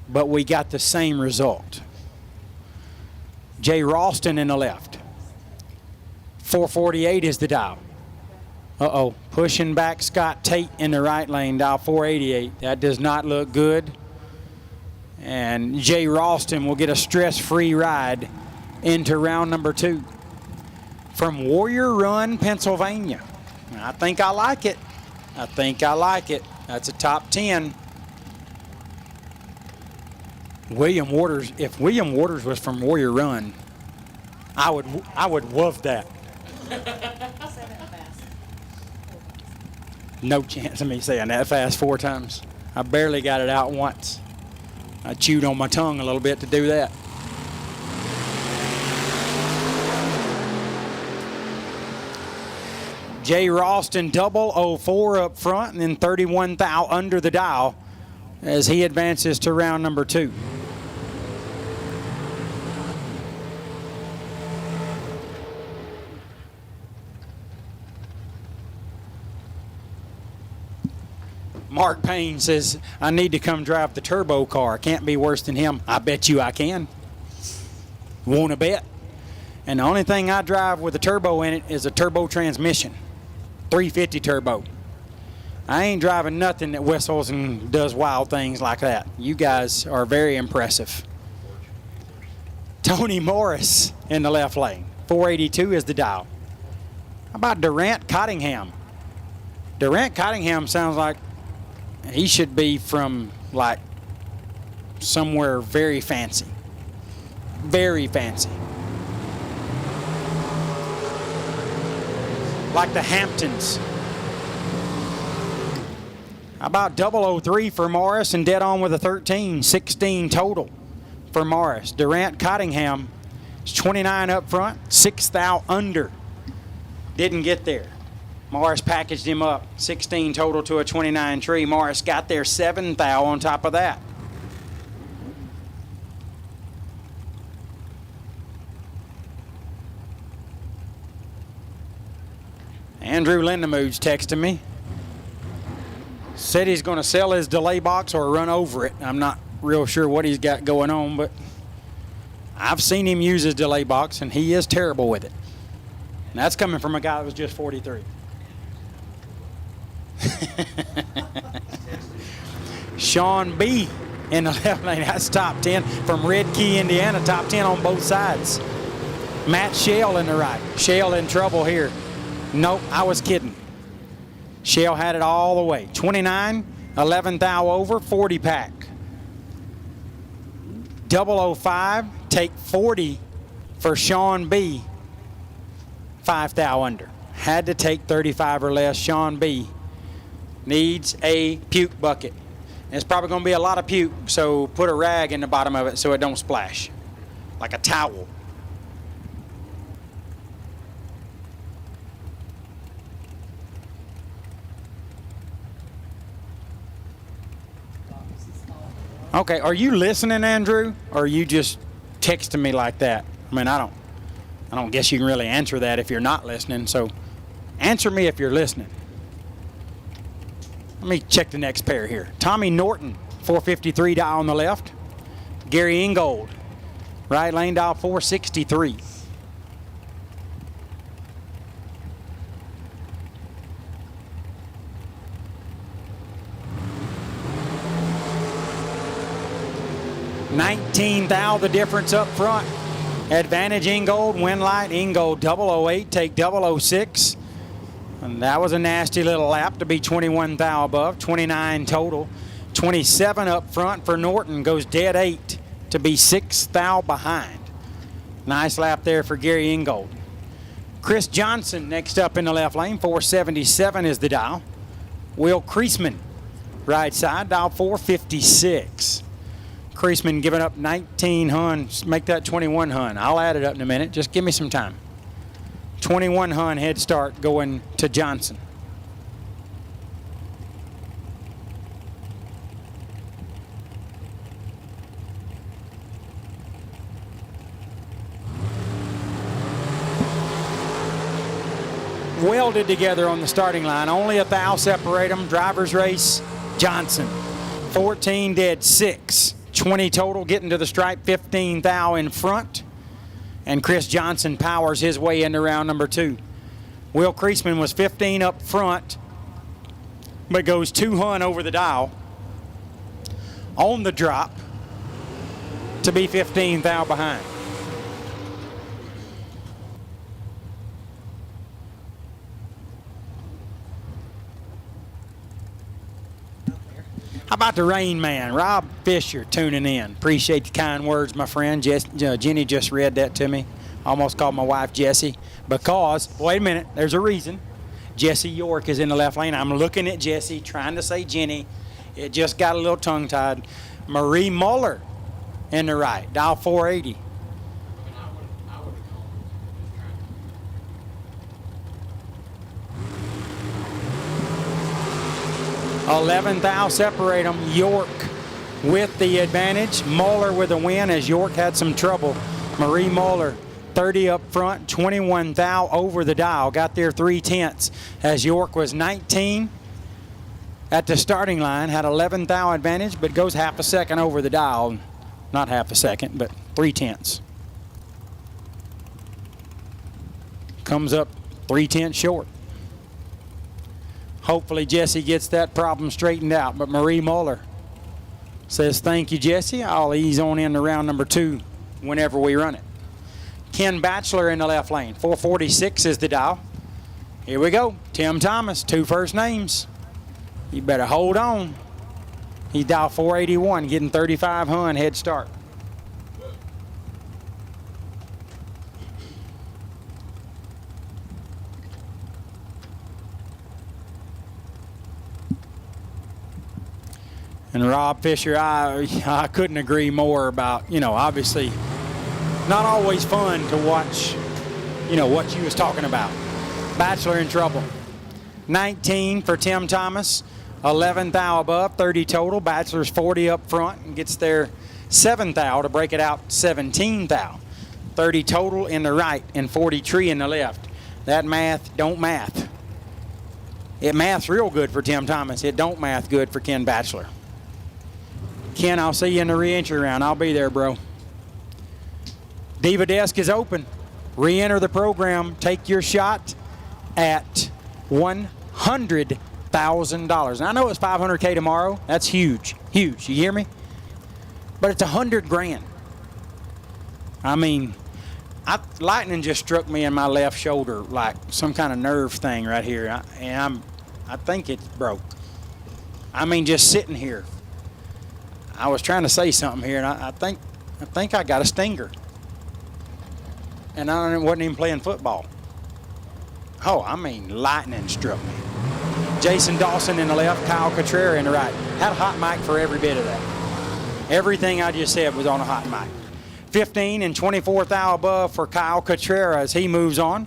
But we got the same result. Jay Ralston in the left. 448 is the dial. Uh-oh, pushing back Scott Tate in the right lane, dial 488. That does not look good. And Jay Ralston will get a stress-free ride into round number 2 from Warrior Run, Pennsylvania. I think I like it. I think I like it. That's a top 10. William Waters, if William Waters was from Warrior Run, I would love that. No chance of me saying that fast 4 times. I barely got it out once. I chewed on my tongue a little bit to do that. Jay Ralston 004 up front and then 31 thou under the dial as he advances to round number 2. Mark Payne says, I need to come drive the turbo car. Can't be worse than him. I bet you I can. Want to bet? And the only thing I drive with a turbo in it is a turbo transmission. 350 turbo. I ain't driving nothing that whistles and does wild things like that. You guys are very impressive. Tony Morris in the left lane. 482 is the dial. How about Durant Cottingham? Durant Cottingham sounds like he should be from like somewhere very fancy. Very fancy. Like the Hamptons. How about 003 for Morris and dead on with a 13, 16 total for Morris. Durant Cottingham is 29 up front, 6 thou under. Didn't get there. Morris packaged him up, 16 total to a 29 tree. Morris got there 7 thou on top of that. Andrew Lindemood's texting me. Said he's going to sell his delay box or run over it. I'm not real sure what he's got going on, but I've seen him use his delay box, and he is terrible with it. And that's coming from a guy that was just 43. Sean B. in the left lane. That's top 10 from Red Key, Indiana. Top 10 on both sides. Matt Shale in the right. Shale in trouble here. Nope, I was kidding. Shale had it all the way. 29, 11 thou over, 40 pack. 005, take 40 for Sean B. 5 thou under. Had to take 35 or less. Sean B. needs a puke bucket. And it's probably going to be a lot of puke, so put a rag in the bottom of it so it don't splash. Like a towel. Okay, are you listening, Andrew? Or are you just texting me like that? I mean, I don't guess you can really answer that if you're not listening, so answer me if you're listening. Let me check the next pair here. Tommy Norton, 453 dial on the left. Gary Ingold, right lane dial 463. $19 thou the difference up front. Advantage Ingold, win light Ingold 008, take 006. And that was a nasty little lap to be 21 thou above, 29 total. 27 up front for Norton, goes dead 8 to be 6 thou behind. Nice lap there for Gary Ingold. Chris Johnson next up in the left lane, 477 is the dial. Will Kreisman, right side, dial 456. Kreisman giving up 19 hun, make that 21 hun. I'll add it up in a minute, just give me some time. 21 hun head start going to Johnson. Welded together on the starting line. Only a thou separate them. Driver's race, Johnson. 14 dead 6. 20 total getting to the stripe, 15 thou in front. And Chris Johnson powers his way into round number 2. Will Kreisman was 15 up front, but goes 2 hun over the dial on the drop to be 15 thou behind. How about the Rain Man, Rob Fisher, tuning in? Appreciate the kind words, my friend. Jenny just read that to me. Almost called my wife Jessie because, wait a minute, there's a reason. Jesse York is in the left lane. I'm looking at Jessie, trying to say Jenny. It just got a little tongue-tied. Marie Muller in the right, dial 480. 11 thou separate them. York with the advantage. Muller with a win as York had some trouble. Marie Muller, 30 up front, 21 thou over the dial. Got there 3/10 as York was 19 at the starting line. Had 11 thou advantage, but goes half a second over the dial. Not half a second, but 3/10. Comes up 3/10 short. Hopefully Jesse gets that problem straightened out. But Marie Muller says, thank you, Jesse. I'll ease on into round number 2 whenever we run it. Ken Batchelor in the left lane. 446 is the dial. Here we go. Tim Thomas, 2 first names. You better hold on. He dial 481, getting 35 hun head start. And Rob Fisher, I couldn't agree more about, obviously not always fun to watch, what you was talking about. Batchelor in trouble. 19 for Tim Thomas, 11 thou above, 30 total. Batchelor's 40 up front and gets there 7 thou to break it out 17 thou. 30 total in the right and 43 in the left. That math don't math. It maths real good for Tim Thomas. It don't math good for Ken Batchelor. Ken, I'll see you in the re-entry round. I'll be there, bro. Diva Desk is open. Re-enter the program. Take your shot at $100,000. I know it's $500K tomorrow. That's huge. Huge. You hear me? But it's $100 grand. I mean, lightning just struck me in my left shoulder like some kind of nerve thing right here. I think it's broke. I mean, just sitting here. I was trying to say something here, and I think I got a stinger. And I wasn't even playing football. Oh, I mean, lightning struck me. Jason Dawson in the left, Kyle Cotrera in the right. Had a hot mic for every bit of that. Everything I just said was on a hot mic. 15 and 24 thou above for Kyle Cotrera as he moves on.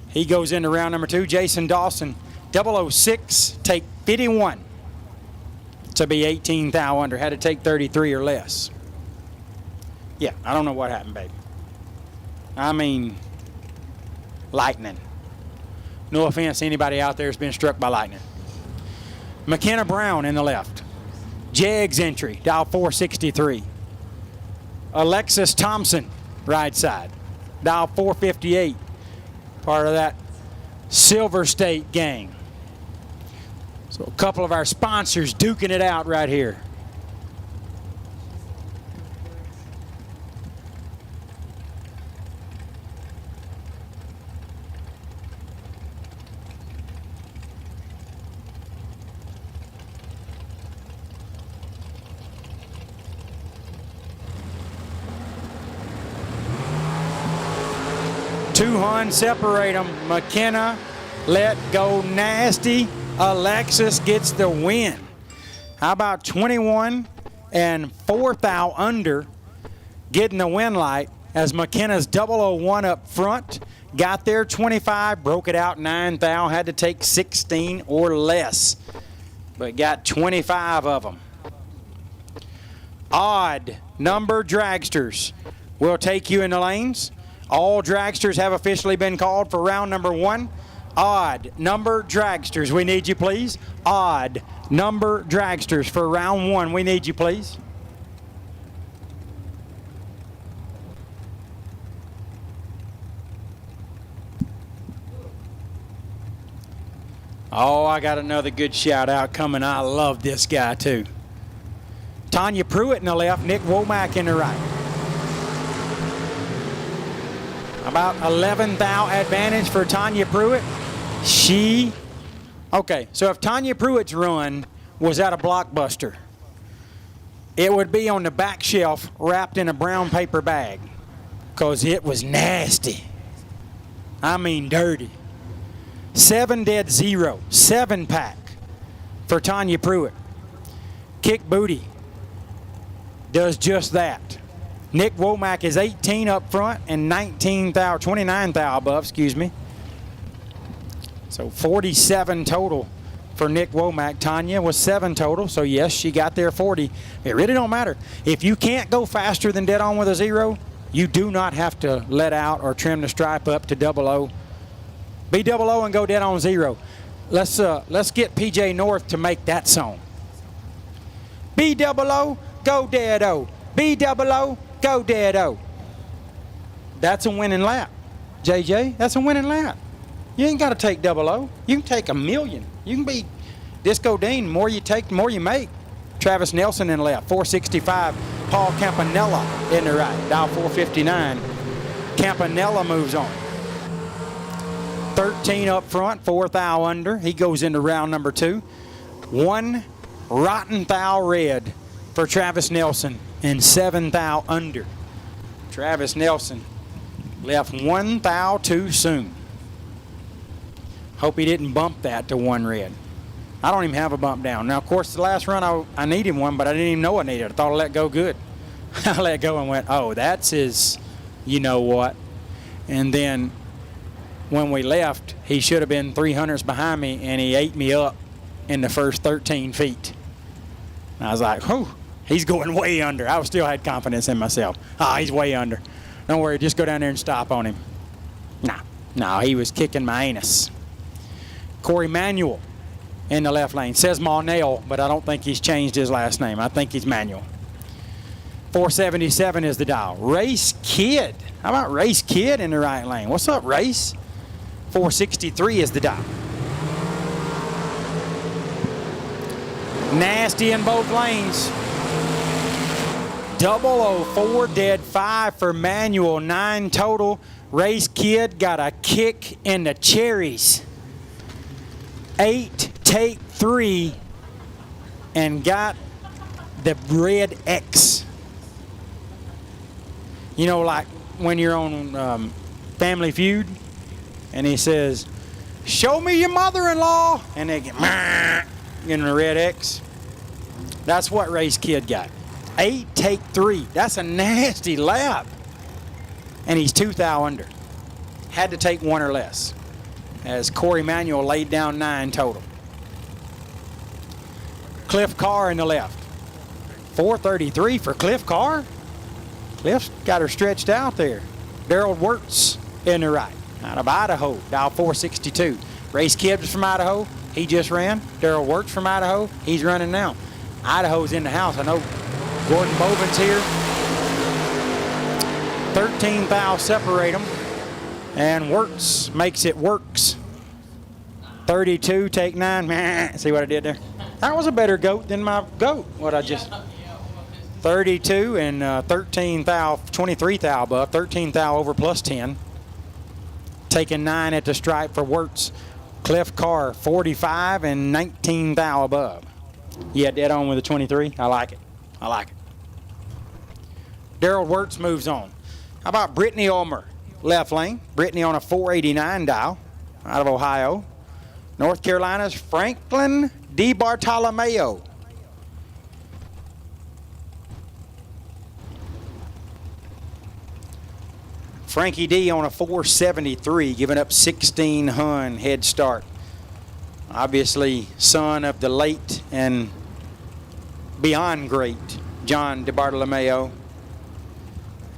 He goes into round number 2. Jason Dawson, 006, take 51. To be 18 thou under. Had to take 33 or less. Yeah, I don't know what happened, baby. I mean, lightning. No offense to anybody out there who's been struck by lightning. McKenna Brown in the left. JEGS entry, dial 463. Alexis Thompson, right side, dial 458. Part of that Silver State gang. So a couple of our sponsors duking it out right here. 2 hun separate them. McKenna let go nasty. Alexis gets the win. How about 21 and 4th thou under getting the win light as McKenna's 001 up front. Got there 25, broke it out 9 thou, had to take 16 or less, but got 25 of them. Odd number dragsters will take you in the lanes. All dragsters have officially been called for round number 1. Odd number dragsters, we need you please. Odd number dragsters for round 1, we need you please. Oh, I got another good shout out coming. I love this guy too. Tanya Pruitt in the left, Nick Womack in the right. About 11 thou advantage for Tanya Pruitt. Okay, so if Tanya Pruitt's run was at a Blockbuster, it would be on the back shelf wrapped in a brown paper bag because it was nasty. I mean dirty. 7 dead 0, 7-pack for Tanya Pruitt. Kick Booty does just that. Nick Womack is 18 up front and 29 thou above, excuse me. So 47 total for Nick Womack. Tanya was 7 total, so yes, she got there 40. It really don't matter. If you can't go faster than dead on with a 0, you do not have to let out or trim the stripe up to 00. Be 00 and go dead on 0. Let's get PJ North to make that song. Be 00, go dead O. Be 00, go dead O. That's a winning lap, JJ. That's a winning lap. You ain't got to take 00. You can take 1,000,000. You can be Disco Dean. More you take, the more you make. Travis Nelson in the left, 465. Paul Campanella in the right, dial 459. Campanella moves on. 13 up front, 4 thou under. He goes into round number 2. 1 rotten thou red for Travis Nelson and 7 thou under. Travis Nelson left 1 thou too soon. Hope he didn't bump that to 1 red. I don't even have a bump down. Now, of course, the last run I needed one, but I didn't even know I needed it. I thought I let go good. I let go and went, oh, that's his, you know what. And then when we left, he should have been 300s behind me, and he ate me up in the first 13 feet. And I was like, whew, he's going way under. I still had confidence in myself. He's way under. Don't worry, just go down there and stop on him. No, he was kicking my anus. Corey Manuel in the left lane. Says Maunell, but I don't think he's changed his last name. I think he's Manuel. 477 is the dial. Race Kid. How about Race Kid in the right lane? What's up, Race? 463 is the dial. Nasty in both lanes. 004 dead 5 for Manuel, 9 total. Race Kid got a kick in the cherries. 8 take 3 and got the red X. You know, like when you're on Family Feud and he says, show me your mother-in-law, and they get in the red X. That's what Race Kid got. 8 take 3. That's a nasty lap. And he's 2 thou under. Had to take 1 or less, as Corey Manuel laid down 9 total. Cliff Carr in the left. 433 for Cliff Carr. Cliff's got her stretched out there. Daryl Wirtz in the right, out of Idaho, dial 462. Race Kid was from Idaho. He just ran. Daryl Wirtz from Idaho. He's running now. Idaho's in the house. I know Gordon Boven's here. 13 thou separate them. And Wirtz makes it works. 32, take 9. See what I did there? That was a better goat than my goat. What I just... 32 and 13 thou, 23 thou above. 13 thou over plus 10. Taking 9 at the stripe for Wirtz. Cliff Carr, 45 and 19 thou above. Yeah, dead on with a 23. I like it. I like it. Daryl Wirtz moves on. How about Brittany Ulmer? left lane. Brittany on a 489 dial out of Ohio. North Carolina's Franklin DiBartolomeo. Frankie D on a 473, giving up 16 hun head start. Obviously, son of the late and beyond great John DiBartolomeo.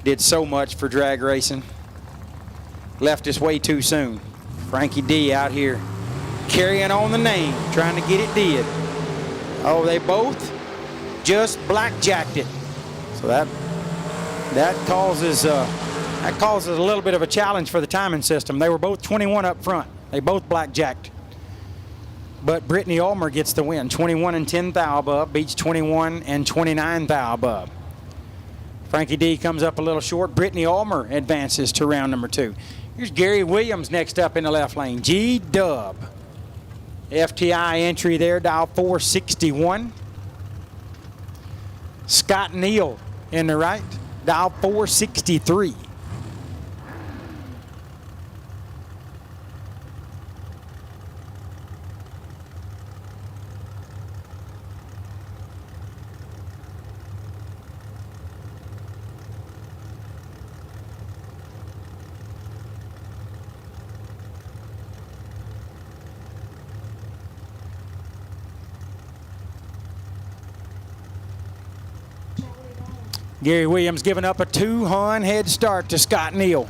Did so much for drag racing. Left us way too soon. Frankie D out here carrying on the name, trying to get it did. Oh, they both just blackjacked it. So that causes a little bit of a challenge for the timing system. They were both 21 up front. They both blackjacked. But Brittany Ulmer gets the win. 21 and 10 thou above beats 21 and 29 thou above. Frankie D comes up a little short. Brittany Ulmer advances to round number 2. Here's Gary Williams next up in the left lane. G-Dub. FTI entry there, dial 461. Scott Neal in the right, dial 463. Gary Williams giving up a 2 hun head start to Scott Neal.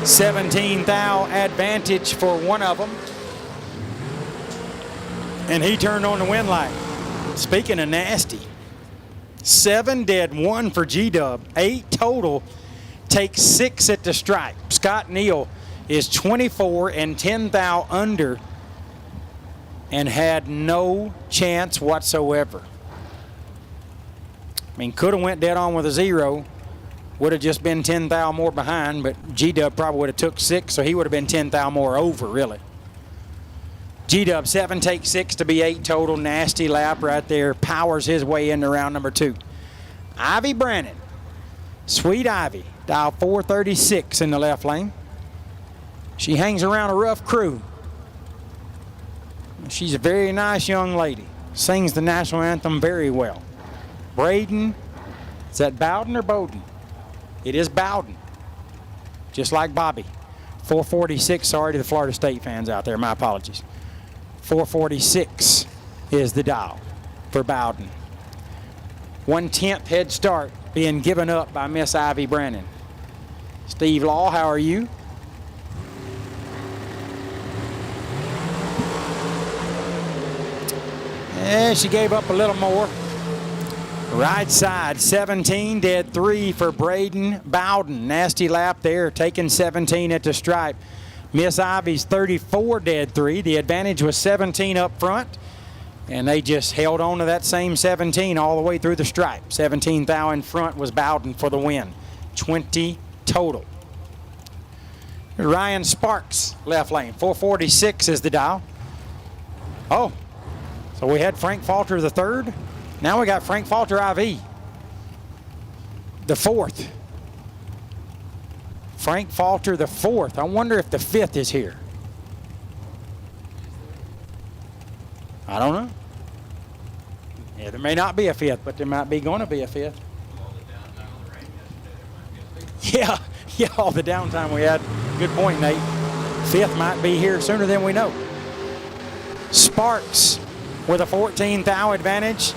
$17 thou advantage for one of them. And he turned on the win light. Speaking of nasty, 7 dead, 1 for G-Dub. 8 total, takes 6 at the stripe. Scott Neal is 24 and 10 thou under and had no chance whatsoever. I mean, could have went dead on with a 0. Would have just been 10 thou more behind, but G-Dub probably would have took 6, so he would have been 10 thou more over, really. G-Dub 7 takes 6 to be 8 total. Nasty lap right there. Powers his way into round number 2. Ivy Brannon. Sweet Ivy. Dial 436 in the left lane. She hangs around a rough crew. She's a very nice young lady. Sings the national anthem very well. Braden, is that Bowden or Bowden? It is Bowden, just like Bobby. 446, sorry to the Florida State fans out there, my apologies. 446 is the dial for Bowden. 1/10 head start being given up by Miss Ivy Brannon. Steve Law, how are you? Yeah, she gave up a little more. Right side, 17, dead 3 for Braden Bowden. Nasty lap there, taking 17 at the stripe. Miss Ivy's 34, dead 3. The advantage was 17 up front, and they just held on to that same 17 all the way through the stripe. 17 thou in front was Bowden for the win. 20 total. Ryan Sparks, left lane. 446 is the dial. Oh. So we had Frank Falter the 3rd. Now we got Frank Falter IV, the 4th. Frank Falter the 4th. I wonder if the 5th is here. I don't know. Yeah, there may not be a 5th, but there might be going to be a 5th. Yeah, all the downtime we had. Good point, Nate. 5th might be here sooner than we know. Sparks with a 14 thou advantage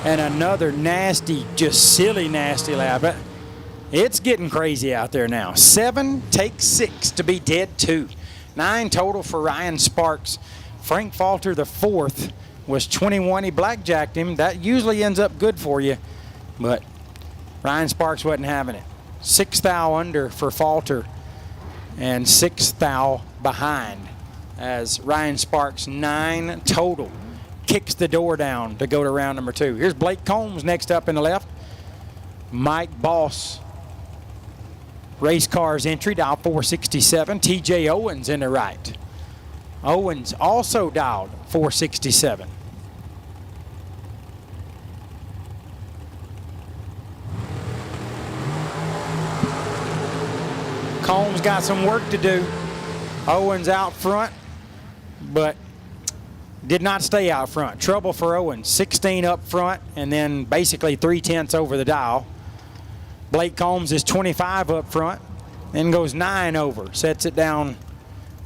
and another nasty, just silly nasty lap. It's getting crazy out there now. 7 takes 6 to be dead 2. 9 total for Ryan Sparks. Frank Falter the 4th was 21. He blackjacked him. That usually ends up good for you, but Ryan Sparks wasn't having it. 6 thou under for Falter and 6 thou behind as Ryan Sparks 9 total kicks the door down to go to round number 2. Here's Blake Combs next up in the left. Mike Boss, race cars entry, dial 467. TJ Owens in the right. Owens also dialed 467. Combs got some work to do. Owens out front, but did not stay out front. Trouble for Owens. 16 up front and then basically 3/10 over the dial. Blake Combs is 25 up front, then goes 9 over. Sets it down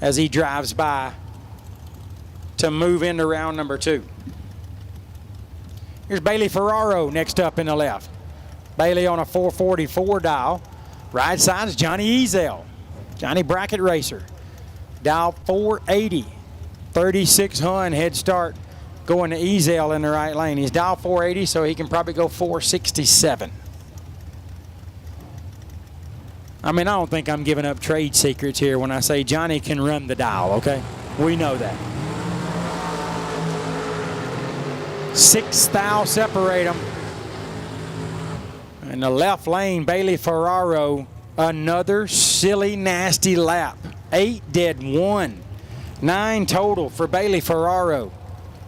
as he drives by to move into round number 2. Here's Bailey Ferraro next up in the left. Bailey on a 444 dial. Right side is Johnny Ezel. Johnny Bracket Racer. Dial 480. 36 Hun head start going to Ezel in the right lane. He's dial 480, so he can probably go 467. I mean, I don't think I'm giving up trade secrets here when I say Johnny can run the dial, okay? We know that. 6 thou separate them. In the left lane, Bailey Ferraro, another silly, nasty lap. 8 dead 1. 9 total for Bailey Ferraro.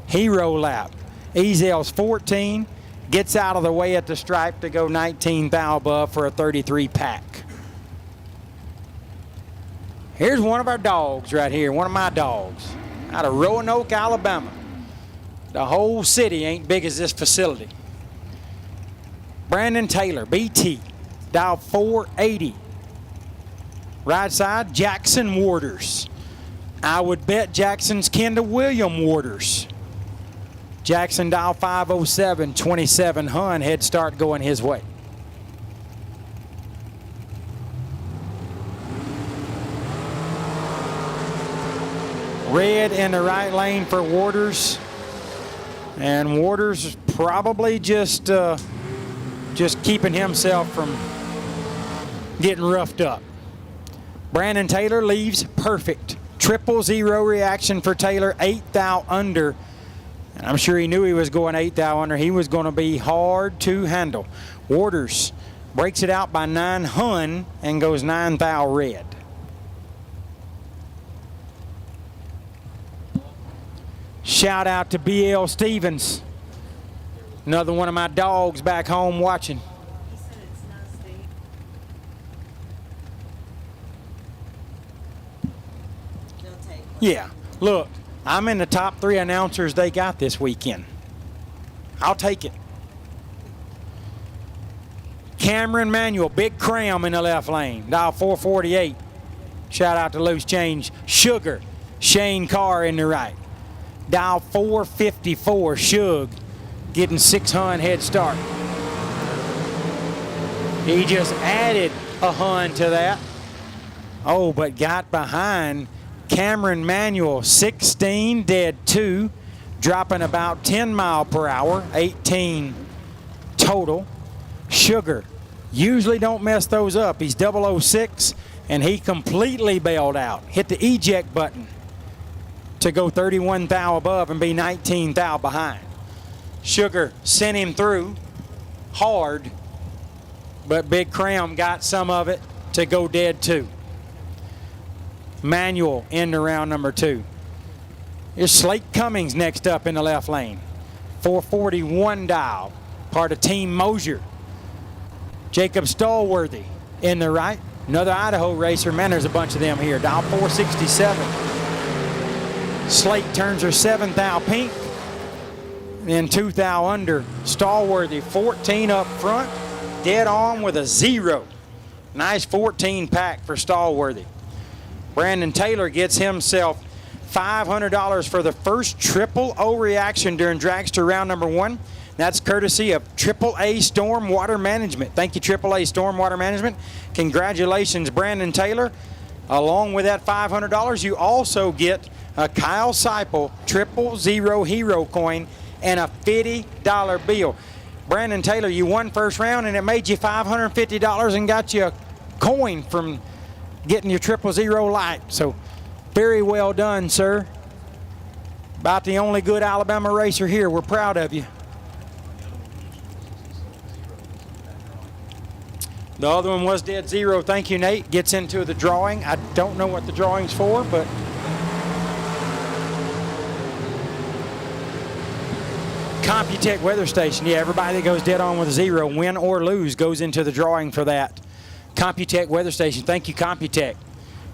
Hero lap. Ezel's 14. Gets out of the way at the stripe to go 19 thou above for a 33 pack. Here's one of our dogs right here, one of my dogs, out of Roanoke, Alabama. The whole city ain't big as this facility. Brandon Taylor, BT, dial 480. Right side, Jackson Waters. I would bet Jackson's kin to William Waters. Jackson dial 507, 27 Hun, head start going his way. Red in the right lane for Waters. And Waters probably just keeping himself from getting roughed up. Brandon Taylor leaves perfect. 000 reaction for Taylor, 8 thou under. And I'm sure he knew he was going 8 thou under. He was going to be hard to handle. Waters breaks it out by 9 Hun and goes 9 thou red. Shout out to BL Stevens. Another one of my dogs back home watching. Yeah, look, I'm in the top 3 announcers they got this weekend. I'll take it. Cameron Manuel, big cram in the left lane, dial 448. Shout out to Loose Change. Sugar, Shane Carr in the right. Dial 454, Shug, getting 6 Hun head start. He just added a Hun to that. Oh, but got behind Cameron Manuel, 16 dead 2, dropping about 10 mile per hour, 18 total. Sugar, usually don't mess those up. He's 006, and he completely bailed out. Hit the eject button to go 31 thou above and be 19 thou behind. Sugar sent him through hard, but Big Cram got some of it to go dead 2. Manuel into round number 2. Here's Slate Cummings next up in the left lane. 441 dial, part of Team Mosier. Jacob Stallworthy in the right. Another Idaho racer. Man, there's a bunch of them here. Dial 467. Slate turns her 7 thou pink. Then 2 thou under. Stallworthy, 14 up front. Dead on with a 0. Nice 14 pack for Stallworthy. Brandon Taylor gets himself $500 for the first triple-O reaction during Dragster round number 1. That's courtesy of AAA Storm Water Management. Thank you, AAA Storm Water Management. Congratulations, Brandon Taylor. Along with that $500, you also get a Kyle Seipel 000 hero coin and a $50 bill. Brandon Taylor, you won first round, and it made you $550 and got you a coin from getting your 000 light. So very well done, sir. About the only good Alabama racer here. We're proud of you. The other one was dead 0. Thank you, Nate. Gets into the drawing. I don't know what the drawing's for, but Computech Weather Station. Yeah, everybody that goes dead on with a 0, win or lose, goes into the drawing for that. Computech Weather Station. Thank you, Computech.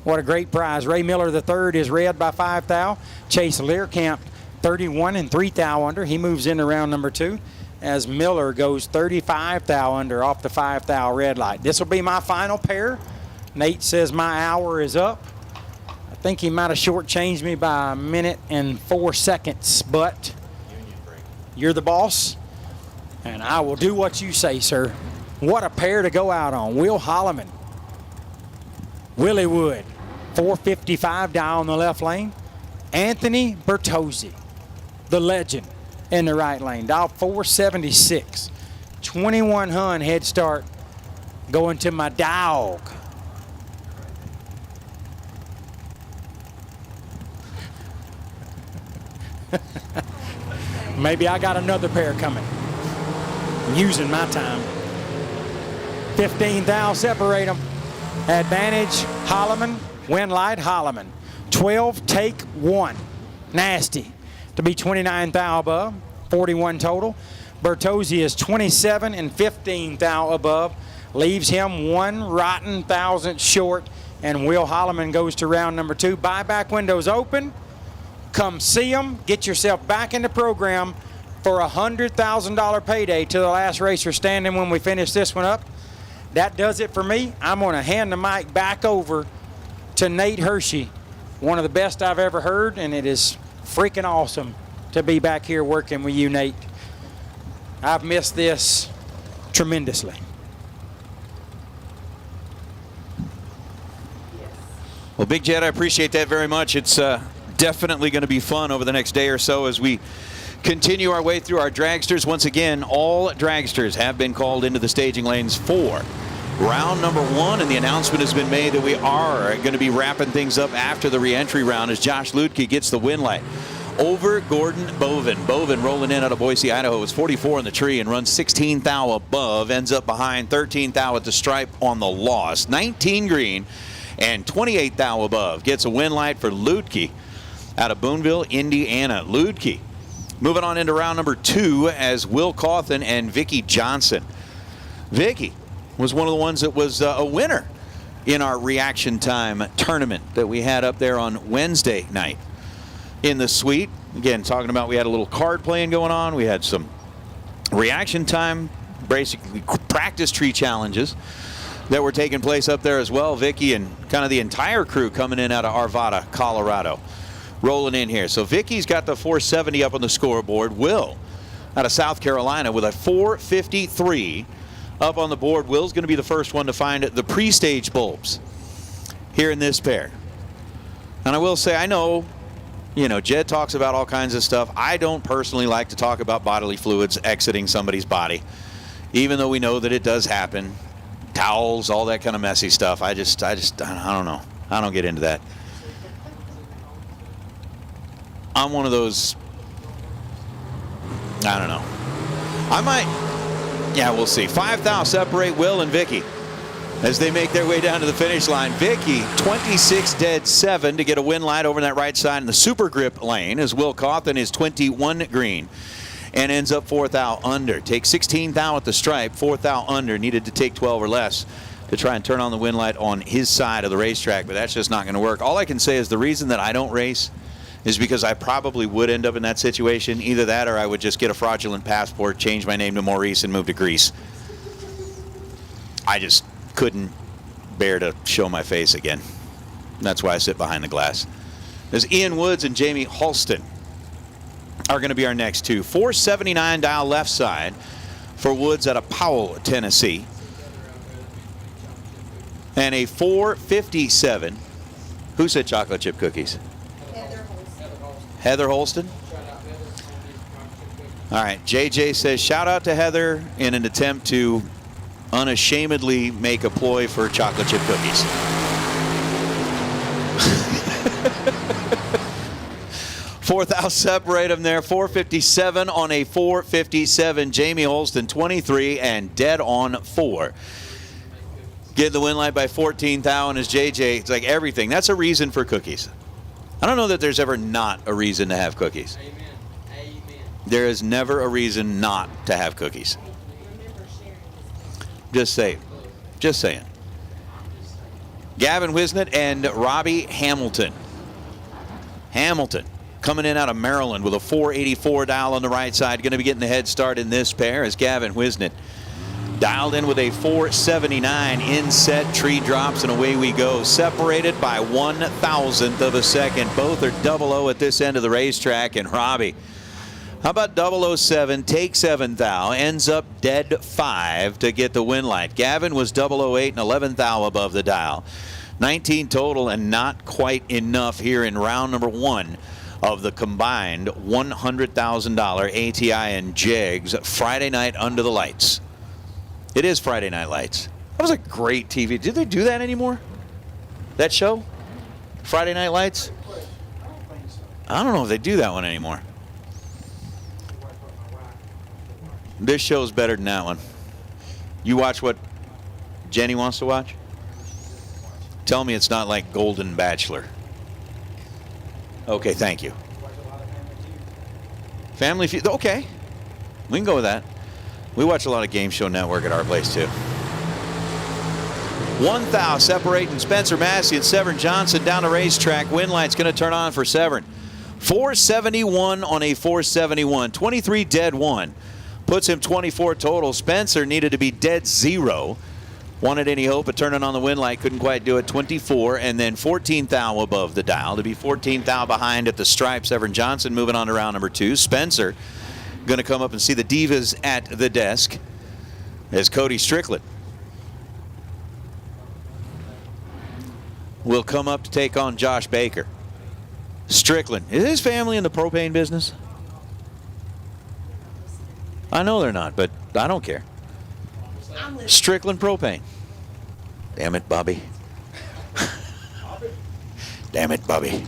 What a great prize. Ray Miller III is red by 5 thou. Chase Learcamp 31 and 3 thou under. He moves into round number 2 as Miller goes 35 thou under off the 5 thou red light. This will be my final pair. Nate says my hour is up. I think he might have shortchanged me by 1 minute and 4 seconds, but you're the boss, and I will do what you say, sir. What a pair to go out on. Will Holloman, Willie Wood, 455 down on the left lane. Anthony Bertozzi, the legend, in the right lane. Dial 476. 21 hun head start going to my dog. Maybe I got another pair coming. I'm using my time. 15 thou separate them. Advantage Holloman, win light Holloman. 12 take 1. Nasty to be 29 thou above, 41 total. Bertozzi is 27 and 15 thou above, leaves him 1 rotten thousandth short, and Will Holloman goes to round number 2. Buyback windows open. Come see them. Get yourself back in the program for a $100,000 payday to the last racer standing when we finish this one up. That does it for me. I'm going to hand the mic back over to Nate Hershey, one of the best I've ever heard, and it is freaking awesome to be back here working with you, Nate. I've missed this tremendously. Well, Big Jet, I appreciate that very much. It's definitely going to be fun over the next day or so as we continue our way through our dragsters. Once again, all dragsters have been called into the staging lanes for round number 1, and the announcement has been made that we are going to be wrapping things up after the re-entry round as Josh Lutke gets the win light over Gordon Bovin. Bovin rolling in out of Boise, Idaho, was 44 in the tree and runs 16 thou above, ends up behind 13 thou at the stripe on the loss. 19 green and 28 thou above. Gets a win light for Lutke out of Boonville, Indiana. Lutke moving on into round number 2 as Will Cawthon and Vicky Johnson. Vicky was one of the ones that was a winner in our reaction time tournament that we had up there on Wednesday night in the suite. Again, talking about we had a little card playing going on. We had some reaction time, basically practice tree challenges that were taking place up there as well. Vicky and kind of the entire crew coming in out of Arvada, Colorado, rolling in here. So Vicky's got the 470 up on the scoreboard. Will out of South Carolina with a 453 up on the board. Will's going to be the first one to find the pre-stage bulbs here in this pair. And I will say, I know, you know, Jed talks about all kinds of stuff. I don't personally like to talk about bodily fluids exiting somebody's body, even though we know that it does happen. Towels, all that kind of messy stuff. I don't know. I don't get into that. I'm one of those, I don't know. I might, yeah, we'll see. 5 thou separate Will and Vicky as they make their way down to the finish line. Vicky, 26 dead 7 to get a win light over that right side in the super grip lane as Will Cawthon is 21 green and ends up 4 thou under. Takes 16 thou at the stripe, 4 thou under. Needed to take 12 or less to try and turn on the win light on his side of the racetrack, but that's just not going to work. All I can say is the reason that I don't race is because I probably would end up in that situation. Either that or I would just get a fraudulent passport, change my name to Maurice, and move to Greece. I just couldn't bear to show my face again. That's why I sit behind the glass. There's Ian Woods and Jamie Halston are going to be our next two. 479 dial left side for Woods out of Powell, Tennessee. And a 457. Who said chocolate chip cookies? Heather Holston. All right, JJ says shout out to Heather in an attempt to unashamedly make a ploy for chocolate chip cookies. Fourth out, separate them there. 457 on a 457. Jamie Holston 23 and dead on 4. Get the win light by 14 thou, and as JJ, it's like everything. That's a reason for cookies. I don't know that there's ever not a reason to have cookies. Amen. Amen. There is never a reason not to have cookies. Just saying. Just saying. Gavin Wisnett and Robbie Hamilton. Hamilton coming in out of Maryland with a 484 dial on the right side. Going to be getting the head start in this pair as Gavin Wisnett dialed in with a 479 inset. Tree drops and away we go. Separated by 1,000th of a second. Both are 00 at this end of the racetrack. And Robbie, how about 007, take 7 thou, ends up dead 5 to get the win light. Gavin was 008 and 11 thou above the dial. 19 total and not quite enough here in round number 1 of the combined $100,000 ATI and JEGS Friday night under the lights. It is Friday Night Lights. That was a great TV. Did they do that anymore? That show? Friday Night Lights? I don't know if they do that one anymore. This show's better than that one. You watch what Jenny wants to watch? Tell me it's not like Golden Bachelor. Okay, thank you. Family Feud. Okay. We can go with that. We watch a lot of Game Show Network at our place, too. 1 thou separating Spencer Massey and Severn Johnson down the racetrack. Win light's going to turn on for Severn. 471 on a 471. 23 dead 1. Puts him 24 total. Spencer needed to be dead 0. Wanted any hope of turning on the win light. Couldn't quite do it. 24 and then 14 thou above the dial. To be 14 thou behind at the stripe. Severn Johnson moving on to round number 2. Spencer going to come up and see the Divas at the desk as Cody Strickland will come up to take on Josh Baker. Strickland, is his family in the propane business? I know they're not, but I don't care. Strickland Propane. Damn it, Bobby. Damn it, Bobby.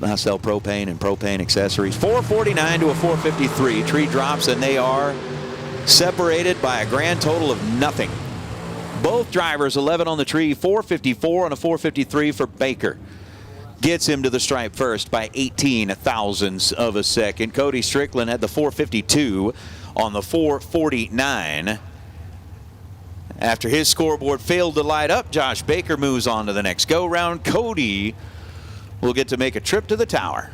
I sell propane and propane accessories. 449 to a 453. Tree drops, and they are separated by a grand total of nothing. Both drivers 11 on the tree. 454 on a 453 for Baker. Gets him to the stripe first by 18 thousandths of a second. Cody Strickland had the 452 on the 449. After his scoreboard failed to light up, Josh Baker moves on to the next go-round. Cody will get to make a trip to the tower.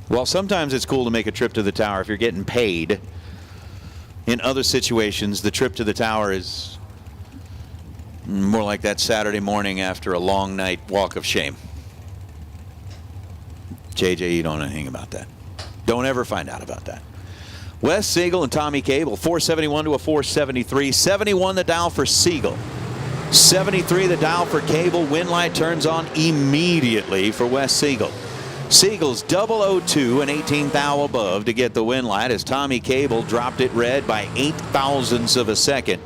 Well, sometimes it's cool to make a trip to the tower if you're getting paid. In other situations, the trip to the tower is more like that Saturday morning after a long night walk of shame. JJ, you don't know anything about that. Don't ever find out about that. Wes Siegel and Tommy Cable, 471 to a 473. 71 the dial for Siegel. 73 the dial for Cable. Win light turns on immediately for Wes Siegel. Siegel's 002 and 18 thou above to get the win light as Tommy Cable dropped it red by 8 thousandths of a second.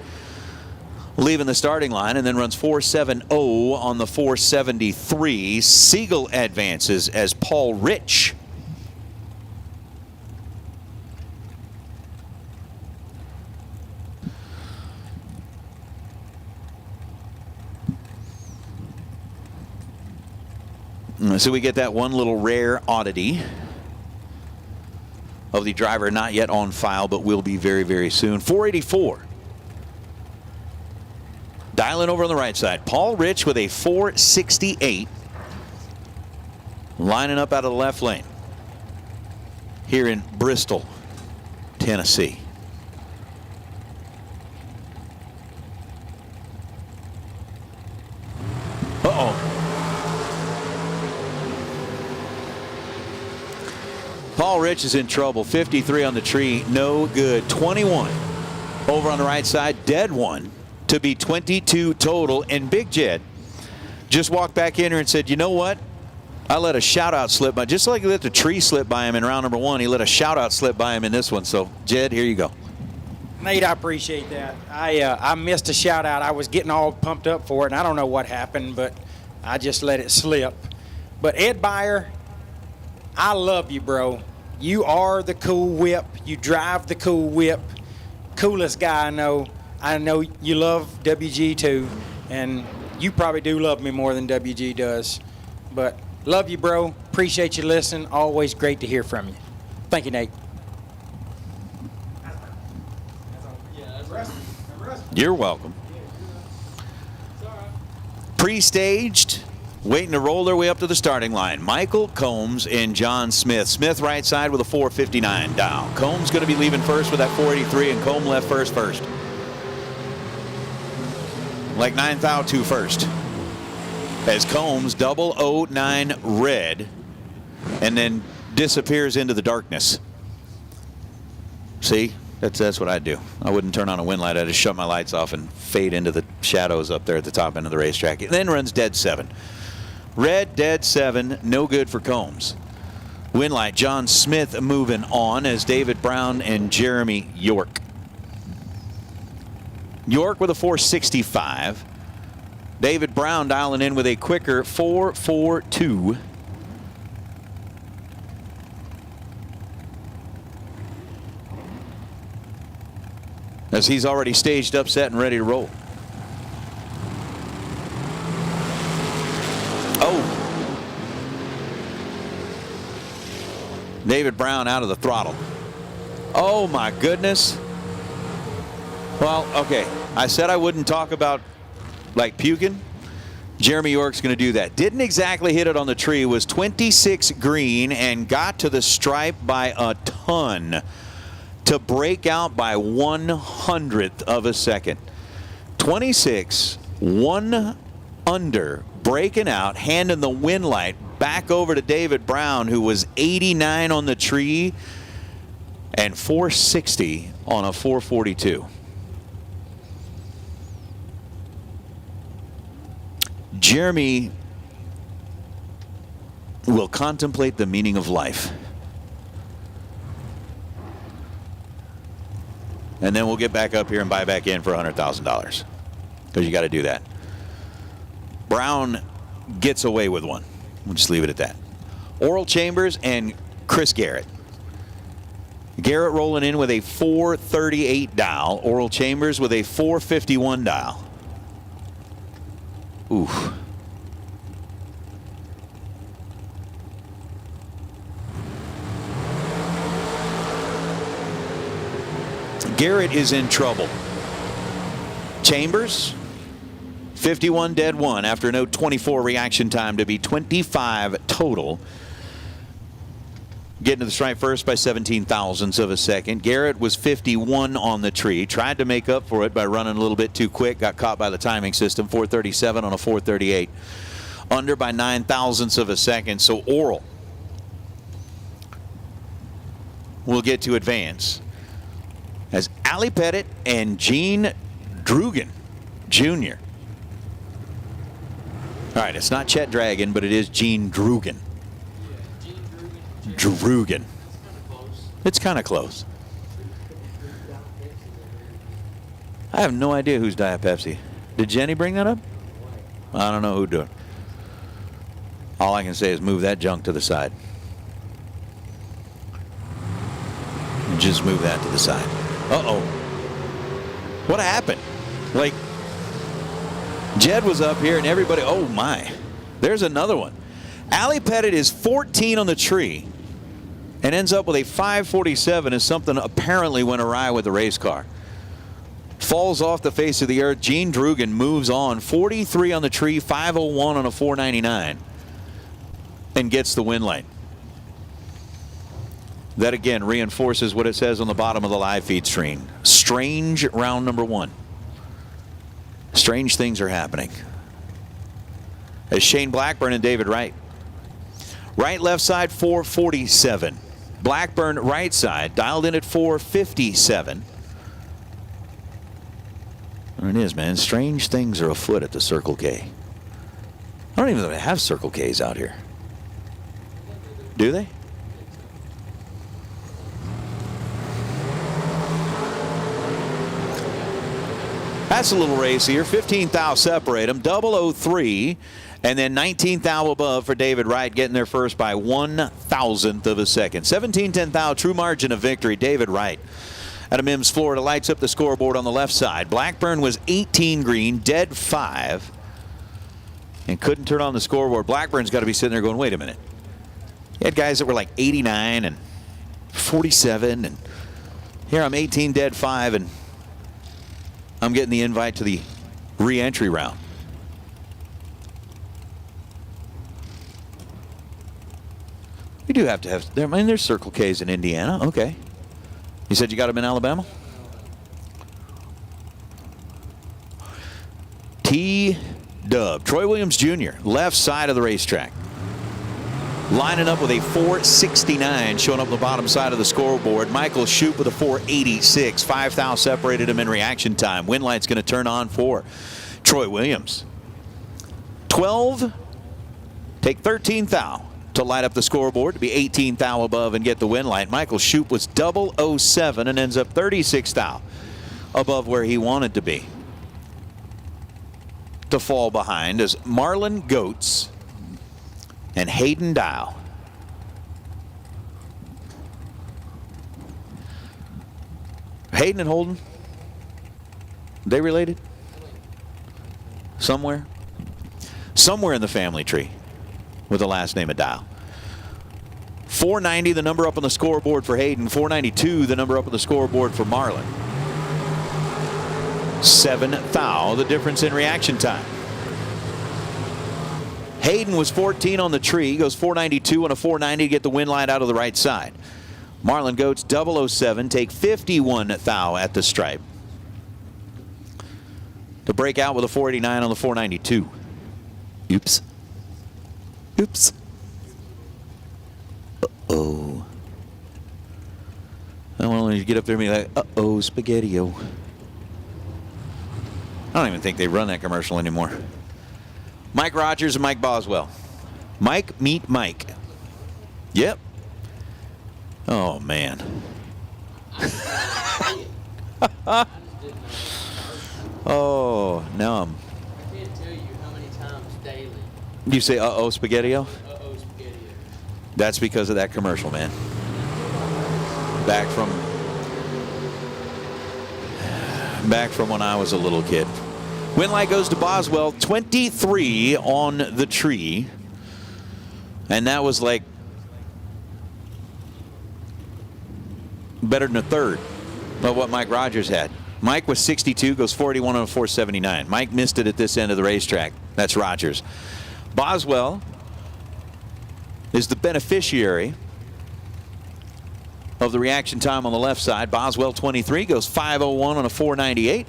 Leaving the starting line and then runs 470 on the 473. Siegel advances as Paul Rich so we get that one little rare oddity of the driver not yet on file, but will be very, very soon. 484. Dialing over on the right side. Paul Rich with a 468. Lining up out of the left lane. Here in Bristol, Tennessee. Uh-oh. Paul Rich is in trouble. 53 on the tree, no good. 21 over on the right side, dead 1 to be 22 total. And Big Jed just walked back in here and said, you know what? I let a shout out slip by. Just like he let the tree slip by him in round number 1, he let a shout out slip by him in this one. So, Jed, here you go. Nate, I appreciate that. I missed a shout out. I was getting all pumped up for it, and I don't know what happened, but I just let it slip. But Ed Byer, I love you, bro. You are the cool whip. You drive the cool whip. Coolest guy I know. I know you love WG too, and you probably do love me more than WG does. But love you, bro. Appreciate you listening. Always great to hear from you. Thank you, Nate. You're welcome. Pre-staged, waiting to roll their way up to the starting line. Michael Combs and John Smith. Smith right side with a 459 dial. Combs going to be leaving first with that 483, and Combs left first. Like 9,002 first. As Combs 009 red and then disappears into the darkness. See? That's what I'd do. I wouldn't turn on a wind light. I'd just shut my lights off and fade into the shadows up there at the top end of the racetrack. It then runs dead 7. Red, dead 7, no good for Combs. Wind light, John Smith moving on as David Brown and Jeremy York. York with a 465. David Brown dialing in with a quicker 442. As he's already staged, upset, and ready to roll. Oh. David Brown out of the throttle. Oh, my goodness. Well, okay. I said I wouldn't talk about, like, puking. Jeremy York's going to do that. Didn't exactly hit it on the tree. Was 26 green and got to the stripe by a ton to break out by 1/100th of a second. 26, 1 under, breaking out, handing the wind light back over to David Brown, who was 89 on the tree and 460 on a 442. Jeremy will contemplate the meaning of life. And then we'll get back up here and buy back in for $100,000. Because you got to do that. Brown gets away with one. We'll just leave it at that. Oral Chambers and Chris Garrett. Garrett rolling in with a 438 dial. Oral Chambers with a 451 dial. Oof. Garrett is in trouble. Chambers, 51 dead 1 after no 24 reaction time to be 25 total. Getting to the stripe first by 17 thousandths of a second. Garrett was 51 on the tree. Tried to make up for it by running a little bit too quick. Got caught by the timing system. 437 on a 438. Under by 9 thousandths of a second. So Oral will get to advance. As Ali Pettit and Gene Drugan Jr. All right, it's not Chet Dragon, but it is Gene Drugan. Drugan. It's kind of close. I have no idea who's Diet Pepsi. Did Jenny bring that up? I don't know who did. All I can say is move that junk to the side. Just move that to the side. Uh-oh. What happened? Like, Jed was up here and everybody, oh my. There's another one. Ali Pettit is 14 on the tree and ends up with a 547 as something apparently went awry with the race car. Falls off the face of the earth. Gene Drugan moves on. 43 on the tree, 501 on a 499. And gets the win light. That again reinforces what it says on the bottom of the live feed screen. Strange round number 1. Strange things are happening. As Shane Blackburn and David Wright. Right, left side, 447. Blackburn, right side, dialed in at 457. There it is, man. Strange things are afoot at the Circle K. I don't even have Circle Ks out here. Do they? That's a little racier. 15th thou separate them. 003. And then 19th thou above for David Wright, getting there first by 1/1000th of a second. 17/10 thou, true margin of victory. David Wright out of Mims, Florida, lights up the scoreboard on the left side. Blackburn was 18 green, dead 5, and couldn't turn on the scoreboard. Blackburn's got to be sitting there going, wait a minute. You had guys that were like 89 and 47, and here I'm 18 dead 5, and I'm getting the invite to the re-entry round. We do have to have, I mean, there's Circle K's in Indiana. Okay. You said you got them in Alabama? T-Dub. Troy Williams Jr., left side of the racetrack. Lining up with a 469, showing up the bottom side of the scoreboard. Michael Shoup with a 486. 5 thou separated him in reaction time. Wind light's going to turn on for Troy Williams. 12, take 13 thou to light up the scoreboard, to be 18 thou above and get the wind light. Michael Shoup was 007 and ends up 36 thou above where he wanted to be. To fall behind is Marlon Goetz and Hayden Dial. Hayden and Holden, they related? Somewhere? Somewhere in the family tree with the last name of Dial. 490, the number up on the scoreboard for Hayden. 492, the number up on the scoreboard for Marlon. 7 thou, the difference in reaction time. Hayden was 14 on the tree, goes 492 on a 490 to get the wind light out of the right side. Marlon Goetz, 007, take 51 thou at the stripe to break out with a 489 on the 492. Oops. Oops. Uh-oh. I want to get up there and be like, uh-oh, spaghetti-o. I don't even think they run that commercial anymore. Mike Rogers and Mike Boswell. Mike meet Mike. Yep. Oh, man. Oh, now I'm... I can't tell you how many times daily. You say, uh-oh, spaghetti-o? Uh-oh, spaghetti. That's because of that commercial, man. Back from when I was a little kid. Wind light goes to Boswell, 23 on the tree. And that was like better than a third of what Mike Rogers had. Mike was 62, goes 41 on a 479. Mike missed it at this end of the racetrack. That's Rogers. Boswell is the beneficiary of the reaction time on the left side. Boswell 23 goes 501 on a 498.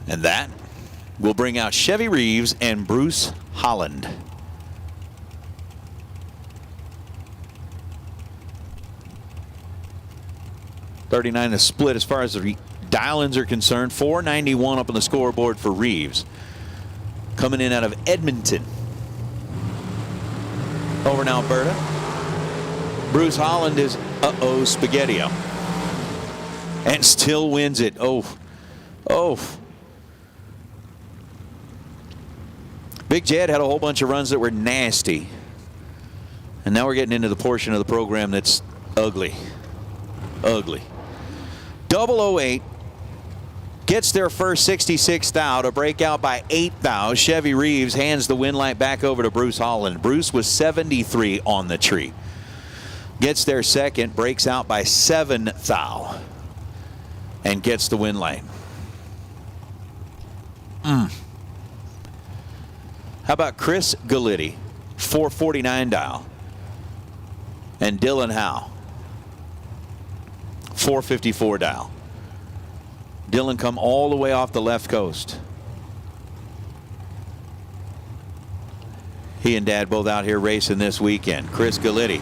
And that will bring out Chevy Reeves and Bruce Holland. $39 is split as far as the dial-ins are concerned. 491 up on the scoreboard for Reeves. Coming in out of Edmonton. Over in Alberta. Bruce Holland is uh-oh spaghetti-o. And still wins it. Oh. Big Jed had a whole bunch of runs that were nasty. And now we're getting into the portion of the program that's ugly. Ugly. 008 gets their first 66 thou to break out by 8 thou. Chevy Reeves hands the wind light back over to Bruce Holland. Bruce was 73 on the tree. Gets their second, breaks out by 7 thou. And gets the wind light. How about Chris Galitti, 449 dial, and Dylan Howe, 454 dial. Dylan come all the way off the left coast. He and Dad both out here racing this weekend. Chris Galitti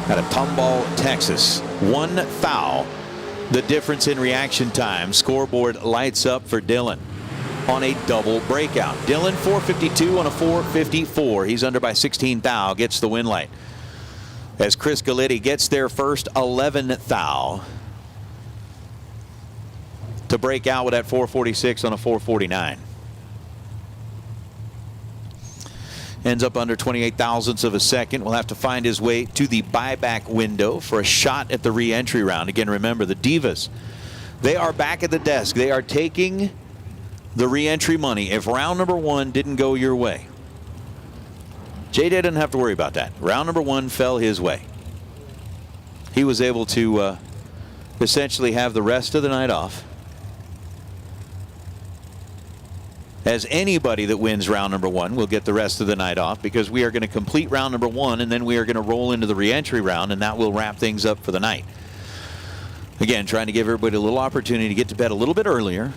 out of Tomball, Texas. 1 thou, the difference in reaction time. Scoreboard lights up for Dylan on a double breakout. Dylan 452 on a 454. He's under by 16 thou, gets the win light. As Chris Galitti gets their first 11 thou to break out with that 446 on a 449. Ends up under 28 thousandths of a second. Will have to find his way to the buyback window for a shot at the re-entry round. Again, remember, the Divas, they are back at the desk. They are taking the re-entry money. If round number 1 didn't go your way, J-Day didn't have to worry about that. Round number 1 fell his way. He was able to essentially have the rest of the night off as anybody that wins round number 1 will get the rest of the night off, because we are going to complete round number 1, and then we are going to roll into the re-entry round, and that will wrap things up for the night. Again, trying to give everybody a little opportunity to get to bed a little bit earlier,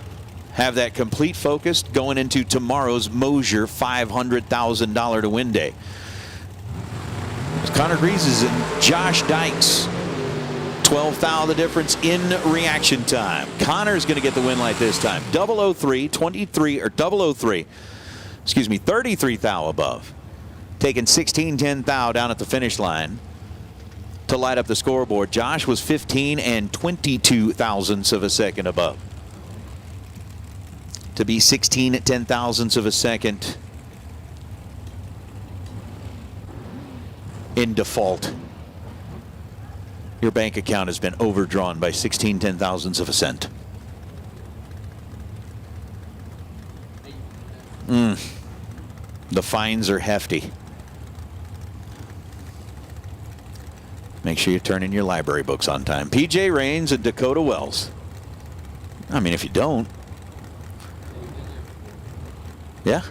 have that complete focus going into tomorrow's Mosier $500,000 to win day. It's Connor Greases and Josh Dykes. 12th thou the difference in reaction time. Connor's going to get the win light this time. 003, 33 thou above. Taking 16-10 thou down at the finish line to light up the scoreboard. Josh was 15 and 22 thousandths of a second above. To be 16 at 10 thousandths of a second in default, your bank account has been overdrawn by 16 ten thousandths of a cent. The fines are hefty. Make sure you turn in your library books on time. PJ Raines and Dakota Wells. I mean, if you don't. Yeah?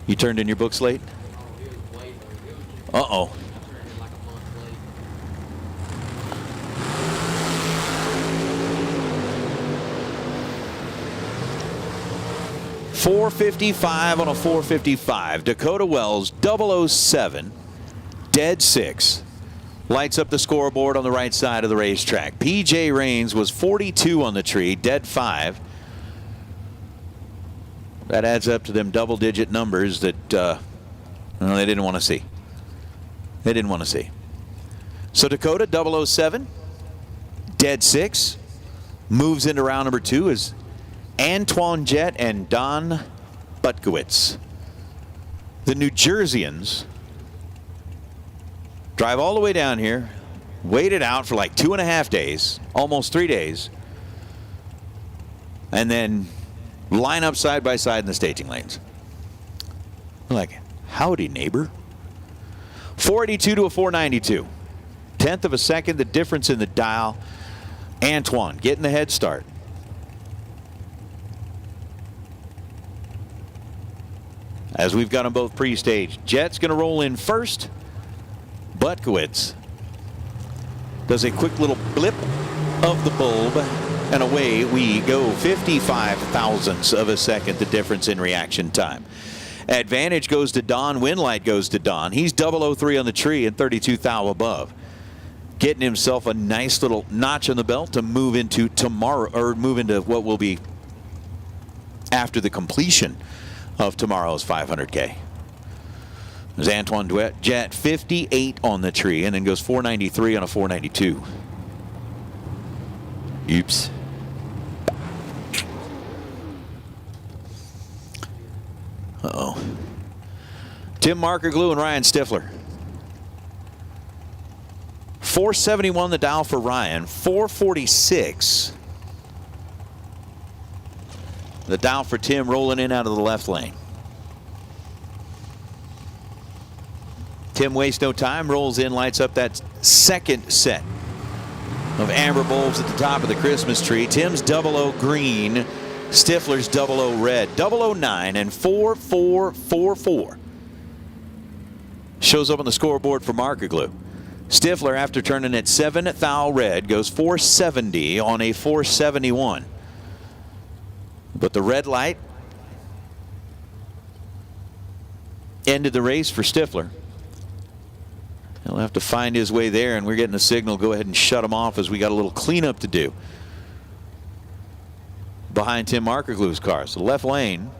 You turned in your books late? Uh-oh. .455 on a 455. Dakota Wells 007. Dead 6. Lights up the scoreboard on the right side of the racetrack. PJ Raines was 42 on the tree. Dead 5. That adds up to them double-digit numbers that they didn't want to see. They didn't want to see. So Dakota 007. Dead 6. Moves into round number 2 as Antoine Jett and Don Butkowitz. The New Jerseyans drive all the way down here, waited out for like 2.5 days, almost 3 days, and then line up side by side in the staging lanes. We're like, howdy, neighbor. 482 to a 492. 10th of a second, the difference in the dial. Antoine getting the head start. As we've got them both pre-staged. Jett's going to roll in first. Butkowitz does a quick little blip of the bulb, and away we go. 55 thousandths of a second, the difference in reaction time. Advantage goes to Don. Win light goes to Don. He's 003 on the tree and 32 thou above. Getting himself a nice little notch on the belt to move into tomorrow, or move into what will be after the completion of tomorrow's 500K. There's Antoine Jett, 58 on the tree, and then goes 493 on a 492. Oops. Uh-oh. Tim Markerglue and Ryan Stifler. 471 the dial for Ryan, 446 the dial for Tim, rolling in out of the left lane. Tim wastes no time, rolls in, lights up that second set of amber bulbs at the top of the Christmas tree. Tim's 00 green, Stifler's 00 red. 009 and 4444 shows up on the scoreboard for Markerglue. Stifler, after turning at 7 thou red, goes 470 on a 471. But the red light ended the race for Stifler. He'll have to find his way there, and we're getting a signal. Go ahead and shut him off as we got a little cleanup to do behind Tim Markerglue's car. So left lane,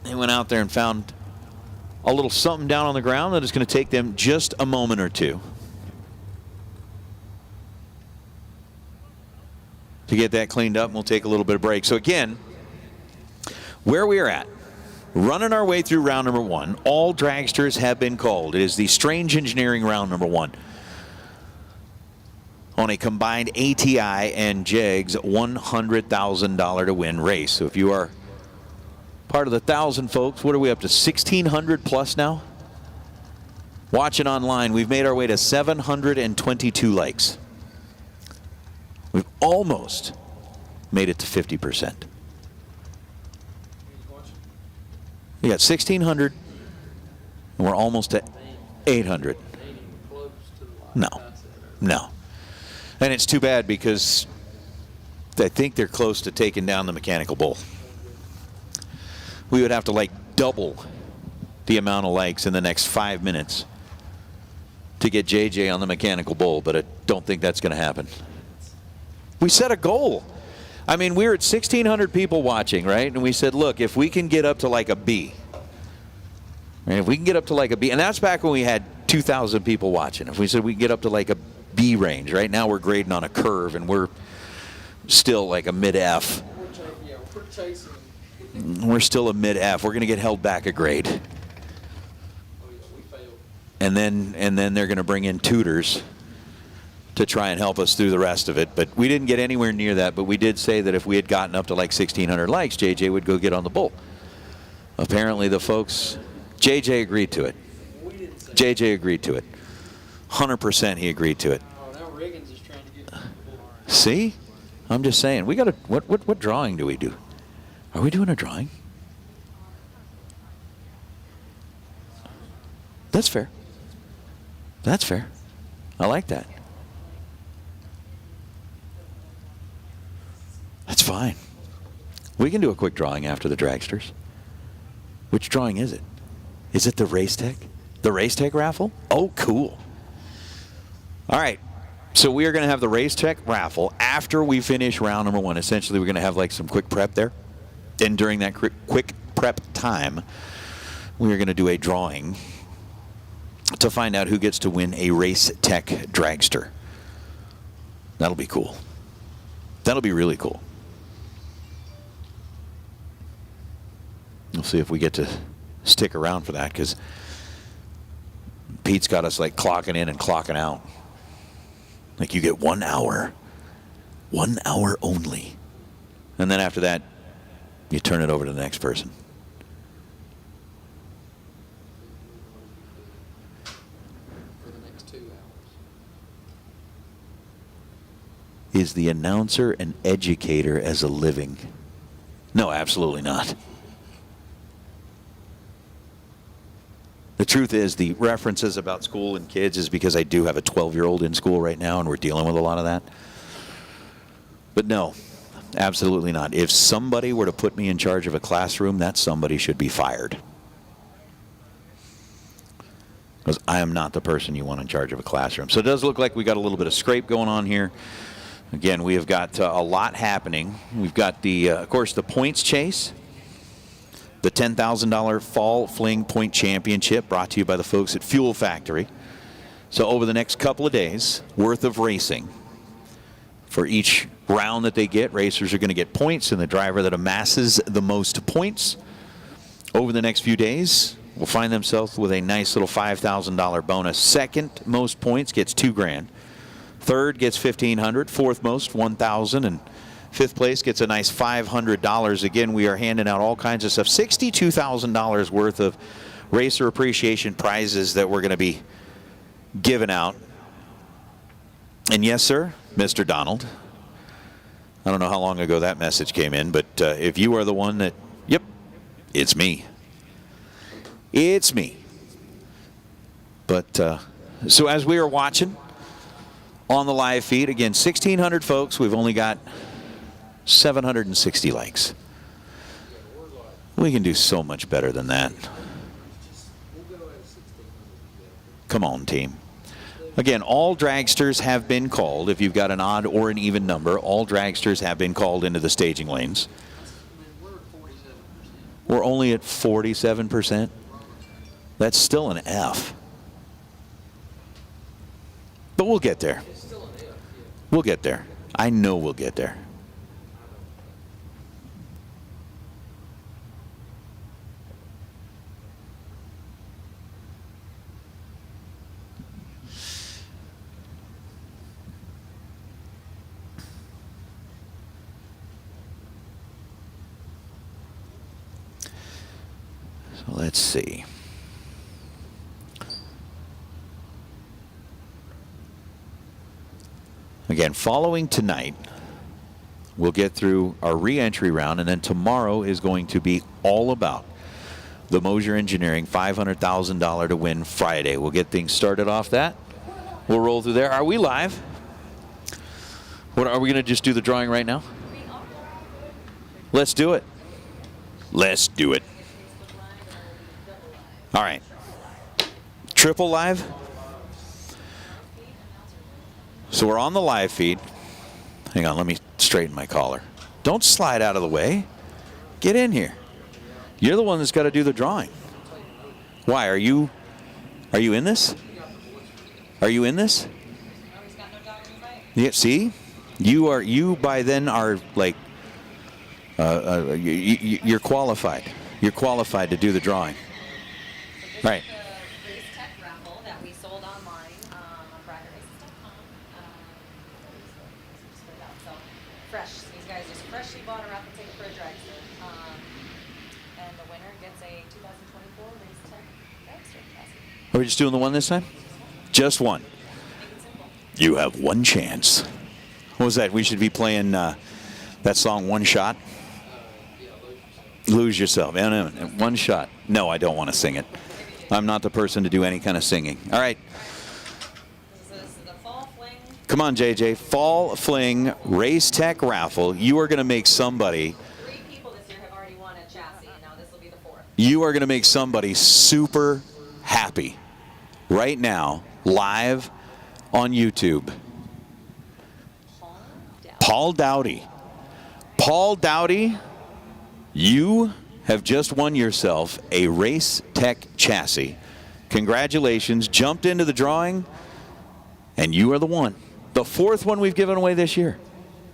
they went out there and found a little something down on the ground that is going to take them just a moment or two to get that cleaned up, and we'll take a little bit of break. So again, where we are at, running our way through round number 1. All dragsters have been called. It is the Strange Engineering round number 1 on a combined ATI and JEGS $100,000 to win race. So if you are part of the 1,000 folks, what are we up to, 1,600 plus now? Watching online, we've made our way to 722 likes. We've almost made it to 50%. We got 1,600, and we're almost at 800. No. And it's too bad because I think they're close to taking down the mechanical bull. We would have to like double the amount of likes in the next 5 minutes to get JJ on the mechanical bull, but I don't think that's going to happen. We set a goal. I mean, we were at 1,600 people watching, right? And we said, look, if we can get up to like a B, right? If we can get up to like a B, and that's back when we had 2,000 people watching. If we said we can get up to like a B range, right now we're grading on a curve, and we're still like a mid-F. We're chasing. We're still a mid-F. We're going to get held back a grade. We failed. And then they're going to bring in tutors to try and help us through the rest of it. But we didn't get anywhere near that. But we did say that if we had gotten up to like 1,600 likes, JJ would go get on the bull. Apparently the folks, JJ agreed to it. JJ agreed to it. 100% he agreed to it. Oh, now Reagan's just trying to get the bull. See? I'm just saying. We got to, what drawing do we do? Are we doing a drawing? That's fair. That's fair. I like that. That's fine. We can do a quick drawing after the dragsters. Which drawing is it? Is it the Race Tech? The Race Tech raffle? Oh, cool. All right. So we are going to have the Race Tech raffle after we finish round number 1. Essentially, we're going to have like some quick prep there. And during that quick prep time, we are going to do a drawing to find out who gets to win a Race Tech dragster. That'll be cool. That'll be really cool. We'll see if we get to stick around for that, because Pete's got us like clocking in and clocking out. Like you get 1 hour. 1 hour only. And then after that, you turn it over to the next person. For the next 2 hours. Is the announcer an educator as a living? No, absolutely not. The truth is, the references about school and kids is because I do have a 12-year-old in school right now, and we're dealing with a lot of that. But no, absolutely not. If somebody were to put me in charge of a classroom, that somebody should be fired. Because I am not the person you want in charge of a classroom. So it does look like we got a little bit of scrape going on here. Again, we have got a lot happening. We've got the, of course, the points chase. The $10,000 Fall Fling Point Championship brought to you by the folks at Fuel Factory. So over the next couple of days worth of racing. For each round that they get, racers are going to get points, and the driver that amasses the most points over the next few days will find themselves with a nice little $5,000 bonus. Second most points gets $2,000. Third gets $1,500. Fourth most, $1,000. And fifth place gets a nice $500. Again, we are handing out all kinds of stuff. $62,000 worth of racer appreciation prizes that we're going to be giving out. And yes, sir, Mr. Donald. I don't know how long ago that message came in, but if you are the one that, yep, it's me. It's me. But so as we are watching on the live feed, again, 1,600 folks. We've only got 760 likes. We can do so much better than that. Come on, team. Again, all dragsters have been called. If you've got an odd or an even number, all dragsters have been called into the staging lanes. We're only at 47%. That's still an F. But we'll get there. We'll get there. I know we'll get there. So let's see. Again, following tonight, we'll get through our re-entry round, and then tomorrow is going to be all about the Mosier Engineering $500,000 to win Friday. We'll get things started off that. We'll roll through there. Are we live? What, are we going to just do the drawing right now? Let's do it. Let's do it. All right. Triple live. So we're on the live feed. Hang on, let me straighten my collar. Don't slide out of the way. Get in here. You're the one that's got to do the drawing. Why? Are you in this? Are you in this? Yeah, see? You by then are like you're qualified. You're qualified to do the drawing. Right. Fresh. These guys just freshly bought a raffle ticket for a dragster. And the winner gets a 2024 Race Tech dragster chassis. Are we just doing the one this time? Just one. You have one chance. What was that? We should be playing that song, One Shot? Lose Yourself. One Shot. No, I don't want to sing it. I'm not the person to do any kind of singing. All right. This is the Fall Fling. Come on, JJ. Fall Fling Race Tech Raffle. You are going to make somebody. 3 people this year have already won a chassis, and now this will be the 4th. You are going to make somebody super happy right now, live on YouTube. Paul Dowdy. Paul Dowdy, you have just won yourself a Race Tech chassis. Congratulations. Jumped into the drawing, and you are the one. The 4th one we've given away this year.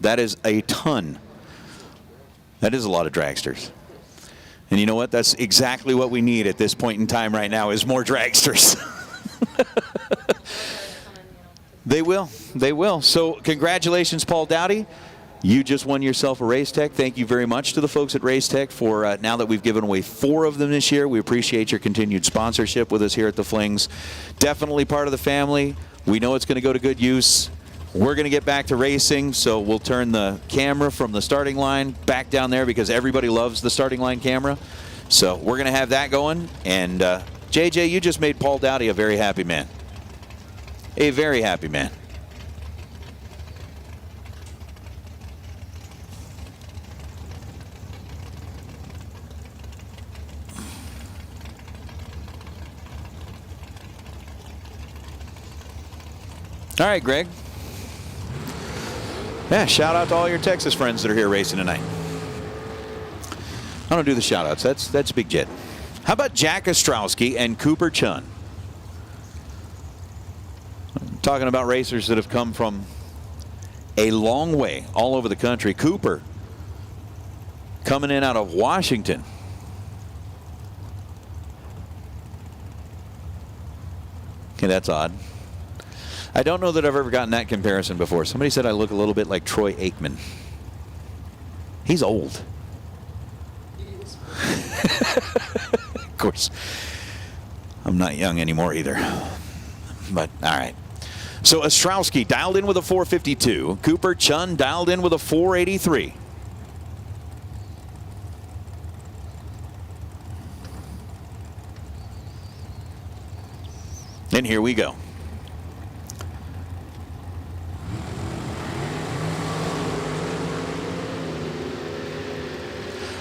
That is a ton. That is a lot of dragsters. And you know what? That's exactly what we need at this point in time right now is more dragsters. They will. They will. So congratulations, Paul Dowdy. You just won yourself a Race Tech. Thank you very much to the folks at Race Tech for now that we've given away 4 of them this year. We appreciate your continued sponsorship with us here at the Flings. Definitely part of the family. We know it's going to go to good use. We're going to get back to racing, so we'll turn the camera from the starting line back down there because everybody loves the starting line camera. So we're going to have that going. And JJ, you just made Paul Dowdy a very happy man. A very happy man. All right, Greg. Yeah, shout out to all your Texas friends that are here racing tonight. I don't do the shout outs. That's Big Jet. How about Jack Ostrowski and Cooper Chun? I'm talking about racers that have come from a long way all over the country. Cooper coming in out of Washington. Okay, that's odd. I don't know that I've ever gotten that comparison before. Somebody said I look a little bit like Troy Aikman. He's old. Of course, I'm not young anymore either. But, all right. So Ostrowski dialed in with a 452. Cooper Chun dialed in with a 483. And here we go.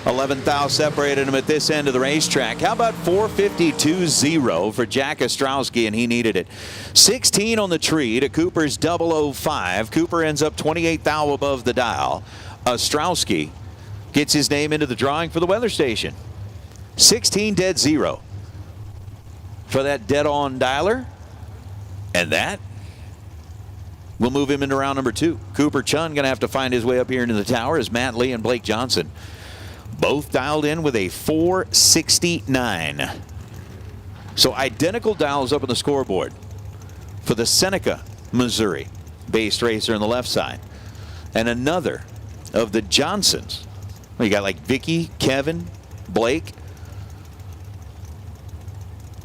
11 thou separated him at this end of the racetrack. How about 452.0 for Jack Ostrowski, and he needed it. 16 on the tree to Cooper's 005. Cooper ends up 28 thou above the dial. Ostrowski gets his name into the drawing for the weather station. 16.0 for that dead-on dialer. And that will move him into round number 2. Cooper Chun going to have to find his way up here into the tower as Matt Lee and Blake Johnson both dialed in with a 469. So identical dials up on the scoreboard for the Seneca, Missouri based racer on the left side. And another of the Johnsons. Well, you got like Vicky, Kevin, Blake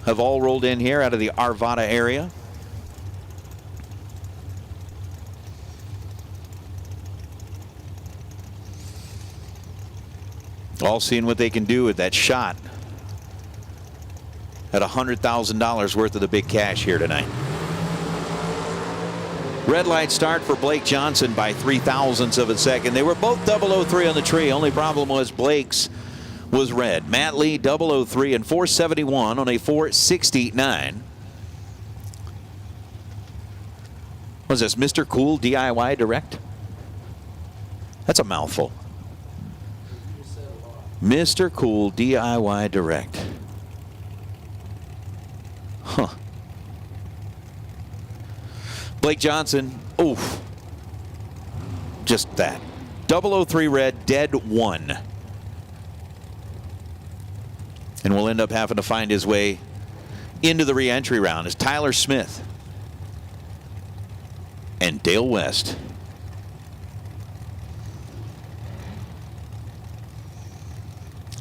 have all rolled in here out of the Arvada area. All seeing what they can do with that shot at $100,000 worth of the big cash here tonight. Red light start for Blake Johnson by 0.03 of a second. They were both 003 on the tree. Only problem was Blake's was red. Matt Lee 003 and 471 on a 469. Was this Mr. Cool DIY Direct? That's a mouthful. Mr. Cool DIY Direct. Huh. Blake Johnson, oof. Just that. 003 red, dead 1. And will end up having to find his way into the re-entry round as Tyler Smith and Dale West.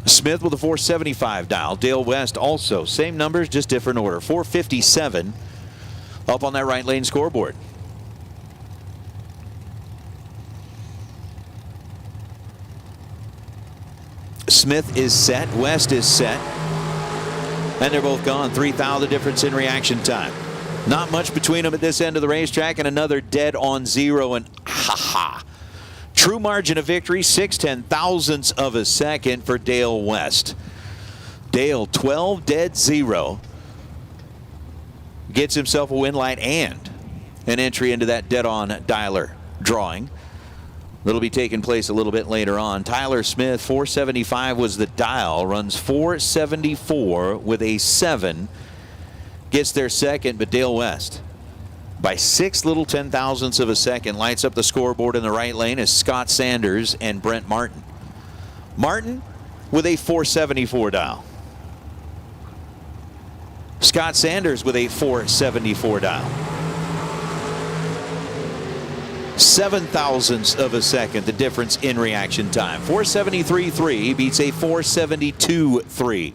Smith with a 475 dial. Dale West also. Same numbers, just different order. 457 up on that right lane scoreboard. Smith is set. West is set. And they're both gone. 3 thou the difference in reaction time. Not much between them at this end of the racetrack, and another dead on 0, and ha-ha. True margin of victory, 6/10,000ths of a second for Dale West. Dale, 12 dead 0. Gets himself a win light and an entry into that dead-on dialer drawing. That'll be taking place a little bit later on. Tyler Smith, 475 was the dial, runs 474 with a 7. Gets there second, but Dale West, by 6/10,000ths of a second, lights up the scoreboard in the right lane as Scott Sanders and Brent Martin. Martin with a 474 dial. Scott Sanders with a 474 dial. 7/1000ths of a second, the difference in reaction time. 473.3 beats a 472.3.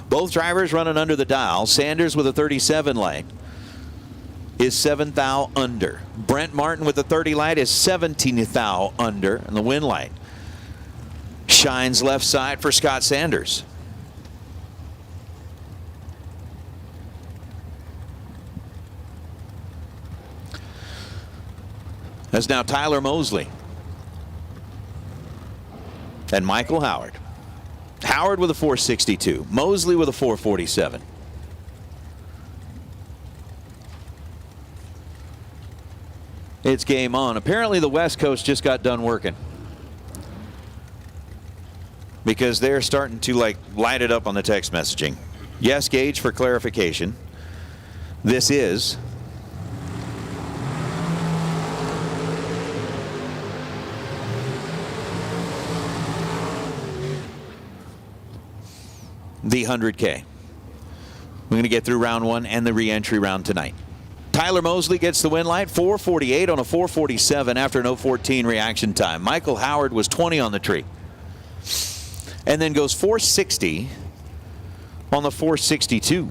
Both drivers running under the dial. Sanders with a 37 light is 7 thou under. Brent Martin with the 30 light is 17 thou under. And the win light shines left side for Scott Sanders. That's now Tyler Mosley and Michael Howard. Howard with a 462. Mosley with a 447. It's game on. Apparently the West Coast just got done working, because they're starting to light it up on the text messaging. Yes, Gage, for clarification, this is the 100K. We're going to get through round 1 and the re-entry round tonight. Tyler Mosley gets the win light, 448 on a 447 after an 014 reaction time. Michael Howard was 20 on the tree, and then goes 460 on the 462.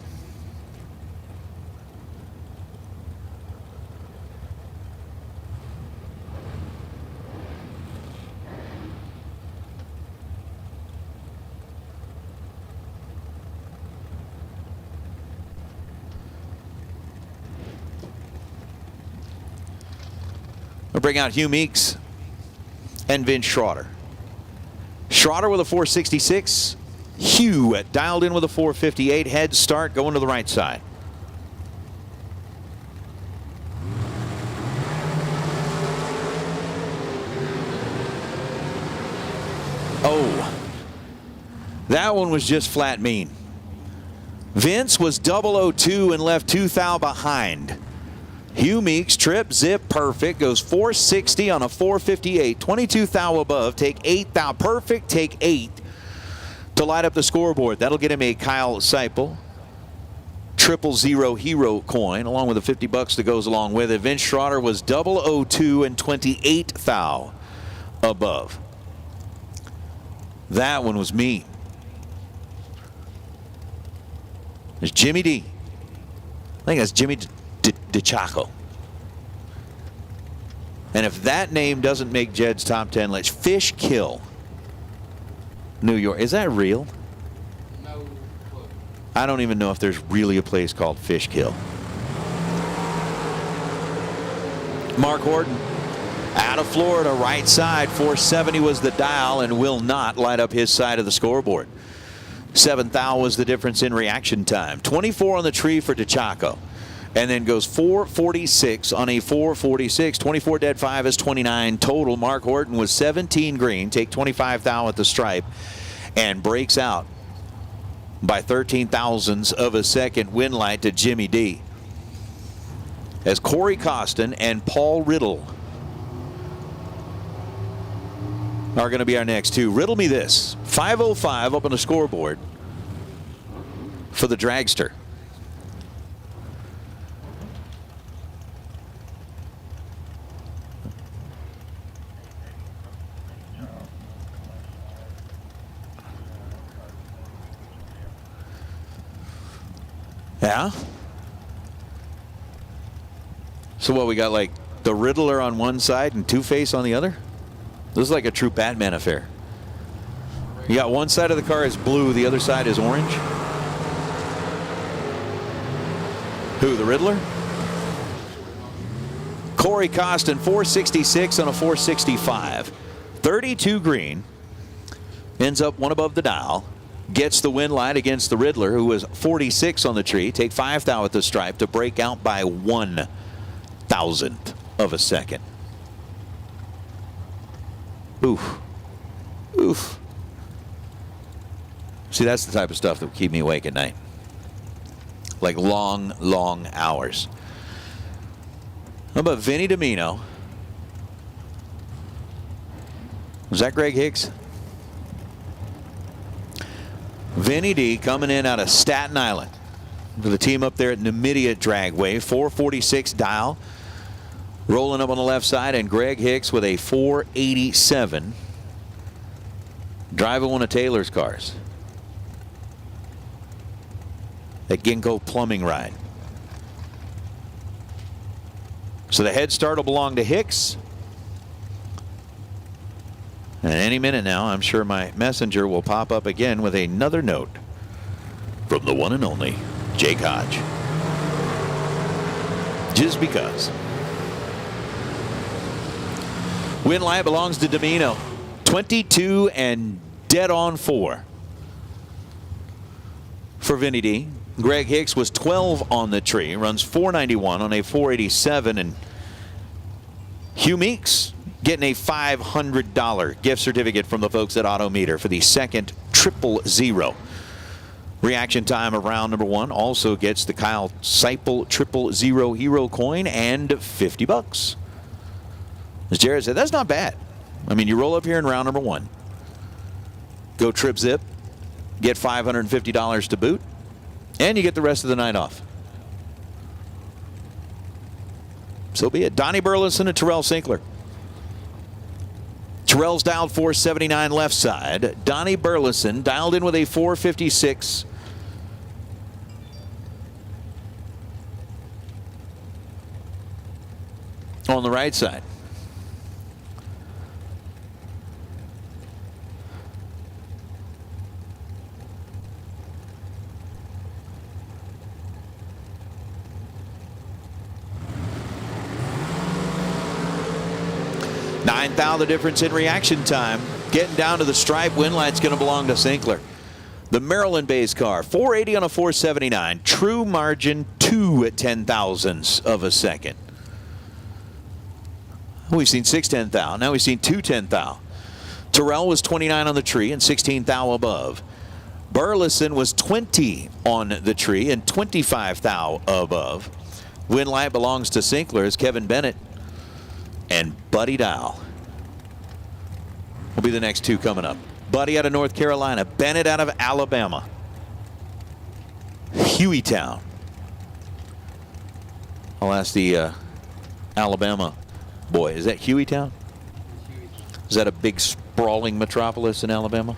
We'll bring out Hugh Meeks and Vince Schroeder. Schroeder with a 466. Hugh dialed in with a 458. Head start going to the right side. Oh, that one was just flat mean. Vince was 002 and left 2 thou behind. Hugh Meeks, trip, zip, perfect, goes 460 on a 458. 22 thou above, take 8 thou. Perfect, take 8 to light up the scoreboard. That'll get him a Kyle Seipel 000 hero coin, along with the $50 that goes along with it. Vince Schroeder was 002 and 28 thou above. That one was mean. There's Jimmy D. I think that's Jimmy DeChaco. And if that name doesn't make Jed's top 10 list, Fish Kill New York. Is that real? No clue. I don't even know if there's really a place called Fishkill. Mark Horton out of Florida, right side. 470 was the dial and will not light up his side of the scoreboard. 7th thou was the difference in reaction time. 24 on the tree for DeChaco. And then goes 446 on a 446. 24 dead 5 is 29 total. Mark Horton was 17 green. Take 25 thou at the stripe. And breaks out by 13 thousandths of a second win light to Jimmy D. As Corey Costin and Paul Riddle are going to be our next two. Riddle me this. 5:05 up on the scoreboard for the dragster. Yeah? So what, we got like the Riddler on one side and Two-Face on the other? This is like a true Batman affair. You got one side of the car is blue, the other side is orange. Who, the Riddler? Corey Costin, 466 on a 465. 32 green. Ends up one above the dial. Gets the win light against the Riddler, who was 46 on the tree. Take 5 thou at the stripe to break out by 1,000th of a second. Oof. Oof. See, that's the type of stuff that will keep me awake at night. Like long, long hours. How about Vinny Domino? Was that Greg Hicks? Vinny D coming in out of Staten Island for the team up there at Numidia Dragway. 446 dial. Rolling up on the left side, and Greg Hicks with a 487. Driving one of Taylor's cars. That Ginkgo plumbing ride. So the head start will belong to Hicks. And any minute now, I'm sure my messenger will pop up again with another note from the one and only Jake Hodge. Just because. Win light belongs to Domino. 22 and dead on 4 for Vinny D. Greg Hicks was 12 on the tree. Runs 491 on a 487. And Hugh Meeks getting a $500 gift certificate from the folks at Autometer for the second 000. Reaction time of round number 1 also gets the Kyle Seipel 000 hero coin and $50. As Jared said, that's not bad. I mean, you roll up here in round number 1, go trip zip, get $550 to boot, and you get the rest of the night off. So be it. Donnie Burleson and Terrell Sinkler. Terrell's dialed 479 left side. Donnie Burleson dialed in with a 456. On the right side. Ninth thou, the difference in reaction time. Getting down to the stripe, win light's going to belong to Sinkler. The Maryland-based car, 480 on a 479. True margin 2 at 10,000ths of a second. We've seen 6 10 thou. Now we've seen 2 10 thou. Terrell was 29 on the tree and 16 thou above. Burleson was 20 on the tree and 25 thou above. Win light belongs to Sinkler as Kevin Bennett and Buddy Dial will be the next two coming up. Buddy out of North Carolina, Bennett out of Alabama. Hueytown. I'll ask the Alabama boy, is that Hueytown? Is that a big sprawling metropolis in Alabama?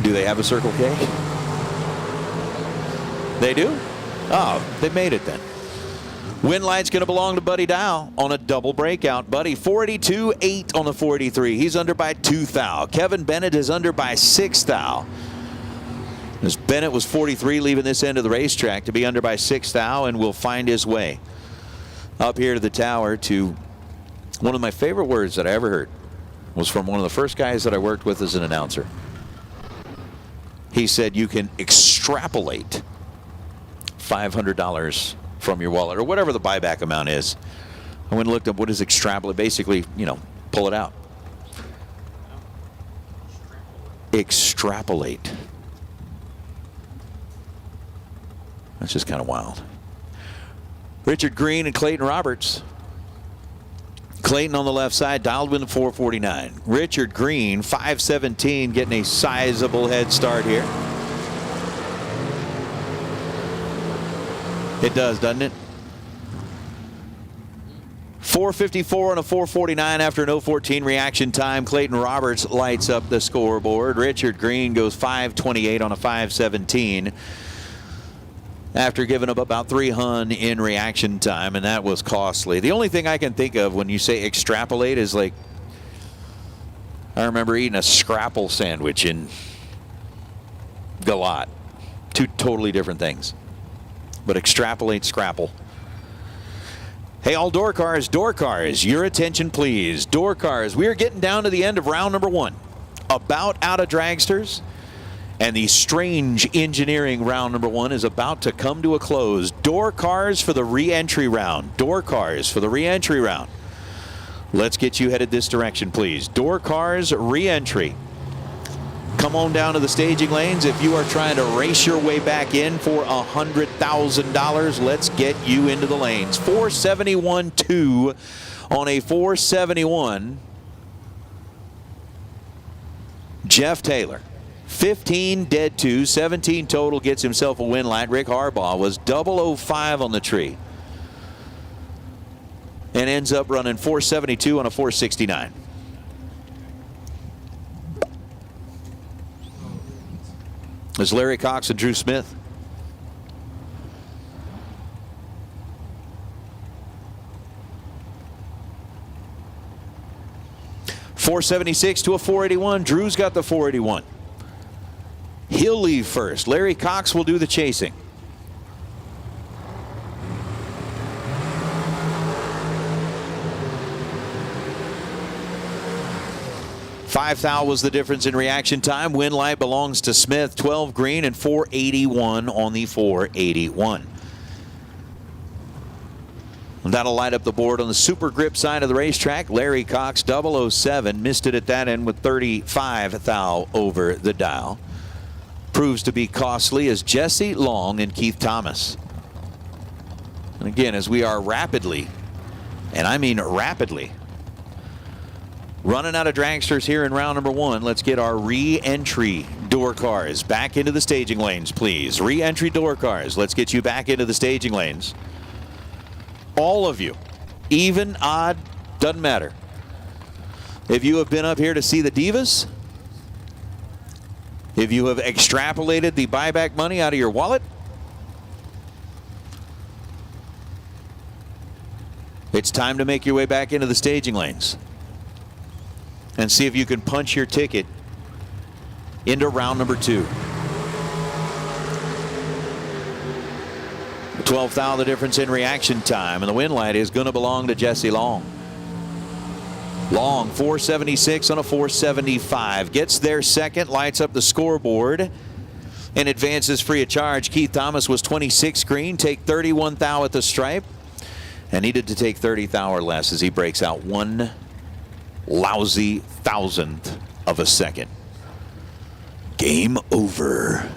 Do they have a Circle K? They do? Oh, they made it then. Win light's going to belong to Buddy Dow on a double breakout. Buddy 482.8 on the 483. He's under by 2 thou. Kevin Bennett is under by 6 thou. As Bennett was 43 leaving this end of the racetrack to be under by 6 thou and will find his way up here to the tower to one of my favorite words that I ever heard was from one of the first guys that I worked with as an announcer. He said you can extrapolate $500 from your wallet or whatever the buyback amount is. I went and looked up what is extrapolate. Basically, you know, pull it out. Extrapolate. That's just kind of wild. Richard Green and Clayton Roberts. Clayton on the left side, dialed in the 449. Richard Green, 517, getting a sizable head start here. It does, doesn't it? 454 on a 449 after an 014 reaction time. Clayton Roberts lights up the scoreboard. Richard Green goes 528 on a 517 after giving up about 300 in reaction time, and that was costly. The only thing I can think of when you say extrapolate is like, I remember eating a scrapple sandwich in Galat. Two totally different things. But extrapolate scrapple. Hey, all door cars, your attention please. Door cars, we are getting down to the end of round number 1. About out of dragsters. And the strange engineering round number 1 is about to come to a close. Door cars for the re-entry round. Door cars for the re-entry round. Let's get you headed this direction, please. Door cars re-entry. Come on down to the staging lanes. If you are trying to race your way back in for $100,000, let's get you into the lanes. 471.2 on a 471. Jeff Taylor. 15 dead 2, 17 total, gets himself a win light. Rick Harbaugh was 005 on the tree and ends up running 472 on a 469. There's Larry Cox and Drew Smith. .476 to a 481. Drew's got the 481. He'll leave first. Larry Cox will do the chasing. $5 thou was the difference in reaction time. Win light belongs to Smith. 12 green and 481 on the 481. And that'll light up the board on the super grip side of the racetrack. Larry Cox 007 missed it at that end with 35 thou over the dial. Proves to be costly as Jesse Long and Keith Thomas. And again, as we are rapidly, and I mean rapidly, running out of dragsters here in round number 1, let's get our re-entry door cars back into the staging lanes, please. Re-entry door cars. Let's get you back into the staging lanes. All of you, even, odd, doesn't matter. If you have been up here to see the Divas, if you have extrapolated the buyback money out of your wallet, it's time to make your way back into the staging lanes and see if you can punch your ticket into round number 2. 12 thou the difference in reaction time, and the win light is going to belong to Jesse Long. Long, 476 on a 475. Gets there second, lights up the scoreboard, and advances free of charge. Keith Thomas was 26 green, take 31 thou at the stripe, and needed to take 30 thou or less as he breaks out 1 lousy thousandth of a second. Game over.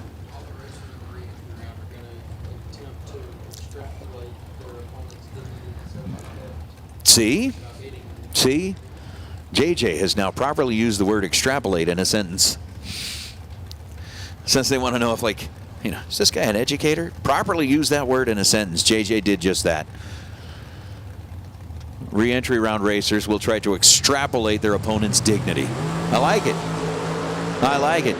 See? JJ has now properly used the word extrapolate in a sentence. Since they want to know if, like, you know, is this guy an educator? Properly use that word in a sentence. JJ did just that. Re-entry round racers will try to extrapolate their opponent's dignity. I like it. I like it.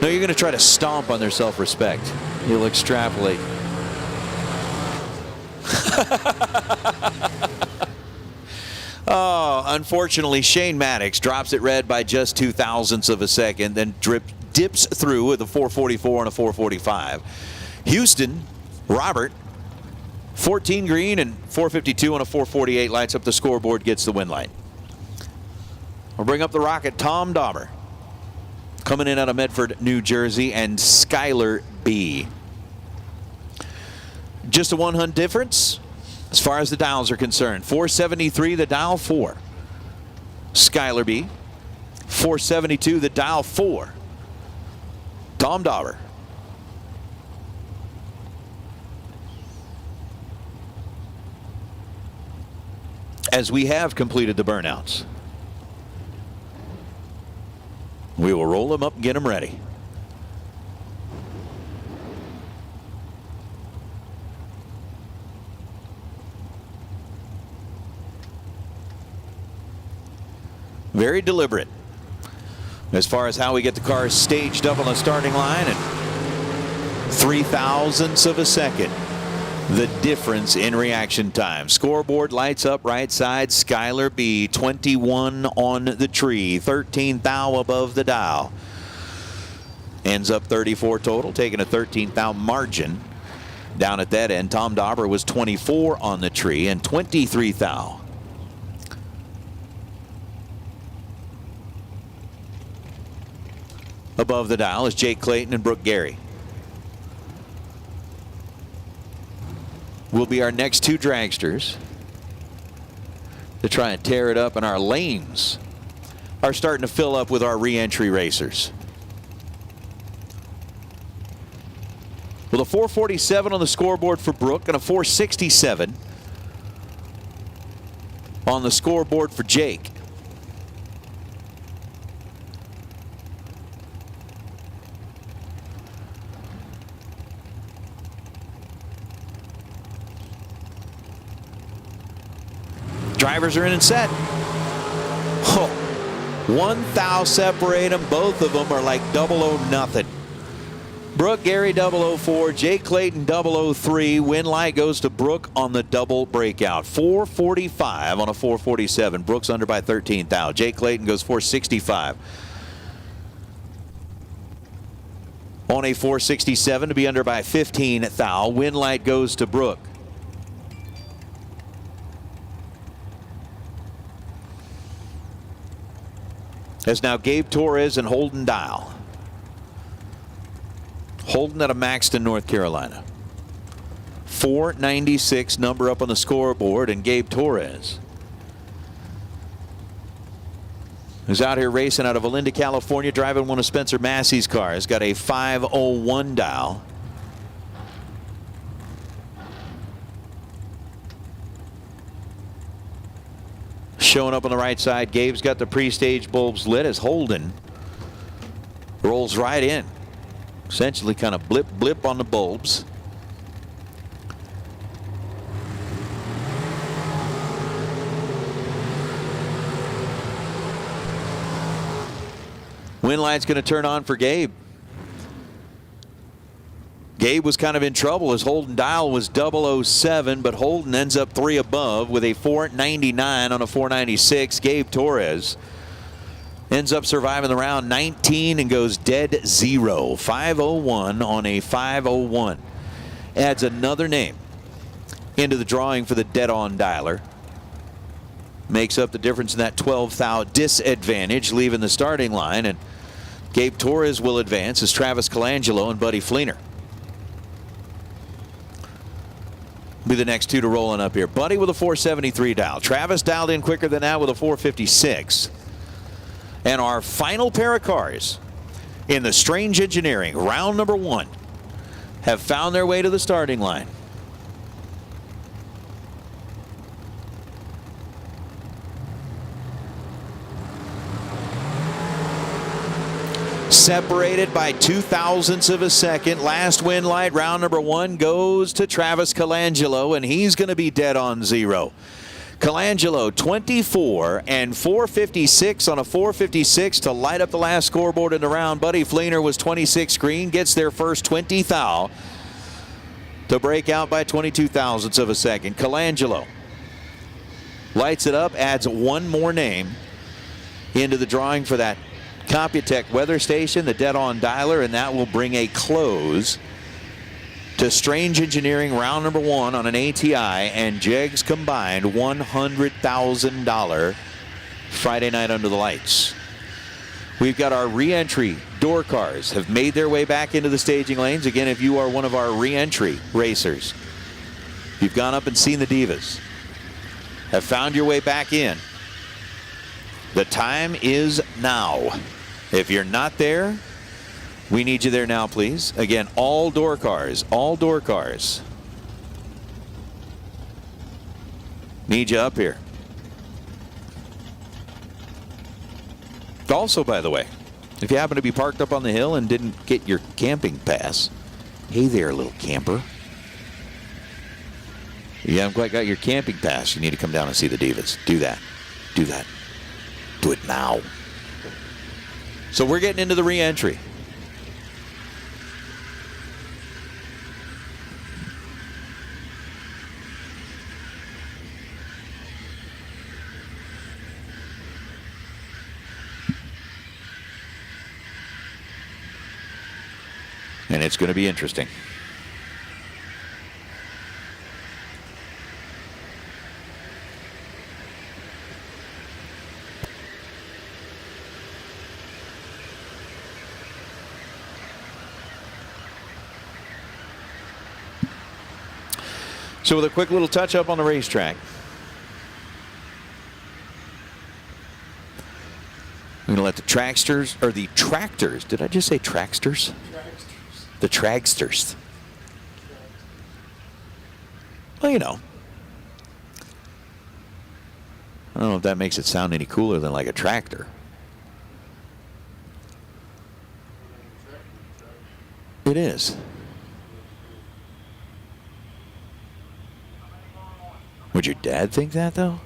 No, you're going to try to stomp on their self-respect. You'll extrapolate. Oh, unfortunately, Shane Maddox drops it red by just 0.02 of a second, then dips through with a 444 and a 445. Houston, Robert, 14 green and 452 and a 448 lights up the scoreboard, gets the win light. We'll bring up the Rocket, Tom Dauber, coming in out of Medford, New Jersey, and Skylar B. Just a 1 hunt difference as far as the dials are concerned. 473 the dial 4. Skylar B. 472 the dial 4. Tom Dauber. As we have completed the burnouts, we will roll them up and get them ready. Very deliberate as far as how we get the cars staged up on the starting line, and 0.003 of a second the difference in reaction time. Scoreboard lights up right side. Skylar B, 21 on the tree, 13 thou above the dial. Ends up 34 total, taking a 13 thou margin. Down at that end, Tom Dauber was 24 on the tree and 23 thou. Above the dial is Jake Clayton and Brooke Gary. Will be our next two dragsters to try and tear it up, and our lanes are starting to fill up with our re-entry racers. With a 447 on the scoreboard for Brooke and a 467 on the scoreboard for Jake. Drivers are in and set. Oh, 1 thou separate them. Both of them are like 0-0 nothing. Brooke Gary 004, Jake Clayton 003. Win light goes to Brooke on the double breakout. 445 on a 447. Brooke's under by 13 thou. Jake Clayton goes 465 on a 467 to be under by 15 thou. Win light goes to Brooke. As now Gabe Torres and Holden Dial. Holden out of Maxton, North Carolina. 496 number up on the scoreboard, and Gabe Torres is out here racing out of Olinda, California, driving one of Spencer Massey's cars. Got a 501 dial. Showing up on the right side, Gabe's got the pre-stage bulbs lit as Holden rolls right in. Essentially kind of blip on the bulbs. Win light's going to turn on for Gabe. Gabe was kind of in trouble as Holden Dial was 007, but Holden ends up 3 above with a 499 on a 496. Gabe Torres ends up surviving the round 19 and goes dead 0. 501 on a 501. Adds another name into the drawing for the dead-on dialer. Makes up the difference in that 12 thou disadvantage, leaving the starting line. And Gabe Torres will advance as Travis Colangelo and Buddy Fleener be the next two to rolling up here. Buddy with a 473 dial. Travis dialed in quicker than that with a 456. And our final pair of cars in the Strange Engineering round number 1 have found their way to the starting line. Separated by 0.002 of a second. Last win light, round number 1, goes to Travis Colangelo, and he's going to be dead on 0. Colangelo 24 and 456 on a 456 to light up the last scoreboard in the round. Buddy Fleener was 26 green, gets their first 20 thou to break out by 0.002 of a second. Colangelo lights it up, adds one more name into the drawing for that Computech weather station, the dead-on dialer, and that will bring a close to Strange Engineering round number 1 on an ATI and JEGS combined $100,000 Friday night under the lights. We've got our re-entry door cars have made their way back into the staging lanes. Again, if you are one of our re-entry racers, you've gone up and seen the Divas, have found your way back in, the time is now. If you're not there, we need you there now, please. Again, all door cars, need you up here. Also, by the way, if you happen to be parked up on the hill and didn't get your camping pass, hey there, little camper. You haven't quite got your camping pass, you need to come down and see the Divas. Do that. Do that. Do it now. So we're getting into the re-entry. And it's going to be interesting. So with a quick little touch up on the racetrack, I'm going to let the tractors, did I just say tracksters? The tragsters. Well, you know. I don't know if that makes it sound any cooler than like a tractor. It is. Would your dad think that, though?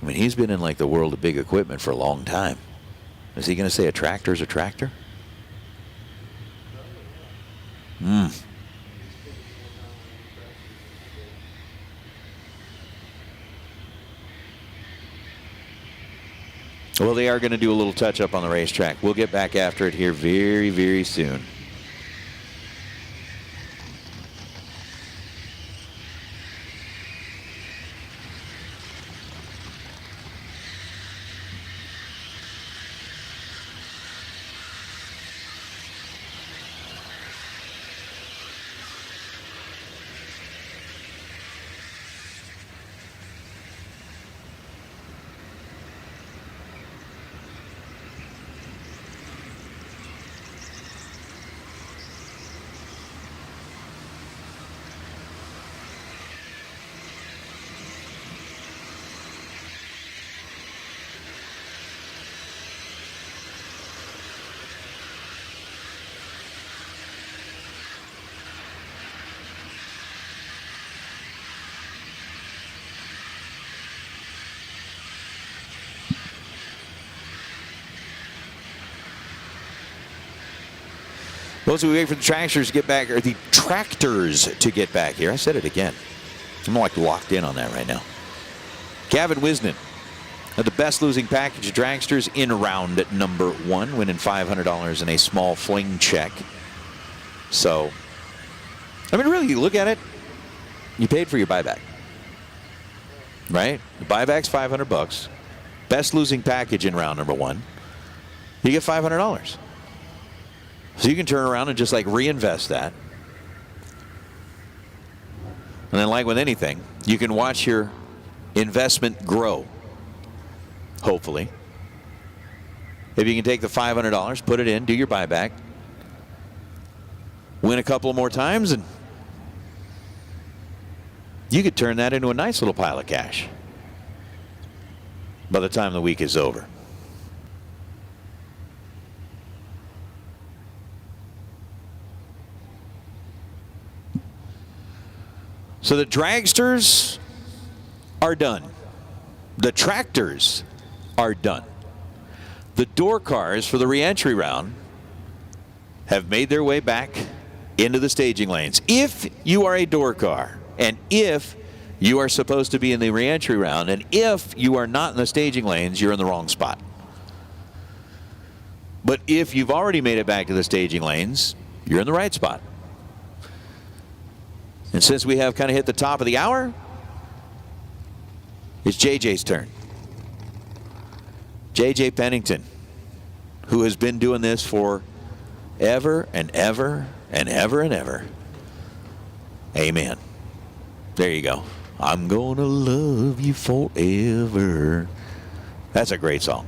I mean, he's been in like the world of big equipment for a long time. Is he going to say a tractor's a tractor? Well, they are going to do a little touch up on the racetrack. We'll get back after it here very, very soon. Well, as we wait for the tractors to get back, or the tractors to get back here. I said it again. I'm like locked in on that right now. Gavin Wisnan had the best losing package of dragsters in round number 1, winning $500 in a small fling check. So, I mean, really, you look at it, you paid for your buyback, right? The buyback's $500. Best losing package in round number 1. You get $500. So you can turn around and just like reinvest that. And then like with anything, you can watch your investment grow, hopefully. If you can take the $500, put it in, do your buyback, win a couple more times, and you could turn that into a nice little pile of cash by the time the week is over. So the dragsters are done. The tractors are done. The door cars for the re-entry round have made their way back into the staging lanes. If you are a door car, and if you are supposed to be in the re-entry round, and if you are not in the staging lanes, you're in the wrong spot. But if you've already made it back to the staging lanes, you're in the right spot. And since we have kind of hit the top of the hour, it's JJ's turn. JJ Pennington, who has been doing this for ever and ever and ever and ever. Amen. There you go. I'm gonna love you forever. That's a great song.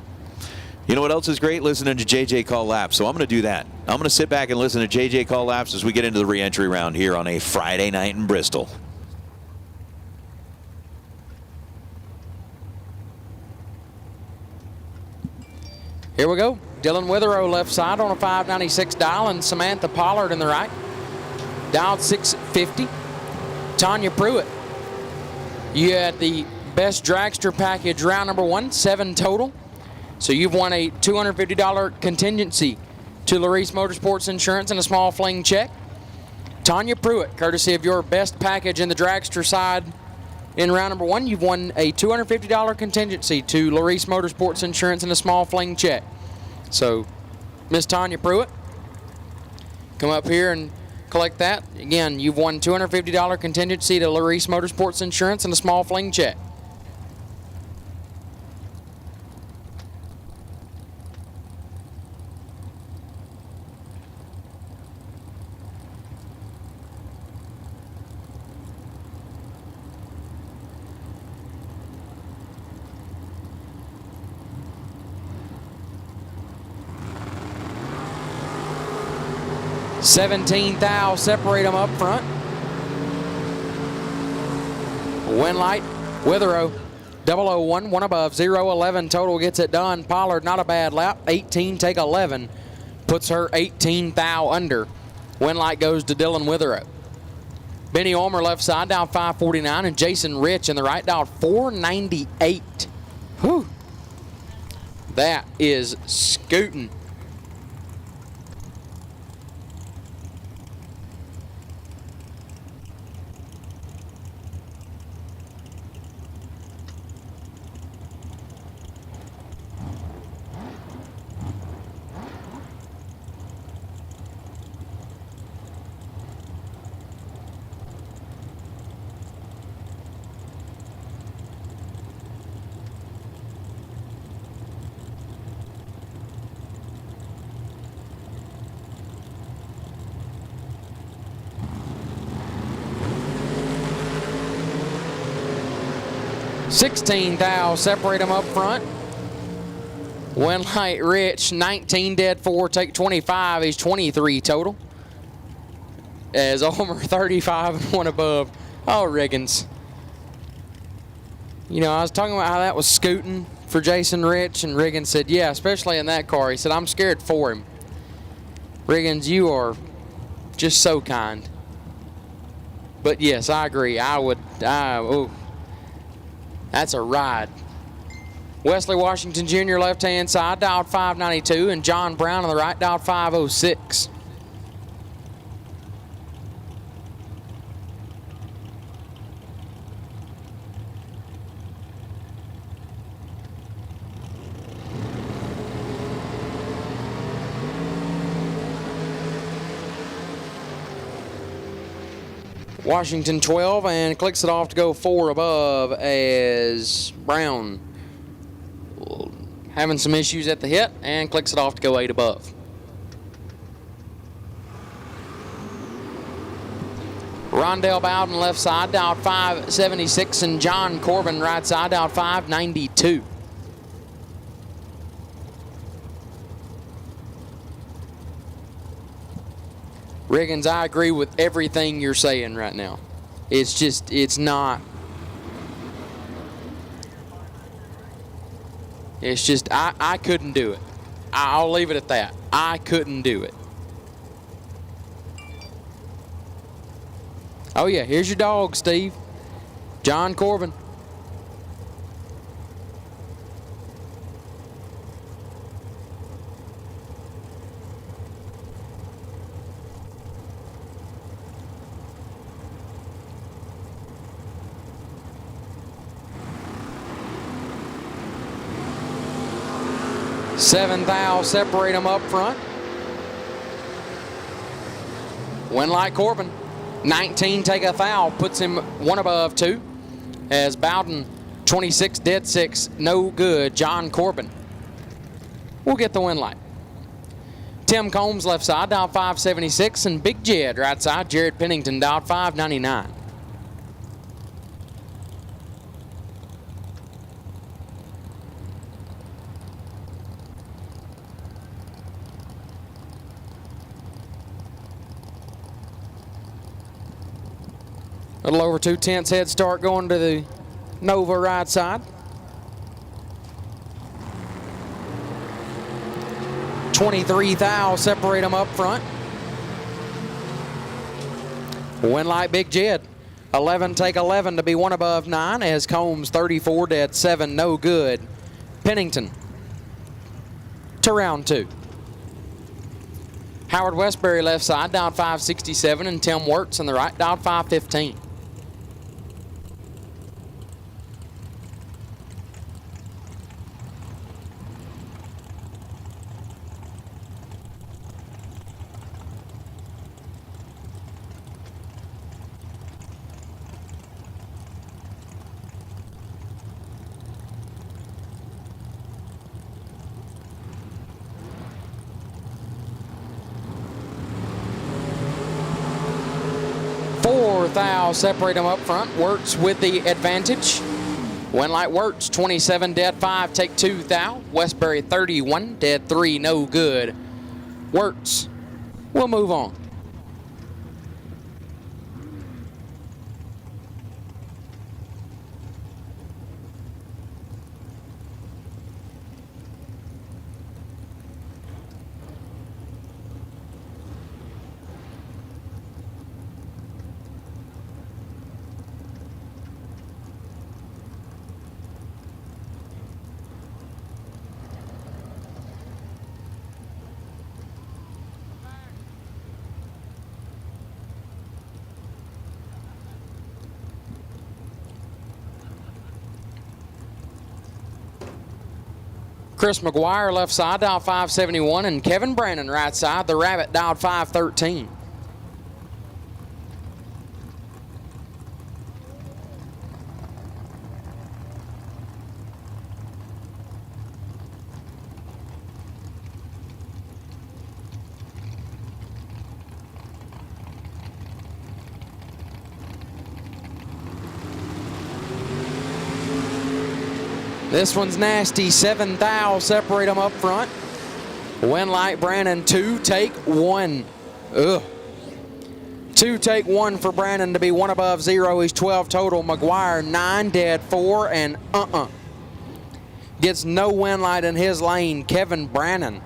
You know what else is great? Listening to JJ call laps. So I'm going to do that. I'm going to sit back and listen to JJ call laps as we get into the re-entry round here on a Friday night in Bristol. Here we go. Dylan Witherow left side on a 596 dial, and Samantha Pollard in the right. Dialed 650. Tanya Pruitt. You had the best dragster package round number 1, 7 total. So you've won a $250 contingency to Larice Motorsports Insurance and a small Fling check. Tanya Pruitt, courtesy of your best package in the dragster side in round number 1, you've won a $250 contingency to Larice Motorsports Insurance and a small Fling check. So, Miss Tanya Pruitt, come up here and collect that. Again, you've won $250 contingency to Larice Motorsports Insurance and a small Fling check. $17,000 separate them up front. Winlight, Witherow, 001, one above, 011 total gets it done. Pollard, not a bad lap, 18, take 11. Puts her 18,000 under. Winlight goes to Dylan Witherow. Benny Ulmer left side, down 549, and Jason Rich in the right, down 498. Whew. That is scooting. $16,000 separate them up front. Winlight Rich, 19 dead 4, take 25. He's 23 total. As Ulmer 35 and one above. Oh, Riggins. You know, I was talking about how that was scooting for Jason Rich, and Riggins said, yeah, especially in that car. He said, I'm scared for him. Riggins, you are just so kind. But yes, I agree. Oh. That's a ride. Wesley Washington Jr. left-hand side, dialed 592, and John Brown on the right, dialed 506. Washington 12 and clicks it off to go 4 above as Brown having some issues at the hit and clicks it off to go 8 above. Rondell Bowden left side, dialed 576, and John Corbin right side, dialed 592. Riggins, I agree with everything you're saying right now. It's just, it's not. It's just, I couldn't do it. I'll leave it at that. I couldn't do it. Oh yeah, here's your dog, Steve. John Corbin. 7 thou separate them up front. Win like Corbin. 19 take a thou, puts him one above 2. As Bowden, 26 dead 6, no good. John Corbin will get the win light. Tim Combs left side, dialed 576, and Big Jed right side. Jared Pennington dialed 599. A little over 2/10 head start going to the Nova right side. 23 thou separate them up front. Win like Big Jed. 11 take 11 to be one above 9 as Combs 34 dead 7 no good. Pennington to round 2. Howard Westbury left side down 567 and Tim Wirtz on the right down 515. Thou separate them up front. Wirtz with the advantage. Win like Wirtz, 27 dead 5, take 2 thou. Westbury 31 dead 3, no good. Wirtz will move on. Chris McGuire left side, dial 571, and Kevin Brannon right side. The Rabbit dialed 513. This one's nasty. 7 thou separate them up front. Win like Brannon. 2 take 1. Ugh. 2 take 1 for Brannon to be one above 0. He's 12 total. McGuire 9 dead 4 and gets no win light in his lane. Kevin Brannon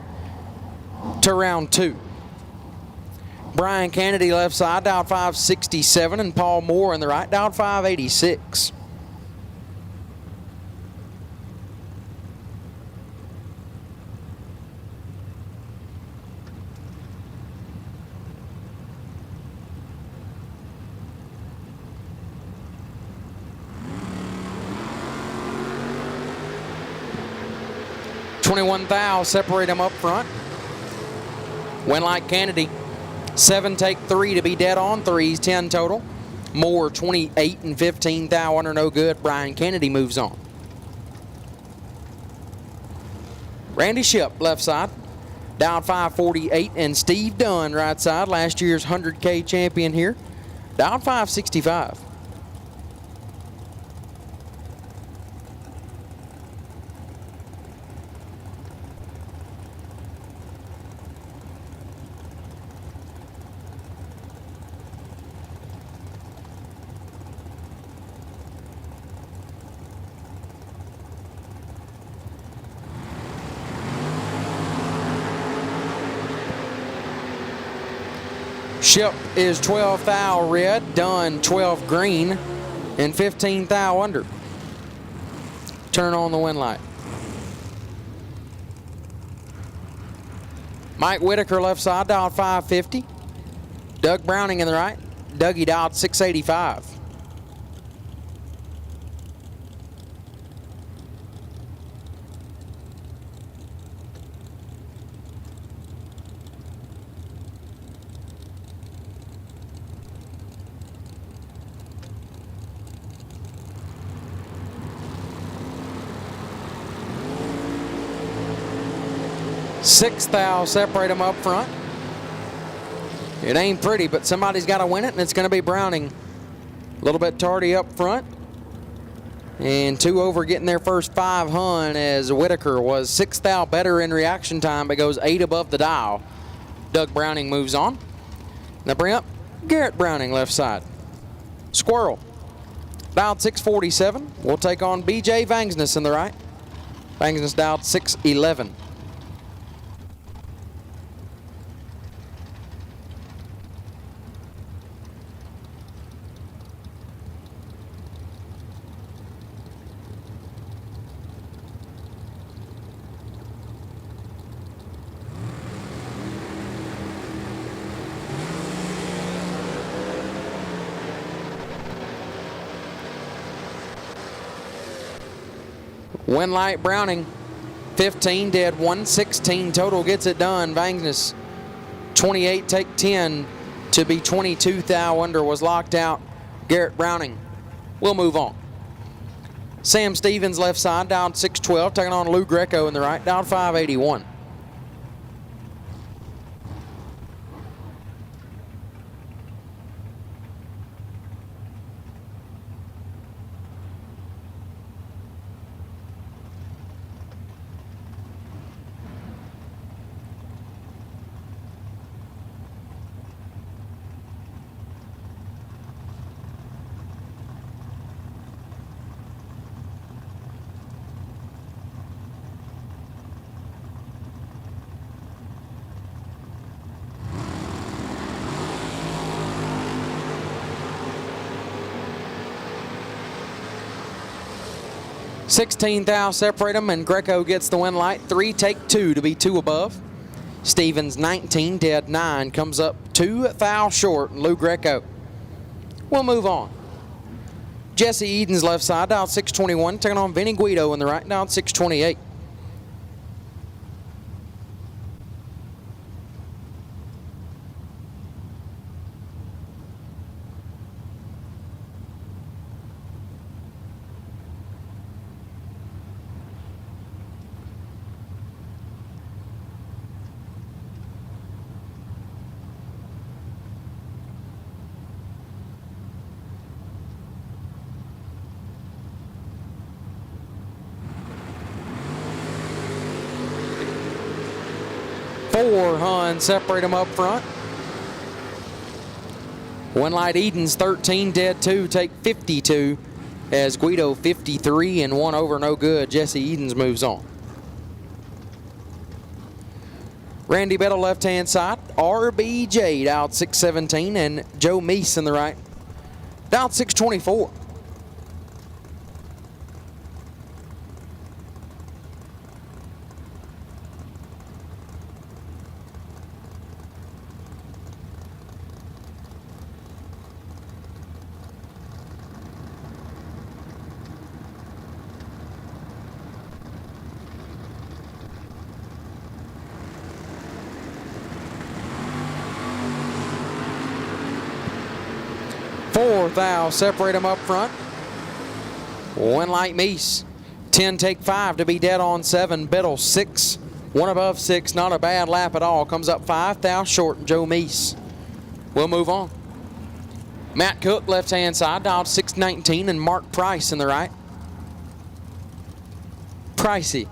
to round 2. Brian Kennedy left side, dialed 567, and Paul Moore in the right, dialed 586. $21 thou separate them up front. Win like Kennedy. 7 take 3 to be dead on 3s, 10 total. Moore 28 and 15 thou under no good. Brian Kennedy moves on. Randy Ship left side, down 548, and Steve Dunn right side, last year's 100K champion here, down 565. Ship is 12 thou red, Dunn 12 green, and 15 thou under. Turn on the win light. Mike Whitaker left side, dialed 550. Doug Browning in the right. Dougie dialed 685. 6th thou separate them up front. It ain't pretty, but somebody's got to win it, and it's going to be Browning. A little bit tardy up front. And 2 over getting their first 5 hun as Whitaker was 6th thou better in reaction time, but goes 8 above the dial. Doug Browning moves on. Now bring up Garrett Browning left side. Squirrel. Dialed 647. We'll take on BJ Vangsness in the right. Vangsness dialed 611. Winlight Browning, 15 dead, 116 total gets it done. Vangsness, 28 take 10 to be 22 thou under was locked out. Garrett Browning will move on. Sam Stevens left side, down 612, taking on Lou Greco in the right, down 581. $16 thou separate them, and Greco gets the win light. 3 take 2 to be 2 above. Stevens 19 dead 9 comes up 2 thou short, and Lou Greco will move on. Jesse Eden's left side, down 621, taking on Vinny Guido in the right, down 628. Four hun separate them up front. Winlight Eden's 13 dead 2 take 52 as Guido 53 and 1 over no good. Jesse Edens moves on. Randy Bettle left hand side. RBJ out 617 and Joe Meese in the right. Down 624. Four thou separate them up front. Winlight Meese. 10 take 5 to be dead on 7. Biddle 6. 1 above 6. Not a bad lap at all. Comes up 5 thou short. Joe Meese. We'll move on. Matt Cook left hand side. Dialed 619 and Mark Price in the right. Pricey.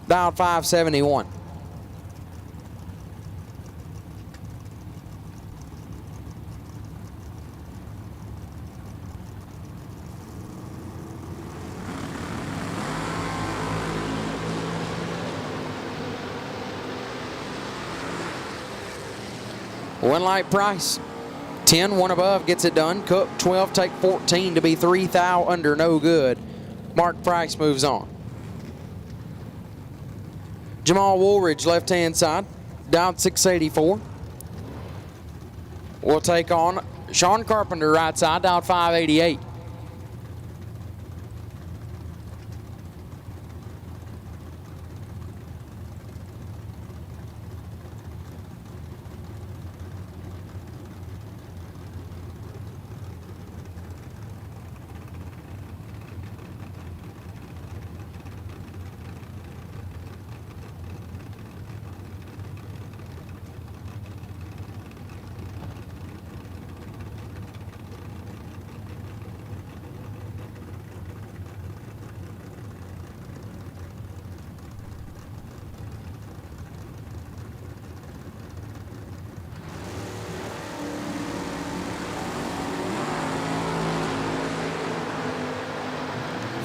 Dialed 571. Winlight Price, 10, 1 above, gets it done. Cook, 12, take 14 to be 3 thou under, no good. Mark Price moves on. Jamal Woolridge, left-hand side, down 684. We'll take on Sean Carpenter, right side, down 588.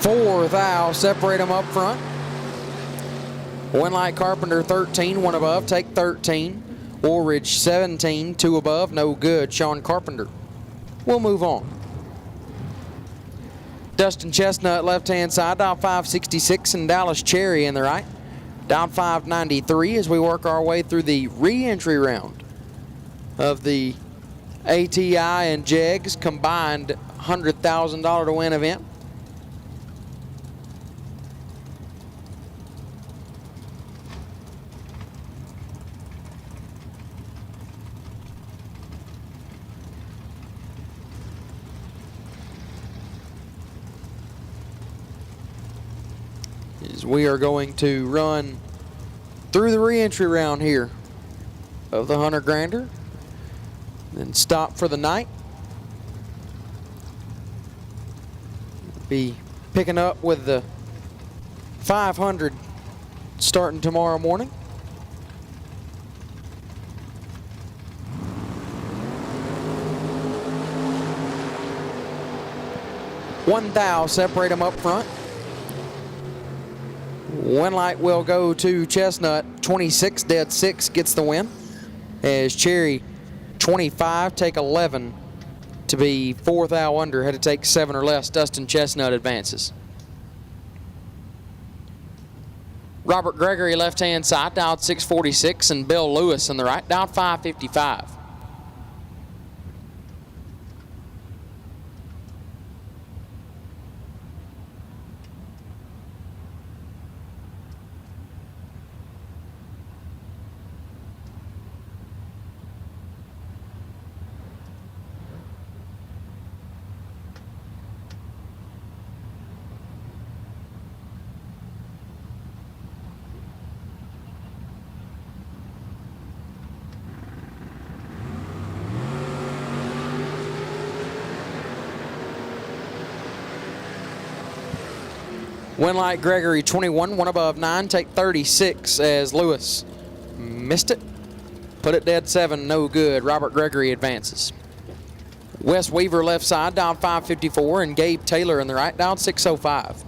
4 thou, separate them up front. Winlight Carpenter 13, 1 above, take 13. Woolridge 17, 2 above, no good. Sean Carpenter. We'll move on. Dustin Chestnut, left-hand side, dial 566, and Dallas Cherry in the right. Dial 593 as we work our way through the re-entry round of the ATI and JEGS combined $100,000 to win event. We are going to run through the re-entry round here of the 100 grander, then stop for the night. Be picking up with the 500 starting tomorrow morning. One thou, separate them up front. Winlight will go to Chestnut. 26 dead 6 gets the win. As Cherry 25 take 11 to be 4 thou under. Had to take 7 or less. Dustin Chestnut advances. Robert Gregory left-hand side, dialed 646, and Bill Lewis on the right, dialed 555. Winlight Gregory 21, 1 above 9, take 36 as Lewis missed it. Put it dead 7, no good. Robert Gregory advances. Wes Weaver left side, dialed 554, and Gabe Taylor in the right, dialed 605.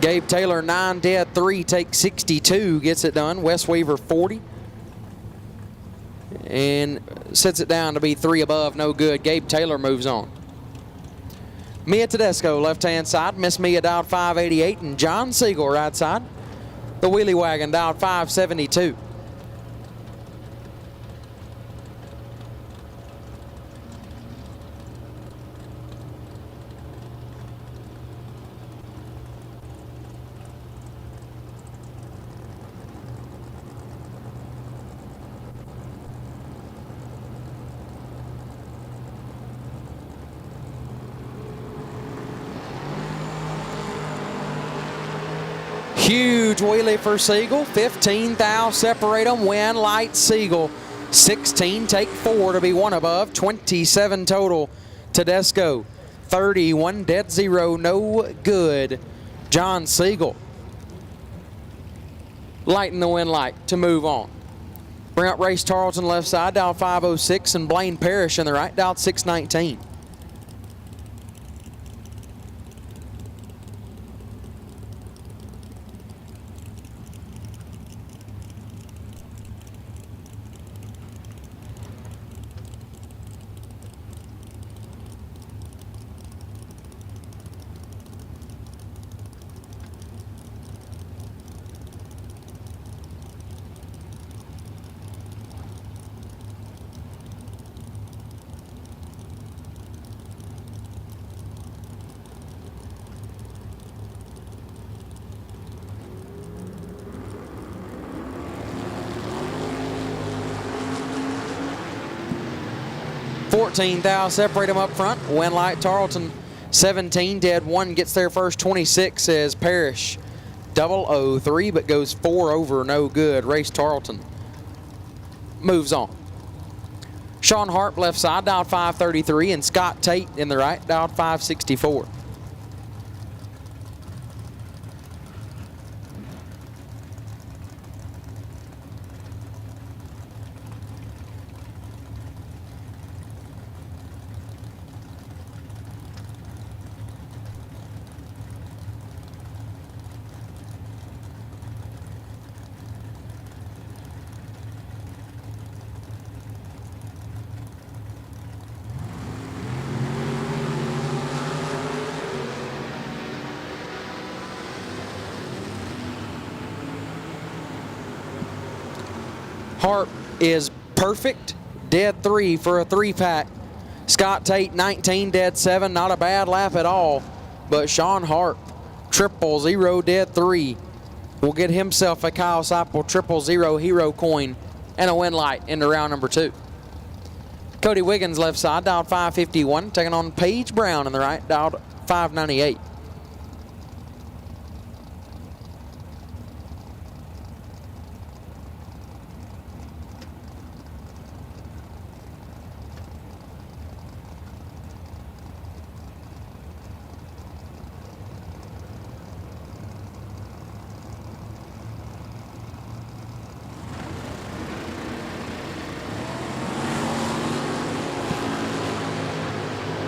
Gabe Taylor 9 dead 3 takes 62, gets it done. Wes Weaver 40 and sets it down to be 3 above, no good. Gabe Taylor moves on. Mia Tedesco left hand side, Miss Mia dialed 588, and John Siegel right side. The wheelie wagon dialed 572. Huge wheelie for Siegel. 15 thou, separate them, win. Light Siegel. 16, take 4 to be 1 above. 27 total. Tedesco. 31 dead 0, no good. John Siegel. Lighten the win light to move on. Bring up Race Tarleton left side, dial 506, and Blaine Parrish in the right, dial 619. 14 thou separate them up front. Winlight Tarleton 17 dead 1 gets there first. 26 as Parrish 003 but goes 4 over, no good. Race Tarleton moves on. Sean Harp left side, dialed 533, and Scott Tate in the right, dialed 564. Harp is perfect, dead 3 for a 3-pack. Scott Tate 19, dead 7, not a bad lap at all. But Sean Harp, 000 dead 3, will get himself a Kyle Seipel 000 hero coin and a win light into round number 2. Cody Wiggins left side, dialed 551, taking on Paige Brown in the right, dialed 598.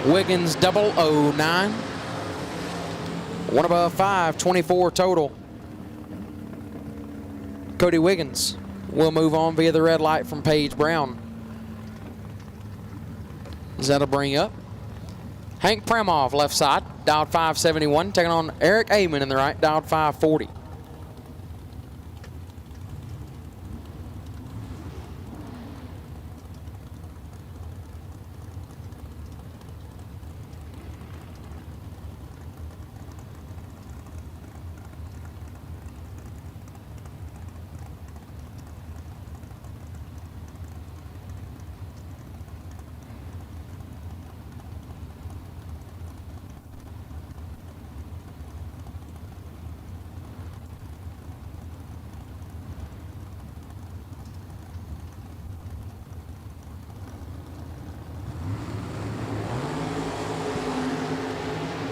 Wiggins 009. 1 above 5, 24 total. Cody Wiggins will move on via the red light from Paige Brown. That'll bring up Hank Premov left side, dialed 571, taking on Eric Amon in the right, dialed 540.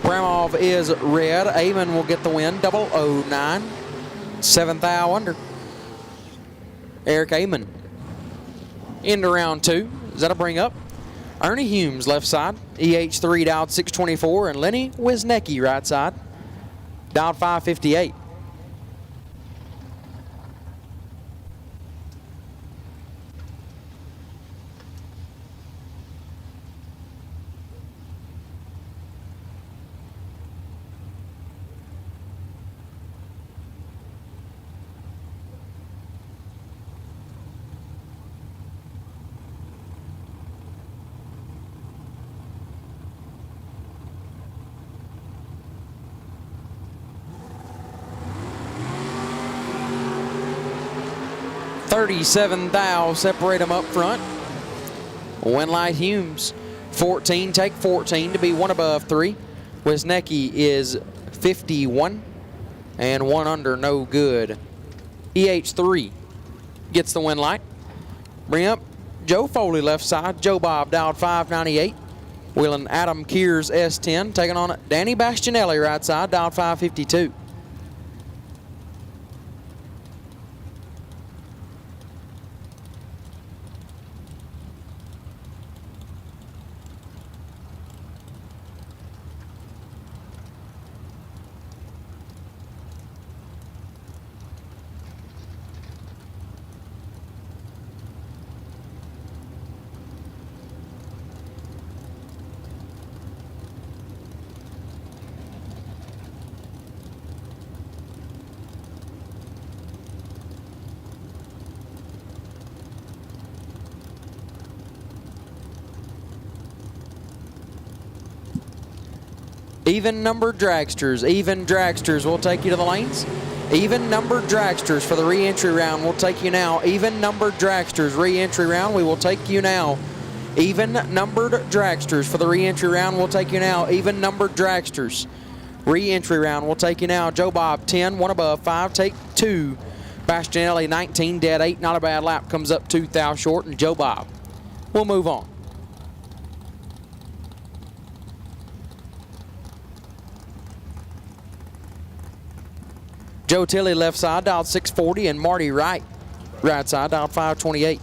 Premov is red. Amon will get the win, 009. 7th thou under. Eric Amon into round 2. That'll bring up Ernie Humes left side, EH3 dialed 624, and Lenny Wisniewski right side, dialed 558. $37 thou separate them up front. Winlight Humes 14, take 14 to be 1 above 3. Wisniewski is 51 and 1 under, no good. EH3 gets the win light. Bring up Joe Foley left side. Joe Bob dialed 598. Wheeling Adam Kears S10, taking on Danny Bastianelli right side, dialed 552. Even numbered dragsters will take you to the lanes. Even numbered dragsters for the re-entry round will take you now. Even numbered dragsters re-entry round, we will take you now Even numbered dragsters for the re-entry round. We'll take you now. Even numbered dragsters. Re-entry round. We'll take you now. Joe Bob, 10, one above, 5, take 2. Bastianelli, 19, dead 8, not a bad lap. Comes up 2 thou short, and Joe Bob. We'll move on. Joe Tilley, left side, dialed 640, and Marty Wright, right side, dialed 528.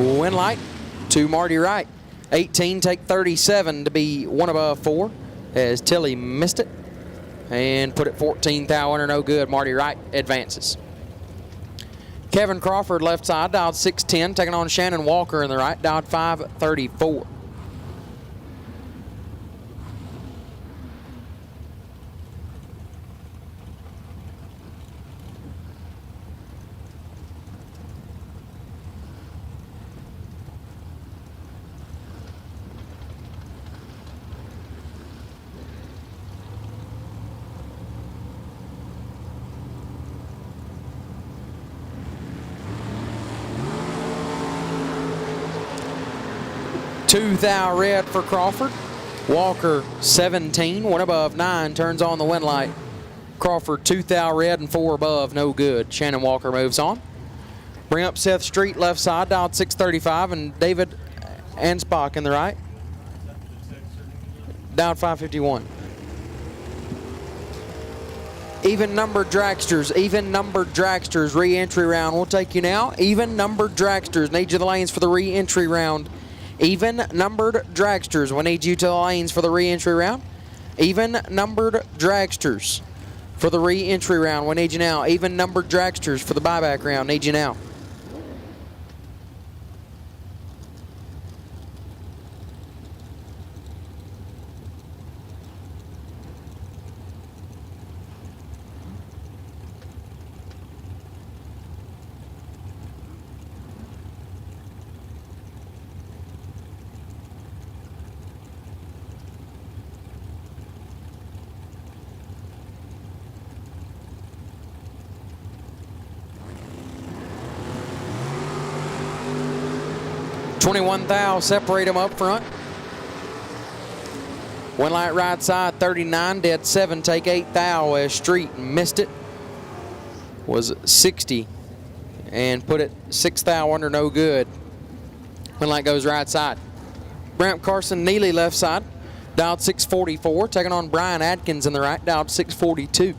Win light to Marty Wright. 18, take 37 to be one above 4 as Tilley missed it and put it 14 thou under, no good. Marty Wright advances. Kevin Crawford, left side, dialed 610, taking on Shannon Walker in the right, dialed 534. Two thou red for Crawford. Walker 17, one above 9, turns on the win light. Crawford 2 thou red and 4 above, no good. Shannon Walker moves on. Bring up Seth Street, left side, dialed 635, and David Anspach in the right. Dialed 551. Even numbered dragsters, re-entry round. We'll take you now. Even numbered dragsters, need you the lanes for the re-entry round. Even numbered dragsters, we need you to the lanes for the re-entry round. Even numbered dragsters for the re-entry round, we need you now. Even numbered dragsters for the buyback round, need you now. $21 thou, separate them up front. One light right side, 39, dead 7, take 8 thou as Street missed it. Was 60 and put it 6 thou under, no good. One light goes right side. Bramp Carson Neely, left side, dialed 644, taking on Brian Adkins in the right, dialed 642.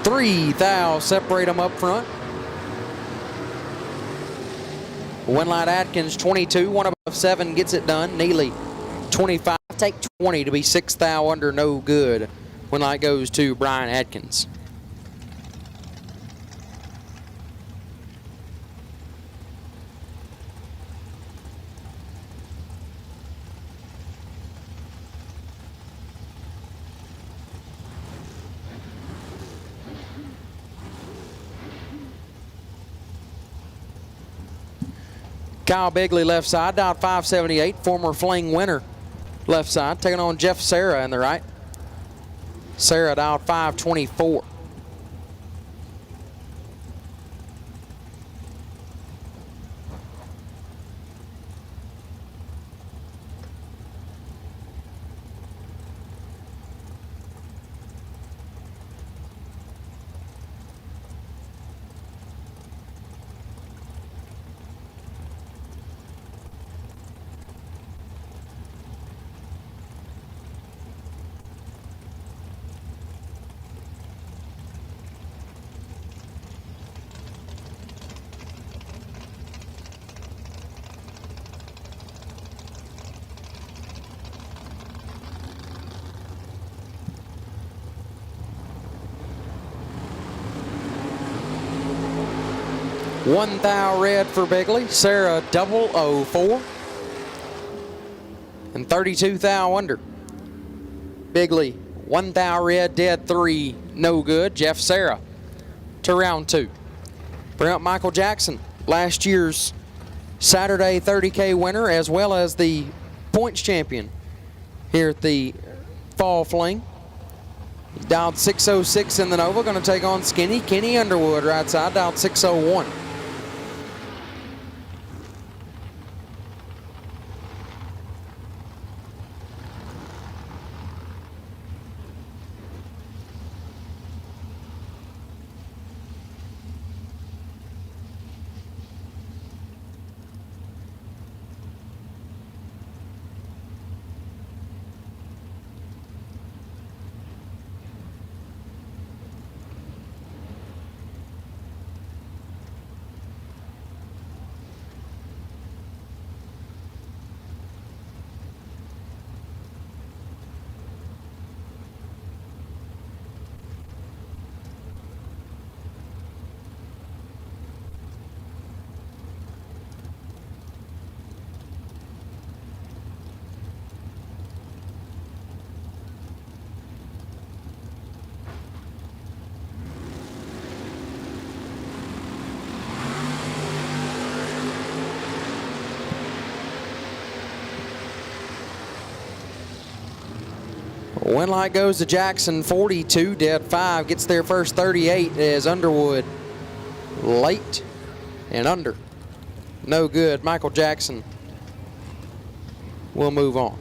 Three thou, separate them up front. One light Atkins, 22, one above 7 gets it done. Neely, 25, take 20 to be 6 thou under, no good. One light goes to Brian Atkins. Kyle Bigley, left side, dialed 578, former Fling winner, left side, taking on Jeff Serra in the right. Serra dialed 524. 1 thou red for Bigley. Sarah 004. And 32 thou under. Bigley 1 thou red, dead 3, no good. Jeff Sarah to round 2. Bring up Michael Jackson, last year's Saturday 30K winner, as well as the points champion here at the Fall Fling. He dialed 606 in the Nova, going to take on Skinny. Kenny Underwood, right side, dialed 601. Win light goes to Jackson, 42, dead 5. Gets there first 38 as Underwood late and under. No good. Michael Jackson will move on.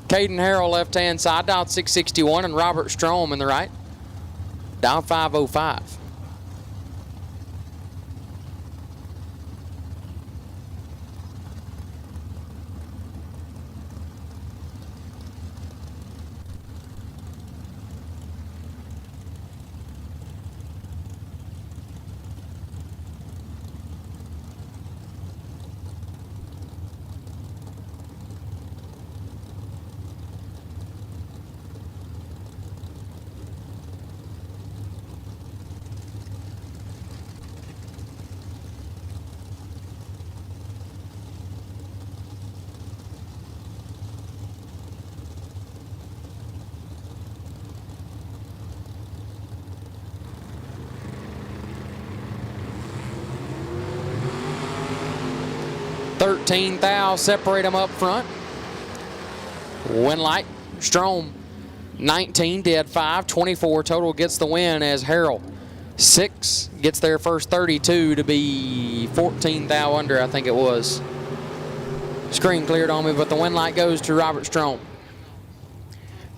Caden Harrell left-hand side, dialed 661, and Robert Strom in the right, dialed 505. Thou separate them up front. Winlight, Strom, 19, dead 5, 24 total gets the win as Harrell, 6, gets their first 32 to be 14 thou under, I think it was. Screen cleared on me, but the Winlight goes to Robert Strom.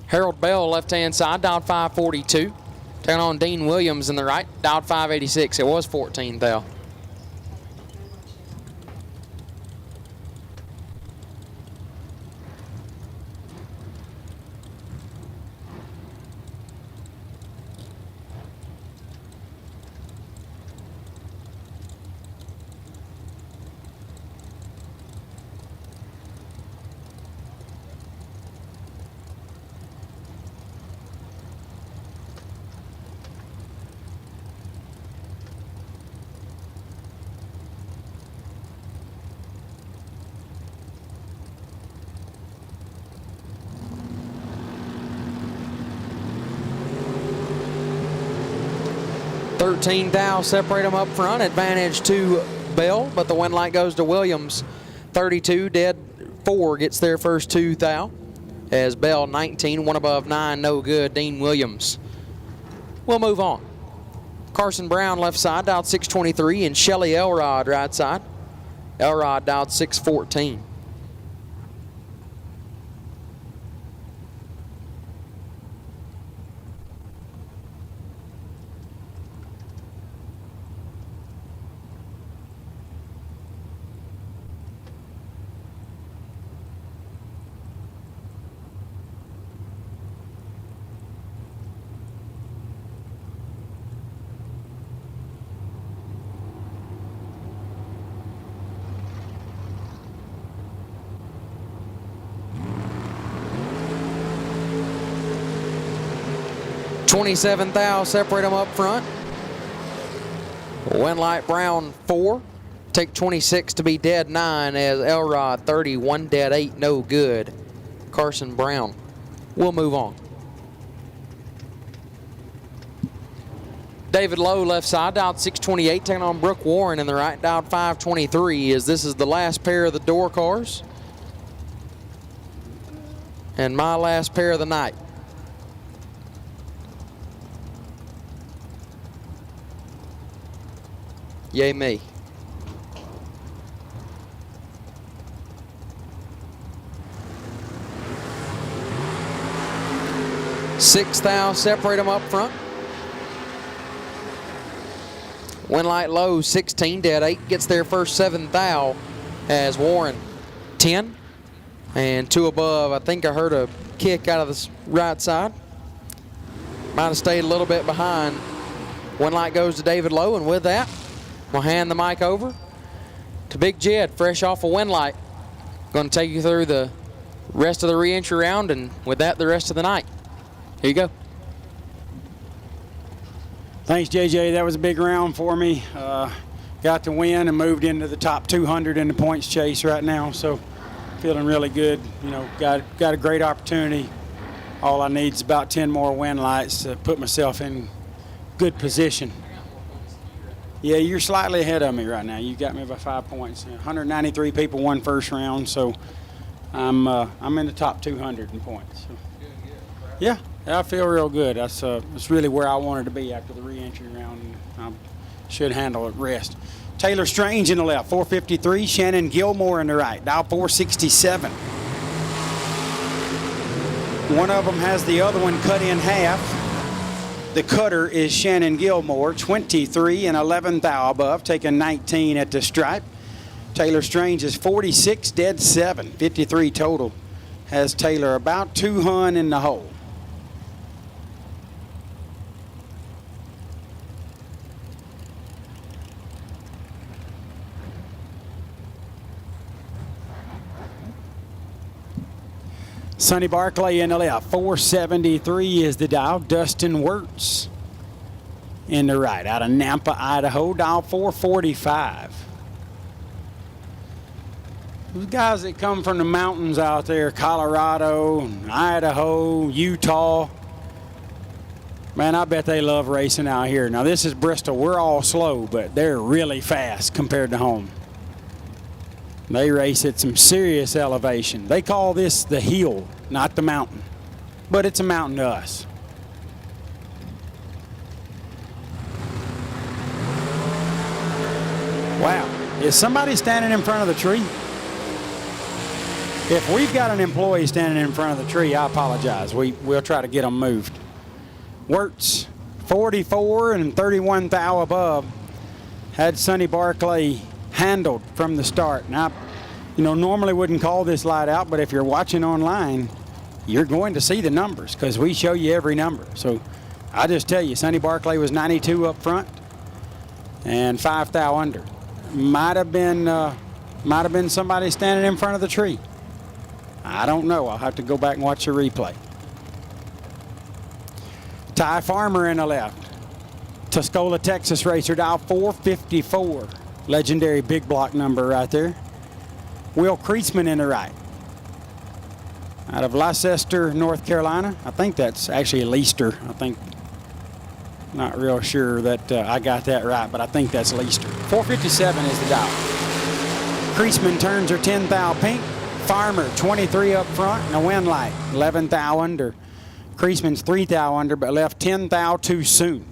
Harold Bell, left-hand side, dialed 542. Taking on Dean Williams in the right, dialed 586. It was 14 thou. Thou separate them up front. Advantage to Bell, but the win light goes to Williams. 32, dead 4 gets their first 2 thou. As Bell, 19, 1 above 9, no good. Dean Williams. We'll move on. Carson Brown, left side, dialed 623, and Shelly Elrod, right side. Elrod dialed 614. 27 thou, separate them up front. Winlight Brown 4. Take 26 to be dead 9 as Elrod 30, 1 dead 8, no good. Carson Brown. We'll move on. David Lowe left side, dialed 628, taking on Brooke Warren in the right, dialed 523, as this is the last pair of the door cars. And my last pair of the night. Yay me. Six thou, separate them up front. Winlight Low, 16 dead 8, gets their first 7 thou as Warren 10. And 2 above, I think I heard a kick out of the right side. Might have stayed a little bit behind. Winlight goes to David Lowe, and with that, we'll hand the mic over to Big Jed, fresh off a Winlight. Going to take you through the rest of the re-entry round, and with that, the rest of the night. Here you go. Thanks, JJ. That was a big round for me. Got to win and moved into the top 200 in the points chase right now, so feeling really good. You know, got a great opportunity. All I need is about 10 more win lights to put myself in good position. Yeah, you're slightly ahead of me right now. You got me by 5 points. 193 people won first round, so I'm in the top 200 in points. So. Yeah, I feel real good. That's really where I wanted to be after the re-entry round. I should handle it rest. Taylor Strange in the left, 453. Shannon Gilmore in the right, dial 467. One of them has the other one cut in half. The cutter is Shannon Gilmore, 23 and 11 thou above, taking 19 at the stripe. Taylor Strange is 46, dead 7, 53 total. Has Taylor about 200 in the hole. Sonny Barclay in the left, 473 is the dial. Dustin Wirtz in the right, out of Nampa, Idaho, dial 445. Those guys that come from the mountains out there, Colorado, Idaho, Utah, man, I bet they love racing out here. Now, this is Bristol. We're all slow, but they're really fast compared to home. They race at some serious elevation. They call this the hill, not the mountain. But it's a mountain to us. Wow. Is somebody standing in front of the tree? If we've got an employee standing in front of the tree, I apologize. We'll try to get them moved. Wirtz, 44 and 31 thou above, had Sonny Barclay handled from the start. Now, normally wouldn't call this light out, but if you're watching online, you're going to see the numbers because we show you every number. So I just tell you, Sonny Barclay was 92 up front and 5 thou under. Might have been somebody standing in front of the tree. I don't know. I'll have to go back and watch the replay. Ty Farmer in the left. Tuscola, Texas racer, dial 454. Legendary big block number right there. Will Kreisman in the right. Out of Leicester, North Carolina. I think that's actually Leicester. Not real sure that I got that right, but I think that's Leicester. 457 is the dial. Kreisman turns her 10 thou pink. Farmer, 23 up front and a win light, 11 thou under. Kreisman's 3 thou under, but left 10 thou too soon.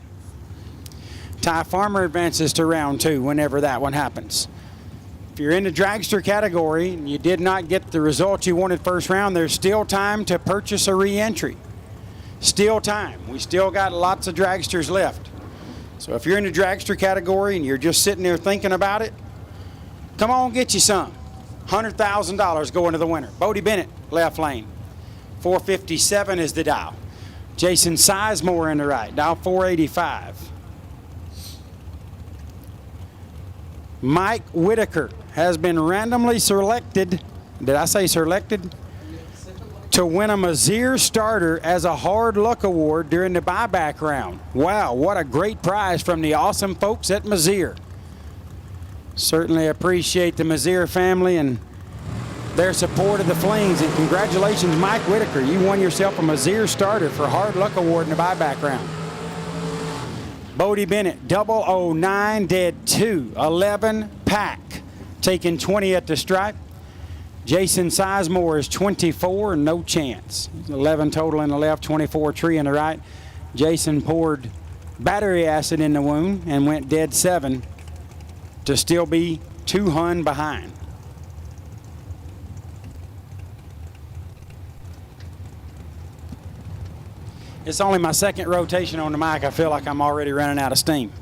Ty Farmer advances to round 2 whenever that one happens. If you're in the dragster category and you did not get the result you wanted first round, there's still time to purchase a re-entry. Still time. We still got lots of dragsters left. So if you're in the dragster category and you're just sitting there thinking about it, come on, get you some. $100,000 going to the winner. Bodie Bennett, left lane. 457 is the dial. Jason Sizemore in the right, dial 485. Mike Whitaker has been randomly selected. Did I say selected? to win a Mazier starter as a hard luck award during the buyback round. Wow, what a great prize from the awesome folks at Mazier. Certainly appreciate the Mazier family and their support of the Flings. And congratulations, Mike Whitaker. You won yourself a Mazier starter for hard luck award in the buyback round. Bodie Bennett, 009, dead 2, 11 pack, taking 20 at the stripe. Jason Sizemore is 24, no chance. 11 total in the left, 24 tree in the right. Jason poured battery acid in the wound and went dead 7 to still be 2 hun behind. It's only my second rotation on the mic. I feel like I'm already running out of steam.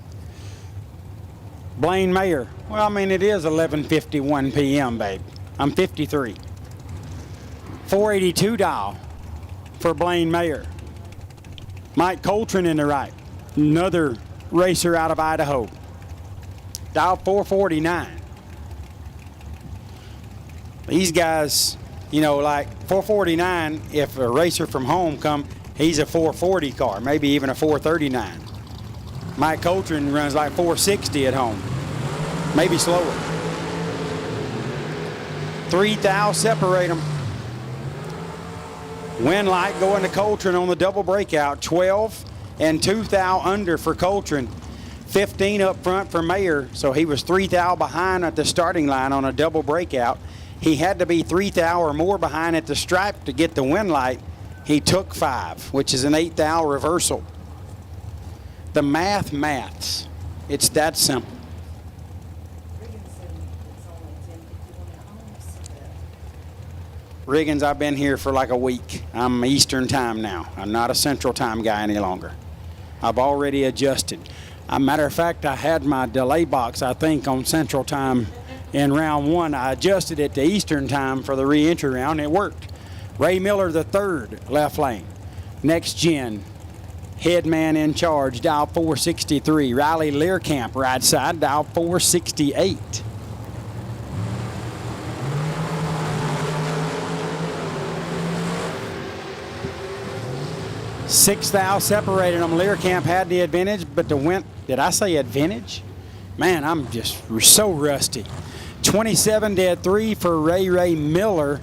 Blaine Mayer. Well, I mean, it is 11:51 p.m., babe. I'm 53. 482 dial for Blaine Mayer. Mike Coltrane in the right. Another racer out of Idaho. Dial 449. These guys, you know, like 449, if a racer from home come, he's a 440 car, maybe even a 439. Mike Coltrane runs like 460 at home, maybe slower. 3 thou separate them. Wind light going to Coltrane on the double breakout. 12 and 2 thou under for Coltrane. 15 up front for Mayer, so he was 3 thou behind at the starting line on a double breakout. He had to be 3 thou or more behind at the stripe to get the wind light. He took 5, which is an 8 thou reversal. The maths. It's that simple. Riggins, I've been here for like a week. I'm Eastern time now. I'm not a Central time guy any longer. I've already adjusted. As a matter of fact, I had my delay box, I think, on Central time in round 1. I adjusted it to Eastern time for the re-entry round. It worked. Ray Miller, the third, left lane. Next gen, head man in charge, dial 463. Riley Learcamp, right side, dial 468. 6 thou separated them. Learcamp had the advantage, but the wind, did I say advantage? Man, I'm just so rusty. 27 dead 3 for Ray Miller.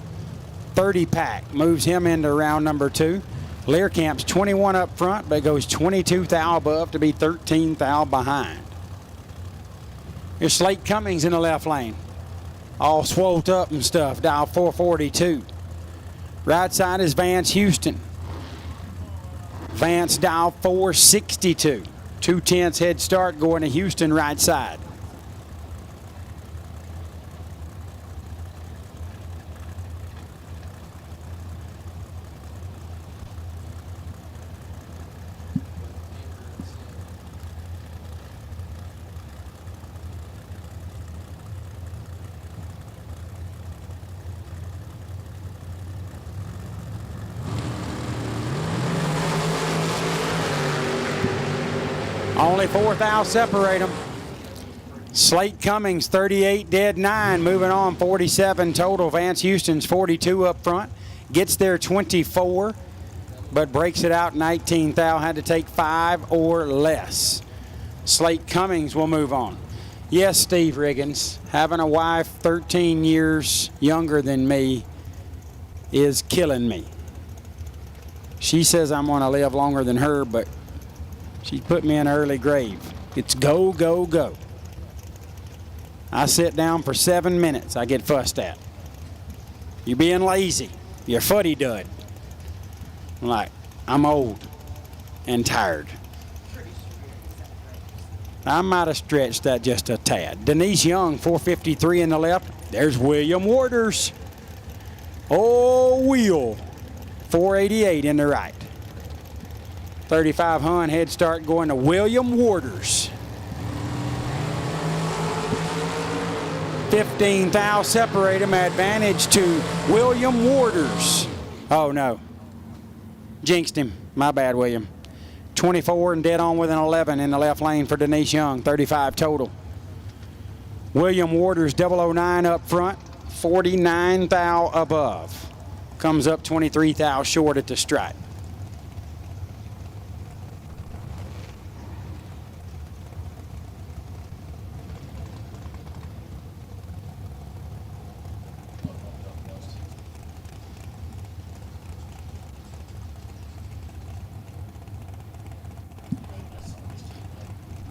30 pack moves him into round number 2. Learcamp's 21 up front, but goes 22 thou above to be 13 thou behind. Here's Slate Cummings in the left lane, all swolled up and stuff, dial 442. Right side is Vance Houston. Vance dial 462. 2/10 head start going to Houston right side. Only 4 thou separate them. Slate Cummings, 38 dead 9, moving on, 47 total. Vance Houston's 42 up front, gets there 24, but breaks it out 19 thou, had to take 5 or less. Slate Cummings will move on. Yes, Steve Riggins, having a wife 13 years younger than me is killing me. She says I'm going to live longer than her, but she put me in an early grave. It's go, go, go. I sit down for 7 minutes, I get fussed at. You're being lazy. You're footy dud. I'm like, I'm old and tired. I might have stretched that just a tad. Denise Young, 453 in the left. There's William Waters. Oh, Will, 488 in the right. 35 hun head start going to William Waters. 15 thou separate him, advantage to William Waters. Oh no, jinxed him, my bad William. 24 and dead on with an 11 in the left lane for Denise Young, 35 total. William Waters 009 up front, 49 thou above. Comes up 23 thou short at the stripe.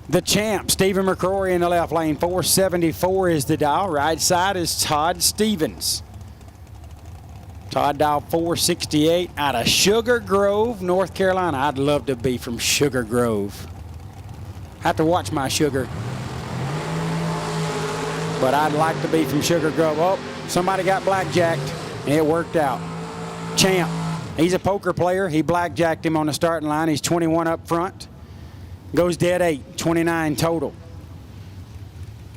The champ, Stephen McCrory in the left lane. 474 is the dial. Right side is Todd Stevens. Todd dial 468 out of Sugar Grove, North Carolina. I'd love to be from Sugar Grove. Have to watch my sugar. But I'd like to be from Sugar Grove. Oh, somebody got blackjacked. It worked out. Champ, he's a poker player. He blackjacked him on the starting line. He's 21 up front. Goes dead 8, 29 total.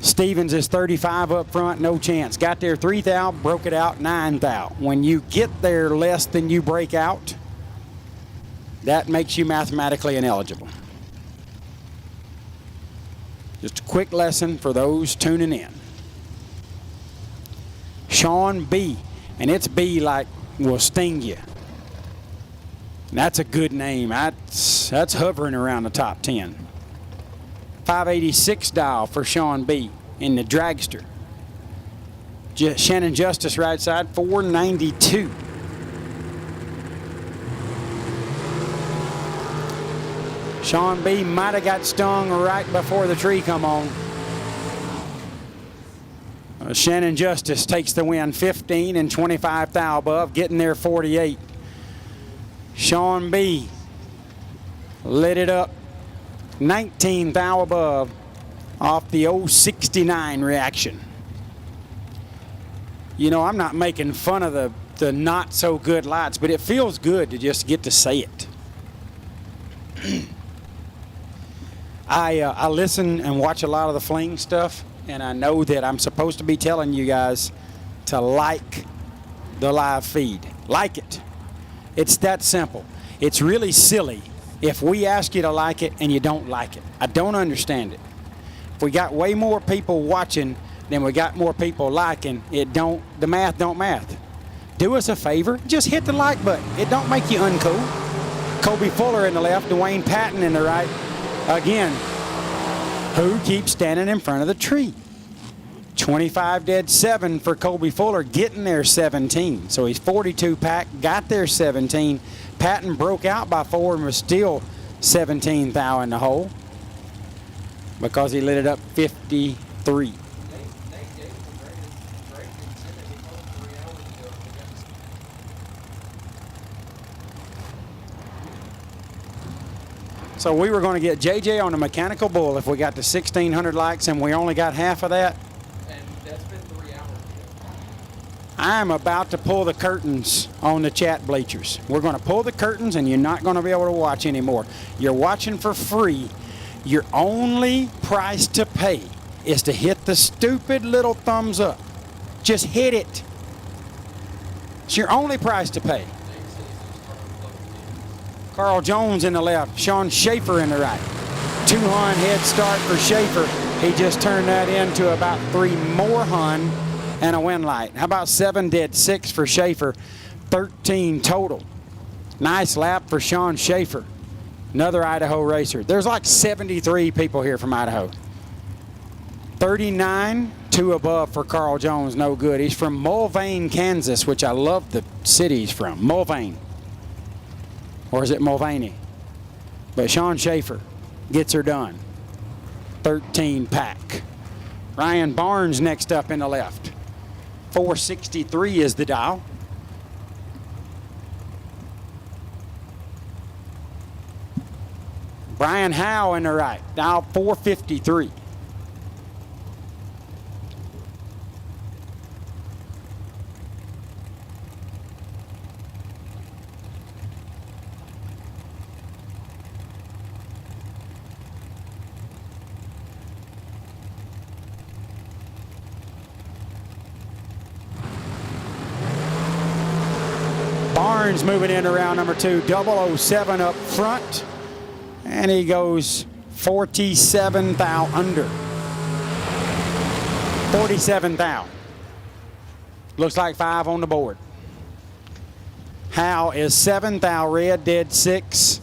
Stevens is 35 up front, no chance. Got there 3 thou, broke it out 9 thou. When you get there less than you break out, that makes you mathematically ineligible. Just a quick lesson for those tuning in. Sean B, and it's B like will sting you. That's a good name. That's hovering around the top 10. 586 dial for Sean B in the dragster. Shannon Justice right side, 492. Sean B might have got stung right before the tree come on. Shannon Justice takes the win, 15 and 25 thou above, getting there 48. Sean B lit it up 19 thou above off the 069 reaction. You know, I'm not making fun of the not so good lights, but it feels good to just get to say it. I listen and watch a lot of the Fling stuff, and I know that I'm supposed to be telling you guys to like the live feed. Like it. It's that simple. It's really silly if we ask you to like it and you don't like it. I don't understand it. If we got way more people watching than we got more people liking, the math don't math. Do us a favor, just hit the like button. It don't make you uncool. Kobe Fuller in the left, Dwayne Patton in the right. Again, who keeps standing in front of the tree? 25 dead 7 for Kobe Fuller, getting there 17. So he's 42 pack, got there 17. Patton broke out by 4 and was still 17 thou in the hole because he lit it up 53. So we were going to get JJ on the mechanical bull if we got to 1,600 likes, and we only got half of that. And that's been 3 hours ago. I'm about to pull the curtains on the chat bleachers. We're going to pull the curtains, and you're not going to be able to watch anymore. You're watching for free. Your only price to pay is to hit the stupid little thumbs up. Just hit it. It's your only price to pay. Carl Jones in the left, Sean Schaefer in the right. 2-hun head start for Schaefer. He just turned that into about 3 more hun and a win light. How about 7 dead 6 for Schaefer? 13 total. Nice lap for Sean Schaefer. Another Idaho racer. There's like 73 people here from Idaho. 39, 2 above for Carl Jones, no good. He's from Mulvane, Kansas, which I love the city he's from, Mulvane. Or is it Mulvaney? But Sean Schaefer gets her done. 13 pack. Ryan Barnes next up in the left. 463 is the dial. Brian Howe in the right. Dial 453. Barnes moving in around number 2, 007 up front, and he goes 47 thou under. 47 thou. Looks like 5 on the board. Hal is 7th, thou red, dead 6,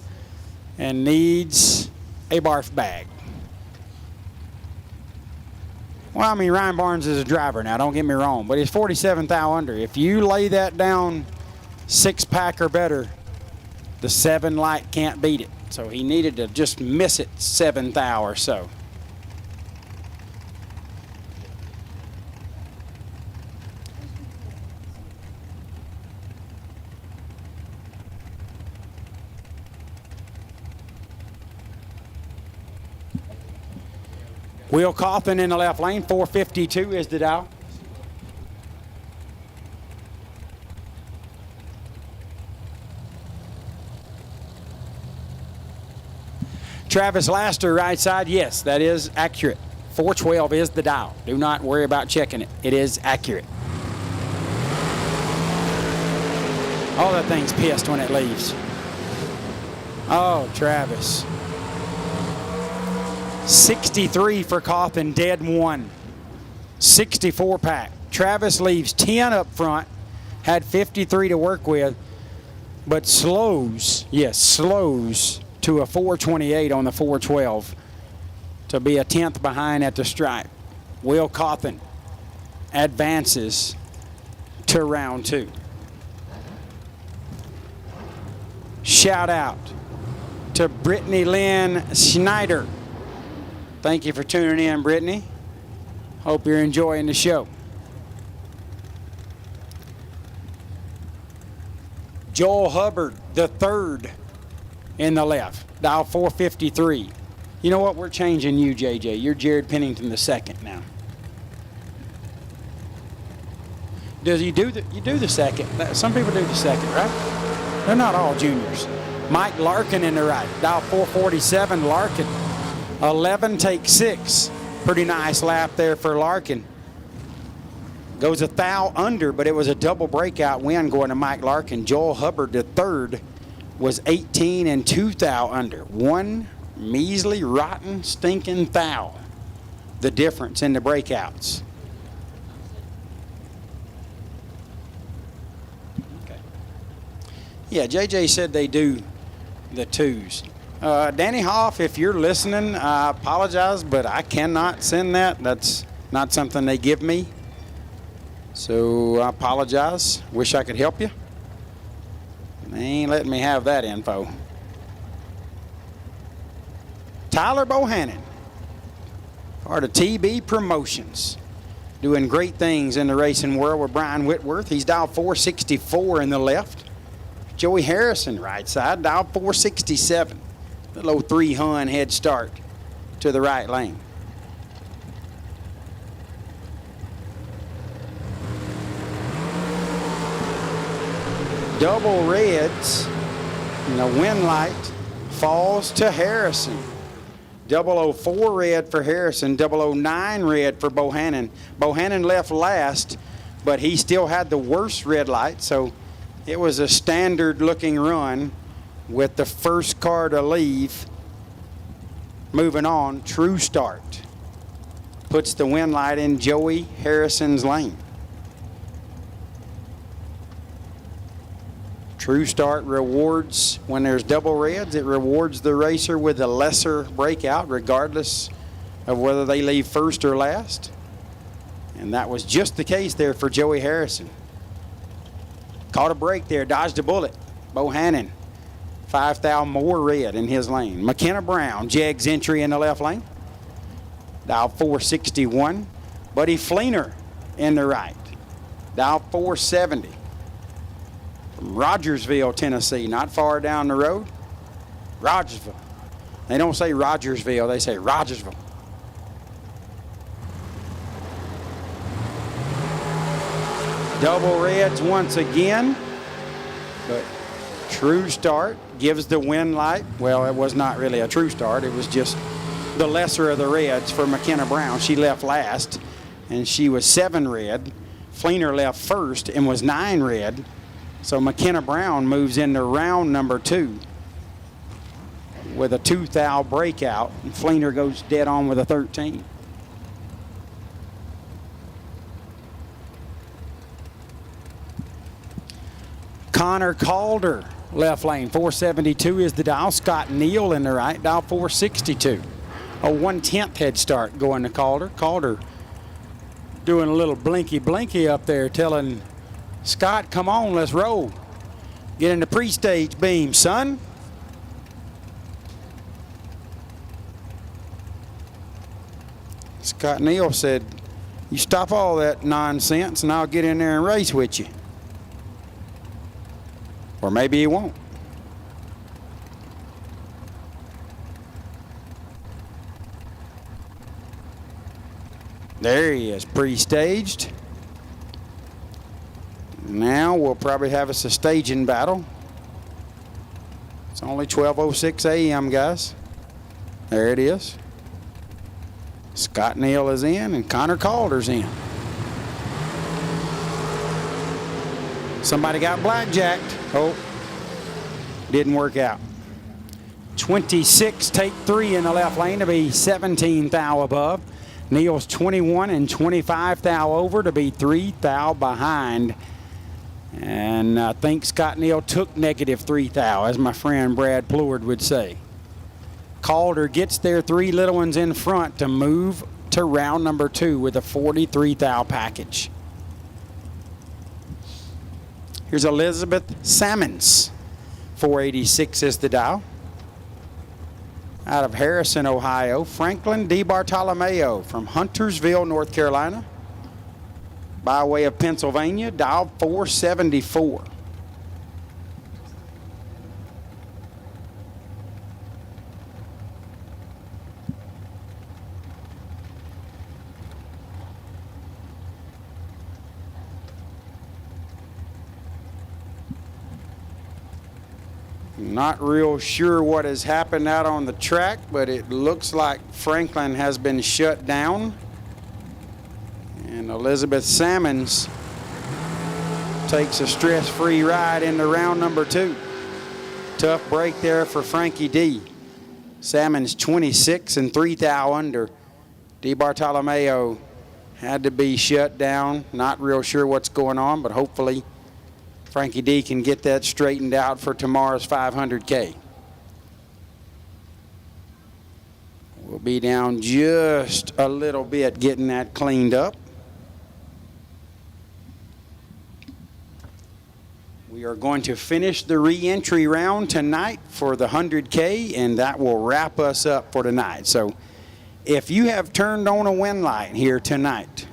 and needs a barf bag. Well, I mean, Ryan Barnes is a driver now, don't get me wrong, but he's 47th thou under. If you lay that down 6-pack or better, the 7 light can't beat it. So he needed to just miss it 7th thou or so. Will Coffin in the left lane, 452 is the dial. Travis Laster, right side, yes, that is accurate. 412 is the dial. Do not worry about checking it. It is accurate. Oh, that thing's pissed when it leaves. Oh, Travis. 63 for Coffin, dead 1. 64 pack. Travis leaves 10 up front, had 53 to work with, but slows, yes, slows to a 428 on the 412 to be a 10th behind at the stripe. Will Coffin advances to round 2. Shout out to Brittany Lynn Schneider. Thank you for tuning in, Brittany. Hope you're enjoying the show. Joel Hubbard, the 3rd in the left, dial 453. You know what? We're changing you, JJ. You're Jared Pennington the 2nd now. Does he do the? You do the 2nd. Some people do the 2nd, right? They're not all juniors. Mike Larkin in the right, dial 447. Larkin. 11 takes 6. Pretty nice lap there for Larkin. Goes a thou under, but it was a double breakout win going to Mike Larkin. Joel Hubbard, the 3rd, was 18 and 2 thou under. 1 measly, rotten, stinking thou. The difference in the breakouts. Okay. Yeah, JJ said they do the 2s. Danny Hoff, if you're listening, I apologize, but I cannot send that. That's not something they give me. So I apologize. Wish I could help you. They ain't letting me have that info. Tyler Bohannon, part of TB Promotions. Doing great things in the racing world with Brian Whitworth. He's dialed 464 in the left. Joey Harrison, right side, dialed 467. Little old 3-hun head start to the right lane. Double reds, and the win light falls to Harrison. 004 red for Harrison, 009 red for Bohannon. Bohannon left last, but he still had the worst red light, so it was a standard looking run with the first car to leave. Moving on, True Start puts the win light in Joey Harrison's lane. True Start rewards, when there's double reds, it rewards the racer with a lesser breakout regardless of whether they leave first or last. And that was just the case there for Joey Harrison. Caught a break there, dodged a bullet. Bohannon, 5 thou more red in his lane. McKenna Brown, JEGS entry in the left lane. Dial 461. Buddy Fleener in the right. Dial 470. From Rogersville, Tennessee, not far down the road. Rogersville. They don't say Rogersville, they say Rogersville. Double reds once again, but True Start gives the win light. Well, it was not really a True Start. It was just the lesser of the reds for McKenna Brown. She left last, and she was 7 red. Fleener left first and was 9 red. So McKenna Brown moves into round number 2 with a 2 thou breakout, and Fleener goes dead on with a 13. Connor Calder, left lane, 472 is the dial. Scott Neal in the right, dial 462. A 1/10 head start going to Calder. Calder doing a little blinky up there, telling Scott, come on, let's roll. Get in the pre-stage beam, son. Scott Neal said, you stop all that nonsense and I'll get in there and race with you. Or maybe he won't. There he is, pre-staged. Now we'll probably have us a staging battle. It's only 12:06 a.m., guys. There it is. Scott Neal is in and Connor Calder's in. Somebody got blackjacked. Oh, didn't work out. 26, take 3 in the left lane to be 17 thou above. Neal's 21 and 25 thou over to be 3 thou behind. And I think Scott Neal took -3 thou, as my friend Brad Pleward would say. Calder gets their 3 little ones in front to move to round number 2 with a 43 thou package. Here's Elizabeth Sammons, 486 is the dial. Out of Harrison, Ohio, Franklin DiBartolomeo from Huntersville, North Carolina. By way of Pennsylvania, dial 474. Not real sure what has happened out on the track, but it looks like Franklin has been shut down. And Elizabeth Sammons takes a stress-free ride into round number 2. Tough break there for Frankie D. Sammons 26 and 3 thou under. DiBartolomeo had to be shut down. Not real sure what's going on, but hopefully Frankie D can get that straightened out for tomorrow's 500K. We'll be down just a little bit getting that cleaned up. We are going to finish the re-entry round tonight for the 100K, and that will wrap us up for tonight. So if you have turned on a win light here tonight,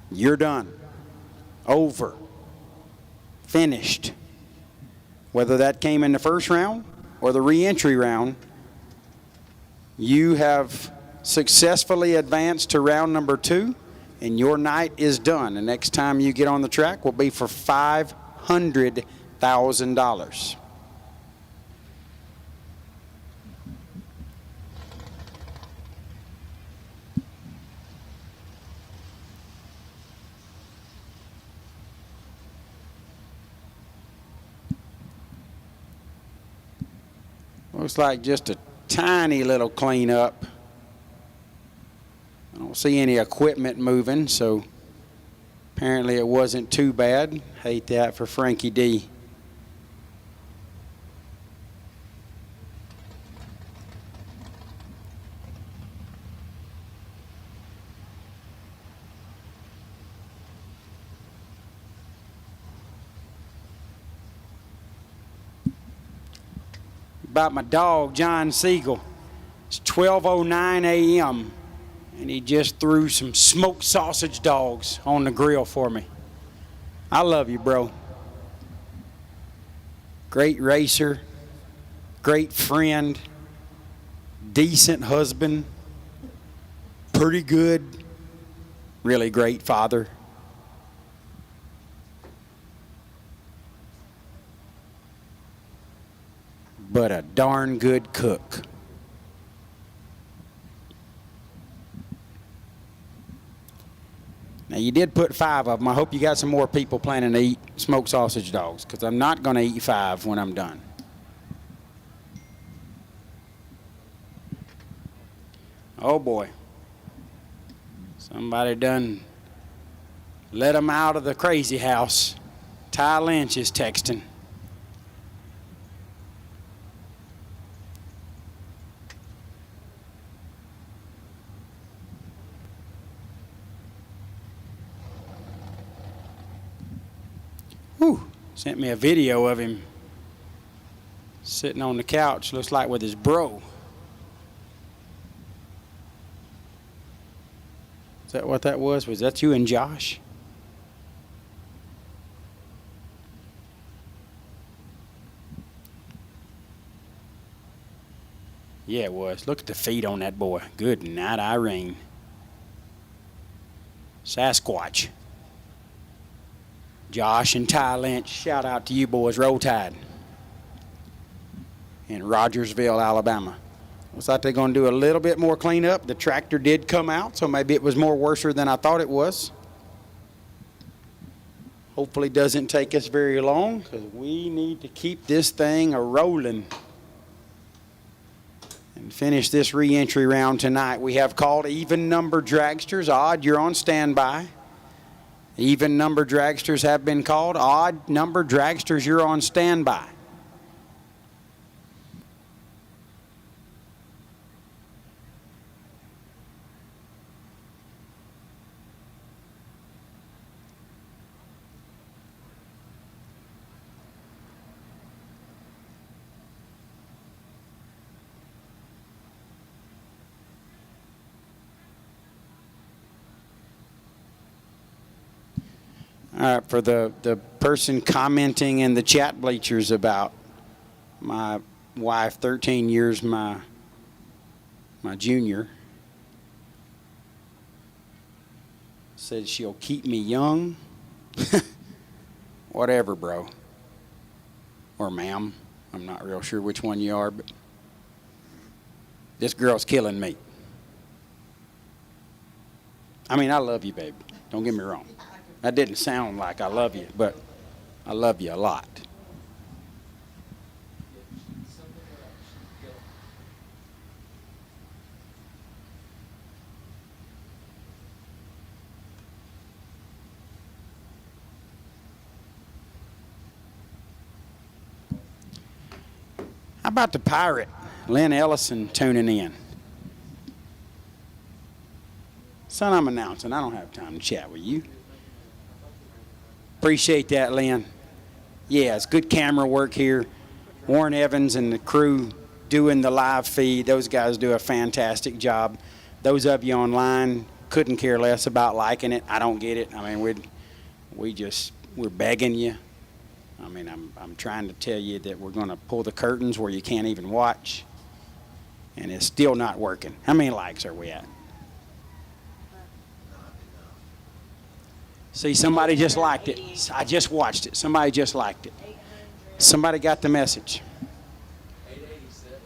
you're done. Over. Finished. Whether that came in the first round or the re-entry round, you have successfully advanced to round number 2, and your night is done. The next time you get on the track will be for $500,000. Looks like just a tiny little cleanup. I don't see any equipment moving, so apparently it wasn't too bad. Hate that for Frankie D. About my dog, John Siegel. It's 12:09 a.m. and he just threw some smoked sausage dogs on the grill for me. I love you, bro. Great racer, great friend, decent husband, pretty good, really great father. But a darn good cook. Now, you did put 5 of them. I hope you got some more people planning to eat smoked sausage dogs, because I'm not going to eat 5 when I'm done. Oh, boy. Somebody done let them out of the crazy house. Ty Lynch is texting. Whew. Sent me a video of him sitting on the couch, looks like with his bro. Is that what that was? Was that you and Josh? Yeah, it was. Look at the feet on that boy. Good night, Irene. Sasquatch. Josh and Ty Lynch, shout out to you boys. Roll Tide. In Rogersville, Alabama. Looks like they're going to do a little bit more cleanup. The tractor did come out, so maybe it was more worse than I thought it was. Hopefully doesn't take us very long, because we need to keep this thing a-rolling and finish this re-entry round tonight. We have called even number dragsters. Odd, you're on standby. Even number dragsters have been called. Odd number dragsters, you're on standby. For the person commenting in the chat bleachers about my wife, 13 years my junior, said she'll keep me young. Whatever, bro. Or ma'am. I'm not real sure which one you are, but this girl's killing me. I mean, I love you, baby. Don't get me wrong. That didn't sound like I love you, but I love you a lot. How about the pirate, Lynn Ellison, tuning in? Son, I'm announcing. I don't have time to chat with you. Appreciate that, Lynn. Yeah, it's good camera work here. Warren Evans and the crew doing the live feed. Those guys do a fantastic job. Those of you online couldn't care less about liking it. I don't get it. I mean, we're begging you. I mean, I'm trying to tell you that we're going to pull the curtains where you can't even watch, and it's still not working. How many likes are we at? See, somebody just liked it. I just watched it. Somebody just liked it. Somebody got the message.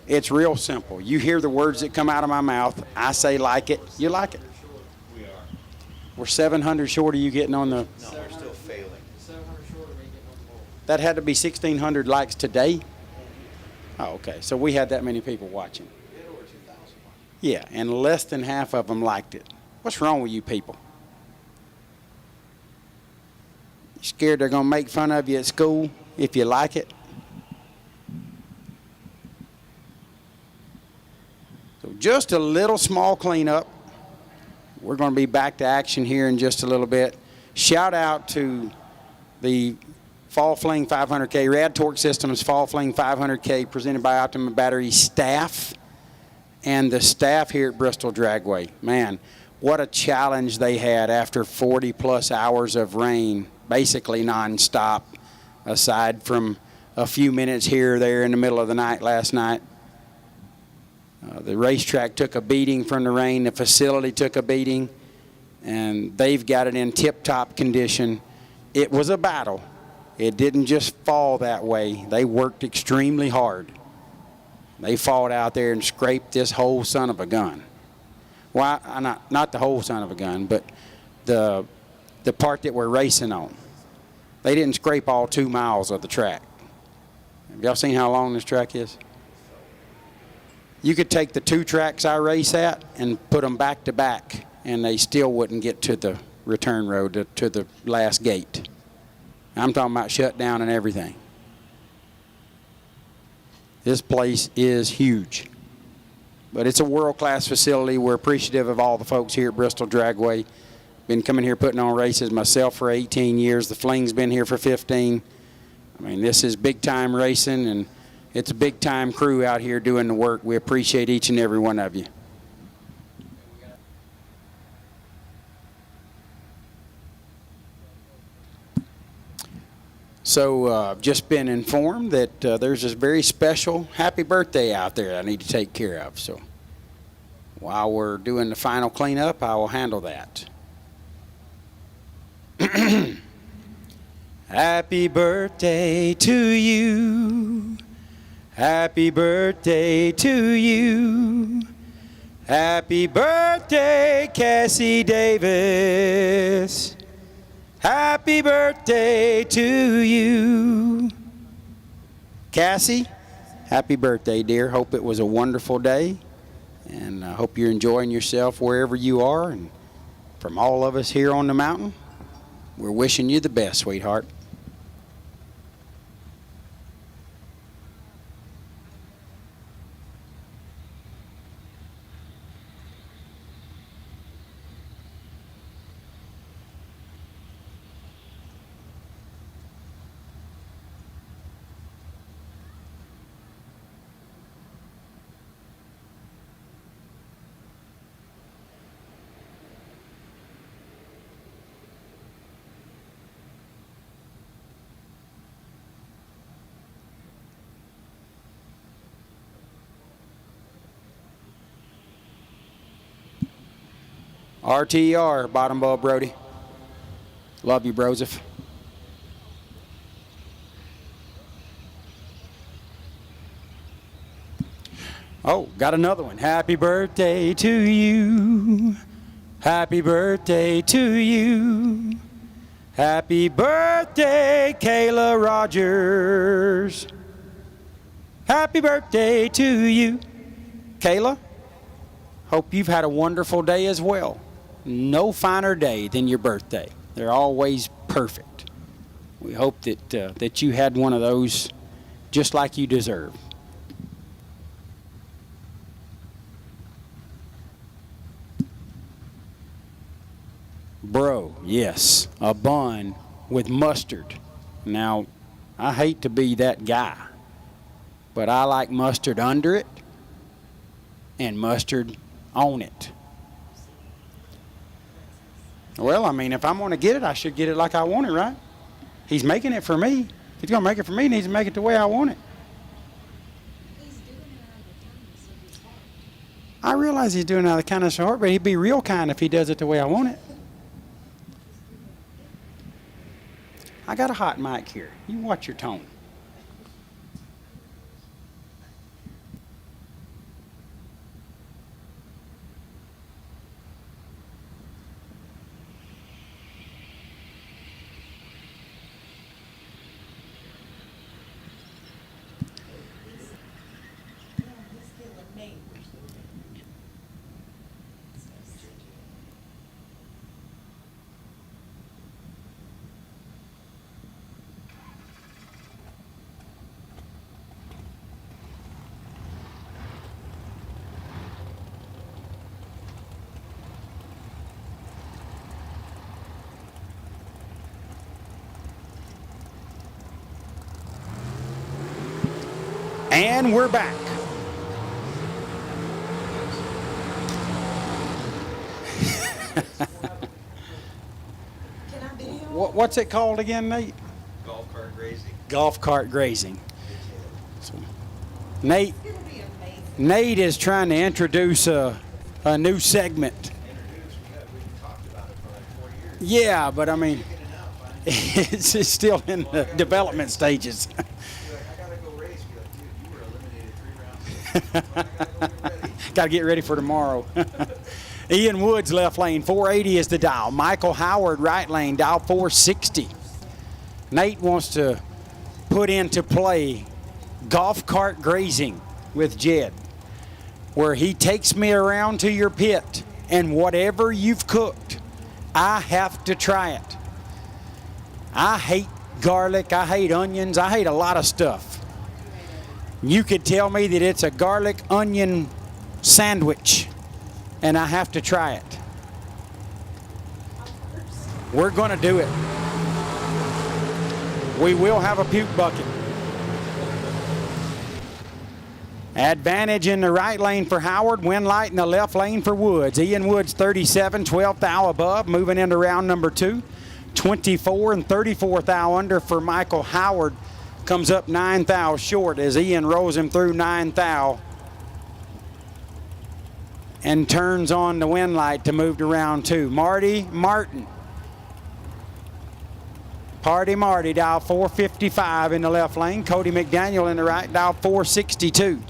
It's real simple. You hear the words that come out of my mouth. I say like it. You like it. We are. We're 700 short of you getting on the... No, we're still failing. 700 short of me getting on the board. That had to be 1,600 likes today? Oh, okay. So we had that many people watching. We had over 2,000 watching. Yeah, and less than half of them liked it. What's wrong with you people? You scared they're going to make fun of you at school if you like it? So just a little small cleanup. We're going to be back to action here in just a little bit. Shout out to the Fall Fling 500K, Rad Torque Systems Fall Fling 500K presented by Optima Battery staff and the staff here at Bristol Dragway. Man, what a challenge they had after 40-plus hours of rain, basically nonstop, aside from a few minutes here or there in the middle of the night last night. The racetrack took a beating from the rain. The facility took a beating, and they've got it in tip-top condition. It was a battle. It didn't just fall that way. They worked extremely hard. They fought out there and scraped this whole son of a gun. Well, not the whole son of a gun, but the part that we're racing on. They didn't scrape all 2 miles of the track. Have y'all seen how long this track is? You could take the 2 tracks I race at and put them back to back, and they still wouldn't get to the return road, to the last gate. I'm talking about shut down and everything. This place is huge. But it's a world-class facility. We're appreciative of all the folks here at Bristol Dragway. Been coming here putting on races myself for 18 years. The Fling's been here for 15. I mean, this is big time racing, and it's a big time crew out here doing the work. We appreciate each and every one of you. So I've just been informed that there's this very special happy birthday out there I need to take care of. So while we're doing the final cleanup, I will handle that. Happy birthday to you. Happy birthday to you. Happy birthday, Cassie Davis. Happy birthday to you. Cassie, happy birthday, dear. Hope it was a wonderful day. And I hope you're enjoying yourself wherever you are. And from all of us here on the mountain, we're wishing you the best, sweetheart. RTR, bottom ball, Brody. Love you, Broseph. Oh, got another one. Happy birthday to you. Happy birthday to you. Happy birthday, Kayla Rogers. Happy birthday to you. Kayla, hope you've had a wonderful day as well. No finer day than your birthday. They're always perfect. We hope that that you had one of those just like you deserve. Bro, yes, a bun with mustard. Now, I hate to be that guy, but I like mustard under it and mustard on it. Well, I mean, if I'm going to get it, I should get it like I want it, right? He's making it for me. If he's going to make it for me, he needs to make it the way I want it. I realize he's doing it out of the kindness of his heart, but he'd be real kind if he does it the way I want it. I got a hot mic here. You watch your tone. And we're back. What's it called again, Nate? Golf cart grazing. Golf cart grazing. So, Nate is trying to introduce a new segment. Yeah, but I mean, it's still in the development stages. Got to get ready for tomorrow. Ian Woods, left lane, 480 is the dial. Michael Howard, right lane, dial 460. Nate wants to put into play golf cart grazing with Jed, where he takes me around to your pit, and whatever you've cooked, I have to try it. I hate garlic, I hate onions, I hate a lot of stuff. You could tell me that it's a garlic onion sandwich, and I have to try it. We're going to do it. We will have a puke bucket. Advantage in the right lane for Howard, Winlight in the left lane for Woods. Ian Woods 37, 12th thou above, moving into round number 2. 24 and 34th thou under for Michael Howard. Comes up 9 thou short as Ian rolls him through 9 thou and turns on the Winlight to move to round 2. Marty Martin. Party Marty, dial 455 in the left lane. Cody McDaniel in the right, dial 462.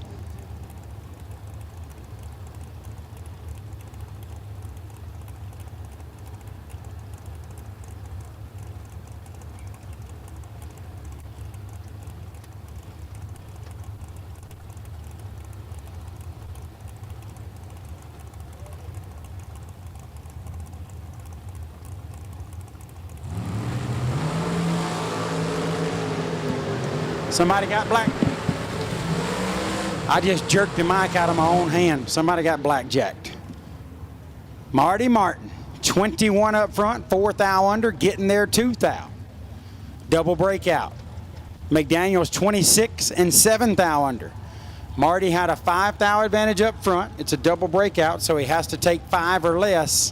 Somebody got black. I just jerked the mic out of my own hand. Somebody got blackjacked. Marty Martin, 21 up front, 4 thou under, getting there 2 thou. Double breakout. McDaniel's 26 and 7 thou under. Marty had a 5 thou advantage up front. It's a double breakout, so he has to take 5 or less.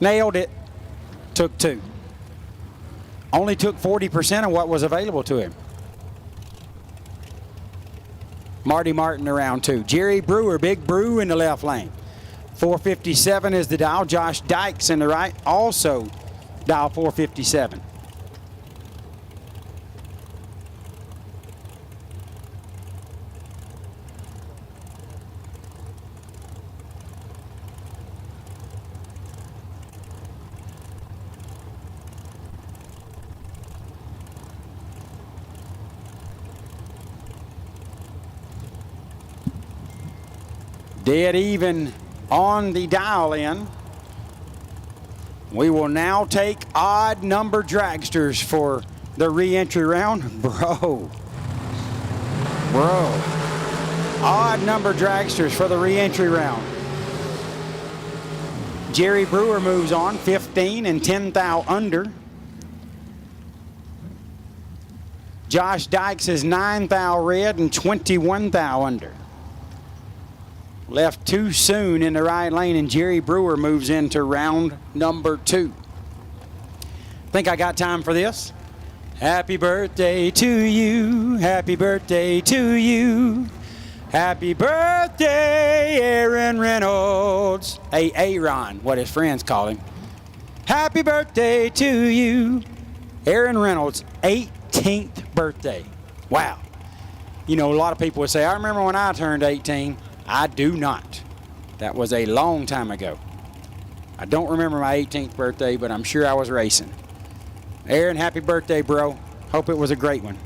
Nailed it. Took 2. Only took 40% of what was available to him. Marty Martin around 2. Jerry Brewer, Big Brew in the left lane. 457 is the dial. Josh Dykes in the right, also dial 457. Dead even on the dial in. We will now take odd number dragsters for the re-entry round. Bro. Odd number dragsters for the re-entry round. Jerry Brewer moves on, 15 and 10 thou under. Josh Dykes is 9 thou red and 21 thou under. Left too soon in the right lane, and Jerry Brewer moves into round number 2. Think I got time for this? Happy birthday to you. Happy birthday to you. Happy birthday, Aaron Reynolds. Aaron, what his friends call him. Happy birthday to you. Aaron Reynolds, 18th birthday. Wow. You know, a lot of people would say, I remember when I turned 18. I do not. That was a long time ago. I don't remember my 18th birthday, but I'm sure I was racing. Aaron, happy birthday, bro. Hope it was a great one.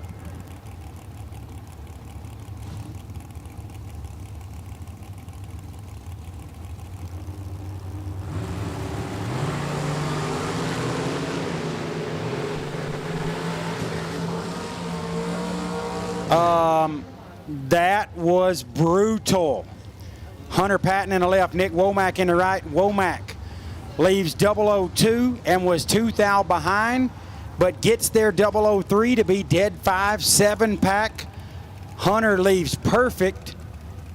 That was brutal. Hunter Patton in the left, Nick Womack in the right. Womack leaves 002 and was 2 thou behind, but gets there 003 to be dead 5-7 pack. Hunter leaves perfect,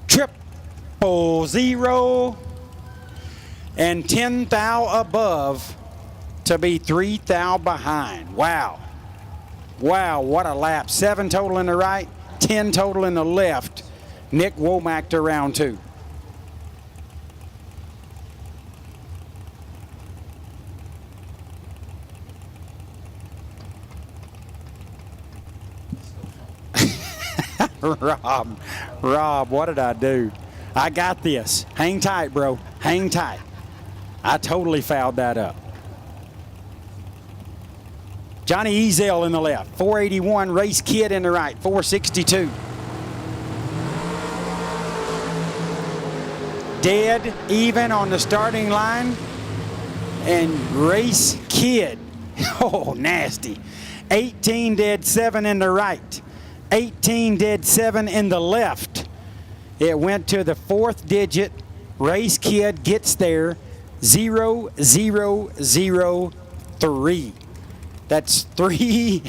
000, and 10 thou above to be 3 thou behind. Wow. Wow, what a lap. 7 total in the right, 10 total in the left. Nick Womack to round 2. Rob, what did I do? I got this. Hang tight, bro. Hang tight. I totally fouled that up. Johnny Ezel in the left. 481, Race Kid in the right. 462. Dead even on the starting line. And Race Kid. Oh, nasty. 18 dead 7 in the right. 18 dead 7 in the left. It went to the 4th digit. Race Kid gets there 0-0-0-3. 3. That's three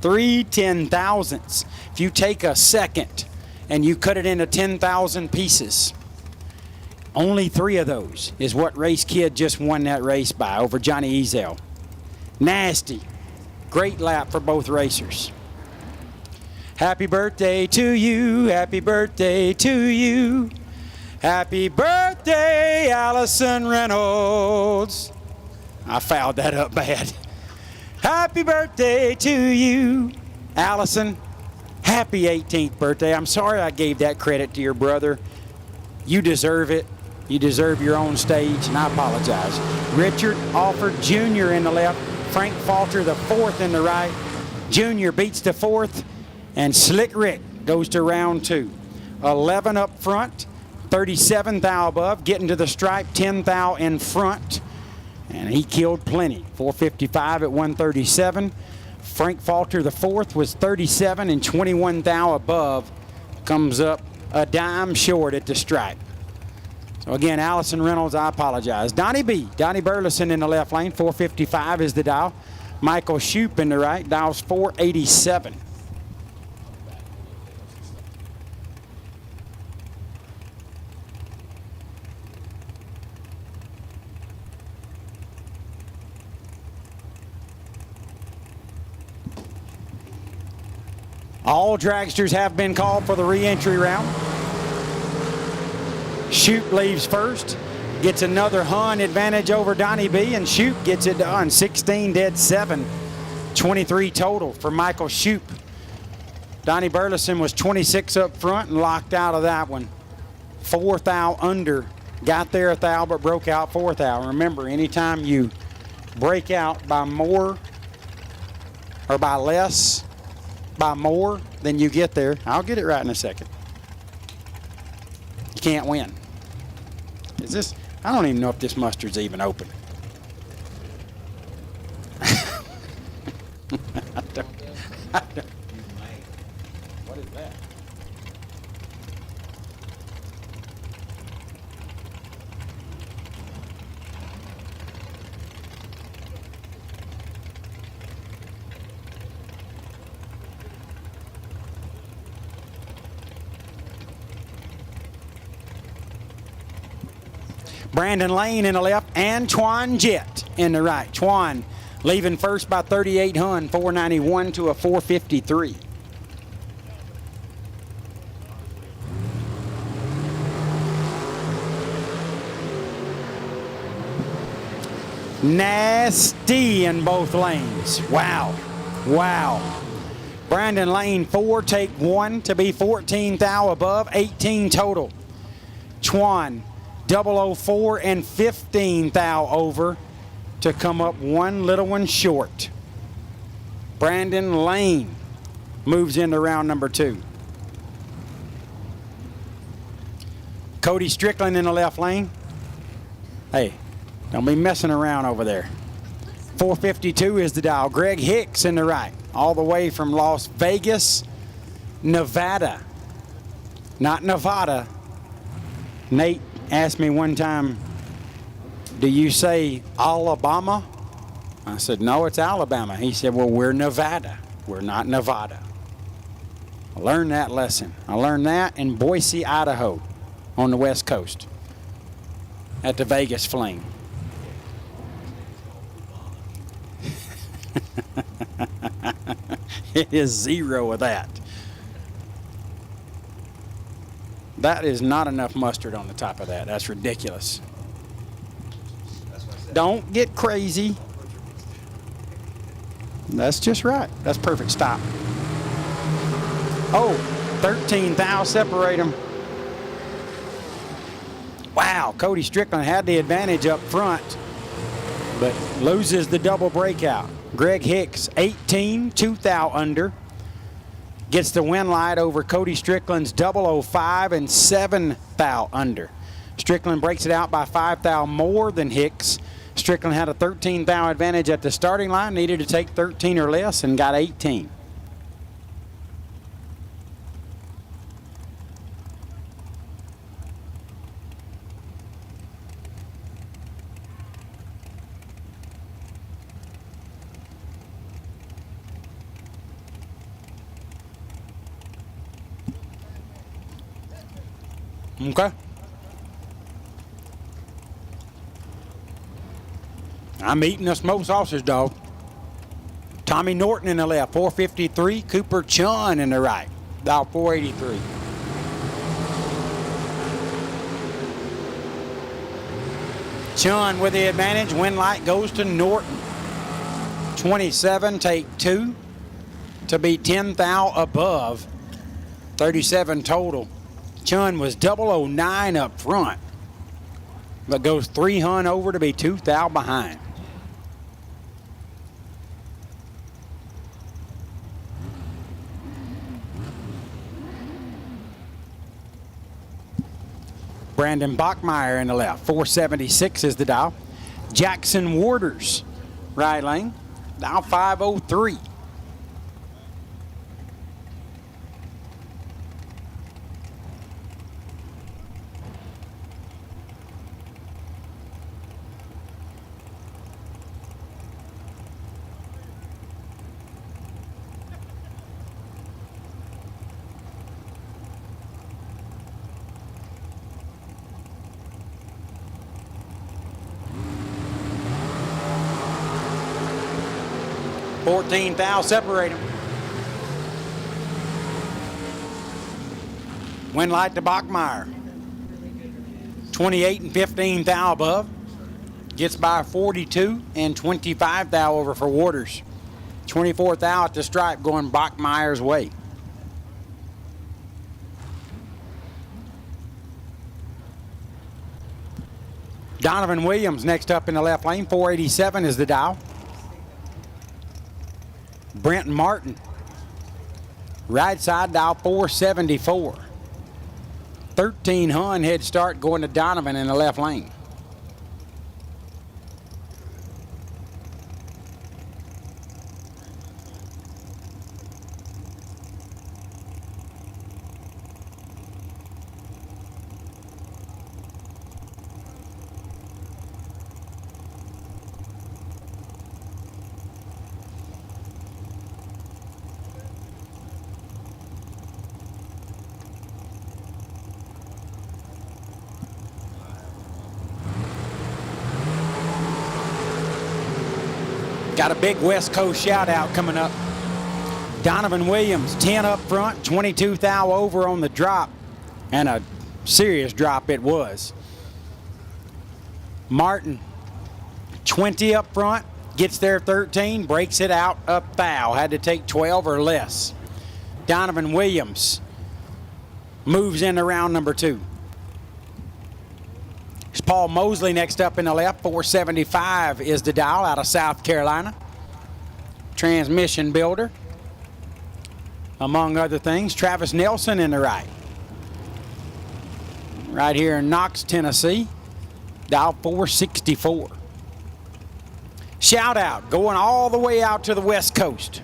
10,000ths. If you take a second and you cut it into 10,000 pieces, only 3 of those is what Race Kid just won that race by over Johnny Ezel. Nasty. Great lap for both racers. Happy birthday to you. Happy birthday to you. Happy birthday, Allison Reynolds. I fouled that up bad. Happy birthday to you, Allison. Happy 18th birthday. I'm sorry I gave that credit to your brother. You deserve it. You deserve your own stage, and I apologize. Richard Alford Jr. in the left. Frank Falter, the 4th in the right. Jr. beats the 4th, and Slick Rick goes to round 2. 11 up front, 37 thou above, getting to the stripe, 10 thou in front. And he killed plenty. 455 at 137. Frank Falter, the 4th, was 37 and 21 thou above. Comes up a dime short at the stripe. So again, Allison Reynolds, I apologize. Donnie Burleson in the left lane. 455 is the dial. Michael Shoup in the right. Dial's 487. All dragsters have been called for the re-entry round. Shoup leaves first, gets another Hun advantage over Donnie B, and Shoup gets it done. 16 dead 7, 23 total for Michael Shoup. Donnie Burleson was 26 up front and locked out of that one. 4 thou under, got there a thou but broke out 4 thou. Remember, anytime you break out by more or by less, by more than you get there, I'll get it right in a second, you can't win. Is this, I don't even know if this mustard's even open. I don't. What is that? Brandon Lane in the left, and Twan Jett in the right. Twan leaving first by 38 Hun, 491 to a 453. Nasty in both lanes. Wow. Wow. Brandon Lane 4, take 1 to be 14 thou above, 18 total. Twan 004 and 15 thou over to come up 1 little one short. Brandon Lane moves into round number 2. Cody Strickland in the left lane. Hey, don't be messing around over there. 452 is the dial. Greg Hicks in the right, all the way from Las Vegas, Nevada. Not Nevada. Nate asked me one time, do you say Alabama? I said, no, it's Alabama. He said, well, we're Nevada. We're not Nevada. I learned that lesson. I learned that in Boise, Idaho, on the West Coast, at the Vegas Fling. It is 0 of that. That is not enough mustard on the top of that. That's ridiculous. Don't get crazy. That's just right. That's perfect. Stop. Oh, 13 thou separate them. Wow, Cody Strickland had the advantage up front, but loses the double breakout. Greg Hicks, 18, 2 thou under. Gets the win light over Cody Strickland's 005 and 7 thou under. Strickland breaks it out by 5 thou more than Hicks. Strickland had a 13 thou advantage at the starting line, needed to take 13 or less, and got 18. Okay. I'm eating a smoked sausage dog. Tommy Norton in the left, 453. Cooper Chun in the right, dog 483. Chun with the advantage. Win light goes to Norton. 27, take 2 to be 10 thou above. 37 total. Chun was 009 up front, but goes 3 hun over to be 2 thou behind. Brandon Bachmeyer in the left, 476 is the dial. Jackson Warders, right lane, dial 503. $14,000 separate them. Win light to Bachmeyer. 28 and 15 thou above. Gets by 42 and 25 thou over for Waters. 24 thou at the stripe going Bachmeyer's way. Donovan Williams next up in the left lane. 487 is the dial. Brent Martin, right side dial 474. 13 hun head start going to Donovan in the left lane. Got a big West Coast shout out coming up. Donovan Williams, 10 up front, 22 thou over on the drop, and a serious drop it was. Martin, 20 up front, gets there 13, breaks it out up thou, had to take 12 or less. Donovan Williams moves into round number 2. It's Paul Mosley next up in the left. 475 is the dial out of South Carolina. Transmission builder, among other things. Travis Nelson in the right. Right here in Knox, Tennessee. Dial 464. Shout out going all the way out to the West Coast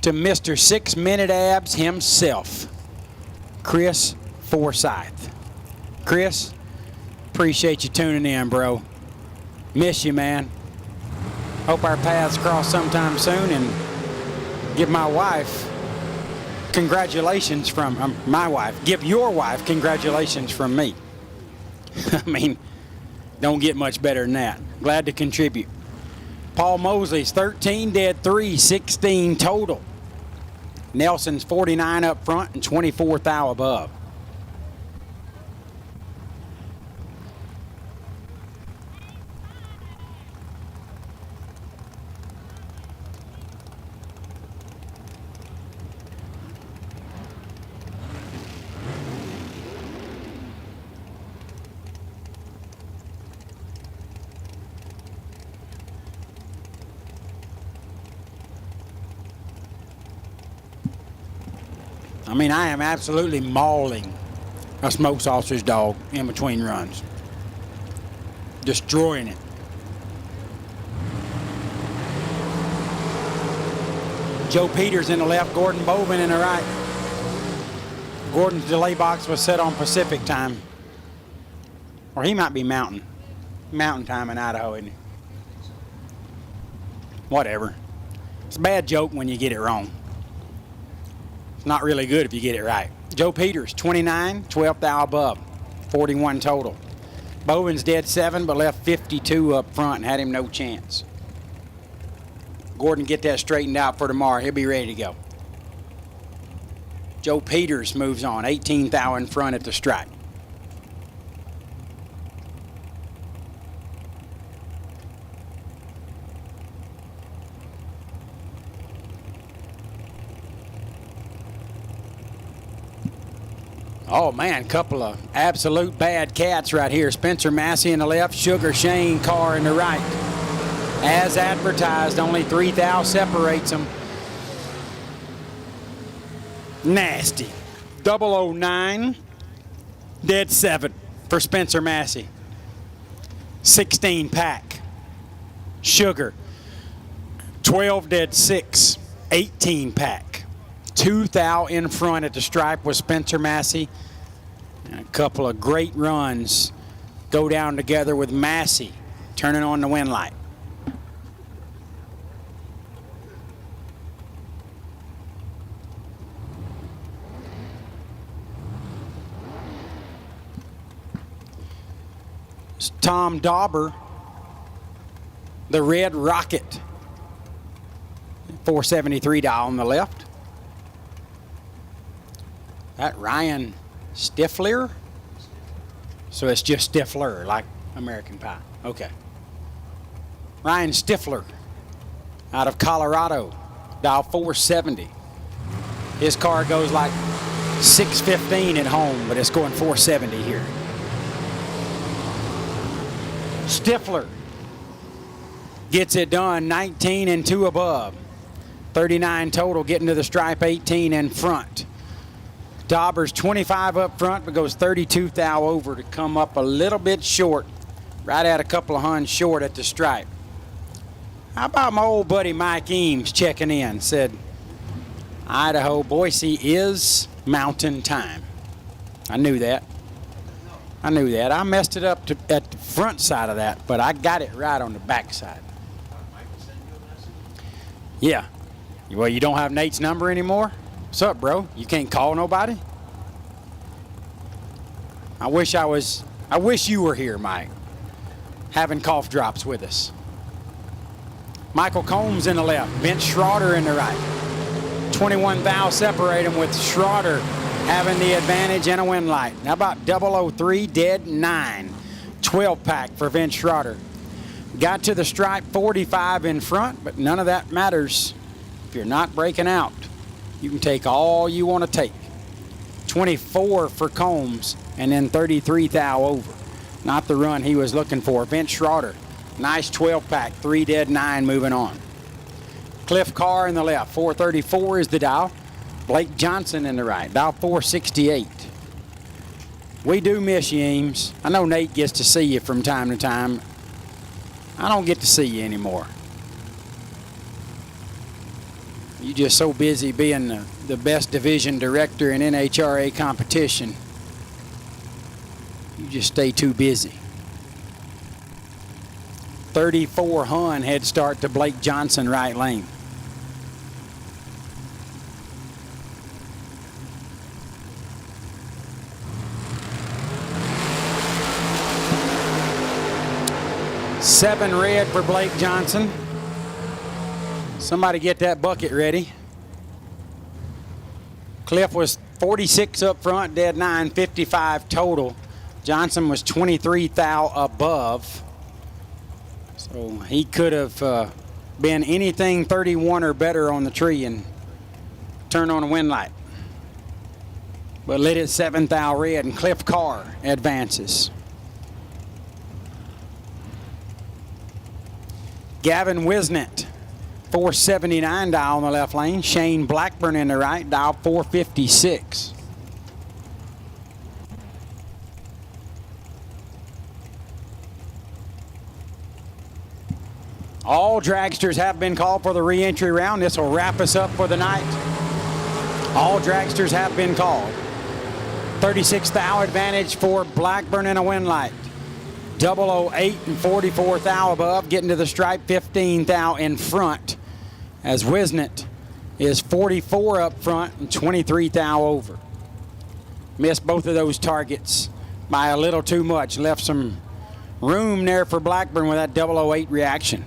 to Mr. 6 Minute Abs himself, Chris Forsyth. Chris, appreciate you tuning in, bro. Miss you, man. Hope our paths cross sometime soon, and give my wife congratulations from my wife. Give your wife congratulations from me. I mean, don't get much better than that. Glad to contribute. Paul Mosley's 13 dead 3, 16 total. Nelson's 49 up front and 24 thou above. I mean, I am absolutely mauling a smoked sausage dog in between runs. Destroying it. Joe Peters in the left, Gordon Bovin in the right. Gordon's delay box was set on Pacific time. Or he might be mountain time in Idaho, isn't he? Whatever. It's a bad joke when you get it wrong. It's not really good if you get it right. Joe Peters, 29, 12th thou above, 41 total. Bowman's dead 7, but left 52 up front and had him no chance. Gordon, get that straightened out for tomorrow. He'll be ready to go. Joe Peters moves on, 18th thou in front at the stripe. Oh, man, couple of absolute bad cats right here. Spencer Massey in the left, Sugar Shane Carr in the right. As advertised, only 3 thou separates them. Nasty. 009, dead 7 for Spencer Massey. 16 pack. Sugar, 12 dead 6, 18 pack. 2 thou in front at the stripe with Spencer Massey. And a couple of great runs go down together with Massey turning on the win light. It's Tom Dauber, the Red Rocket. 473 dial on the left. That Ryan Stifler? So it's just Stifler, like American Pie. Okay. Ryan Stifler out of Colorado, dial 470. His car goes like 615 at home, but it's going 470 here. Stifler gets it done, 19 and 2 above. 39 total, getting to the stripe, 18 in front. Dauber's 25 up front, but goes 32 thou over to come up a little bit short, right at a couple of huns short at the stripe. How about my old buddy Mike Eames checking in? Said, Idaho, Boise is mountain time. I knew that. I knew that. I messed it up at the front side of that, but I got it right on the back side. Yeah. Well, you don't have Nate's number anymore? What's up, bro? You can't call nobody? I wish you were here, Mike, having cough drops with us. Michael Combs in the left, Vince Schroeder in the right. 21 thou separate him with Schroeder having the advantage and a win light. How about 003, dead 9. 12 pack for Vince Schroeder. Got to the stripe, 45 in front, but none of that matters if you're not breaking out. You can take all you want to take. 24 for Combs, and then 33 thou over. Not the run he was looking for. Vince Schroeder, nice 12-pack, 3 dead 9 moving on. Cliff Carr in the left, 434 is the dial. Blake Johnson in the right, dial 468. We do miss you, Eames. I know Nate gets to see you from time to time. I don't get to see you anymore. You're just so busy being the best division director in NHRA competition. You just stay too busy. 34 Hun head start to Blake Johnson right lane. Seven red for Blake Johnson. Somebody get that bucket ready. Cliff was 46 up front, dead 9, 55 total. Johnson was 23 thou above. So he could have been anything 31 or better on the tree and turned on a win light. But lit it 7 thou red, and Cliff Carr advances. Gavin Wisnett, 479 dial on the left lane. Shane Blackburn in the right, dial 456. All dragsters have been called for the re-entry round. This will wrap us up for the night. All dragsters have been called. 36 thou advantage for Blackburn and a win light. 008 and 44 thou above, getting to the stripe, 15 thou in front as Wisnett is 44 up front and 23 thou over. Missed both of those targets by a little too much. Left some room there for Blackburn with that 008 reaction.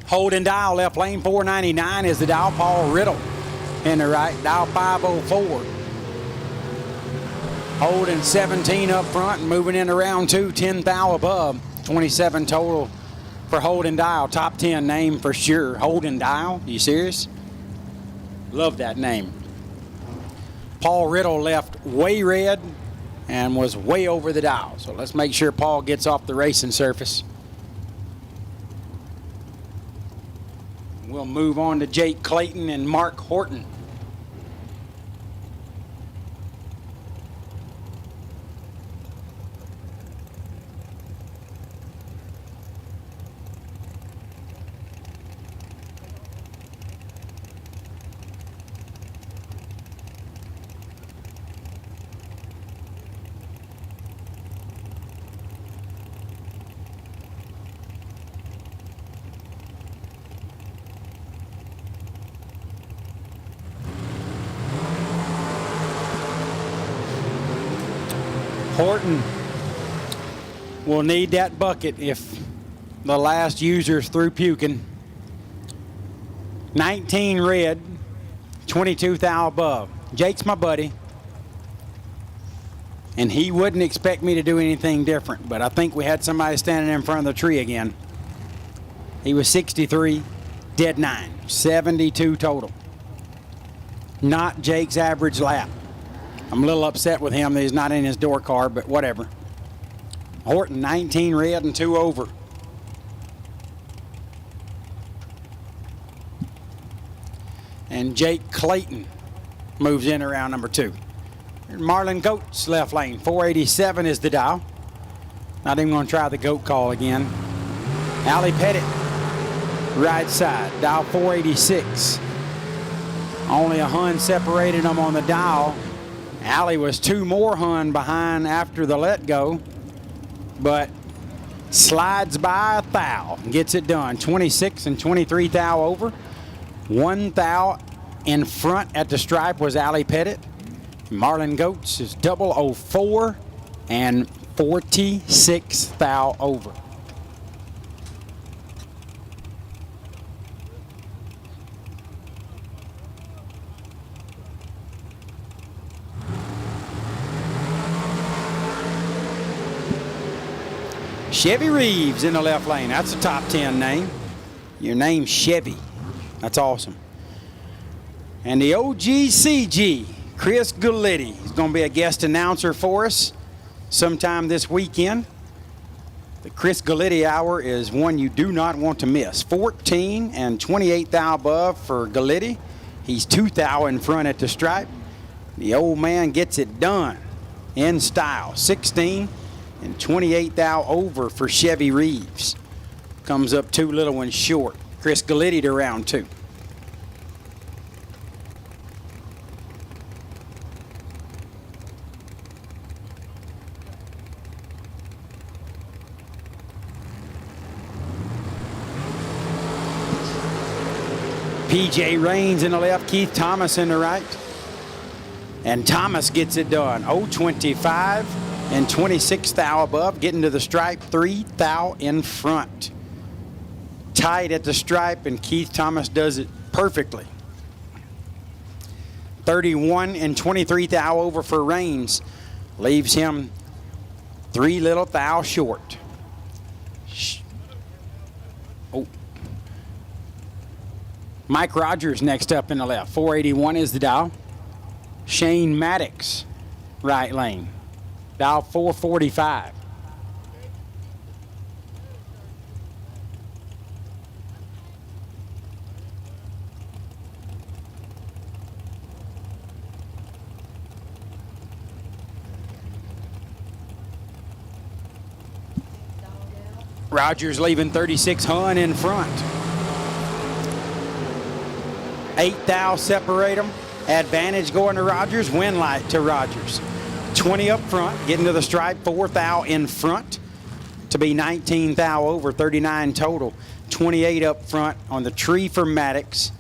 Holding dial left lane 499 is the dial. Paul Riddle in the right, dial 504. Holding 17 up front and moving into round 2, 10 thou above. 27 total for Holding dial. Top 10 name for sure. Holding dial, you serious? Love that name. Paul Riddle left way red and was way over the dial. So let's make sure Paul gets off the racing surface. We'll move on to Jake Clayton and Mark Horton. Horton will need that bucket if the last user's through puking. 19 red, 22 thou above. Jake's my buddy, and he wouldn't expect me to do anything different, but I think we had somebody standing in front of the tree again. He was 63, dead 9, 72 total. Not Jake's average lap. I'm a little upset with him that he's not in his door card, but whatever. Horton, 19 red and 2 over. And Jake Clayton moves in around number 2. Marlon Goats, left lane, 487 is the dial. Not even going to try the goat call again. Allie Pettit, right side, dial 486. Only a hun separated them on the dial. Allie was 2 more hun behind after the let go, but slides by a thou, gets it done. 26 and 23 thou over. 1 thou in front at the stripe was Allie Pettit. Marlon Goats is 004 and 46 thou over. Chevy Reeves in the left lane. That's a top 10 name. Your name's Chevy. That's awesome. And the OGCG, Chris Galitti, is going to be a guest announcer for us sometime this weekend. The Chris Galitti Hour is one you do not want to miss. 14 and 28 thou above for Galitti. He's 2 thou in front at the stripe. The old man gets it done in style. 16 and 28 thou over for Chevy Reeves. Comes up 2 little ones short. Chris Galitti to round 2. PJ Raines in the left, Keith Thomas in the right. And Thomas gets it done. 025 and 26 thou above, getting to the stripe, 3 thou in front. Tight at the stripe, and Keith Thomas does it perfectly. 31 and 23 thou over for Raines. Leaves him 3 little thou short. Mike Rogers next up in the left. 481 is the dial. Shane Maddox, right lane. Dial 445. Rogers leaving 36 Hun in front. 8 thou separate them. Advantage going to Rogers. Win light to Rogers. 20 up front, getting to the stripe. 4 thou in front to be 19 thou over, 39 total. 28 up front on the tree for Maddox.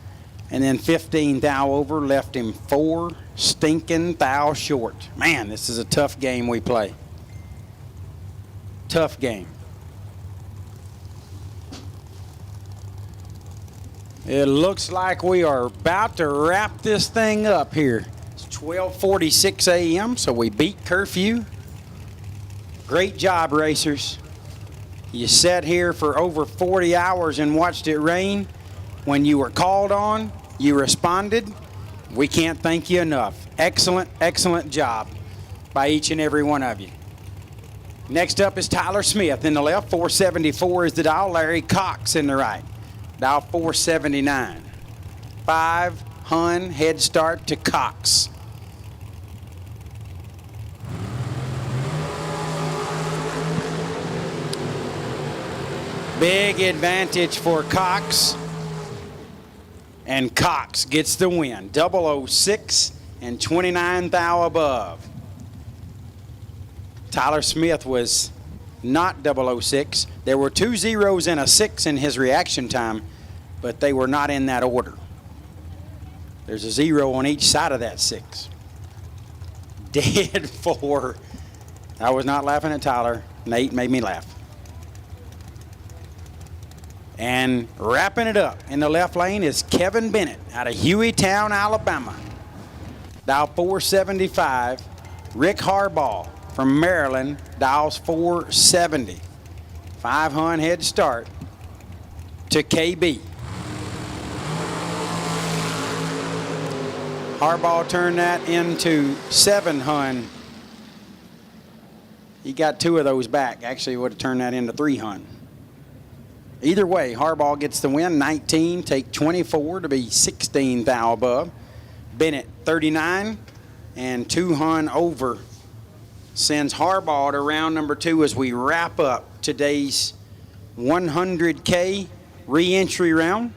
And then 15 thou over, left him 4 stinking thou short. Man, this is a tough game we play. Tough game. It looks like we are about to wrap this thing up here. It's 12:46 a.m., so we beat curfew. Great job, racers. You sat here for over 40 hours and watched it rain. When you were called on, you responded. We can't thank you enough. Excellent, excellent job by each and every one of you. Next up is Tyler Smith in the left. 474 is the dial. Larry Cox in the right. Dial 479. 5 Hun head start to Cox. Big advantage for Cox. And Cox gets the win. 006 and 29 thou above. Tyler Smith was not 006. There were 2 zeros and a 6 in his reaction time, but they were not in that order. There's a 0 on each side of that 6. Dead 4. I was not laughing at Tyler. Nate made me laugh. And wrapping it up in the left lane is Kevin Bennett out of Hueytown, Alabama. Dial 475. Rick Harbaugh from Maryland dials 470. 5 Hun head start to KB. Harbaugh turned that into 7 Hun. He got 2 of those back. Actually, would have turned that into 3 Hun. Either way, Harbaugh gets the win. 19, take 24 to be 16 thou above. Bennett, 39 and 2 Hun over. Sends Harbaugh to round number 2 as we wrap up today's 100K re-entry round.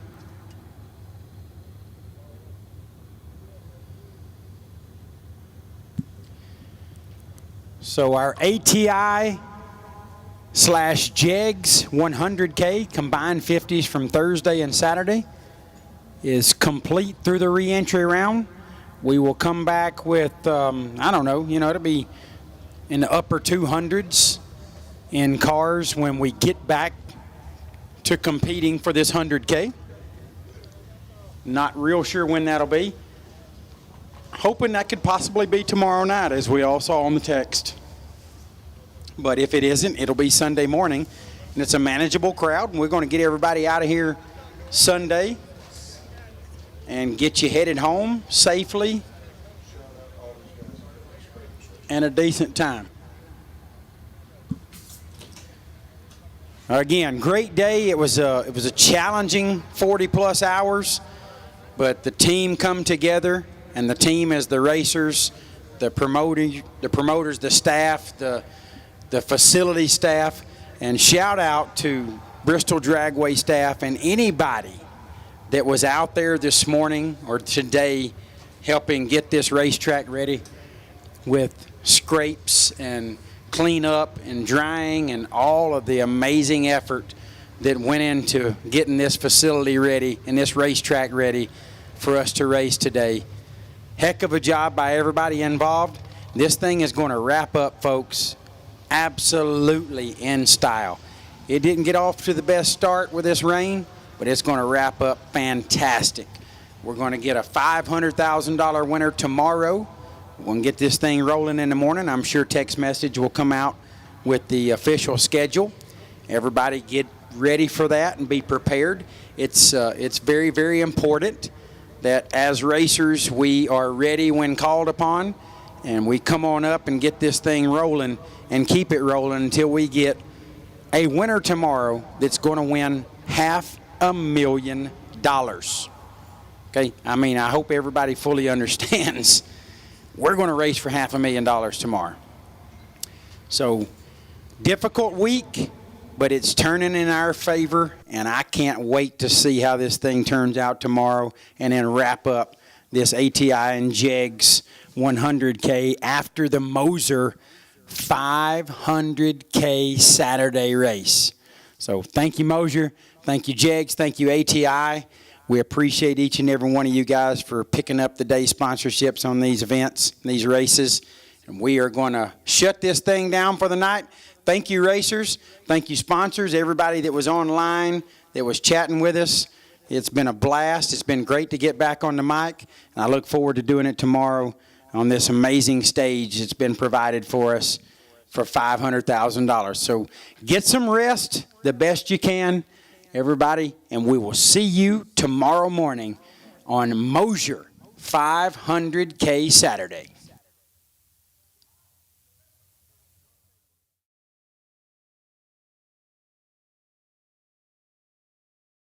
So our ATI / JEGS 100K combined 50s from Thursday and Saturday is complete through the re-entry round. We will come back with, I don't know, it'll be in the upper 200s in cars when we get back to competing for this 100K. Not real sure when that'll be. Hoping that could possibly be tomorrow night, as we all saw on the text. But if it isn't, it'll be Sunday morning. And it's a manageable crowd, and we're going to get everybody out of here Sunday and get you headed home safely and a decent time. Again, great day. It was a challenging 40-plus hours, but the team come together, and the team is the racers, the promoters, the staff, the facility staff, and shout out to Bristol Dragway staff and anybody that was out there this morning or today helping get this racetrack ready with scrapes and cleanup and drying and all of the amazing effort that went into getting this facility ready and this racetrack ready for us to race today. Heck of a job by everybody involved. This thing is going to wrap up, folks, absolutely in style. It didn't get off to the best start with this rain, but it's going to wrap up fantastic. We're going to get a $500,000 winner tomorrow. We're going to get this thing rolling in the morning. I'm sure text message will come out with the official schedule. Everybody get ready for that and be prepared. It's very, very important that as racers we are ready when called upon, and we come on up and get this thing rolling and keep it rolling until we get a winner tomorrow that's going to win $500,000. Okay, I mean, I hope everybody fully understands. We're going to race for $500,000 tomorrow. So, difficult week, but it's turning in our favor, and I can't wait to see how this thing turns out tomorrow and then wrap up this ATI and JEGS 100K after the Moser 500K Saturday race. So, thank you, Moser. Thank you, JEGS. Thank you, ATI. We appreciate each and every one of you guys for picking up the day sponsorships on these events, these races. And we are going to shut this thing down for the night. Thank you, racers. Thank you, sponsors, everybody that was online, that was chatting with us. It's been a blast. It's been great to get back on the mic. And I look forward to doing it tomorrow on this amazing stage that's been provided for us for $500,000. So get some rest the best you can, everybody, and we will see you tomorrow morning on Moser 500K Saturday.